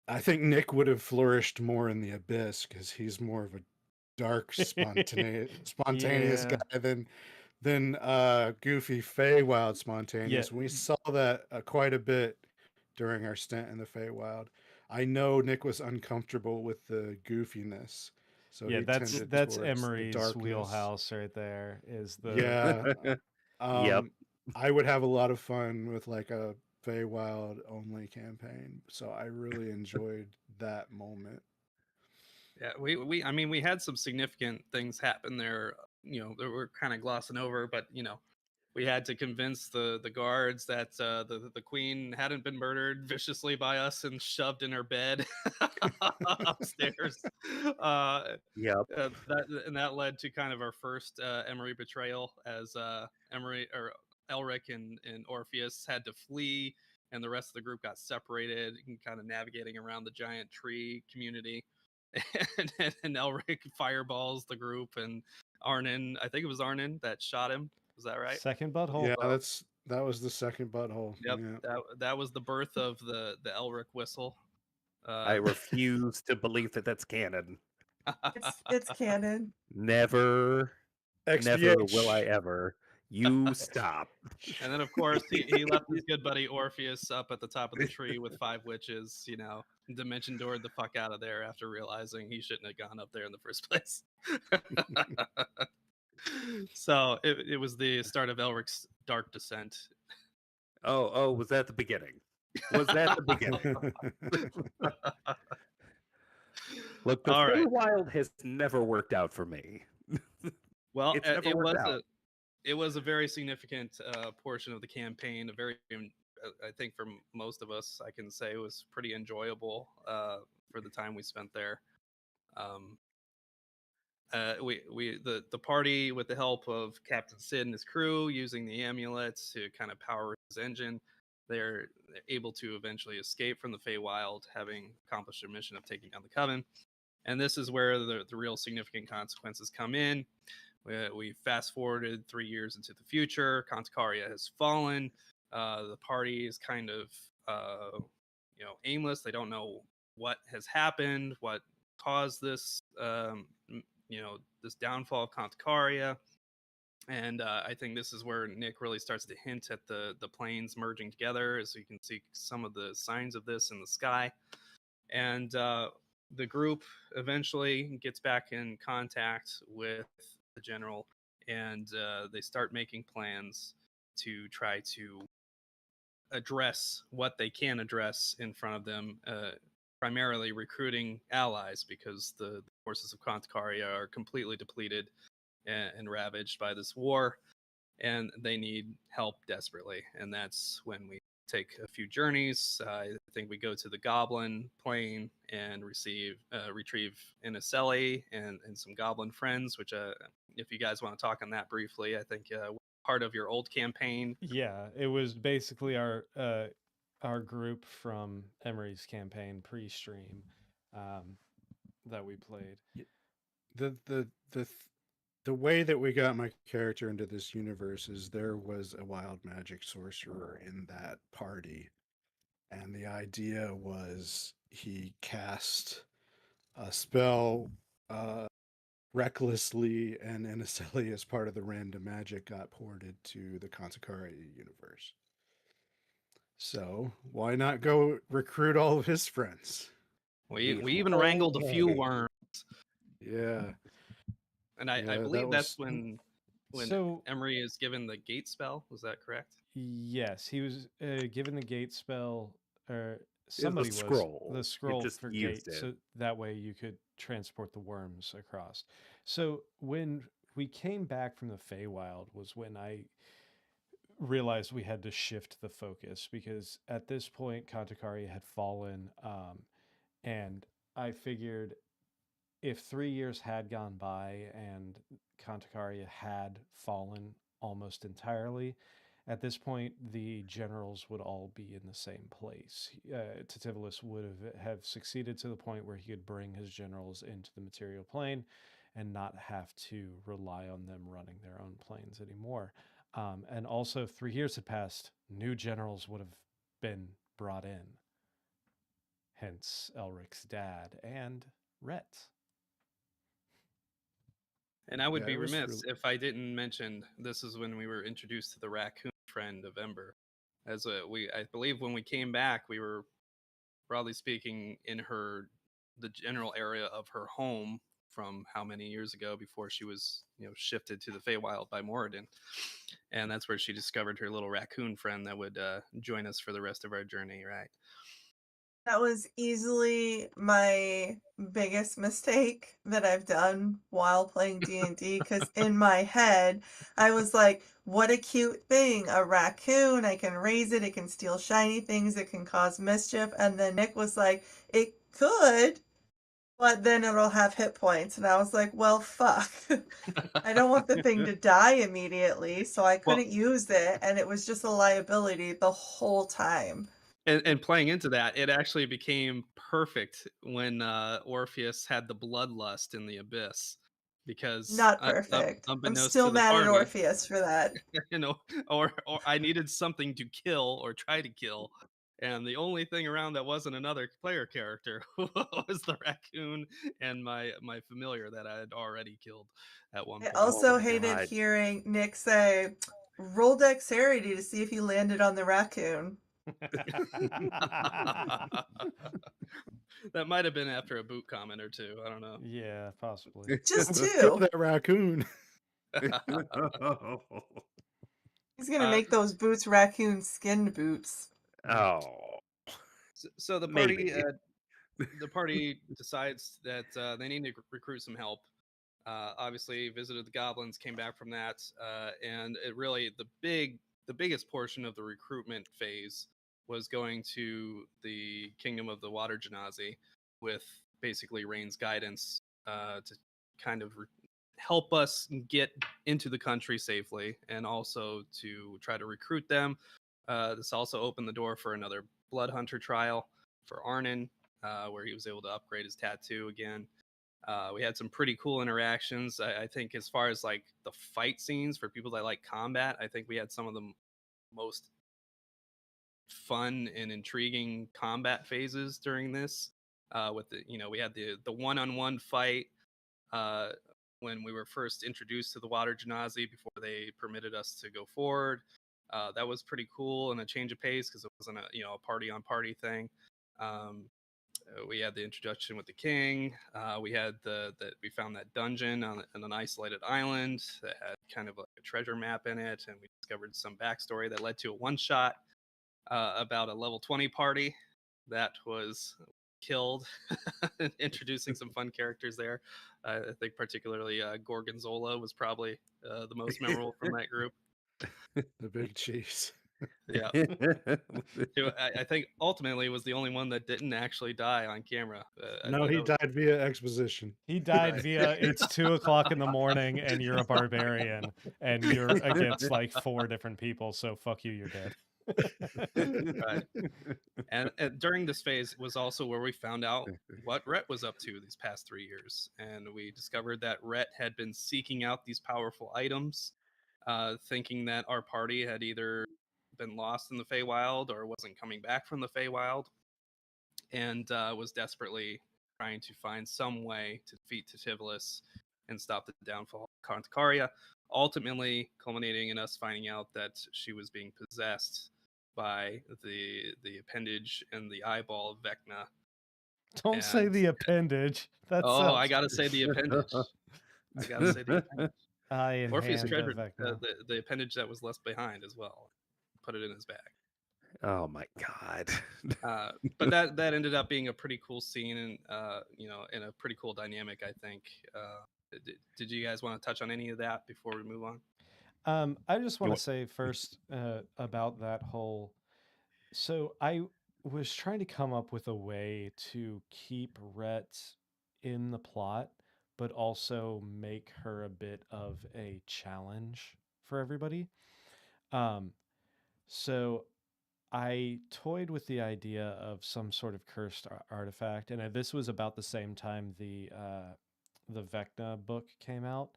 I think Nick would have flourished more in the Abyss because he's more of a dark, spontaneous Yeah. guy than goofy Feywild spontaneous. Yeah. We saw that quite a bit during our stint in the Feywild. I know Nick was uncomfortable with the goofiness, so Yeah, he that's tended that's towards the Emery's darkness. wheelhouse right there. Is the Yeah. Yep. I would have a lot of fun with like a Feywild only campaign, so I really enjoyed that moment. Yeah, I mean, we had some significant things happen there, that we're kind of glossing over, but we had to convince the guards that the queen hadn't been murdered viciously by us and shoved in her bed upstairs. Yep. That led to kind of our first Emery betrayal, as Emery or Elric and Orpheus had to flee, and the rest of the group got separated and kind of navigating around the giant tree community. and Elric fireballs the group, and Arnon, I think it was Arnon that shot him. Was that right? second butthole. Yeah, that was the second butthole. Yep. Yeah. That was the birth of the Elric whistle. I refuse to believe that that's canon. It's canon. Never XBH. will I ever. You stop. And then, of course, he left his good buddy Orpheus up at the top of the tree with 5 witches, dimension doored the fuck out of there after realizing he shouldn't have gone up there in the first place. So it was the start of Elric's dark descent. Oh, was that the beginning? Was that the beginning? Look, the All right. Feywild has never worked out for me. Well, It's never worked out. It was a very significant portion of the campaign. I think for most of us, I can say it was pretty enjoyable for the time we spent there. The party, with the help of Captain Sid and his crew, using the amulets to kind of power his engine, they're able to eventually escape from the Feywild, having accomplished their mission of taking down the Coven. And this is where the real significant consequences come in. We fast forwarded 3 years into the future. Contacaria has fallen. The party is kind of aimless. They don't know what has happened, what caused this this downfall of Contacaria. And I think this is where Nick really starts to hint at the planes merging together, as you can see some of the signs of this in the sky. And the group eventually gets back in contact with the general, and they start making plans to try to address what they can address in front of them, primarily recruiting allies, because the forces of Contacaria are completely depleted and ravaged by this war, and they need help desperately. And that's when we take a few journeys. I think we go to the Goblin plane and retrieve Inacelli and some Goblin friends, which if you guys want to talk on that briefly, I think part of your old campaign. Yeah, it was basically our group from Emery's campaign pre-stream that we played. The way that we got my character into this universe is there was a wild magic sorcerer in that party, and the idea was he cast a spell recklessly, and Inacelli, as part of the random magic, got ported to the Contacaria universe. So why not go recruit all of his friends? We The even whole wrangled a few way. worms, Yeah. and I Yeah, believe that that's was- when So Emery is given the gate spell. Was that correct? yes, he was given the gate spell, or the somebody was scroll. the You scroll just for used gate, it. so that way you could transport the worms across. So when we came back from the Feywild was when I realized we had to shift the focus, because at this point Contacaria had fallen, and I figured if 3 years had gone by and Contacaria had fallen almost entirely, at this point the generals would all be in the same place. Titivilus would have succeeded to the point where he could bring his generals into the material plane and not have to rely on them running their own planes anymore. And also, 3 years had passed, new generals would have been brought in. Hence Elric's dad and Rhett. And I would Yeah, be it was remiss really- if I didn't mention this is when we were introduced to the raccoon friend of Ember. I believe when we came back, we were, broadly speaking, in the general area of her home from how many years ago, before she was shifted to the Feywild by Moradin. And that's where she discovered her little raccoon friend that would join us for the rest of our journey, right? That was easily my biggest mistake that I've done while playing D&D, because in my head, I was like, what a cute thing, a raccoon, I can raise it, it can steal shiny things, it can cause mischief, and then Nick was like, it could, but then it'll have hit points, and I was like, well, fuck. I don't want the thing to die immediately, so I Well, couldn't use it, and it was just a liability the whole time. and playing into that, it actually became perfect when Orpheus had the bloodlust in the abyss, because Not perfect. I'm unbeknownst still to the mad at party, Orpheus for that. or I needed something to kill or try to kill, and the only thing around that wasn't another player character was the raccoon and my familiar that I had already killed at one I point. also my hated God. hearing Nick say, roll dexterity to see if you landed on the raccoon. That might have been after a boot comment or two. I don't know. Yeah, possibly. Just Kill two. that raccoon. He's gonna Uh, make those boots raccoon skin boots. Oh, so maybe. the party decides that they need to recruit some help. Obviously, visited the goblins, came back from that, and it really the biggest portion of the recruitment phase was going to the Kingdom of the Water Genasi, with basically Rain's guidance to kind of help us get into the country safely, and also to try to recruit them. This also opened the door for another blood hunter trial for Arnon, where he was able to upgrade his tattoo again. We had some pretty cool interactions. I think as far as like the fight scenes for people that like combat, I think we had some of the most fun and intriguing combat phases during this. With the, we had the one-on-one fight when we were first introduced to the water genasi before they permitted us to go forward. That was pretty cool and a change of pace because it wasn't a party on party thing. We had the introduction with the king. We had we found that dungeon on an isolated island that had kind of like a treasure map in it, and we discovered some backstory that led to a one shot about a level 20 party that was killed. Introducing some fun characters there. I think particularly Gorgonzola was probably the most memorable from that group. The big cheese. Yeah. I think ultimately was the only one that didn't actually die on camera. No, he died via exposition. He died Right. via it's 2:00 in the morning and you're a barbarian and you're against like 4 different people, so fuck you, you're dead. Right. And during this phase was also where we found out what Rhett was up to these past 3 years, and we discovered that Rhett had been seeking out these powerful items, thinking that our party had either been lost in the Feywild or wasn't coming back from the Feywild, and was desperately trying to find some way to defeat Titivilus and stop the downfall of Karntakaria, ultimately culminating in us finding out that she was being possessed by the appendage and the eyeball of Vecna. Don't say the appendage. That I sounds gotta say the appendage. I gotta say the appendage. eye and Orpheus hand treasured of Vecna. the appendage that was left behind as well. Put it in his bag. Oh my god. But that ended up being a pretty cool scene, and and a pretty cool dynamic, I think. Did you guys want to touch on any of that before we move on? I just want to say first about that whole. So I was trying to come up with a way to keep Rhett in the plot, but also make her a bit of a challenge for everybody. So I toyed with the idea of some sort of cursed artifact, and this was about the same time the Vecna book came out.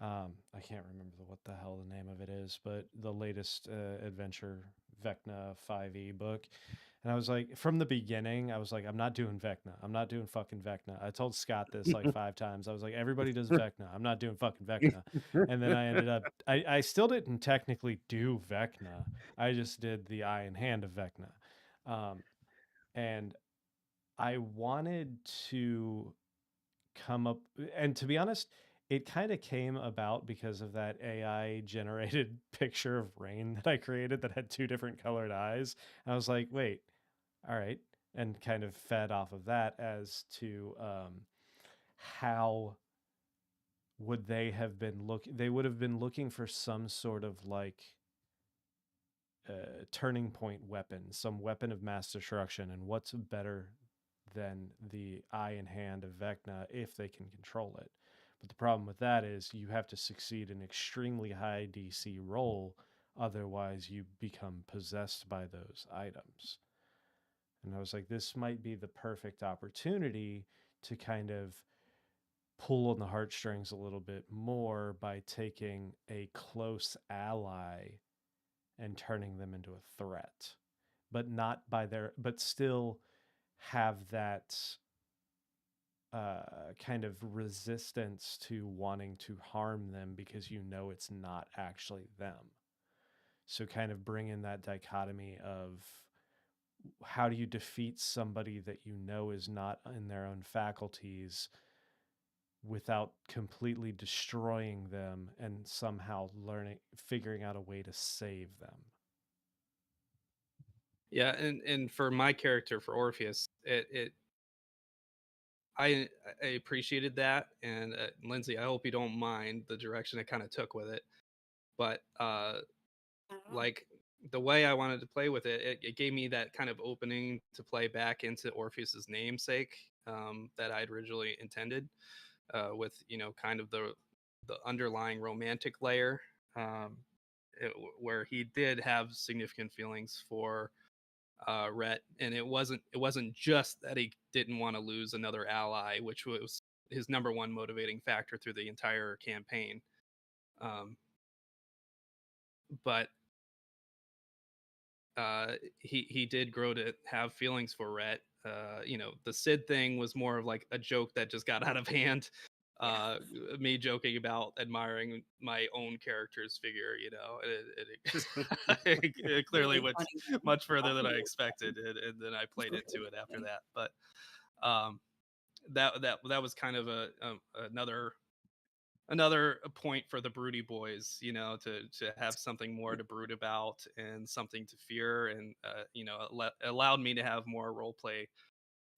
I can't remember what the hell the name of it is, but the latest adventure Vecna 5e book. And I was like, from the beginning, I was like, I'm not doing Vecna. I'm not doing fucking Vecna. I told Scott this like 5 times. I was like, everybody does Vecna. I'm not doing fucking Vecna. And then I ended up, I still didn't technically do Vecna. I just did the eye and hand of Vecna. And I wanted to come up, and to be honest, it kind of came about because of that AI generated picture of rain that I created that had 2 different colored eyes. And I was like, wait, all right. And kind of fed off of that as to how would they have been they would have been looking for some sort of like turning point weapon, some weapon of mass destruction. And what's better than the eye and hand of Vecna if they can control it? But the problem with that is you have to succeed an extremely high DC roll, otherwise you become possessed by those items. And I was like, this might be the perfect opportunity to kind of pull on the heartstrings a little bit more by taking a close ally and turning them into a threat, but not by but still have that kind of resistance to wanting to harm them because you know it's not actually them. So kind of bring in that dichotomy of how do you defeat somebody that you know is not in their own faculties without completely destroying them and somehow figuring out a way to save them. Yeah, and for my character, for Orpheus, I appreciated that, and Lindsay, I hope you don't mind the direction I kind of took with it, but like the way I wanted to play with it, it gave me that kind of opening to play back into Orpheus's namesake that I'd originally intended, with kind of the underlying romantic layer, where he did have significant feelings for Rhett, and it wasn't just that he didn't want to lose another ally, which was his number one motivating factor through the entire campaign. But he did grow to have feelings for Rhett. The Sid thing was more of like a joke that just got out of hand. Me joking about admiring my own character's figure, it clearly Really went funny. much further than I expected, and then I played into it after that. But that was kind of another point for the broody boys, to have something more to brood about and something to fear, and allowed me to have more role play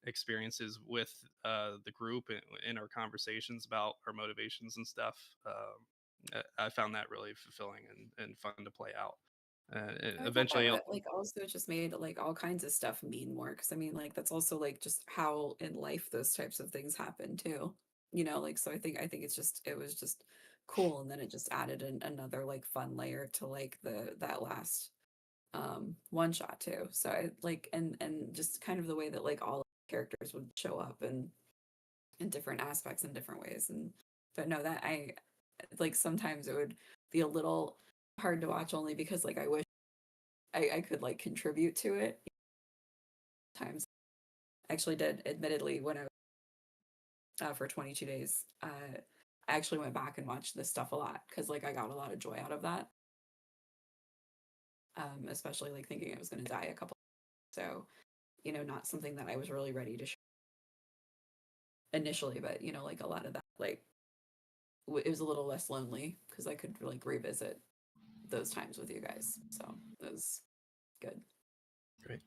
experiences with the group in our conversations about our motivations and stuff. I found that really fulfilling and fun to play out. I thought Eventually, that like also just made like all kinds of stuff mean more, because I mean like that's also like just how in life those types of things happen too. Like so I think it was just cool, and then it just added another like fun layer to like that last one shot too. So I like and just kind of the way that like all characters would show up and in different aspects in different ways. And but no, that I like sometimes it would be a little hard to watch, only because like I wish I could like contribute to it. Times I actually did, admittedly, when I was for 22 days. I actually went back and watched this stuff a lot, because like I got a lot of joy out of that. Especially like thinking I was going to die a couple. So not something that I was really ready to show initially, but like a lot of that, like it was a little less lonely because I could like revisit those times with you guys. So it was good. great.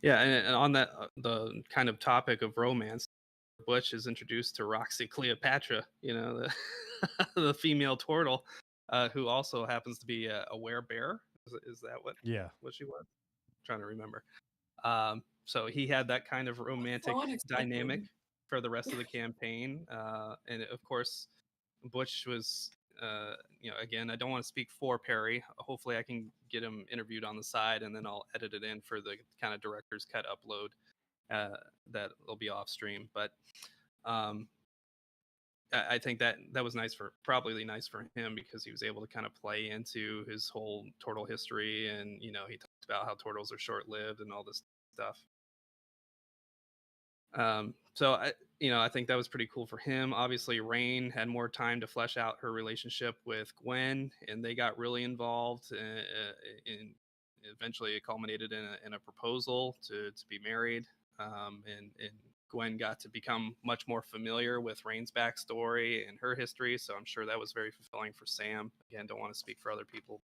Yeah, and on that, the kind of topic of romance, Butch is introduced to Roxy Cleopatra, the the female turtle, who also happens to be a werebear. Is that what she was? I'm trying to remember. So he had that kind of romantic So unexpected. dynamic for the rest of the campaign, and of course, Butch was. Again, I don't want to speak for Perry. Hopefully, I can get him interviewed on the side, and then I'll edit it in for the kind of director's cut upload that will be off stream. But I think that was probably nice for him, because he was able to kind of play into his whole turtle history, and he talked about how turtles are short-lived and all this stuff. So I think that was pretty cool for him. Obviously, Rain had more time to flesh out her relationship with Gwen, and they got really involved. In eventually, it culminated in a proposal to be married. And Gwen got to become much more familiar with Rain's backstory and her history. So I'm sure that was very fulfilling for Sam. Again, don't want to speak for other people.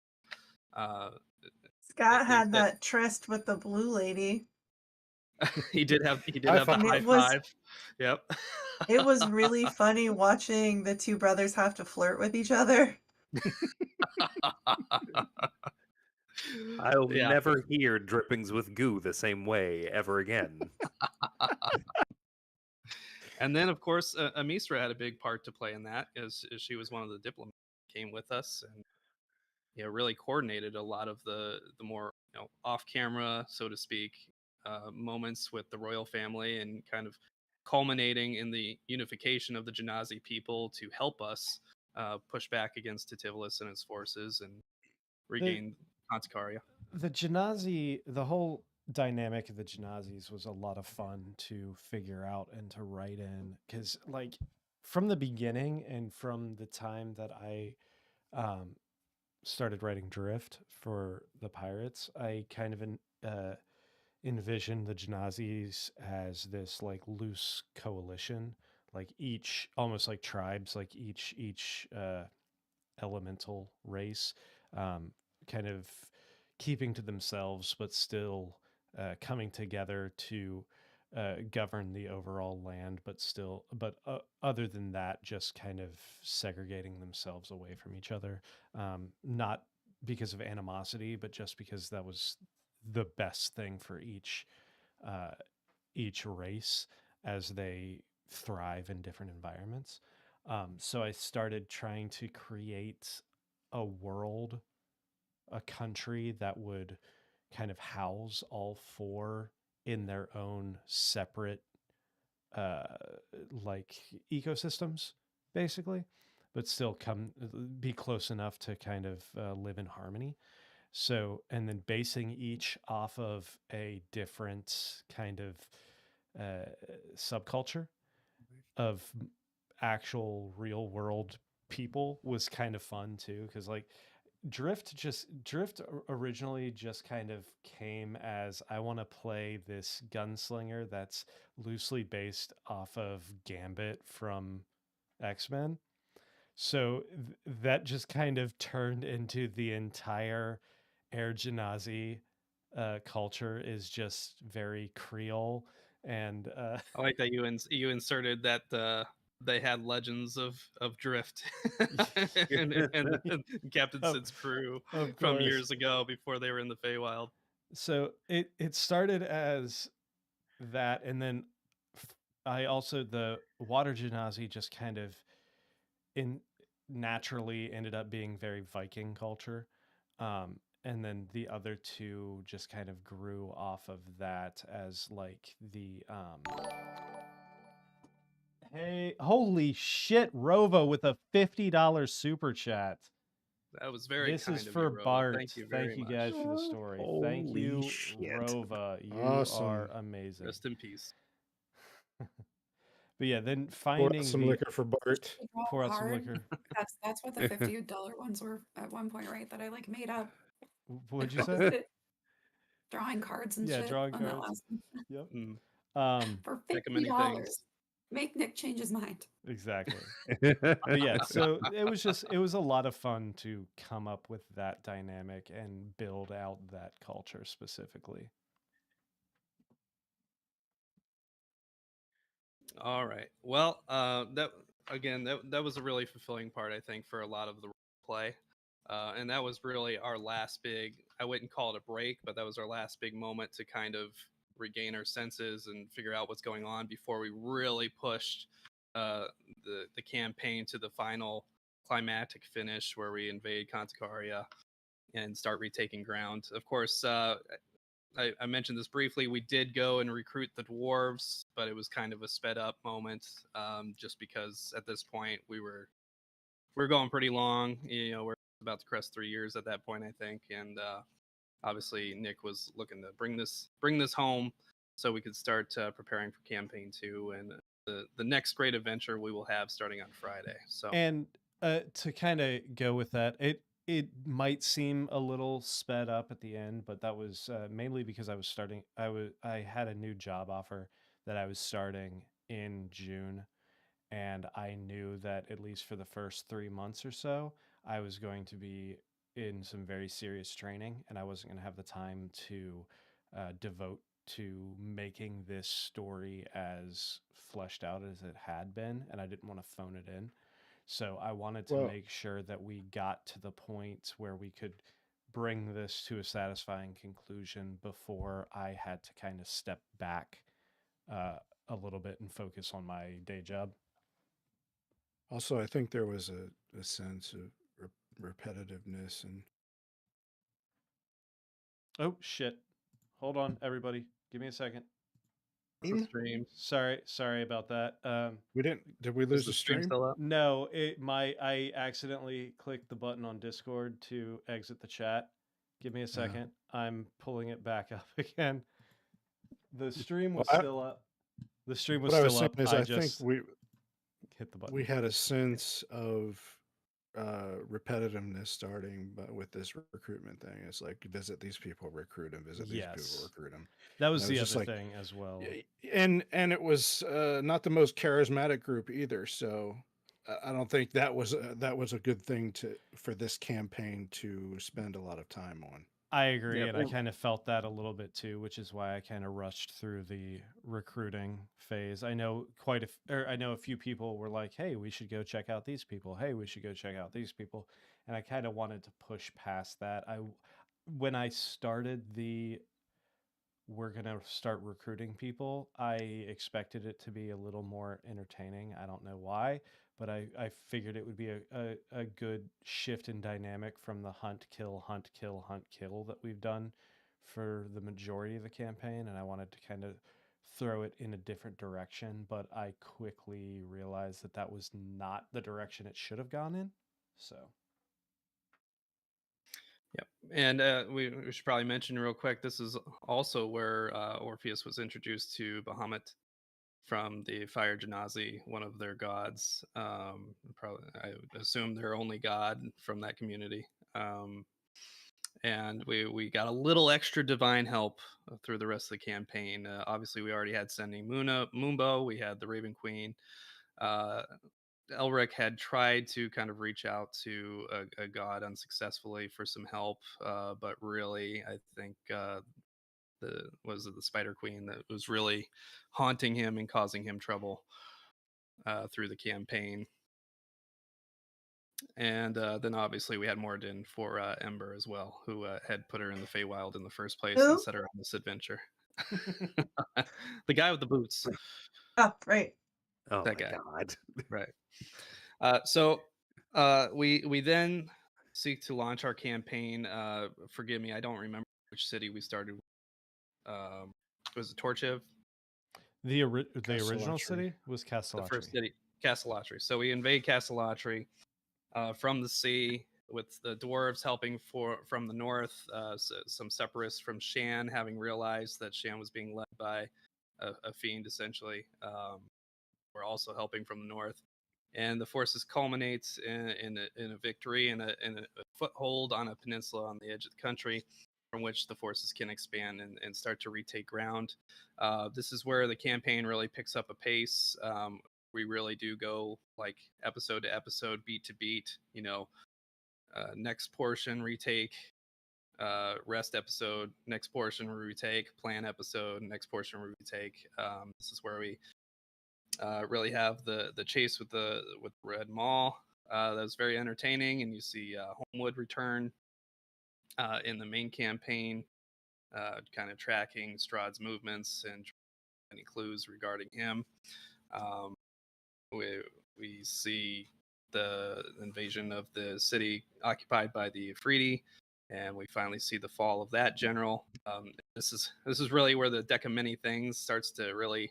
Scott had that tryst with the blue lady. He did have the high five. Yep. It was really funny watching the two brothers have to flirt with each other. I'll never hear drippings with goo the same way ever again. And then, of course, Amistra had a big part to play in that, as she was one of the diplomats that came with us, and really coordinated a lot of the more off-camera, so to speak, moments with the royal family, and kind of culminating in the unification of the Genazi people to help us push back against Titivilus and his forces and regain Conticaria. The Genazi, the whole dynamic of the Genazis was a lot of fun to figure out and to write in, because like from the beginning and from the time that I started writing Drift for the Pirates, I kind of envisioned the Genazis as this like loose coalition, like each almost like tribes, like each elemental race, kind of keeping to themselves, but still coming together to govern the overall land, but other than that, just kind of segregating themselves away from each other, not because of animosity, but just because that was the best thing for each race as they thrive in different environments. So I started trying to create a world, a country that would kind of house all four in their own separate like ecosystems, basically, but still be close enough to kind of live in harmony. So, and then basing each off of a different kind of subculture of actual real world people was kind of fun too. Because like Drift originally just kind of came as I want to play this gunslinger that's loosely based off of Gambit from X-Men. So that just kind of turned into the entire Air Genasi culture is just very Creole and I like that you inserted that they had legends of Drift and Captain Of- Sid's crew of from course. years ago before they were in the Feywild. So it started as that, and then I also the Water Genasi just kind of in naturally ended up being very Viking culture. And then the other two just kind of grew off of that as like the hey, holy shit, Rovo with a $50 super chat. That was very This kind is of for you, Rova. Bart. Thank you Thank very you much. guys for the story. Thank Holy you, shit. Rova. You Awesome. are amazing. Rest in peace. But yeah, then Pour out finding some the liquor for Bart. They draw pour out some hard. liquor. That's what the $50 ones were at one point, right? That I like made up. What'd you What was say? it? Drawing cards and Yeah, shit drawing on that cards. last one. Yep. Mm, For recommending $50. things. Make Nick change his mind. Exactly. But yeah, so it was a lot of fun to come up with that dynamic and build out that culture specifically. All right. Well, that again, that was a really fulfilling part, I think, for a lot of the play, and that was really our last big. I wouldn't call it a break, but that was our last big moment to kind of regain our senses and figure out what's going on before we really pushed uh, the campaign to the final climactic finish where we invade Kantakaria and start retaking ground. Of course, I mentioned this briefly. We did go and recruit the dwarves, but it was kind of a sped up moment, just because at this point we were going pretty long. You know, we're about to crest 3 years at that point, I think, and obviously Nick was looking to bring this home so we could start preparing for campaign 2 and the next great adventure we will have starting on Friday. So And to kind of go with that, it might seem a little sped up at the end, but that was mainly because I had a new job offer that I was starting in June, and I knew that at least for the first 3 months or so, I was going to be in some very serious training, and I wasn't going to have the time to devote to making this story as fleshed out as it had been, and I didn't want to phone it in. So I wanted to Well- make sure that we got to the point where we could bring this to a satisfying conclusion before I had to kind of step back a little bit and focus on my day job. Also, I think there was a sense of repetitiveness and Oh shit. Hold on, everybody. Give me a second. the stream Sorry about that. we didn't. Did we is lose the the stream stream? still up? No, I accidentally clicked the button on Discord to exit the chat. Give me a second. I'm pulling it back up again. The stream was Well, still up. The stream was What I was still saying up. is, I I think just we hit the button. we had a sense of repetitiveness starting, but with this recruitment thing, it's like visit these people, recruit them, visit these Yes. people, recruit them. That was I the was just other like, thing as well. And it was not the most charismatic group either. So I don't think that was a good thing for this campaign to spend a lot of time on. I agree, Yeah, and I but- kind of felt that a little bit too, which is why I kind of rushed through the recruiting phase. I know I know a few people were like, "Hey, we should go check out these people. Hey, we should go check out these people," and I kind of wanted to push past that. When I started we're gonna start recruiting people, I expected it to be a little more entertaining. I don't know why, but I figured it would be a good shift in dynamic from the hunt, kill, hunt, kill, hunt, kill that we've done for the majority of the campaign. And I wanted to kind of throw it in a different direction, but I quickly realized that that was not the direction it should have gone in. So Yep. And we should probably mention real quick, this is also where Orpheus was introduced to Bahamut from the Fire Genasi, one of their gods. Probably, I would assume their only god from that community. And we got a little extra divine help through the rest of the campaign. Obviously, we already had Sending Moonbo, we had the Raven Queen. Elric had tried to kind of reach out to a god unsuccessfully for some help, but really, I think the Spider Queen that was really haunting him and causing him trouble through the campaign. And then obviously we had Moradin for Ember as well, who had put her in the Feywild in the first place Who? and set her on this adventure. The guy with the boots. Oh, right. Oh That my guy. god. Right. So we then seek to launch our campaign. Forgive me, I don't remember which city we started with. Was it Torchiv? the original Castellatri. city was The first Castellatri. city, Castellatri. So we invade Castellatri from the sea, with the dwarves helping from the north, some separatists from Shan having realized that Shan was being led by a fiend, essentially. Were also helping from the north. And the forces culminates in a victory and a foothold on a peninsula on the edge of the country, from which the forces can expand and start to retake ground. This is where the campaign really picks up a pace. We really do go like episode to episode, beat to beat. Next portion retake, rest episode, next portion retake, plan episode, next portion retake. This is where we really have the chase with the Red Maw. That was very entertaining, and you see Homewood return in the main campaign, kind of tracking Strahd's movements and any clues regarding him. We see the invasion of the city occupied by the Afridi, and we finally see the fall of that general. This is really where the deck of many things starts to really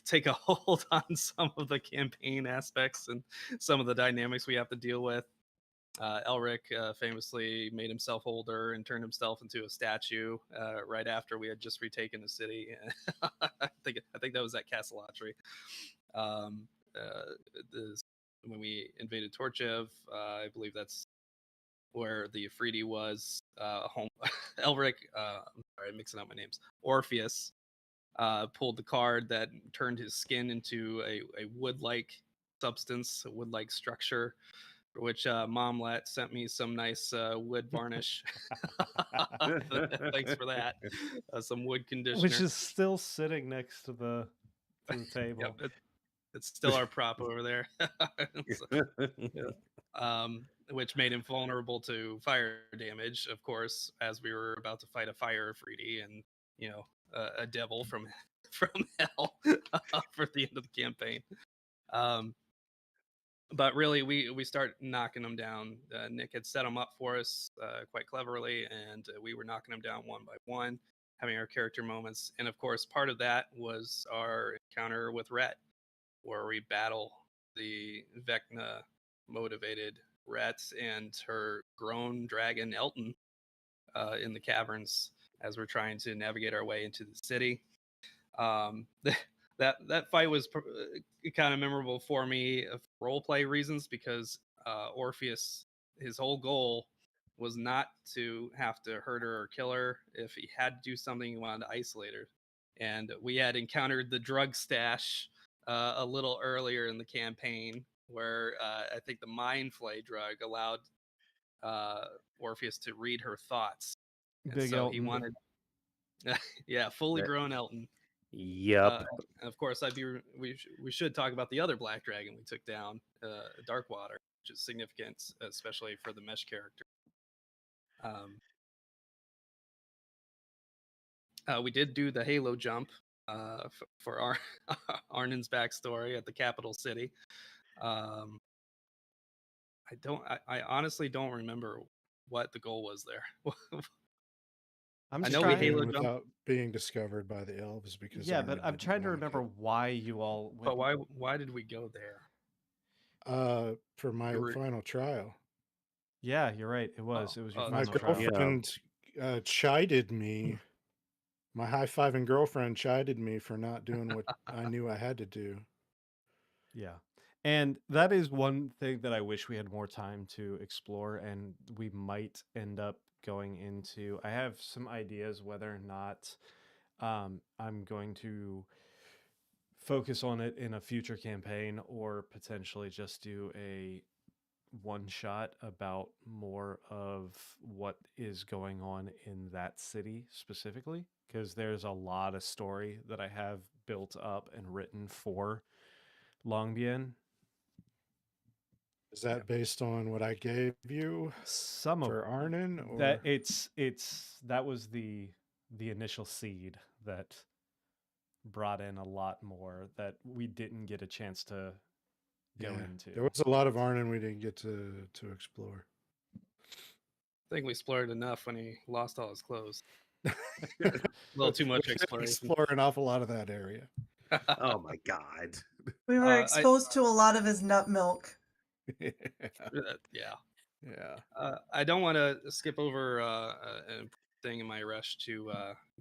take a hold on some of the campaign aspects and some of the dynamics we have to deal with. Elric famously made himself older and turned himself into a statue right after we had just retaken the city. I think that was at Castellatri. When we invaded Torchev, I believe that's where the Afridi was. Home Elric, I'm sorry, I'm mixing up my names. Orpheus pulled the card that turned his skin into a wood-like substance, a wood-like structure, for which Momlet sent me some nice wood varnish. Thanks for that. Some wood conditioner. Which is still sitting next to the table. Yep, it's still our prop over there. Which made him vulnerable to fire damage, of course, as we were about to fight a fire Afridi and a devil from hell for the end of the campaign. But really, we start knocking them down. Nick had set them up for us quite cleverly, and we were knocking them down one by one, having our character moments. And of course, part of that was our encounter with Rhett, where we battle the Vecna motivated Rhett and her grown dragon Elton in the caverns as we're trying to navigate our way into the city. That fight was kind of memorable for me for roleplay reasons, because Orpheus, his whole goal was not to have to hurt her or kill her. If he had to do something, he wanted to isolate her. And we had encountered the drug stash a little earlier in the campaign, where I think the mind flay drug allowed Orpheus to read her thoughts. And Big so Elton. he wanted, yeah, fully grown Elton. Yep. Of course, we should talk about the other black dragon we took down, Darkwater, which is significant, especially for the mesh character. We did do the Halo jump for Arnin's backstory at the capital city. I honestly don't remember what the goal was there. I'm I just know we trying. Halo in jump, without being discovered by the elves because Yeah, but Arnon I'm didn't trying to want remember why you all but went. why did we go there? for my We were- final trial. Yeah, you're right. It was. Oh, It was your oh, My final that's right. trial. girlfriend chided me. My high-fiving girlfriend chided me for not doing what I knew I had to do. Yeah. And that is one thing that I wish we had more time to explore, and we might end up going into. I have some ideas whether or not I'm going to focus on it in a future campaign or potentially just do a one shot about more of what is going on in that city specifically, because there's a lot of story that I have built up and written for Longbien. Is that based on what I gave you Some of for Arnon, or that that was the initial seed that brought in a lot more that we didn't get a chance to go Yeah, into. there was a lot of Arnon we didn't get to explore. I think we explored enough when he lost all his clothes. A little too much We did exploration. explore an awful lot of that area. Oh my god. We were exposed to a lot of his nut milk. Yeah. Yeah. Yeah. I don't want to skip over an thing in my rush to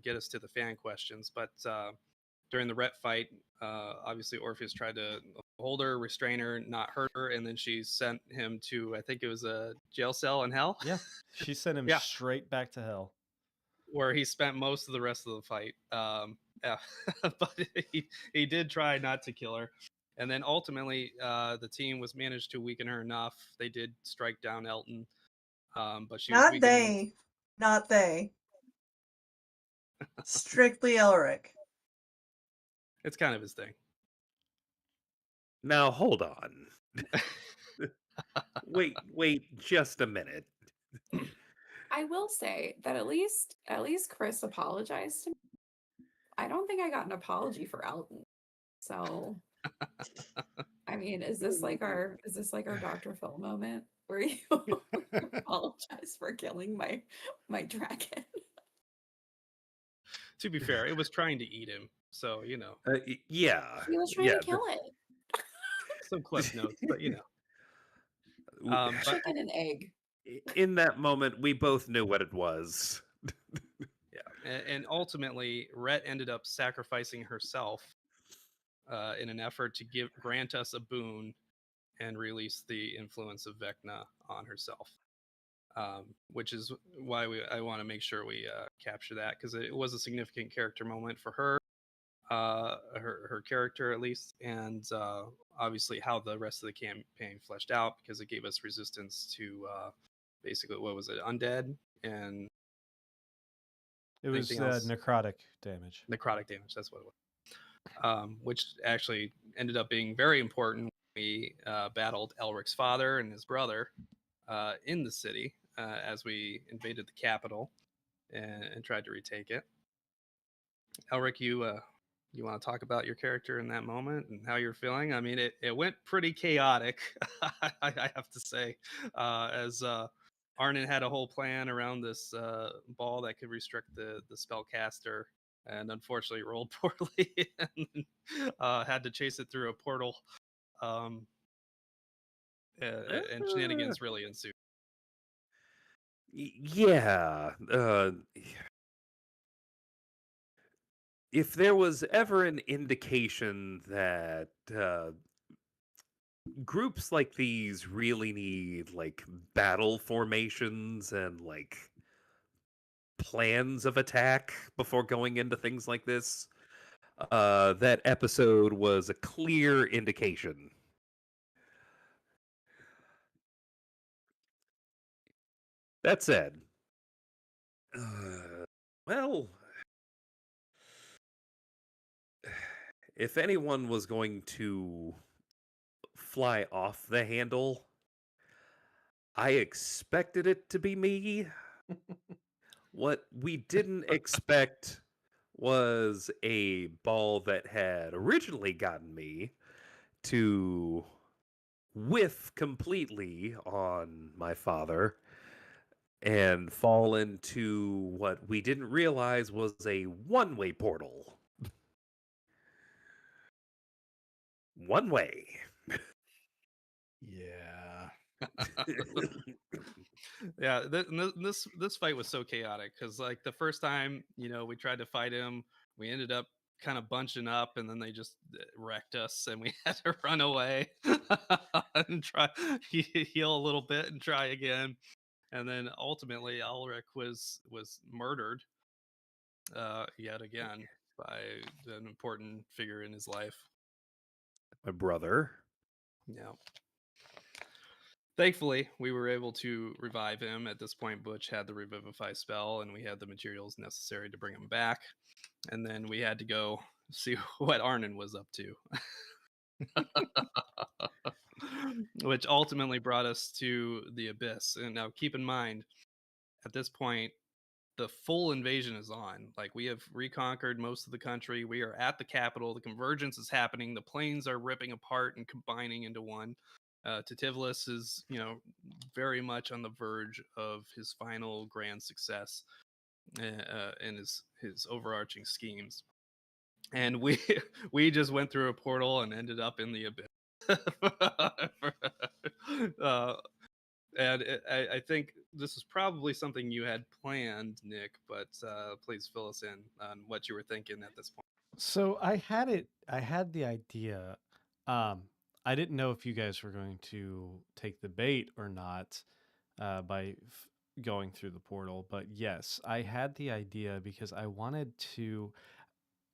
get us to the fan questions, but during the Rhett fight, obviously Orpheus tried to hold her, restrain her, not hurt her, and then she sent him to, I think it was a jail cell in hell. Yeah, she sent him Yeah. straight back to hell. Where he spent most of the rest of the fight. Yeah. But he did try not to kill her. And then ultimately, the team was managed to weaken her enough. They did strike down Elton, but she was Not weakened. they. Not they. Strictly Elric. It's kind of his thing. Now hold on. wait just a minute. I will say that at least Chris apologized to me. I don't think I got an apology for Elton. So I mean, is this like our Dr. Phil moment where you apologize for killing my dragon? To be fair, it was trying to eat him. So, Yeah. He was trying to kill it. some cliff notes, but but Chicken and egg. in that moment, we both knew what it was. yeah, and ultimately, Rhett ended up sacrificing herself in an effort to grant us a boon and release the influence of Vecna on herself. Which is why I want to make sure we capture that, because it was a significant character moment for her, her character at least, and obviously how the rest of the campaign fleshed out, because it gave us resistance to basically, what was it, undead and It was anything else? necrotic damage. Necrotic damage. That's what it was. Which actually ended up being very important. We battled Elric's father and his brother in the city as we invaded the capital and tried to retake it. Elric, you want to talk about your character in that moment and how you're feeling? I mean, it went pretty chaotic, I have to say, as Arnon had a whole plan around this ball that could restrict the spellcaster, and unfortunately rolled poorly and had to chase it through a portal. And shenanigans really ensued. Yeah. If there was ever an indication that groups like these really need like battle formations and like plans of attack before going into things like this, that episode was a clear indication. That said, well, if anyone was going to fly off the handle, I expected it to be me. What we didn't expect was a ball that had originally gotten me to whiff completely on my father and fall into what we didn't realize was a one-way portal. One way. Yeah. Yeah, this fight was so chaotic because like the first time we tried to fight him, we ended up kind of bunching up, and then they just wrecked us, and we had to run away and try heal a little bit and try again, and then ultimately Ulrich was murdered yet again by an important figure in his life. My brother. Yeah. Thankfully, we were able to revive him. At this point, Butch had the revivify spell, and we had the materials necessary to bring him back. And then we had to go see what Arnon was up to, which ultimately brought us to the Abyss. And now, keep in mind, at this point, the full invasion is on. Like, we have reconquered most of the country. We are at the capital. The convergence is happening. The planes are ripping apart and combining into one. Titivilus is, very much on the verge of his final grand success in his overarching schemes. And we we just went through a portal and ended up in the abyss. I think this is probably something you had planned, Nick, but please fill us in on what you were thinking at this point. So I had the idea. I didn't know if you guys were going to take the bait or not by going through the portal, but yes, I had the idea because I wanted to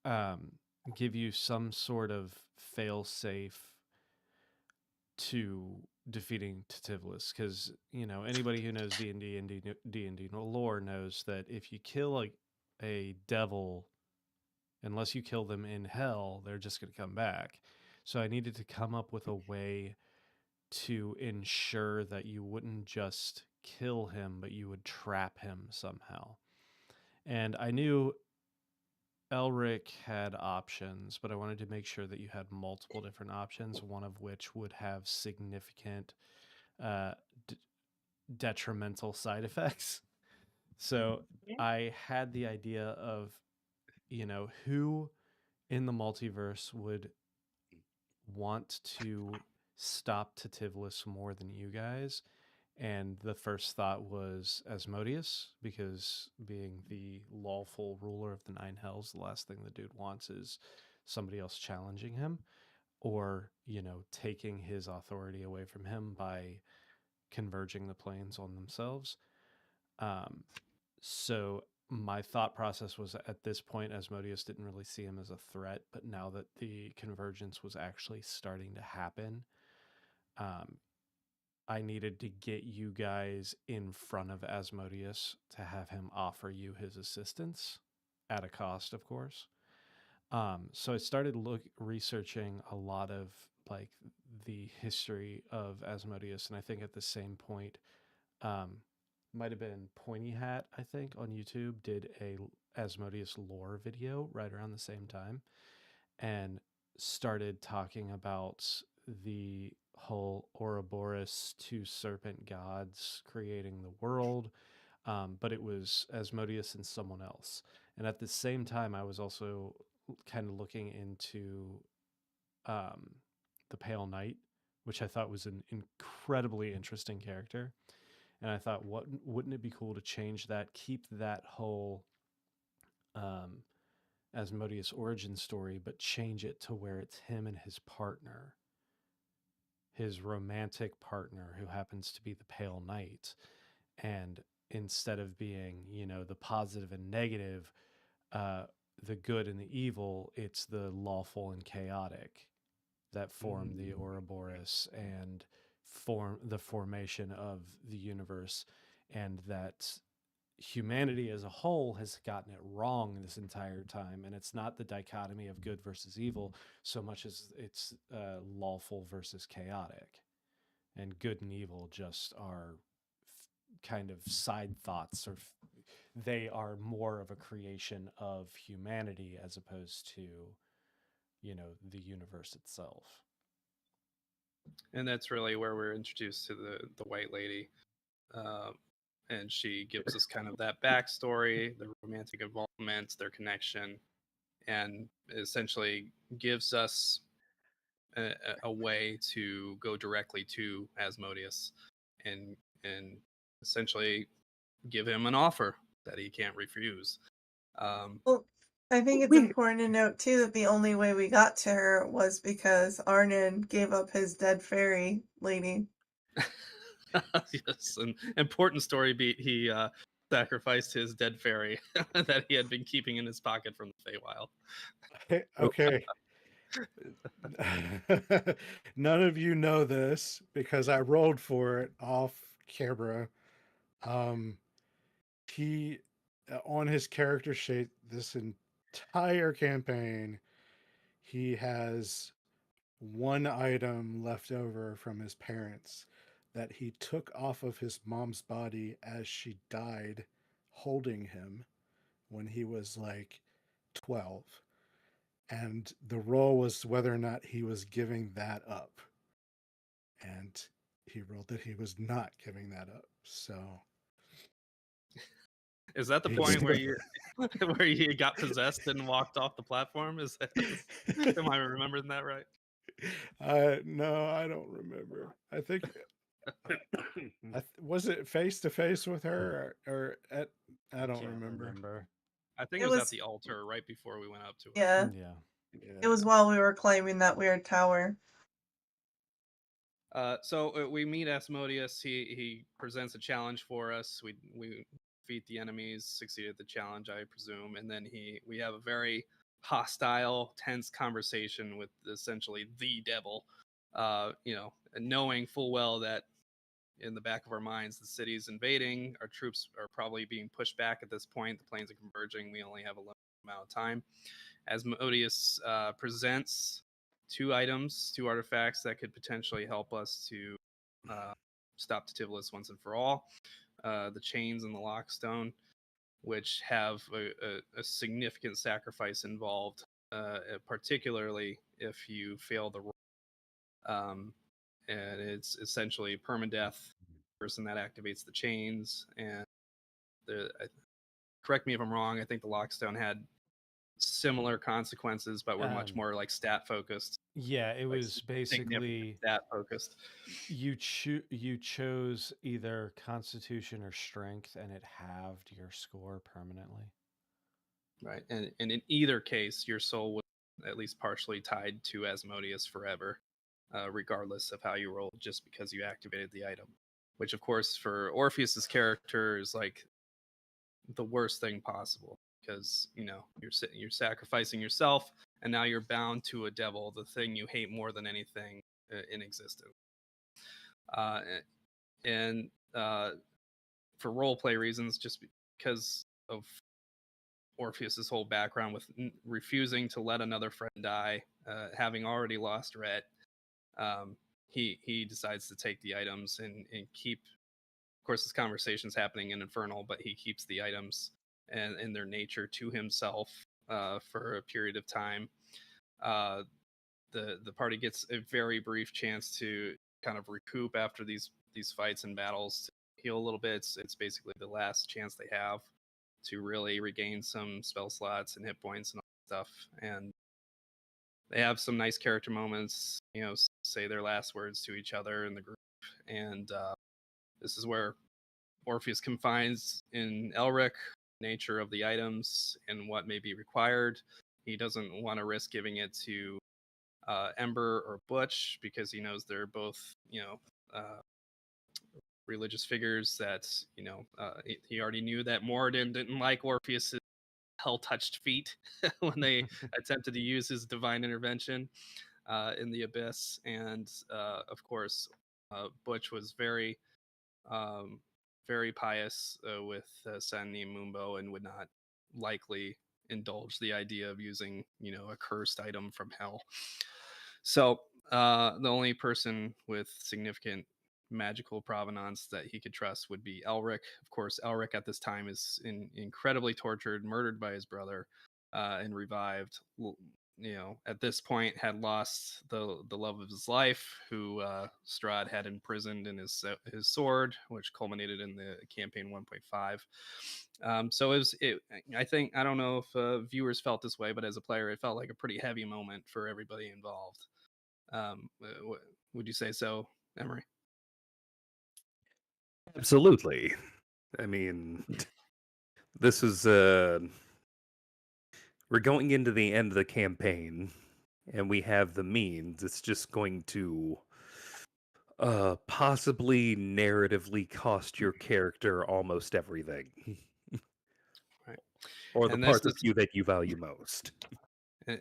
um, give you some sort of fail safe to defeating Titivilus, because anybody who knows D&D and D&D lore knows that if you kill a devil, unless you kill them in hell, they're just going to come back. So I needed to come up with a way to ensure that you wouldn't just kill him, but you would trap him somehow. And I knew Elric had options, but I wanted to make sure that you had multiple different options, one of which would have significant uh, detrimental side effects. So I had the idea of, who in the multiverse would want to stop Titivilus more than you guys. And the first thought was Asmodeus, because being the lawful ruler of the nine hells, the last thing the dude wants is somebody else challenging him or, taking his authority away from him by converging the planes on themselves. So my thought process was, at this point, Asmodeus didn't really see him as a threat, but now that the convergence was actually starting to happen, I needed to get you guys in front of Asmodeus to have him offer you his assistance at a cost, of course. So I started researching a lot of like the history of Asmodeus, and I think at the same point, might have been Pointy Hat, I think, on YouTube did a Asmodeus lore video right around the same time, and started talking about the whole Ouroboros two serpent gods creating the world, but it was Asmodeus and someone else. And at the same time, I was also kind of looking into the Pale Knight, which I thought was an incredibly interesting character. And I thought, wouldn't it be cool to change that, keep that whole Asmodeus origin story, but change it to where it's him and his partner, his romantic partner, who happens to be the Pale Knight. And instead of being, the positive and negative, the good and the evil, it's the lawful and chaotic that form the Ouroboros and form the formation of the universe, and that humanity as a whole has gotten it wrong this entire time. And it's not the dichotomy of good versus evil so much as it's lawful versus chaotic, and good and evil just are kind of side thoughts, or they are more of a creation of humanity as opposed to the universe itself. And that's really where we're introduced to the white lady. and she gives us kind of that backstory, the romantic involvement, their connection, and essentially gives us a way to go directly to Asmodeus and essentially give him an offer that he can't refuse. Well, I think it's important to note too that the only way we got to her was because Arnon gave up his dead fairy lady. Yes, an important story beat. He sacrificed his dead fairy that he had been keeping in his pocket from the Feywild. Okay. None of you know this because I rolled for it off camera. He on his character sheet this entire campaign, he has one item left over from his parents that he took off of his mom's body as she died holding him when he was like 12. And the role was whether or not he was giving that up. And he rolled that he was not giving that up. So Is that the point where you where you got possessed and walked off the platform? Is that, am I remembering that right? No, I don't remember. I think was it face to face with her or at I don't Can't remember. I think It it was at was- the altar right before we went up to her. Yeah, Yeah. it was while we were climbing that weird tower. So we meet Asmodeus. He presents a challenge for us. We defeat the enemies, succeeded the challenge, I presume, and then we have a very hostile, tense conversation with essentially the devil. Knowing full well that in the back of our minds the city's invading, our troops are probably being pushed back at this point. The planes are converging. We only have a limited amount of time. Asmodeus presents two artifacts that could potentially help us to stop Titivilus once and for all. The chains and the lockstone, which have a significant sacrifice involved, particularly if you fail the roll. And it's essentially permadeath. Person that activates the chains, and correct me if I'm wrong. I think the lockstone had similar consequences, but were much more like stat focused. Yeah, it like was basically stat focused. you chose either Constitution or Strength, and it halved your score permanently. Right, and in either case, your soul was at least partially tied to Asmodeus forever, regardless of how you rolled, just because you activated the item. Which, of course, for Orpheus's character is like the worst thing possible, because you're sacrificing yourself, and now you're bound to a devil, the thing you hate more than anything in existence. And for roleplay reasons, just because of Orpheus's whole background with refusing to let another friend die, having already lost Rhett, he decides to take the items and keep. Of course, this conversation's happening in Infernal, but he keeps the items and their nature to himself for a period of time. The party gets a very brief chance to kind of recoup after these fights and battles, to heal a little bit. It's basically the last chance they have to really regain some spell slots and hit points and all that stuff. And they have some nice character moments, say their last words to each other in the group. And this is where Orpheus confides in Elric nature of the items and what may be required. He doesn't want to risk giving it to Ember or Butch, because he knows they're both, religious figures that, he already knew that Moradin didn't like Orpheus's hell-touched feet when they attempted to use his divine intervention in the abyss. And of course, Butch was very very pious with San Mumbo, and would not likely indulge the idea of using, a cursed item from hell. So the only person with significant magical provenance that he could trust would be Elric. Of course, Elric at this time is incredibly tortured, murdered by his brother, and revived at this point had lost the love of his life, who Strahd had imprisoned in his sword, which culminated in the campaign 1.5. So I think, I don't know if viewers felt this way, but as a player, it felt like a pretty heavy moment for everybody involved. Would you say so, Emery? Absolutely. I mean, this is we're going into the end of the campaign, and we have the means. It's just going to possibly narratively cost your character almost everything. Right. Or the And parts of you that you value most.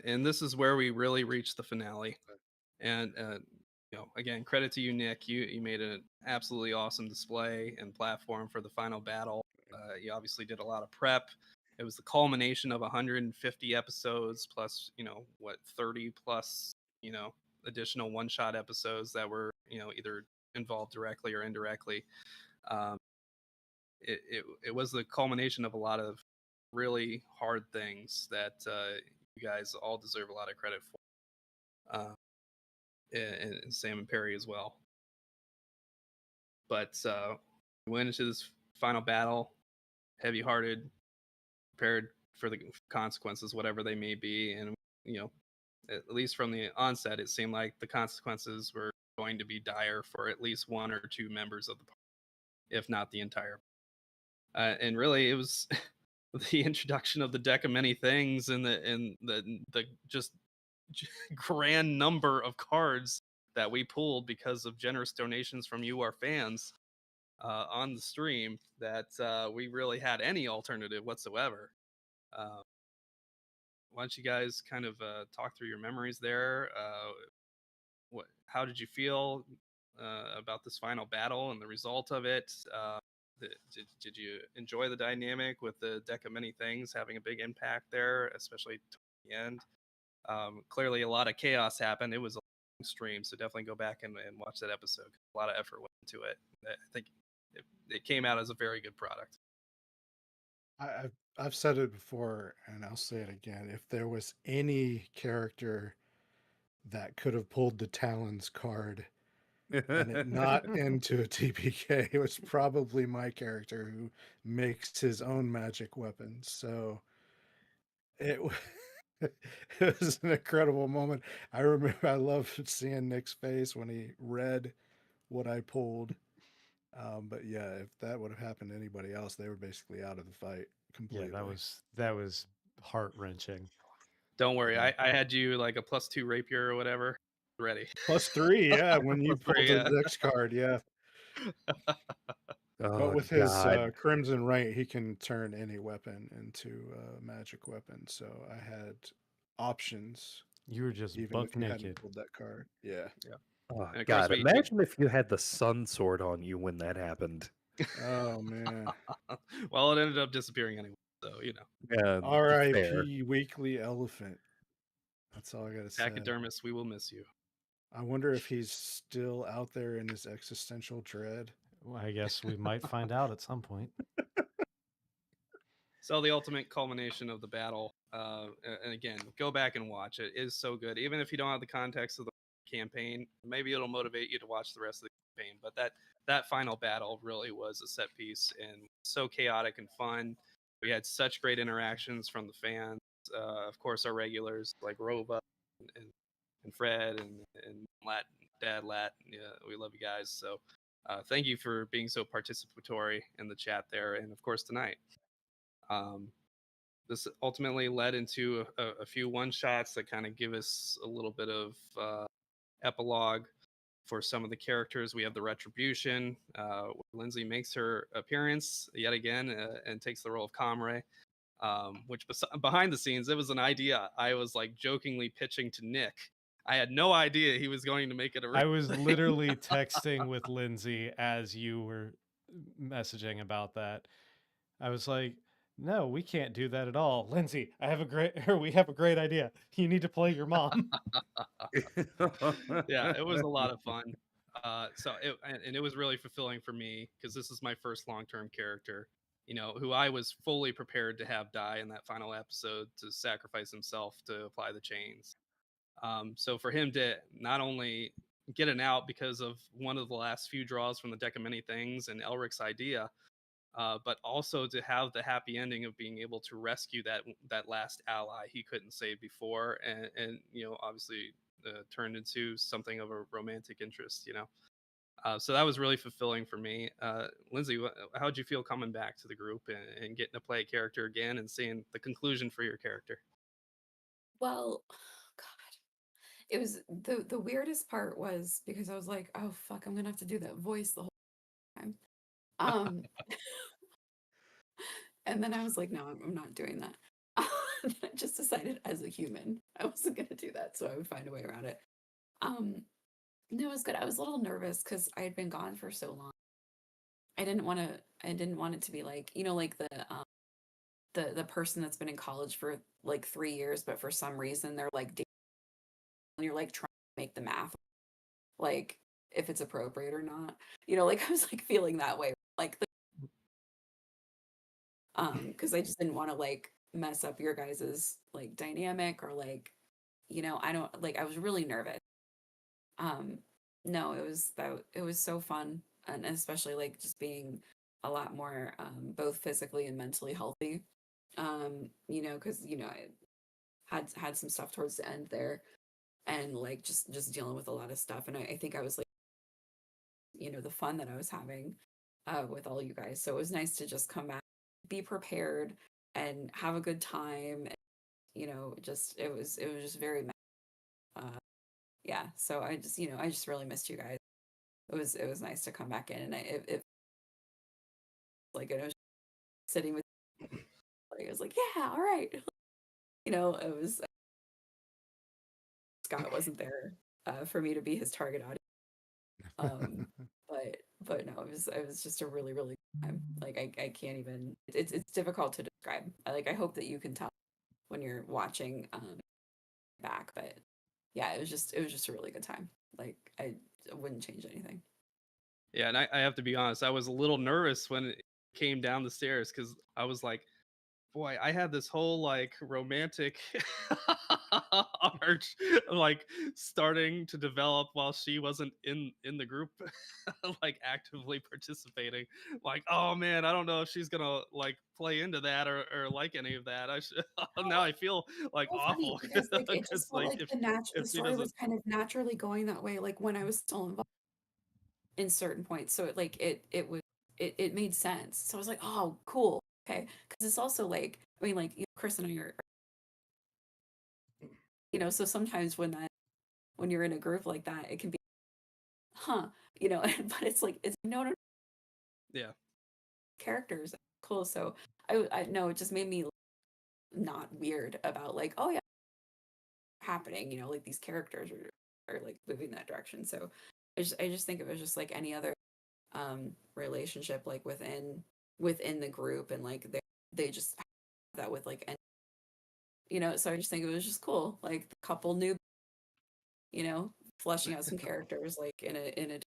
And this is where we really reach the finale. And again, credit to you, Nick. You made an absolutely awesome display and platform for the final battle. You obviously did a lot of prep. It was the culmination of 150 episodes plus 30 plus additional one-shot episodes that were either involved directly or indirectly. It was the culmination of a lot of really hard things that you guys all deserve a lot of credit for, and Sam and Perry as well. But we went into this final battle heavy-hearted, prepared for the consequences, whatever they may be, and at least from the onset, it seemed like the consequences were going to be dire for at least one or two members of the party, if not the entire. And really, it was the introduction of the deck of many things and the just grand number of cards that we pulled because of generous donations from you, our fans, on the stream, that we really had any alternative whatsoever. Why don't you guys kind of talk through your memories there? How did you feel about this final battle and the result of it? Did you enjoy the dynamic with the deck of many things having a big impact there, especially toward the end? Clearly, a lot of chaos happened. It was a long stream, so definitely go back and watch that episode. A lot of effort went into it. I think it came out as a very good product. I've said it before, and I'll say it again. If there was any character that could have pulled the Talons card and it not into a TPK, it was probably my character who makes his own magic weapons. So it it was an incredible moment. I remember I loved seeing Nick's face when he read what I pulled. But yeah, if that would have happened to anybody else, they were basically out of the fight completely. Yeah, that was heart-wrenching. Don't worry, I had you like a +2 rapier or whatever ready. +3, yeah. When you pulled +3, the next card, yeah. But Oh, with his Crimson Right, he can turn any weapon into a magic weapon. So I had options. You were just Even buck if you hadn't naked. pulled that card. Yeah. Oh, And of God, course, imagine if you had the sun sword on you when that happened. Oh man. well, it ended up disappearing anyway, so Yeah, fair. R.I.P. Weekly Elephant. That's all I gotta say. Taxidermist, we will miss you. I wonder if he's still out there in his existential dread. Well, I guess we might find out at some point. So the ultimate culmination of the battle, and again, go back and watch it. It is so good. Even if you don't have the context of the campaign, maybe it'll motivate you to watch the rest of the campaign. But that final battle really was a set piece and so chaotic and fun. We had such great interactions from the fans. Of course, our regulars like Rova and Fred and Dad Lat. Yeah, we love you guys. So thank you for being so participatory in the chat there, and of course tonight. This ultimately led into a few one-shots that kind of give us a little bit of epilogue for some of the characters. We have the Retribution, where Lindsay makes her appearance yet again and takes the role of Comray, which behind the scenes, it was an idea I was like jokingly pitching to Nick. I had no idea he was going to make it a I was literally texting with Lindsay as you were messaging about that. I was like, no, we can't do that at all. Lindsay, we have a great idea. You need to play your mom. Yeah, it was a lot of fun. And it was really fulfilling for me because this is my first long-term character. who I was fully prepared to have die in that final episode to sacrifice himself to apply the chains. So for him to not only get an out because of one of the last few draws from the deck of many things and Elric's idea, but also to have the happy ending of being able to rescue that last ally he couldn't save before, and obviously turned into something of a romantic interest. So that was really fulfilling for me. Lindsay, how'd you feel coming back to the group and getting to play a character again and seeing the conclusion for your character? Well, God, it was the weirdest part was because I was like, oh fuck, I'm gonna have to do that voice the whole time. Um, and then I was like, no, I'm not doing that. And then I just decided as a human, I wasn't gonna do that, so I would find a way around it. Um, no, it was good. I was a little nervous because I had been gone for so long. I didn't want to. I didn't want it to be like like the person that's been in college for like 3 years, but for some reason they're like, and you're like trying to make the math like if it's appropriate or not. Like I was like feeling that way, like because I just didn't want to like mess up your guys's like dynamic or like I don't like I was really nervous. Um, no, it was so fun, and especially like just being a lot more both physically and mentally healthy. Because I had some stuff towards the end there, and like just dealing with a lot of stuff, and I think I was like the fun that I was having with all you guys. So it was nice to just come back, be prepared, and have a good time. And, just it was just very yeah. So I just really missed you guys. It was nice to come back in, and it like I was sitting with like I was like yeah, all right. It was Scott wasn't there for me to be his target audience. Um, but no, it was just a really really good time. Like I can't even. It's difficult to describe. I hope that you can tell when you're watching back, but yeah, it was just a really good time. Like I wouldn't change anything. Yeah, and I have to be honest, I was a little nervous when it came down the stairs because I was like, boy, I had this whole like romantic arch like starting to develop while she wasn't in the group like actively participating. Like, oh man, I don't know if she's gonna like play into that or like any of that. Now I feel like So funny awful because like it because just felt like like the if she story doesn't. was kind of naturally going that way, like when I was still involved in certain points. So it made sense. So I was like, oh, cool, okay, because it's also like I mean, like Chris and I are, so sometimes when you're in a group like that, it can be, huh, but it's like it's no Yeah. characters, cool. So I know it just made me not weird about like, oh yeah, happening, like these characters are like moving that direction. So I just think it was just like any other relationship like within the group, and like they just have that with like so I just think it was just cool, like the couple new fleshing out some characters like in a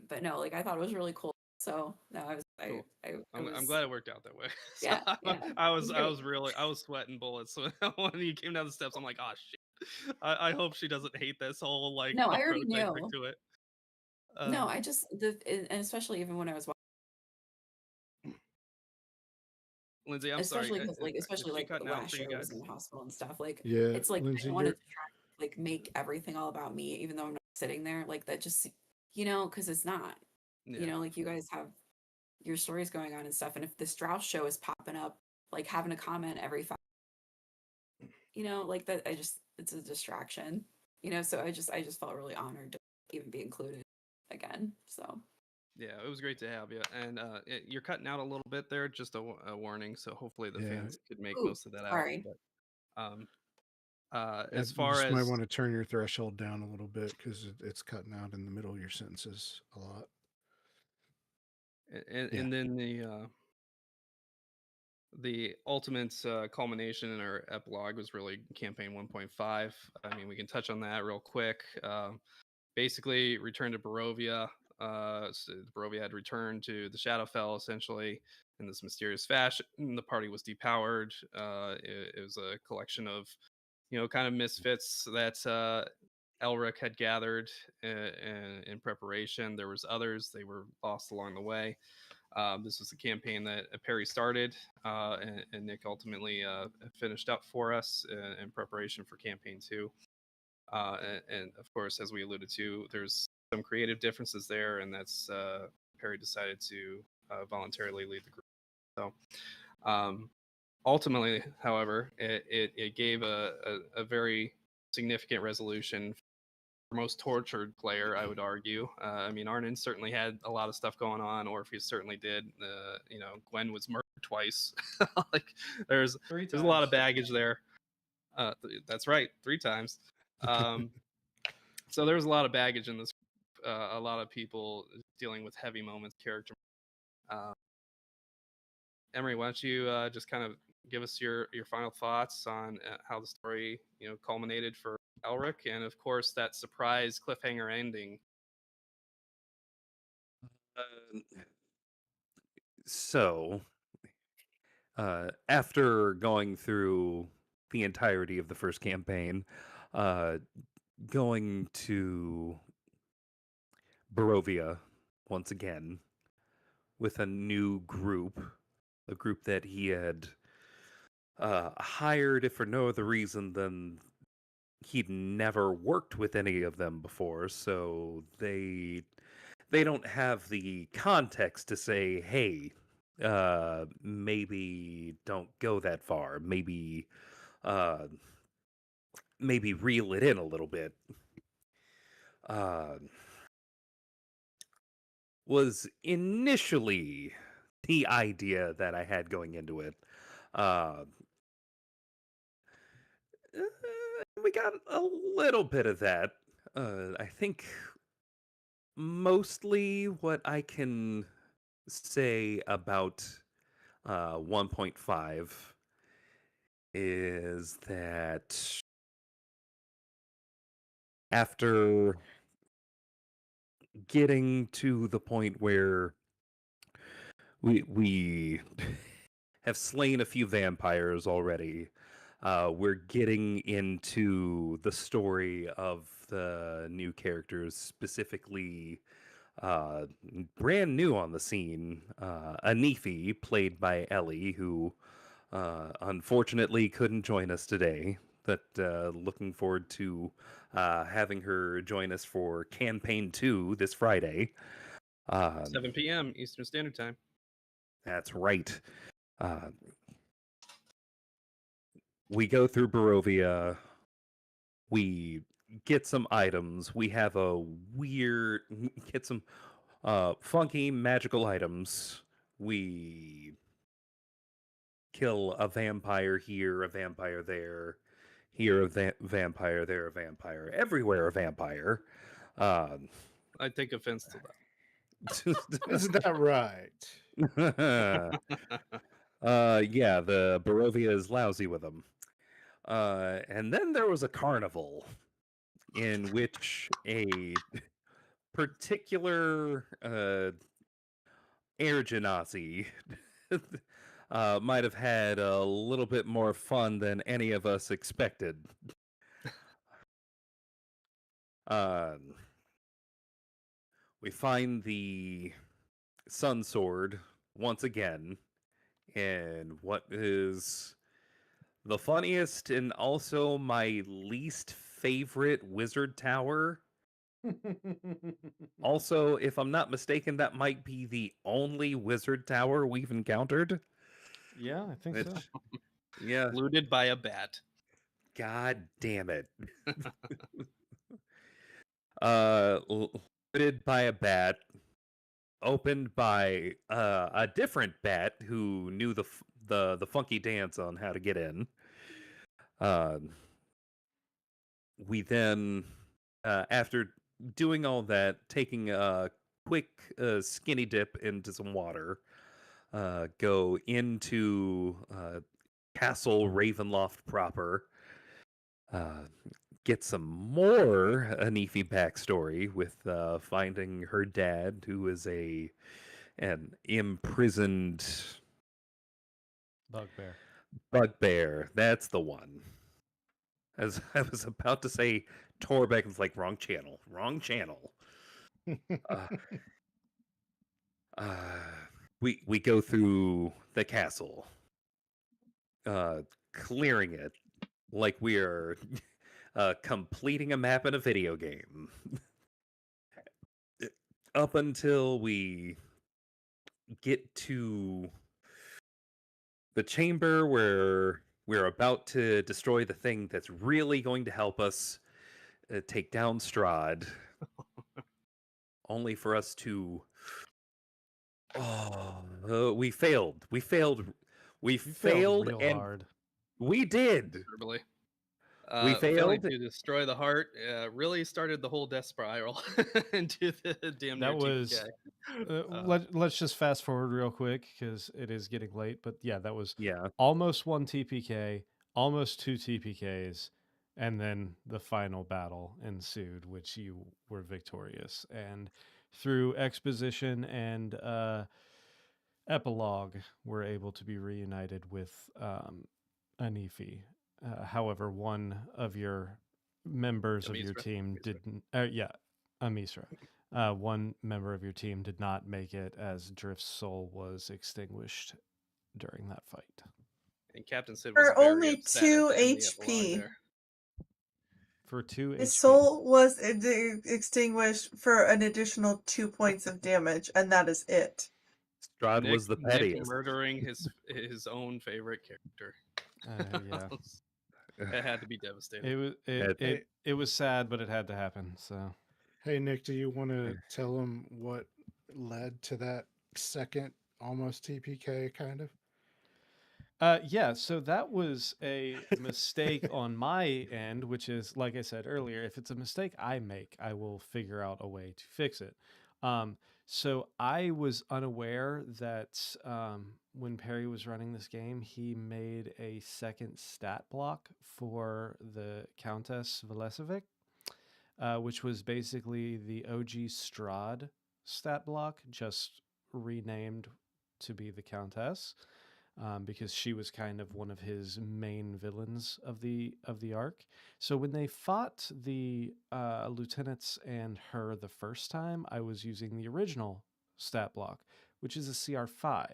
but no, like I thought it was really cool. So no, I was Cool. I I'm was glad it worked out that way. So yeah, yeah, it I was was great. really I was sweating bullets when he came down the steps. I'm like, oh shit. I hope she doesn't hate this whole like No, I already approach I took knew. to it. No, Um, I just and especially even when I was Lindsay, I'm sorry. especially because like Is especially she like cutting out last for you year I was in guys? the hospital and stuff, like Yeah, it's like I Lindsay, didn't want to you're like make everything all about me, even though I'm not sitting there like that, just because it's not, Yeah. like you guys have your stories going on and stuff, and if the Strauss show is popping up, like having a comment every five, like that, it's a distraction, so I just felt really honored to even be included again. So Yeah, it was great to have you. And you're cutting out a little bit there, just a warning. So hopefully the yeah. fans could make ooh, most of that out. sorry. But um, You as far just might as want to turn your threshold down a little bit because it's cutting out in the middle of your sentences a lot. and, Yeah. and then the ultimate culmination in our epilogue was really campaign 1.5. I mean, we can touch on that real quick. Basically, Return to Barovia. Barovia had returned to the Shadowfell essentially in this mysterious fashion. The party was depowered. It was a collection of, kind of misfits that Elric had gathered in preparation. There was others; they were lost along the way. This was a campaign that Perry started, and Nick ultimately finished up for us in preparation for campaign 2. And of course, as we alluded to, there's some creative differences there, and that's Perry decided to voluntarily lead the group. So ultimately, however, it gave a very significant resolution for most tortured player, I would argue. I mean, Arnon certainly had a lot of stuff going on. Orpheus certainly did. Gwen was murdered twice. Like there's a lot of baggage there. That's right, 3 times. So there's a lot of baggage in this. A lot of people dealing with heavy moments, character. Emery, why don't you just kind of give us your final thoughts on how the story culminated for Elric, and of course that surprise cliffhanger ending. So, after going through the entirety of the first campaign, going to Barovia once again with a new group, a group that he had hired, if for no other reason than he'd never worked with any of them before, so they don't have the context to say, hey, maybe don't go that far, maybe reel it in a little bit. Was initially the idea that I had going into it. We got a little bit of that. I think mostly what I can say about 1.5 is that after getting to the point where we have slain a few vampires already, we're getting into the story of the new characters, specifically brand new on the scene, Anifi, played by Ellie, who unfortunately couldn't join us today, but looking forward to having her join us for campaign 2 this Friday. 7 p.m. Eastern Standard Time. That's right. We go through Barovia. We get some items. We have get some funky magical items. We kill a vampire here, a vampire there. Here a vampire, there a vampire. Everywhere a vampire. I take offense to Is that right? Yeah, the Barovia is lousy with them. And then there was a carnival in which a particular air genasi might have had a little bit more fun than any of us expected. We find the Sun Sword once again in what is the funniest and also my least favorite wizard tower. Also, if I'm not mistaken, that might be the only wizard tower we've encountered. Yeah, I think so. Yeah. Looted by a bat. God damn it. Looted by a bat, opened by a different bat who knew the funky dance on how to get in. We then, after doing all that, taking a quick skinny dip into some water, go into Castle Ravenloft proper, get some more Anifi backstory with finding her dad, who is an imprisoned Bugbear. That's the one. As I was about to say, Torbeck was like wrong channel. Uh, uh, we go through the castle, clearing it like we are completing a map in a video game. Up until we get to the chamber where we're about to destroy the thing that's really going to help us take down Strahd, only for us to. Oh, we failed. We failed. We You failed failed, real and hard. we did. Miserably. We Failing failed. to destroy the heart really started the whole death spiral into the damn near That was. TPK. Let's just fast forward real quick because it is getting late. But yeah, that was Yeah. almost 1 TPK, almost 2 TPKs, and then the final battle ensued, which you were victorious. And through exposition and epilogue, we're able to be reunited with Anifi. However, one of your members of your Amisra. team didn't. Amisra. One member of your team did not make it as Drift's soul was extinguished during that fight. And Captain Sid was For very only upset 2 at the end of the epilogue HP. there. For 2 His HP. soul was extinguished for an additional 2 points of damage, and that is it. Strahd was the Nick pettiest. murdering his own favorite character. Yeah. It had to be devastating. It was sad, but it had to happen. So. Hey, Nick, do you want to tell him what led to that second almost TPK kind of? Yeah, so that was a mistake on my end, which is, like I said earlier, if it's a mistake I make, I will figure out a way to fix it. So I was unaware that when Perry was running this game, he made a second stat block for the Countess Velesovic, which was basically the OG Strahd stat block, just renamed to be the Countess. Because she was kind of one of his main villains of the arc. So when they fought the lieutenants and her the first time, I was using the original stat block, which is a CR5.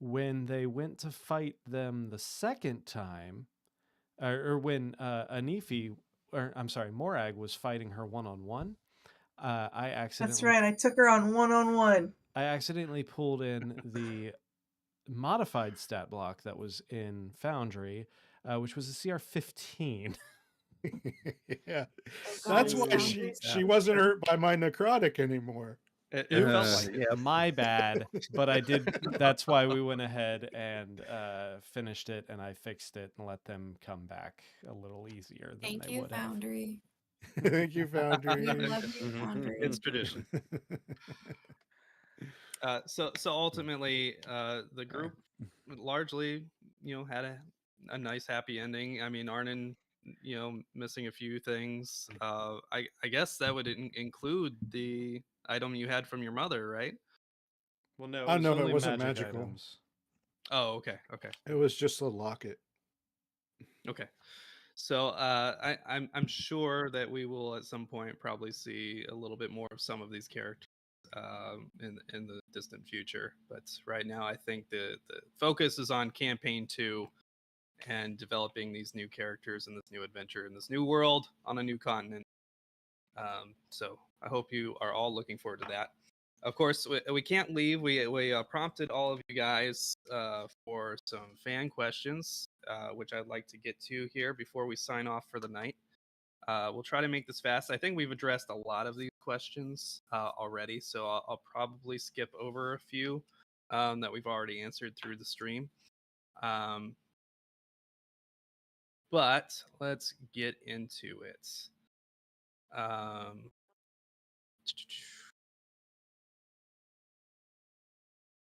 When they went to fight them the second time, or when Anifi, or I'm sorry, Morag was fighting her one-on-one, I accidentally. That's right. I took her on one-on-one. I accidentally pulled in the modified stat block that was in Foundry, which was a CR15. Yeah, Oh, that's God, why Foundry. she wasn't hurt by my necrotic anymore. It felt Oops. like it. Yeah. My bad, but I did. That's why we went ahead and finished it, and I fixed it and let them come back a little easier than Thank they you, would have. Foundry. Thank you, Foundry. We love you, Foundry. It's tradition. So ultimately, the group largely, had a nice happy ending. I mean, Arnon, missing a few things. I guess that would include the item you had from your mother, right? Well, no, Oh, it was no, it only wasn't magic magical. items. Oh, okay. It was just a locket. Okay. So I'm sure that we will at some point probably see a little bit more of some of these characters in the distant future. But right now, I think the focus is on campaign 2 and developing these new characters in this new adventure in this new world on a new continent. So I hope you are all looking forward to that. Of course, we can't leave. We prompted all of you guys for some fan questions, which I'd like to get to here before we sign off for the night. We'll try to make this fast. I think we've addressed a lot of these questions already, so I'll probably skip over a few that we've already answered through the stream. But let's get into it.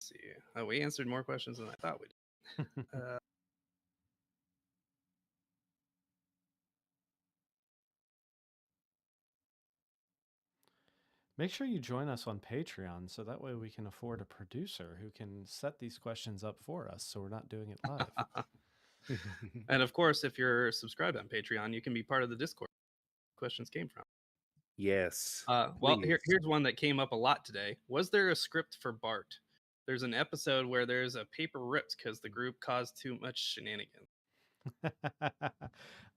See. We answered more questions than I thought we did. Make sure you join us on Patreon so that way we can afford a producer who can set these questions up for us so we're not doing it live. And of course, if you're subscribed on Patreon, you can be part of the Discord questions came from. Yes. Well, please. here's one that came up a lot today. Was there a script for Bart? There's an episode where there's a paper ripped because the group caused too much shenanigans.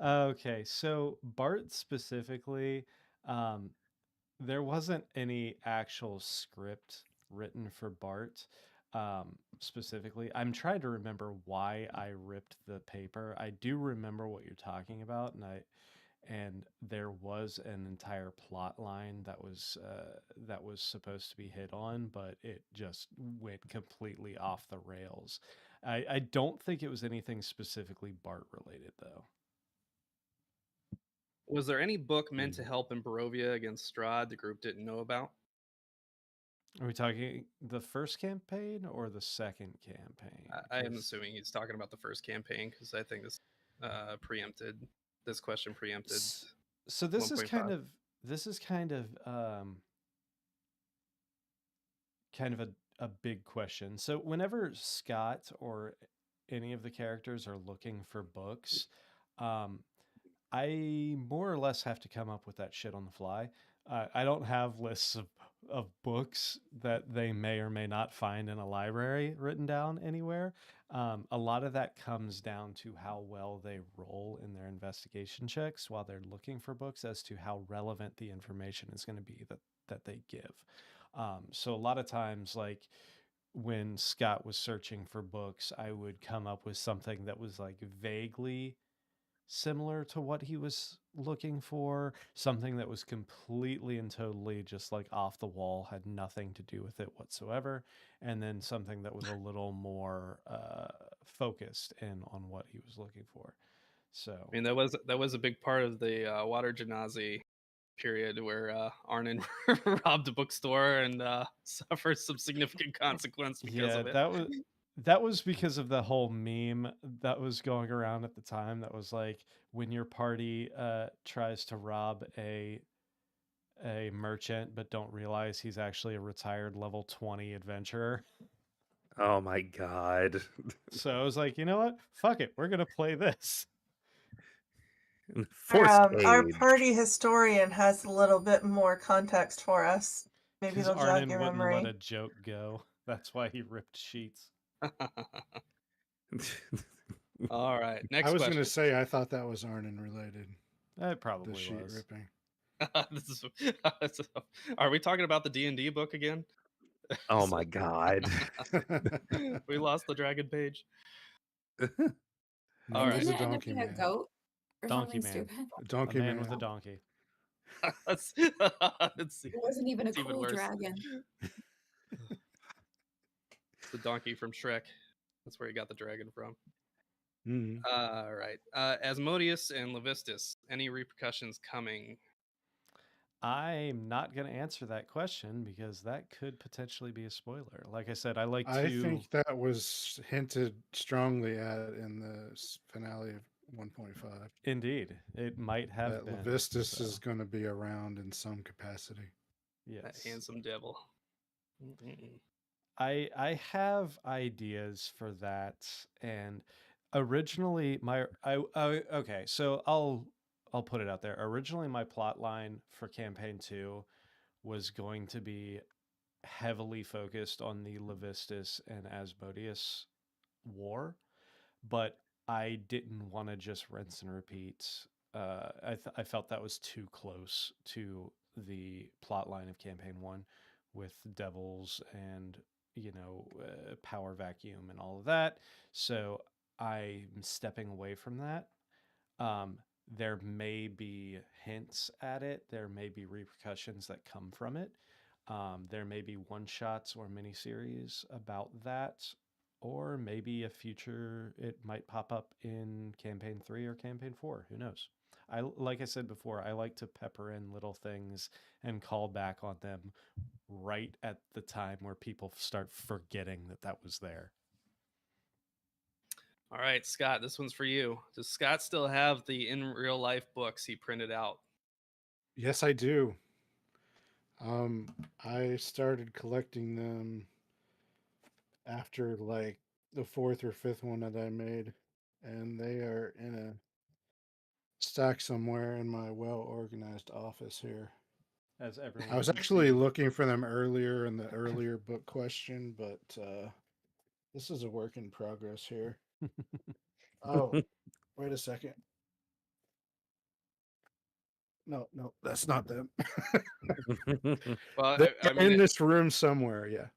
Okay, so Bart specifically, um, there wasn't any actual script written for Bart specifically. I'm trying to remember why I ripped the paper. I do remember what you're talking about, and there was an entire plot line that was supposed to be hit on, but it just went completely off the rails. I don't think it was anything specifically Bart related though. Was there any book meant to help in Barovia against Strahd the group didn't know about? Are we talking the first campaign or the second campaign? I am 'Cause- assuming he's talking about the first campaign because I think preempted. This question preempted. So this is 1.5. kind of a big question. So whenever Scott or any of the characters are looking for books, I more or less have to come up with that shit on the fly. I don't have lists of books that they may or may not find in a library written down anywhere. A lot of that comes down to how well they roll in their investigation checks while they're looking for books as to how relevant the information is going to be that they give. So a lot of times, like when Scott was searching for books, I would come up with something that was like vaguely similar to what he was looking for, something that was completely and totally just like off the wall, had nothing to do with it whatsoever, and then something that was a little more focused in on what he was looking for. So I mean, that was a big part of the Water Genasi period where Arnon robbed a bookstore and suffered some significant consequence because of it. that was because of the whole meme that was going around at the time that was like when your party tries to rob a merchant but don't realize he's actually a retired level 20 adventurer. Oh my god. So I was like, you know what? Fuck it. We're going to play this. Forced Our aid. party historian has a little bit more context for us. Maybe Because it'll jog Arnon your wouldn't memory. let a joke go. That's why he ripped sheets. All right, next I was question. going to say I thought that was Arnon related. It The probably sheet was. ripping. Are we talking about the D&D book again? Oh my god. We lost the dragon page. No, All it right. was Didn't a it end up donkey being a man. goat or Donkey something man. stupid? A A donkey man man. with a donkey. Let's see. It wasn't even a It's even cool worse. dragon. It's the donkey from Shrek. That's where he got the dragon from. Mhm. All right. Asmodeus and Levistus, any repercussions coming? I'm not going to answer that question because that could potentially be a spoiler. Like I said, I like I to. think that was hinted strongly at in the finale of 1.5. Indeed, it might have That been. Levistus so, is going to be around in some capacity. yes. That handsome devil. Mm-mm. I have ideas for that, and originally okay, so I'll put it out there. Originally, my plot line for campaign 2 was going to be heavily focused on the Levistus and Asmodeus war, but I didn't want to just rinse and repeat. I felt that was too close to the plot line of campaign 1 with devils and power vacuum and all of that. So I'm stepping away from that. Um, there may be hints at it. There may be repercussions that come from it. There may be one shots or miniseries about that, or maybe a future. It might pop up in campaign 3 or campaign 4. Who knows? Like I said before, I like to pepper in little things and call back on them right at the time where people start forgetting that was there. All right, Scott, this one's for you. Does Scott still have the in real life books he printed out? Yes, I do. I started collecting them after like the fourth or fifth one that I made, and they are in a stack somewhere in my well organized office here. As everyone I was can actually see. looking for them earlier in the earlier book question, but this is a work in progress here. Oh, wait a second. No, no, that's not them. Well, They're I mean, in this room somewhere. Yeah.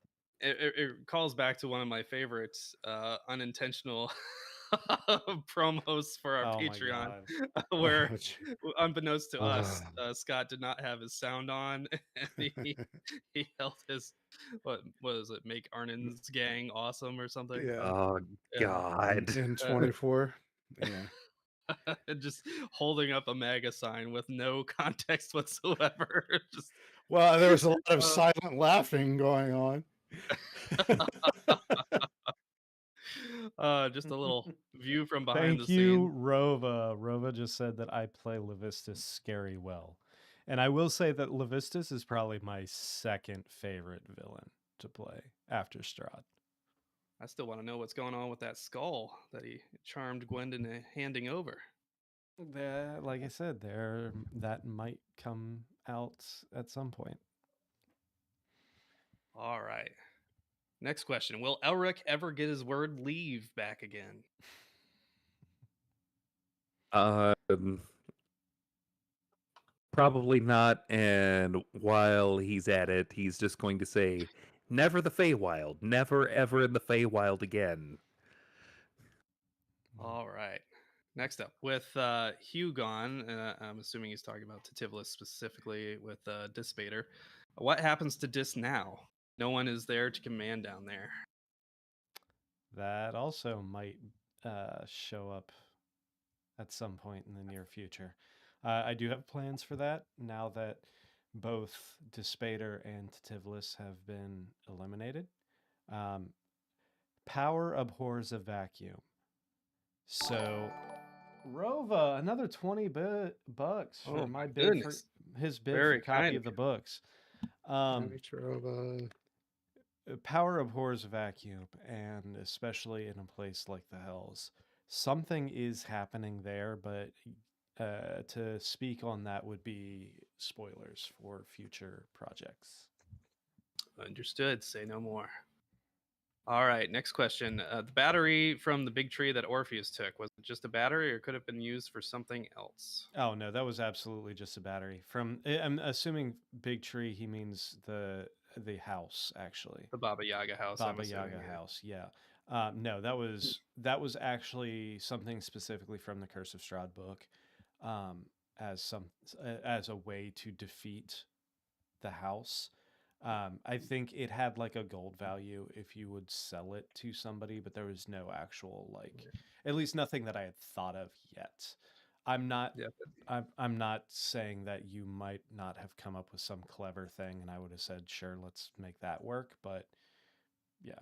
it calls back to one of my favorites, unintentional promos for our Oh my Patreon, god. where, Oh, gee. unbeknownst to us, Ah. Scott did not have his sound on, and he held his, what was it? Make Arnin's gang awesome or something. Yeah. Oh Yeah, God. In uh, 24. Yeah. and just holding up a MAGA sign with no context whatsoever. Just Well, there was a lot of uh, silent laughing going on. just a little view from behind the Thank you, scenes. Rova. Rova just said that I play Levistus scary well. And I will say that Levistus is probably my second favorite villain to play after Strahd. I still want to know what's going on with that skull that he charmed Gwen into handing over. Like I said, that might come out at some point. All right. Next question. Will Elric ever get his word leave back again? Um, Probably not. And while he's at it, he's just going to say, "Never the Feywild. Never ever in the Feywild again." All right. Next up, with Hugh gone, I'm assuming he's talking about Titivilus specifically with Dispater. What happens to Dis now? No one is there to command down there. That also might show up at some point in the near future. I do have plans for that now that both Despater and Titivilus have been eliminated. Um, Power abhors a vacuum. So, Rova, another 20 bucks for Oh my my bid for goodness. his bid for Very copy kind of of the you. books. Um, Trova. Power abhors a vacuum, and especially in a place like the Hells. Something is happening there, but to speak on that would be spoilers for future projects. Understood. Say no more. All right. Next question. The battery from the big tree that Orpheus took, was it just a battery or could have been used for something else? Oh no, that was absolutely just a battery. I'm assuming big tree. He means the house actually. The Baba Yaga house, I'm Baba assuming. Yaga Yeah. house. Yeah. No, that was actually something specifically from the Curse of Strahd book, um, as a way to defeat the house. I think it had like a gold value if you would sell it to somebody, but there was no actual like, at least nothing that I had thought of yet. I'm not. Yeah. I'm not saying that you might not have come up with some clever thing, and I would have said, sure, let's make that work. But yeah,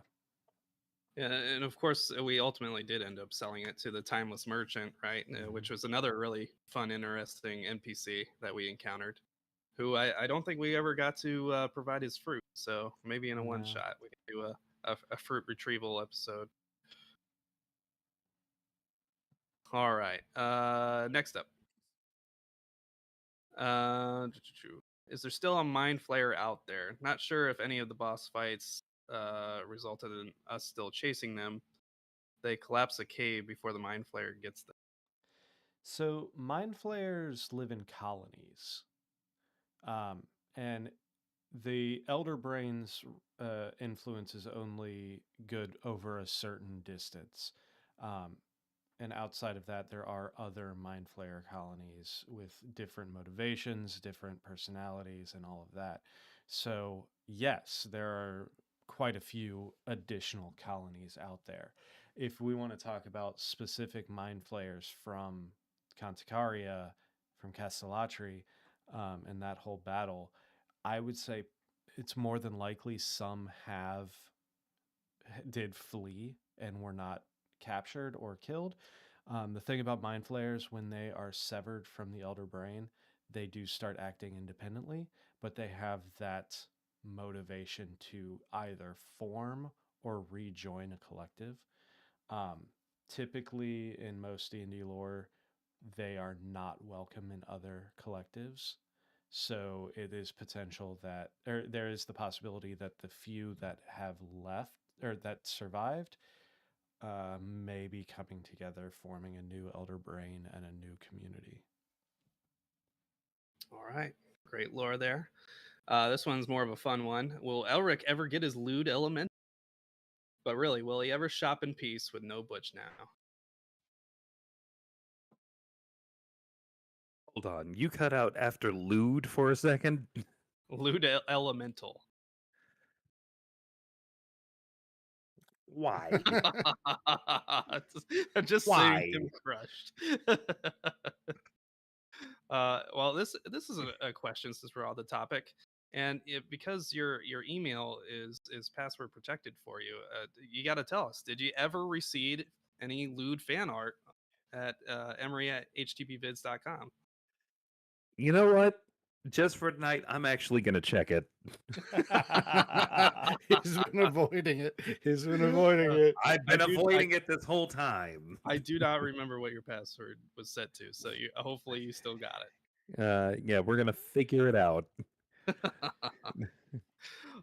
Yeah, and of course, we ultimately did end up selling it to the Timeless Merchant, right? Which was another really fun, interesting NPC that we encountered, who I don't think we ever got to provide his fruit. So maybe in a one no. shot, we can do a fruit retrieval episode. All right. Next up. Uh, is there still a Mind Flayer out there? Not sure if any of the boss fights resulted in us still chasing them. They collapse a cave before the Mind Flayer gets them. So mind flayers live in colonies, and the elder brain's influence is only good over a certain distance. Um, and outside of that, there are other mind flayer colonies with different motivations, different personalities, and all of that. So, yes, there are quite a few additional colonies out there. If we want to talk about specific mind flayers from Cantacaria, from Castellatri, and that whole battle, I would say it's more than likely some did flee and were not captured or killed. The thing about mind flayers, when they are severed from the elder brain, they do start acting independently, but they have that motivation to either form or rejoin a collective. Um, Typically, in most D&D lore, they are not welcome in other collectives. So it is potential that, or there is the possibility that the few that have left or that survived may be coming together, forming a new Elder Brain and a new community. All right. Great lore there. This one's more of a fun one. Will Elric ever get his lewd element? But really, will he ever shop in peace with no Butch now? Hold on, you cut out after lewd for a second. Lewd elemental. Why? Just Why? seeing him crushed. Well, this is a question since we're on the topic, and because your email is password protected for you, you got to tell us. Did you ever receive any lewd fan art at emery@htpvids.com? You know what? Just for tonight, I'm actually gonna check it. He's been avoiding it. He's been avoiding it. I've been I do- avoiding it this whole time. I do not remember what your password was set to, so hopefully you still got it. Yeah, we're gonna figure it out.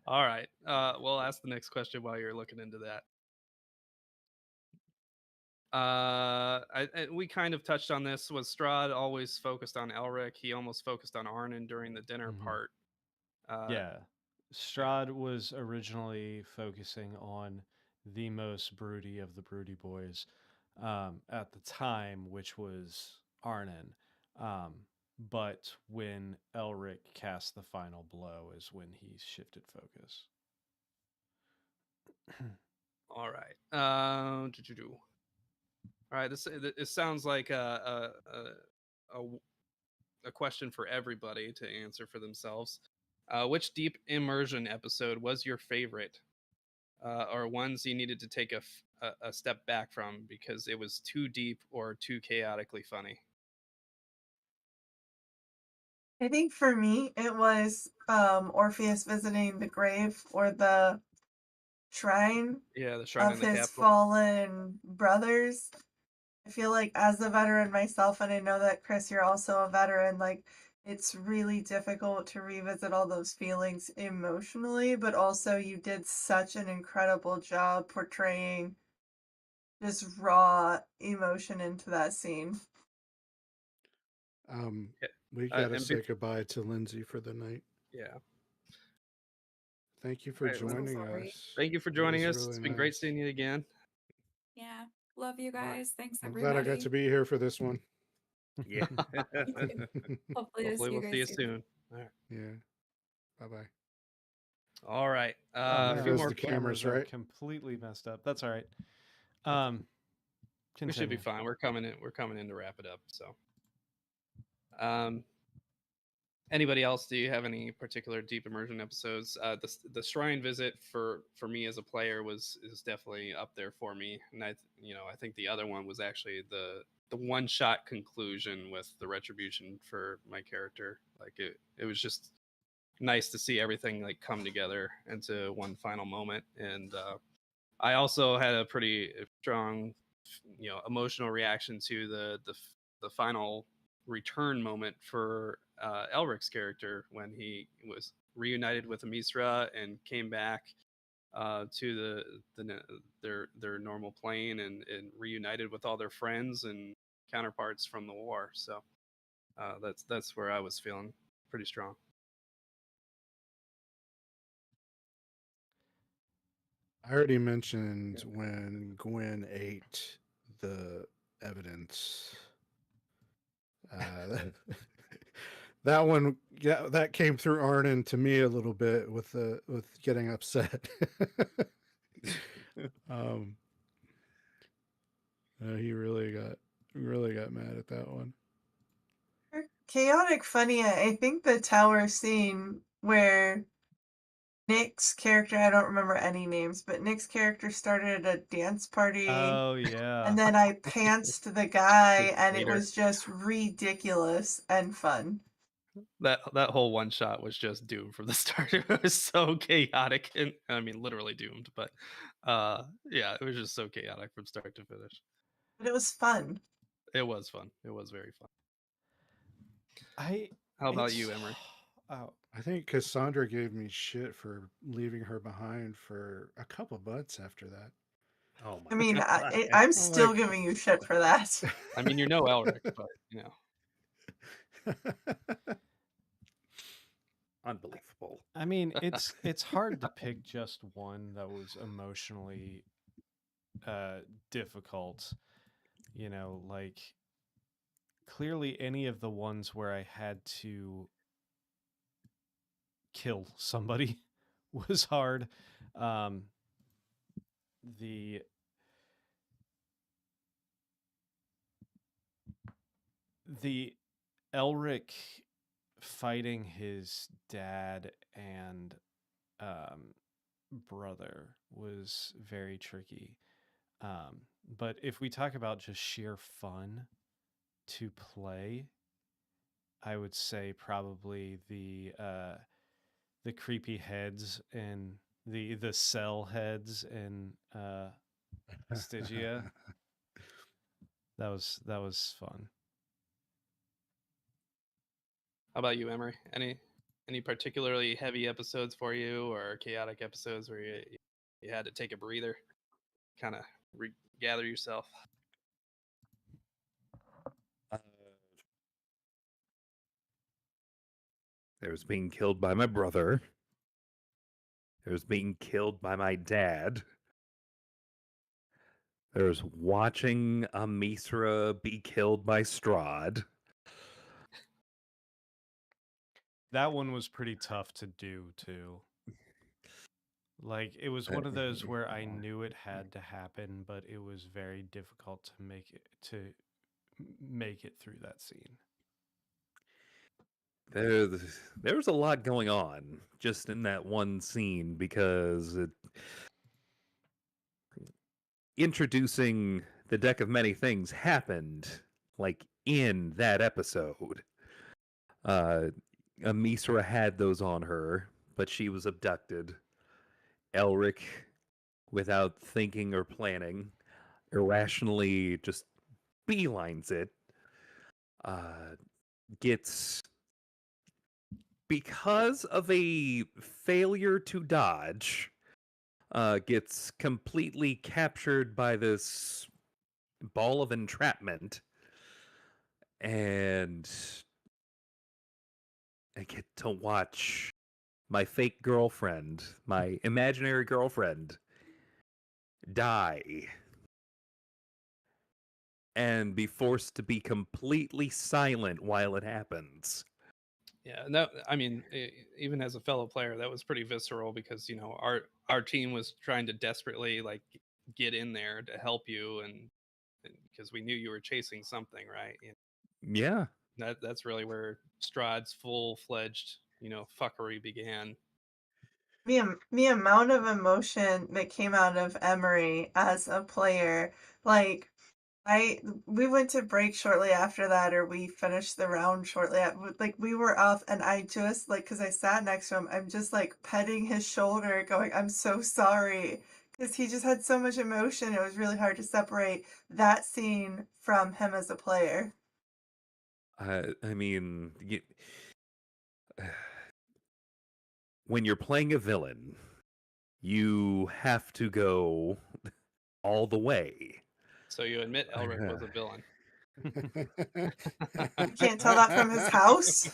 All right. We'll ask the next question while you're looking into that. We kind of touched on this. Was Strahd always focused on Elric? He almost focused on Arnon during the dinner Mhm. part. Yeah. Strahd was originally focusing on the most broody of the broody boys at the time, which was Arnon. But when Elric cast the final blow is when he shifted focus. All right. All right. This sounds like a question for everybody to answer for themselves. Which deep immersion episode was your favorite, or ones you needed to take a step back from because it was too deep or too chaotically funny? I think for me, it was Orpheus visiting the grave or the shrine Yeah, the shrine in of the his capital. fallen brothers. I feel like as a veteran myself, and I know that Chris, you're also a veteran, like it's really difficult to revisit all those feelings emotionally, but also you did such an incredible job portraying just raw emotion into that scene. Yeah. We gotta And say goodbye to Lindsay for the night. yeah. Thank you for All right, well, So joining sorry. us. thank you for It joining was us. It's really been great nice. seeing you again. Yeah. Love you All right. guys. Thanks, I'm glad I everybody. got to be here for this one. Yeah. Hopefully, to see Hopefully, you we'll see you guys soon. All right. Yeah. Bye bye. All right. Oh, A there few goes more. the cameras, are right? completely messed up. That's all right. We should be Continue. fine. We're coming in. We're coming in to wrap it up. So, anybody else? Do you have any particular deep immersion episodes? The shrine visit for me as a player is definitely up there for me, and I think the other one was actually the one shot conclusion with the retribution for my character. Like it was just nice to see everything like come together into one final moment, and I also had a pretty strong emotional reaction to the final return moment for Elric's character when he was reunited with Amisra and came back to their normal plane and reunited with all their friends and counterparts from the war. So that's where I was feeling pretty strong. I already mentioned when Gwen ate the evidence. That one, yeah, that came through Arnon to me a little bit with getting upset. He really got mad at that one. Chaotic funny, I think the tower scene where Nick's character, I don't remember any names, but Nick's character started a dance party. Oh yeah. And then I pantsed the guy, His and it leader. was just ridiculous and fun. that whole one shot was just doomed from the start. It was so chaotic, and I mean literally doomed. But yeah, it was just so chaotic from start to finish. But it was fun. It was fun. It was very fun. I. How about it's- you, Emery? Oh, I think Cassandra gave me shit for leaving her behind for a couple months after that. Oh I my mean, god. I'm still like- giving you shit for that. I mean, you're no Elric, but you know. Unbelievable. I mean, it's hard to pick just one that was emotionally difficult. You know, like clearly any of the ones where I had to kill somebody was hard. The Elric fighting his dad and brother was very tricky. But if we talk about just sheer fun to play, I would say probably the creepy heads and the cell heads in Stygia. That was fun. How about you, Emery? Any particularly heavy episodes for you, or chaotic episodes where you had to take a breather, kind of regather yourself? There's being killed by my brother. There's being killed by my dad. There's watching a Misra be killed by Strahd. That one was pretty tough to do too. Like it was one of those where I knew it had to happen, but it was very difficult to make it through that scene. There was a lot going on just in that one scene because introducing the deck of many things happened like in that episode. Amisra had those on her, but she was abducted. Elric, without thinking or planning, irrationally just beelines it. Gets, because of a failure to dodge, gets completely captured by this ball of entrapment, and I get to watch my fake girlfriend, my imaginary girlfriend, die and be forced to be completely silent while it happens. Yeah, no, I mean, even as a fellow player, that was pretty visceral because you know our team was trying to desperately like get in there to help you, and because we knew you were chasing something, right? Yeah. That's really where Strahd's full-fledged, you know, fuckery began. The amount of emotion that came out of Emery as a player, like we went to break shortly after that, or we finished the round shortly after, like we were off, and I just like, because I sat next to him, I'm just like petting his shoulder going, I'm so sorry, because he just had so much emotion. It was really hard to separate that scene from him as a player. I mean, when you're playing a villain, you have to go all the way. So you admit Elric was a villain. You can't tell that from his house.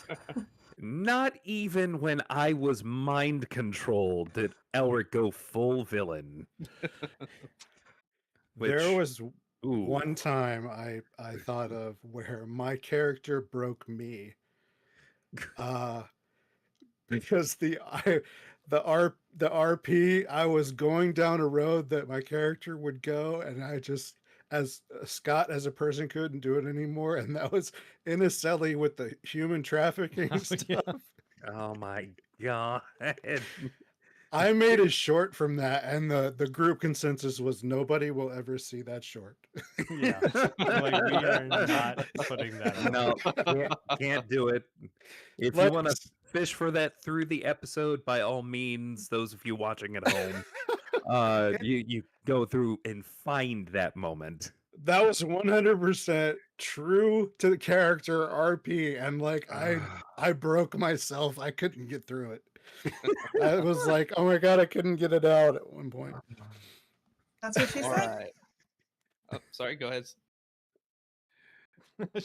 Not even when I was mind controlled did Elric go full villain. There was Ooh. one time I thought of where my character broke me. Because the RP, I was going down a road that my character would go, and I just, as Scott as a person, couldn't do it anymore, and that was in a celly with the human trafficking Oh, stuff. yeah. Oh my god. I made a short from that, and the group consensus was nobody will ever see that short. Yeah, like we are not putting that out. No, can't do it. If you want to fish for that through the episode, by all means, those of you watching at home, you go through and find that moment. That was 100% true to the character RP, and like I broke myself. I couldn't get through it. I was like, oh my god, I couldn't get it out at one point. That's what she All said. right. Oh, sorry, go ahead. What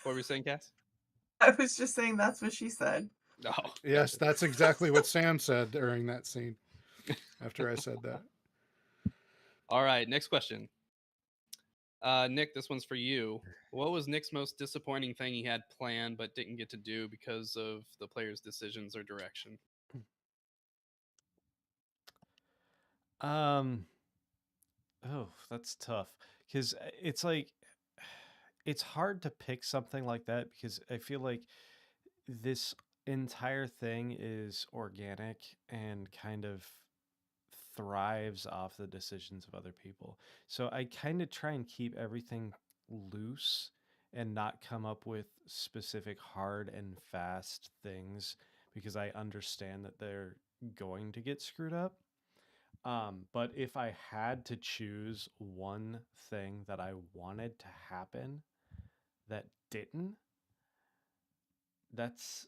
were we saying, Cass? I was just saying that's what she said. No. Yes, that's exactly what Sam said during that scene. After I said that. All right, next question. Nick, this one's for you. What was Nick's most disappointing thing he had planned but didn't get to do because of the player's decisions or direction? Oh, that's tough because it's like it's hard to pick something like that because I feel like this entire thing is organic and kind of thrives off the decisions of other people. So I kind of try and keep everything loose and not come up with specific hard and fast things because I understand that they're going to get screwed up. But if I had to choose one thing that I wanted to happen that didn't, that's,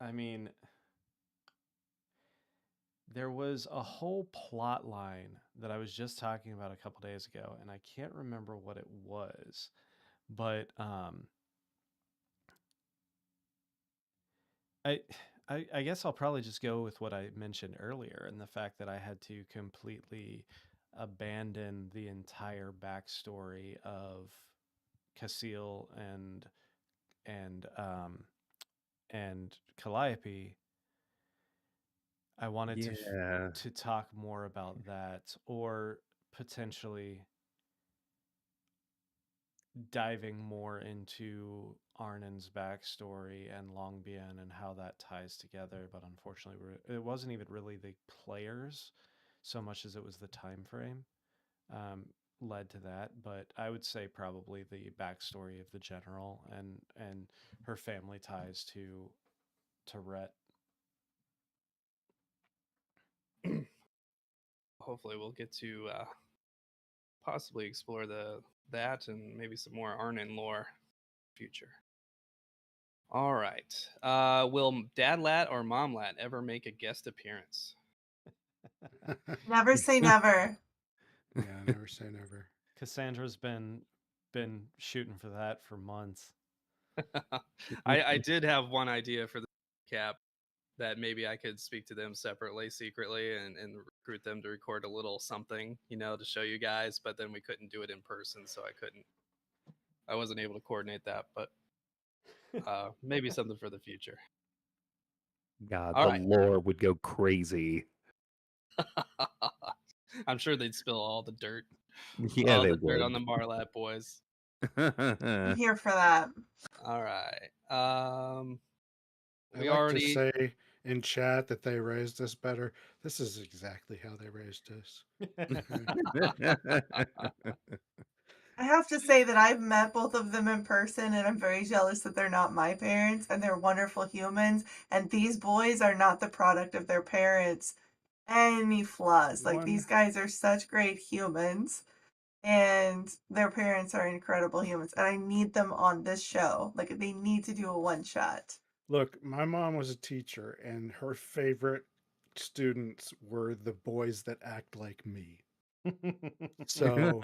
I mean, there was a whole plot line that I was just talking about a couple days ago, and I can't remember what it was, but I, I guess I'll probably just go with what I mentioned earlier and the fact that I had to completely abandon the entire backstory of Casil and Calliope. I wanted to talk more about that, or potentially diving more into Arnon's backstory and Longbian and how that ties together. But unfortunately, it wasn't even really the players so much as it was the time frame led to that. But I would say probably the backstory of the general and her family ties to Rhett. Hopefully, we'll get to possibly explore that and maybe some more Arnon lore future. All right. Will Dad Lat or Mom Lat ever make a guest appearance? Never say never. Yeah, never say never. Cassandra's been shooting for that for months. I did have one idea for the cap that maybe I could speak to them separately, secretly, and recruit them to record a little something, to show you guys. But then we couldn't do it in person, so I wasn't able to coordinate that. But maybe something for the future. God, All the right. lore would go crazy. I'm sure they'd spill all the dirt. Yeah, all they the dirt would. on the Marlat boys. I'm here for that. All right. I like to say in chat that they raised us better. This is exactly how they raised us. I have to say that I've met both of them in person, and I'm very jealous that they're not my parents, and they're wonderful humans. And these boys are not the product of their parents. Any flaws. Like, these guys are such great humans, and their parents are incredible humans. And I need them on this show. Like, they need to do a one shot. Look, my mom was a teacher, and her favorite students were the boys that act like me. So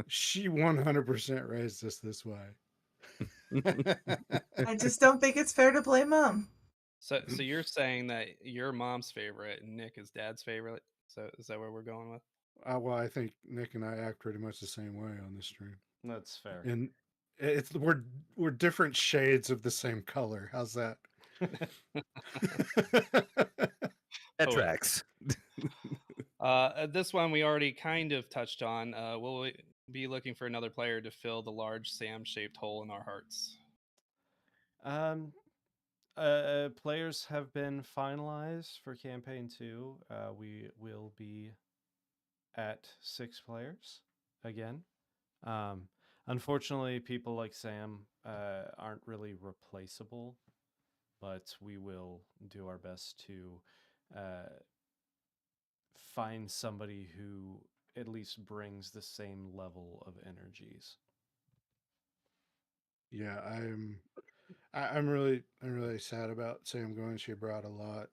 she 100% raised us this way. I just don't think it's fair to blame Mom. So you're saying that your mom's favorite and Nick is Dad's favorite? So is that where we're going with? Well, I think Nick and I act pretty much the same way on this stream. That's fair. And we're different shades of the same color. How's that? That tracks. This one we already kind of touched on. Will we be looking for another player to fill the large Sam-shaped hole in our hearts? Players have been finalized for campaign 2. We will be at 6 players again. Unfortunately, people like Sam aren't really replaceable, but we will do our best to find somebody who at least brings the same level of energies. Yeah, I'm really sad about Sam going. She brought a lot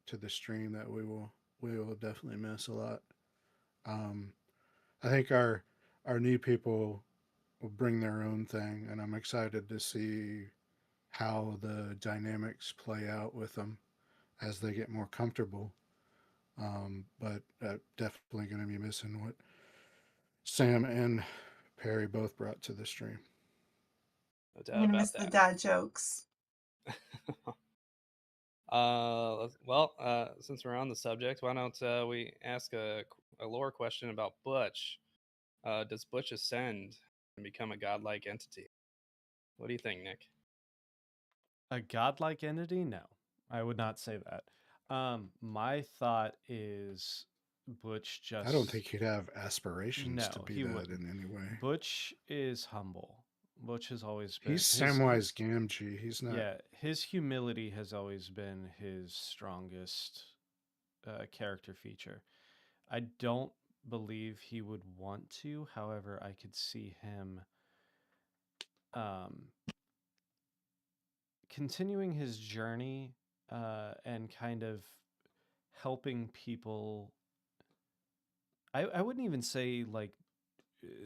to the stream that we will definitely miss a lot. Um, I think our new people will bring their own thing, and I'm excited to see how the dynamics play out with them as they get more comfortable. But definitely going to be missing what Sam and Perry both brought to the stream. No I'm doubt gonna about miss the that. dad jokes. Since we're on the subject, why don't we ask a lore question about Butch? Does Butch ascend and become a godlike entity? What do you think, Nick? A godlike entity? No, I would not say that. My thought is Butch just. I don't think he'd have aspirations to No, be he that wouldn't. in any way. Butch is humble. Butch has always been. He's Samwise Gamgee. He's not. Yeah, his humility has always been his strongest character feature. I don't believe he would want to. However, I could see him continuing his journey and kind of helping people. I wouldn't even say like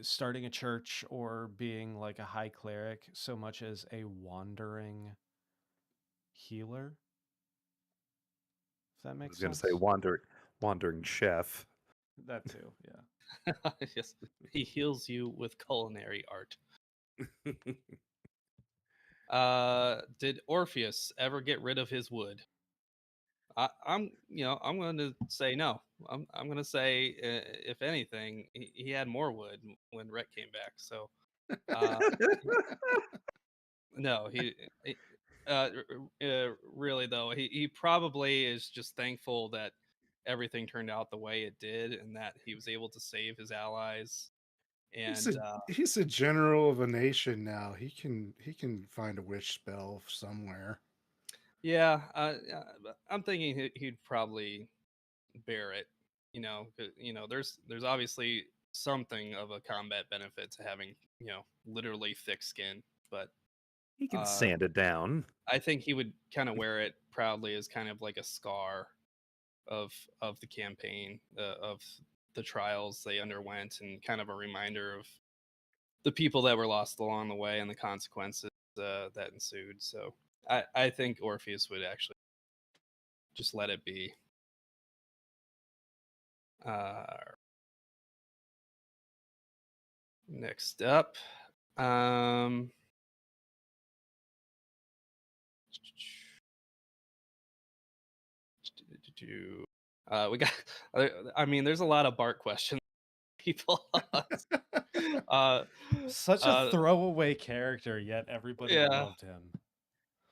starting a church or being like a high cleric so much as a wandering healer. If that I makes was going to sense. say wandering chef. That too, yeah. Yes, he heals you with culinary art. Did Orpheus ever get rid of his wood? I'm going to say no. I'm going to say, if anything, he had more wood when Rhett came back. So, uh, no, he really though he probably is just thankful that everything turned out the way it did and that he was able to save his allies. He's And he's a general of a nation now. He can find a witch spell somewhere. yeah, I'm thinking he'd probably bear it. There's obviously something of a combat benefit to having literally thick skin, but He can uh, sand it down. I think he would kind of wear it proudly as kind of like a scar of the campaign, of the trials they underwent, and kind of a reminder of the people that were lost along the way and the consequences that ensued. So I think Orpheus would actually just let it be. Next up, we got. I mean, there's a lot of Bart questions. People. Such a throwaway character, yet everybody Yeah. loved him.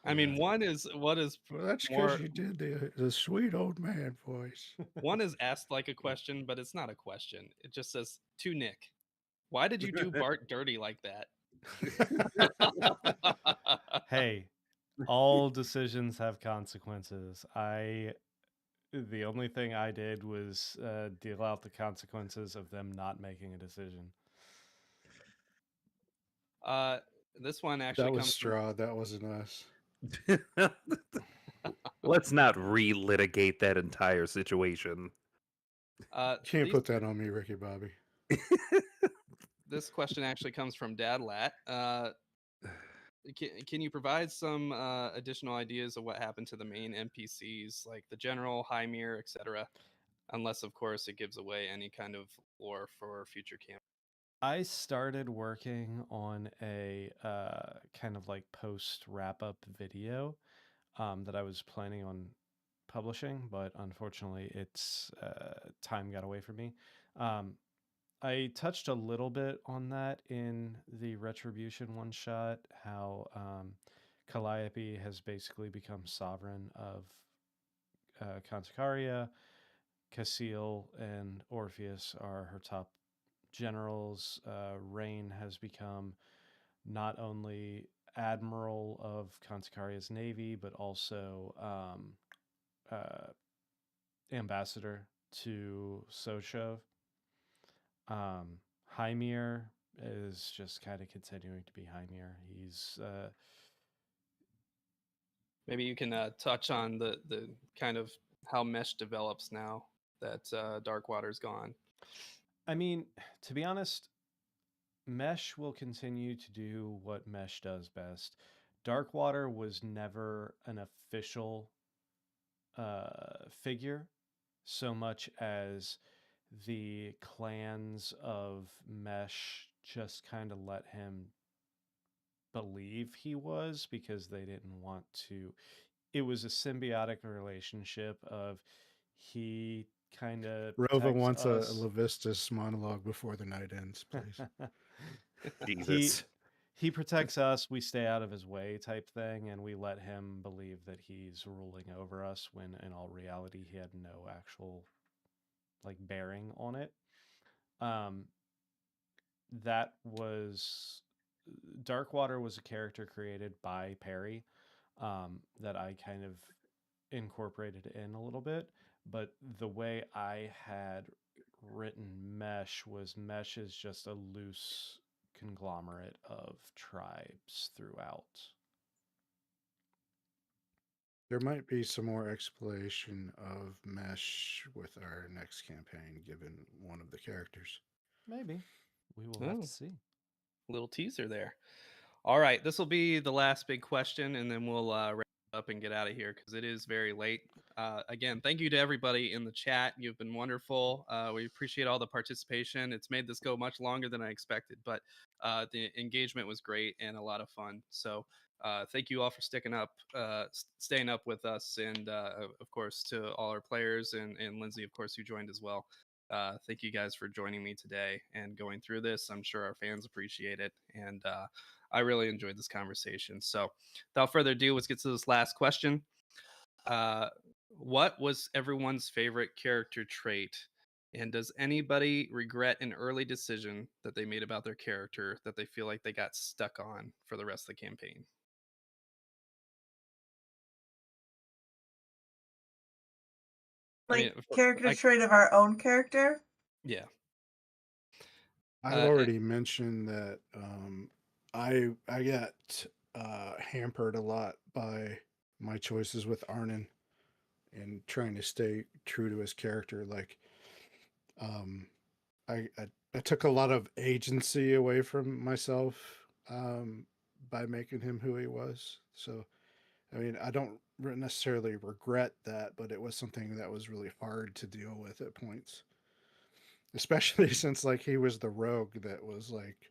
I mean, one is Well, that's more. because you did the sweet old man voice. One is asked like a question, but it's not a question. It just says, to Nick, why did you do Bart dirty like that? Hey, all decisions have consequences. The only thing I did was deal out the consequences of them not making a decision. This one actually That was comes Straw. That wasn't us. Let's not relitigate that entire situation. Can't put that on me, Ricky Bobby. This question actually comes from Dad Lat. Can you provide some additional ideas of what happened to the main NPCs, like the general, Hymir, etc.? Unless, of course, it gives away any kind of lore for future camp. I started working on a kind of like post wrap up video that I was planning on publishing, but unfortunately, it's time got away from me. I touched a little bit on that in the Retribution one shot, how Calliope has basically become sovereign of Contacaria. Cassile and Orpheus are her top generals. Rain has become not only admiral of Contacaria's navy, but also ambassador to Sochov. Hymir is just kind of continuing to be Hymir. He's Maybe you can touch on the kind of how Mesh develops now that Darkwater's gone. I mean, to be honest, Mesh will continue to do what Mesh does best. Darkwater was never an official figure so much as the clans of Mesh just kind of let him believe he was because they didn't want to. It was a symbiotic relationship of he kind of Rova protects wants a us. Levistus monologue before the night ends, please. Jesus. He protects us, we stay out of his way type thing, and we let him believe that he's ruling over us when in all reality he had no actual like bearing on it. That was Darkwater was a character created by Perry that I kind of incorporated in a little bit, but the way I had written Mesh is just a loose conglomerate of tribes throughout. There might be some more exploration of Mesh with our next campaign, given one of the characters. Maybe. We will have Oh. to see. Little teaser there. All right, this will be the last big question, and then we'll wrap up and get out of here because it is very late. Again, thank you to everybody in the chat. You've been wonderful. We appreciate all the participation. It's made this go much longer than I expected, but the engagement was great and a lot of fun. So thank you all for sticking up, staying up with us, and of course to all our players and Lindsay, of course, who joined as well. Thank you guys for joining me today and going through this. I'm sure our fans appreciate it, and I really enjoyed this conversation. So without further ado, let's get to this last question. What was everyone's favorite character trait? And does anybody regret an early decision that they made about their character that they feel like they got stuck on for the rest of the campaign? Like character trait of our own character? Yeah. I've already mentioned that I got hampered a lot by my choices with Arnon and trying to stay true to his character. Like, I took a lot of agency away from myself by making him who he was. So, I mean, I don't necessarily regret that, but it was something that was really hard to deal with at points. Especially since like he was the rogue that was like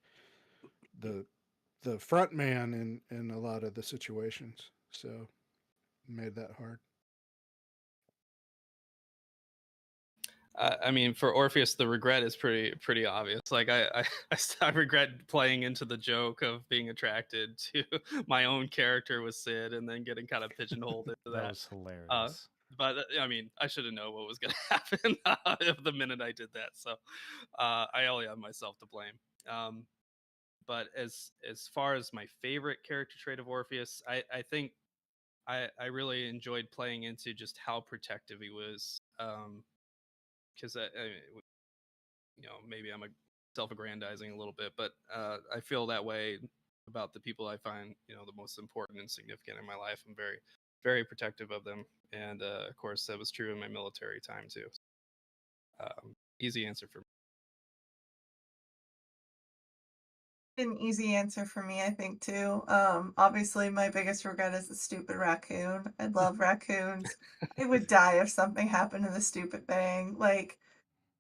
the front man in a lot of the situations. So made that hard. I mean, for Orpheus, the regret is pretty obvious. Like I regret playing into the joke of being attracted to my own character with Sid, and then getting kind of pigeonholed into that. That was hilarious. But I mean, I should have known what was going to happen the minute I did that. So I only have myself to blame. But as far as my favorite character trait of Orpheus, I think I really enjoyed playing into just how protective he was. Because you know, maybe I'm self-aggrandizing a little bit, but I feel that way about the people I find, you know, the most important and significant in my life. I'm very protective of them, and of course that was true in my military time too. Easy answer for me. An easy answer for me, I think, too. Obviously, my biggest regret is the stupid raccoon. I love raccoons. I would die if something happened to the stupid thing. Like,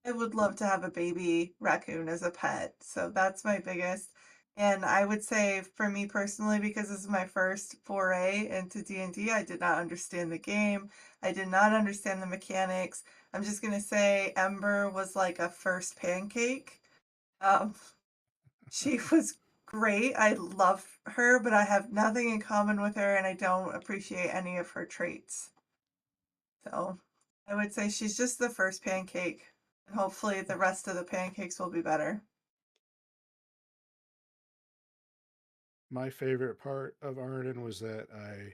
I would love to have a baby raccoon as a pet. So that's my biggest. And I would say for me personally, because this is my first foray into D&D, I did not understand the game. I did not understand the mechanics. I'm just going to say Ember was like a first pancake. She was great. I love her, but I have nothing in common with her, and I don't appreciate any of her traits. So I would say she's just the first pancake, and hopefully the rest of the pancakes will be better. My favorite part of Arden was that I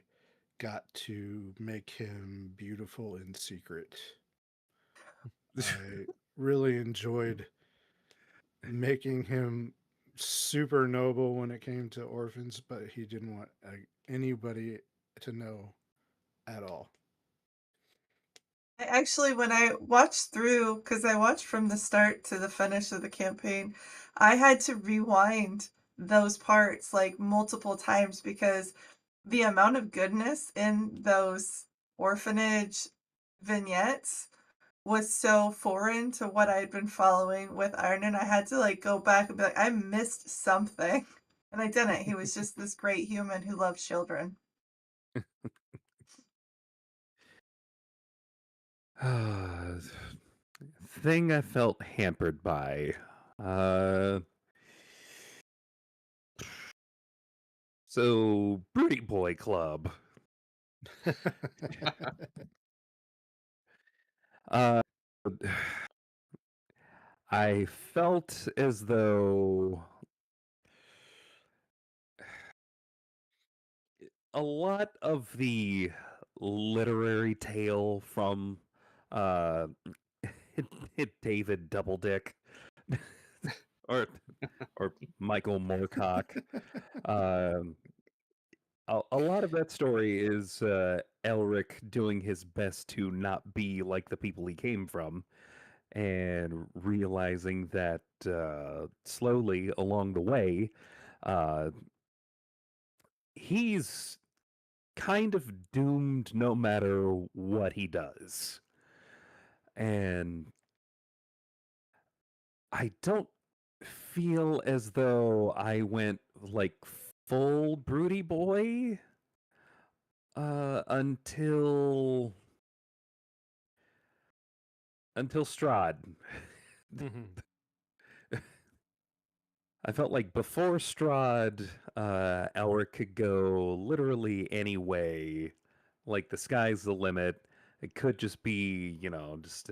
got to make him beautiful in secret. I really enjoyed making him super noble when it came to orphans, but he didn't want anybody to know at all. I actually, when I watched through, because I watched from the start to the finish of the campaign, I had to rewind those parts like multiple times because the amount of goodness in those orphanage vignettes was so foreign to what I had been following with Arnon. I had to like go back and be like, I missed something. And I didn't. He was just this great human who loved children. Thing I felt hampered by. So, Broody Boy Club. Uh, I felt as though a lot of the literary tale from uh, David Doubledick or Michael Moorcock. A lot of that story is Elric doing his best to not be like the people he came from, and realizing that slowly along the way, uh, he's kind of doomed no matter what he does. And I don't feel as though I went like full broody boy until Strahd. I felt like before Strahd, Elric could go literally any way. Like the sky's the limit. It could just be, just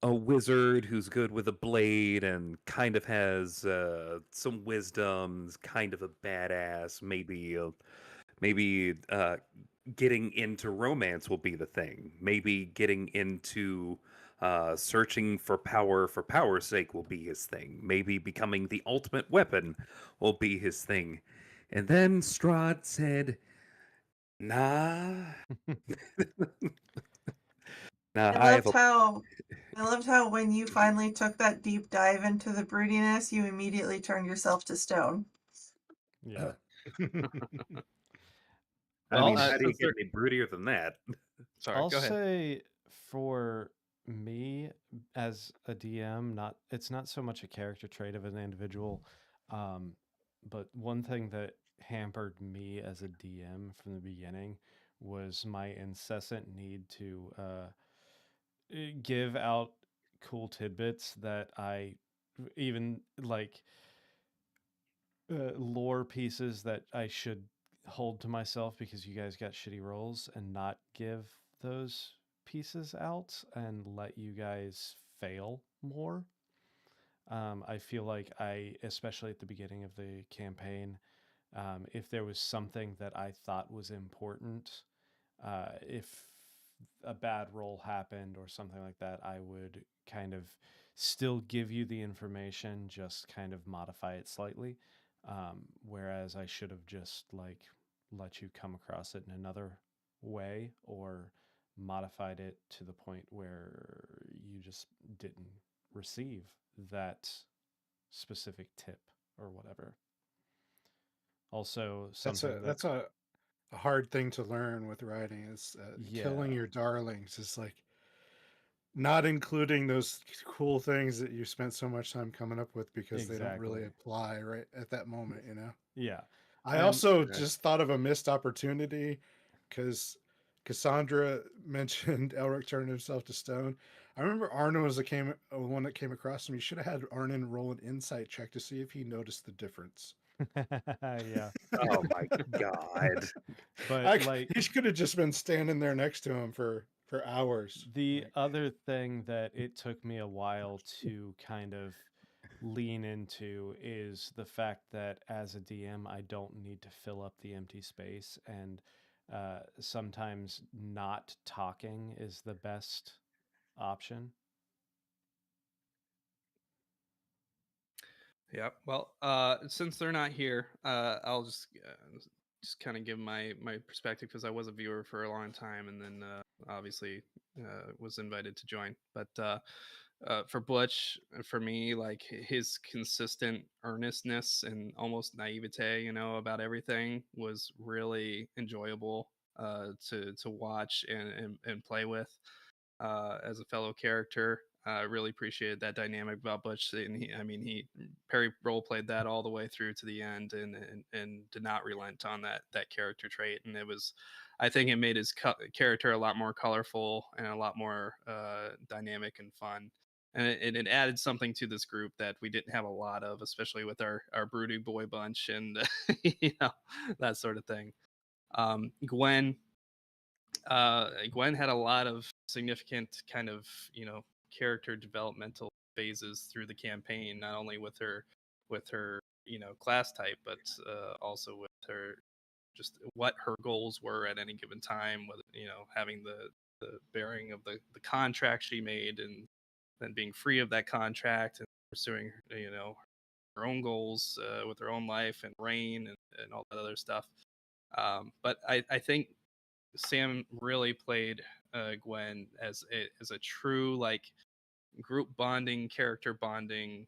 a wizard who's good with a blade and kind of has some wisdom, kind of a badass. Maybe getting into romance will be the thing. Maybe getting into searching for power's sake will be his thing. Maybe becoming the ultimate weapon will be his thing. And then Strahd said, "Nah, nah, I loved how when you finally took that deep dive into the broodiness, you immediately turned yourself to stone. Yeah. I mean, how do you since get any broodier than that?" Sorry, I'll go ahead. say for me as a DM, it's not so much a character trait of an individual, but one thing that hampered me as a DM from the beginning was my incessant need to give out cool tidbits that I even like lore pieces that I should hold to myself because you guys got shitty rolls and not give those pieces out and let you guys fail more. I feel like especially at the beginning of the campaign, if there was something that I thought was important, if a bad roll happened or something like that, I would kind of still give you the information, just kind of modify it slightly. Whereas I should have just like let you come across it in another way or modified it to the point where you just didn't receive that specific tip or whatever. Also, something That's a hard thing to learn with writing is killing yeah, your darlings is like not including those cool things that you spent so much time coming up with because they don't really exactly. apply right at that moment, you know. Yeah. I And also Right. just thought of a missed opportunity because Cassandra mentioned Elric turned himself to stone. I remember Arnon was the one that came across him. You should have had Arnon roll an insight check to see if he noticed the difference. Yeah. Oh my god. But like he could have just been standing there next to him for hours. the Like, other thing that it took me a while to kind of lean into is the fact that as a DM, I don't need to fill up the empty space, and sometimes not talking is the best option. Yeah. Well, since they're not here, I'll just kind of give my perspective because I was a viewer for a long time, and then obviously was invited to join. But for Butch, for me, like his consistent earnestness and almost naivete, about everything was really enjoyable to watch and play with as a fellow character. I really appreciated that dynamic about Butch, and Perry role played that all the way through to the end, and did not relent on that character trait, and I think it made his character a lot more colorful and a lot more dynamic and fun, and it added something to this group that we didn't have a lot of, especially with our broody boy bunch and that sort of thing. Gwen had a lot of significant kind of character developmental phases through the campaign, not only with her class type, but also with her just what her goals were at any given time, whether having the bearing of the contract she made, and then being free of that contract and pursuing her own goals with her own life and reign and all that other stuff. But I think Sam really played Gwen as a true like group bonding, character bonding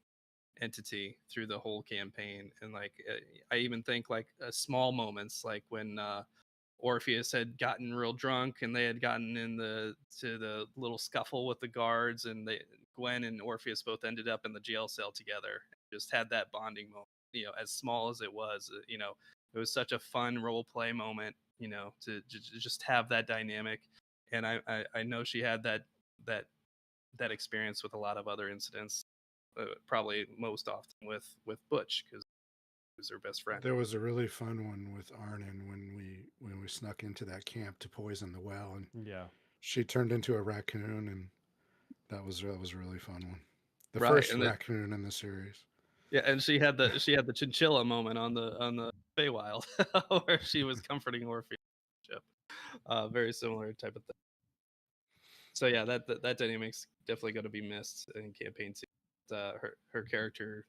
entity through the whole campaign, and like I even think like small moments like when Orpheus had gotten real drunk and they had gotten to the little scuffle with the guards, and Gwen and Orpheus both ended up in the jail cell together. Just had that bonding moment, as small as it was. It was such a fun role play moment, to just have that dynamic. And I know she had that experience with a lot of other incidents, probably most often with Butch because he was her best friend. there was a really fun one with Arnon when we snuck into that camp to poison the well, and Yeah. she turned into a raccoon, and that was a really fun one. The Right, first and then raccoon in the series. yeah, and she had the chinchilla moment on the Feywild where she was comforting Orpheus. Very similar type of thing. So yeah, that dynamic's definitely going to be missed in campaign two. Her character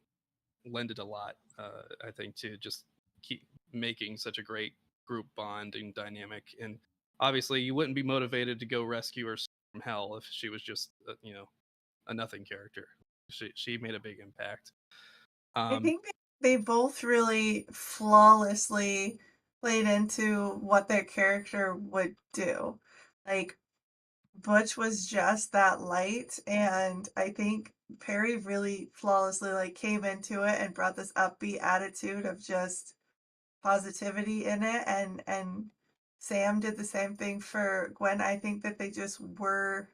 lended a lot, I think, to just keep making such a great group bonding dynamic. And obviously, you wouldn't be motivated to go rescue her from hell if she was just a nothing character. She made a big impact. I think they both really flawlessly played into what their character would do. Like, Butch was just that light, and I think Perry really flawlessly like came into it and brought this upbeat attitude of just positivity in it, and Sam did the same thing for Gwen. I think that they just were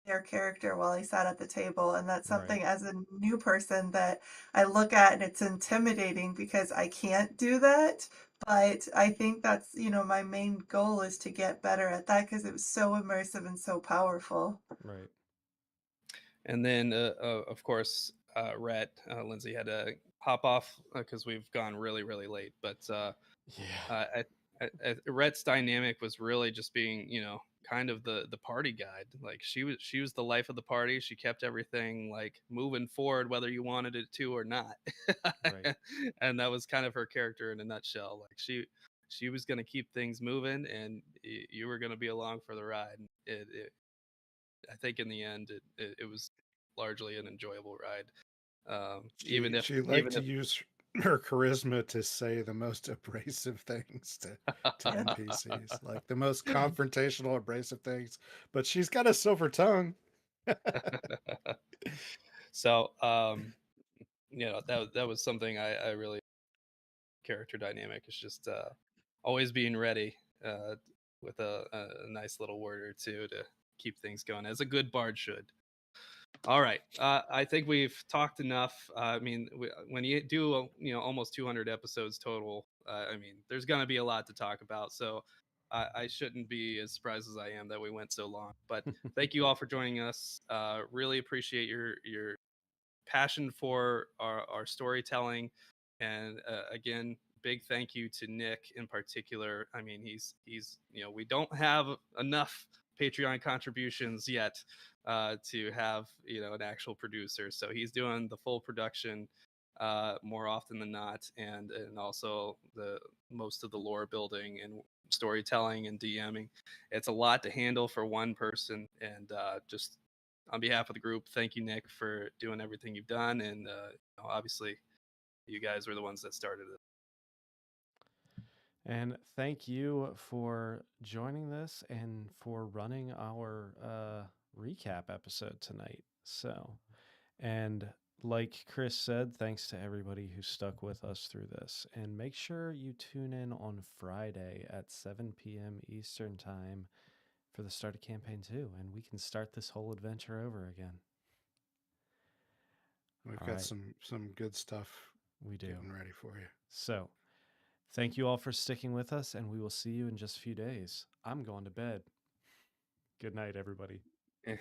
their character while he sat at the table, and that's Right. something as a new person that I look at and it's intimidating because I can't do that. But I think that's, my main goal is to get better at that because it was so immersive and so powerful. Right. And then, of course, Rhett, Lindsay had to hop off because we've gone really, really late. But Yeah. Rhett's dynamic was really just being, kind of the party guide. Like she was the life of the party. She kept everything like moving forward, whether you wanted it to or not. Right. And that was kind of her character in a nutshell. Like she was going to keep things moving, and you were going to be along for the ride. I think in the end, it was largely an enjoyable ride. Even if She liked to use her charisma to say the most abrasive things to NPCs, like the most confrontational, abrasive things. But she's got a silver tongue. So that was something I really character dynamic. It's just always being ready with a nice little word or two to keep things going, as a good bard should. All right. I think we've talked enough. I mean, when you do, almost 200 episodes total, I mean, there's going to be a lot to talk about. So I shouldn't be as surprised as I am that we went so long. But thank you all for joining us. Really appreciate your passion for our storytelling. And again, big thank you to Nick in particular. I mean, he's we don't have enough Patreon contributions yet to have an actual producer, so he's doing the full production more often than not, and also the most of the lore building and storytelling and DMing. It's a lot to handle for one person, and just on behalf of the group, thank you, Nick, for doing everything you've done, and obviously you guys were the ones that started it. And thank you for joining this and for running our recap episode tonight. So, and like Chris said, thanks to everybody who stuck with us through this. And make sure you tune in on Friday at 7 p.m. Eastern Time for the start of campaign 2, and we can start this whole adventure over again. We've All got right. some good stuff We do. getting ready for you. So, thank you all for sticking with us, and we will see you in just a few days. I'm going to bed. Good night, everybody. Eh.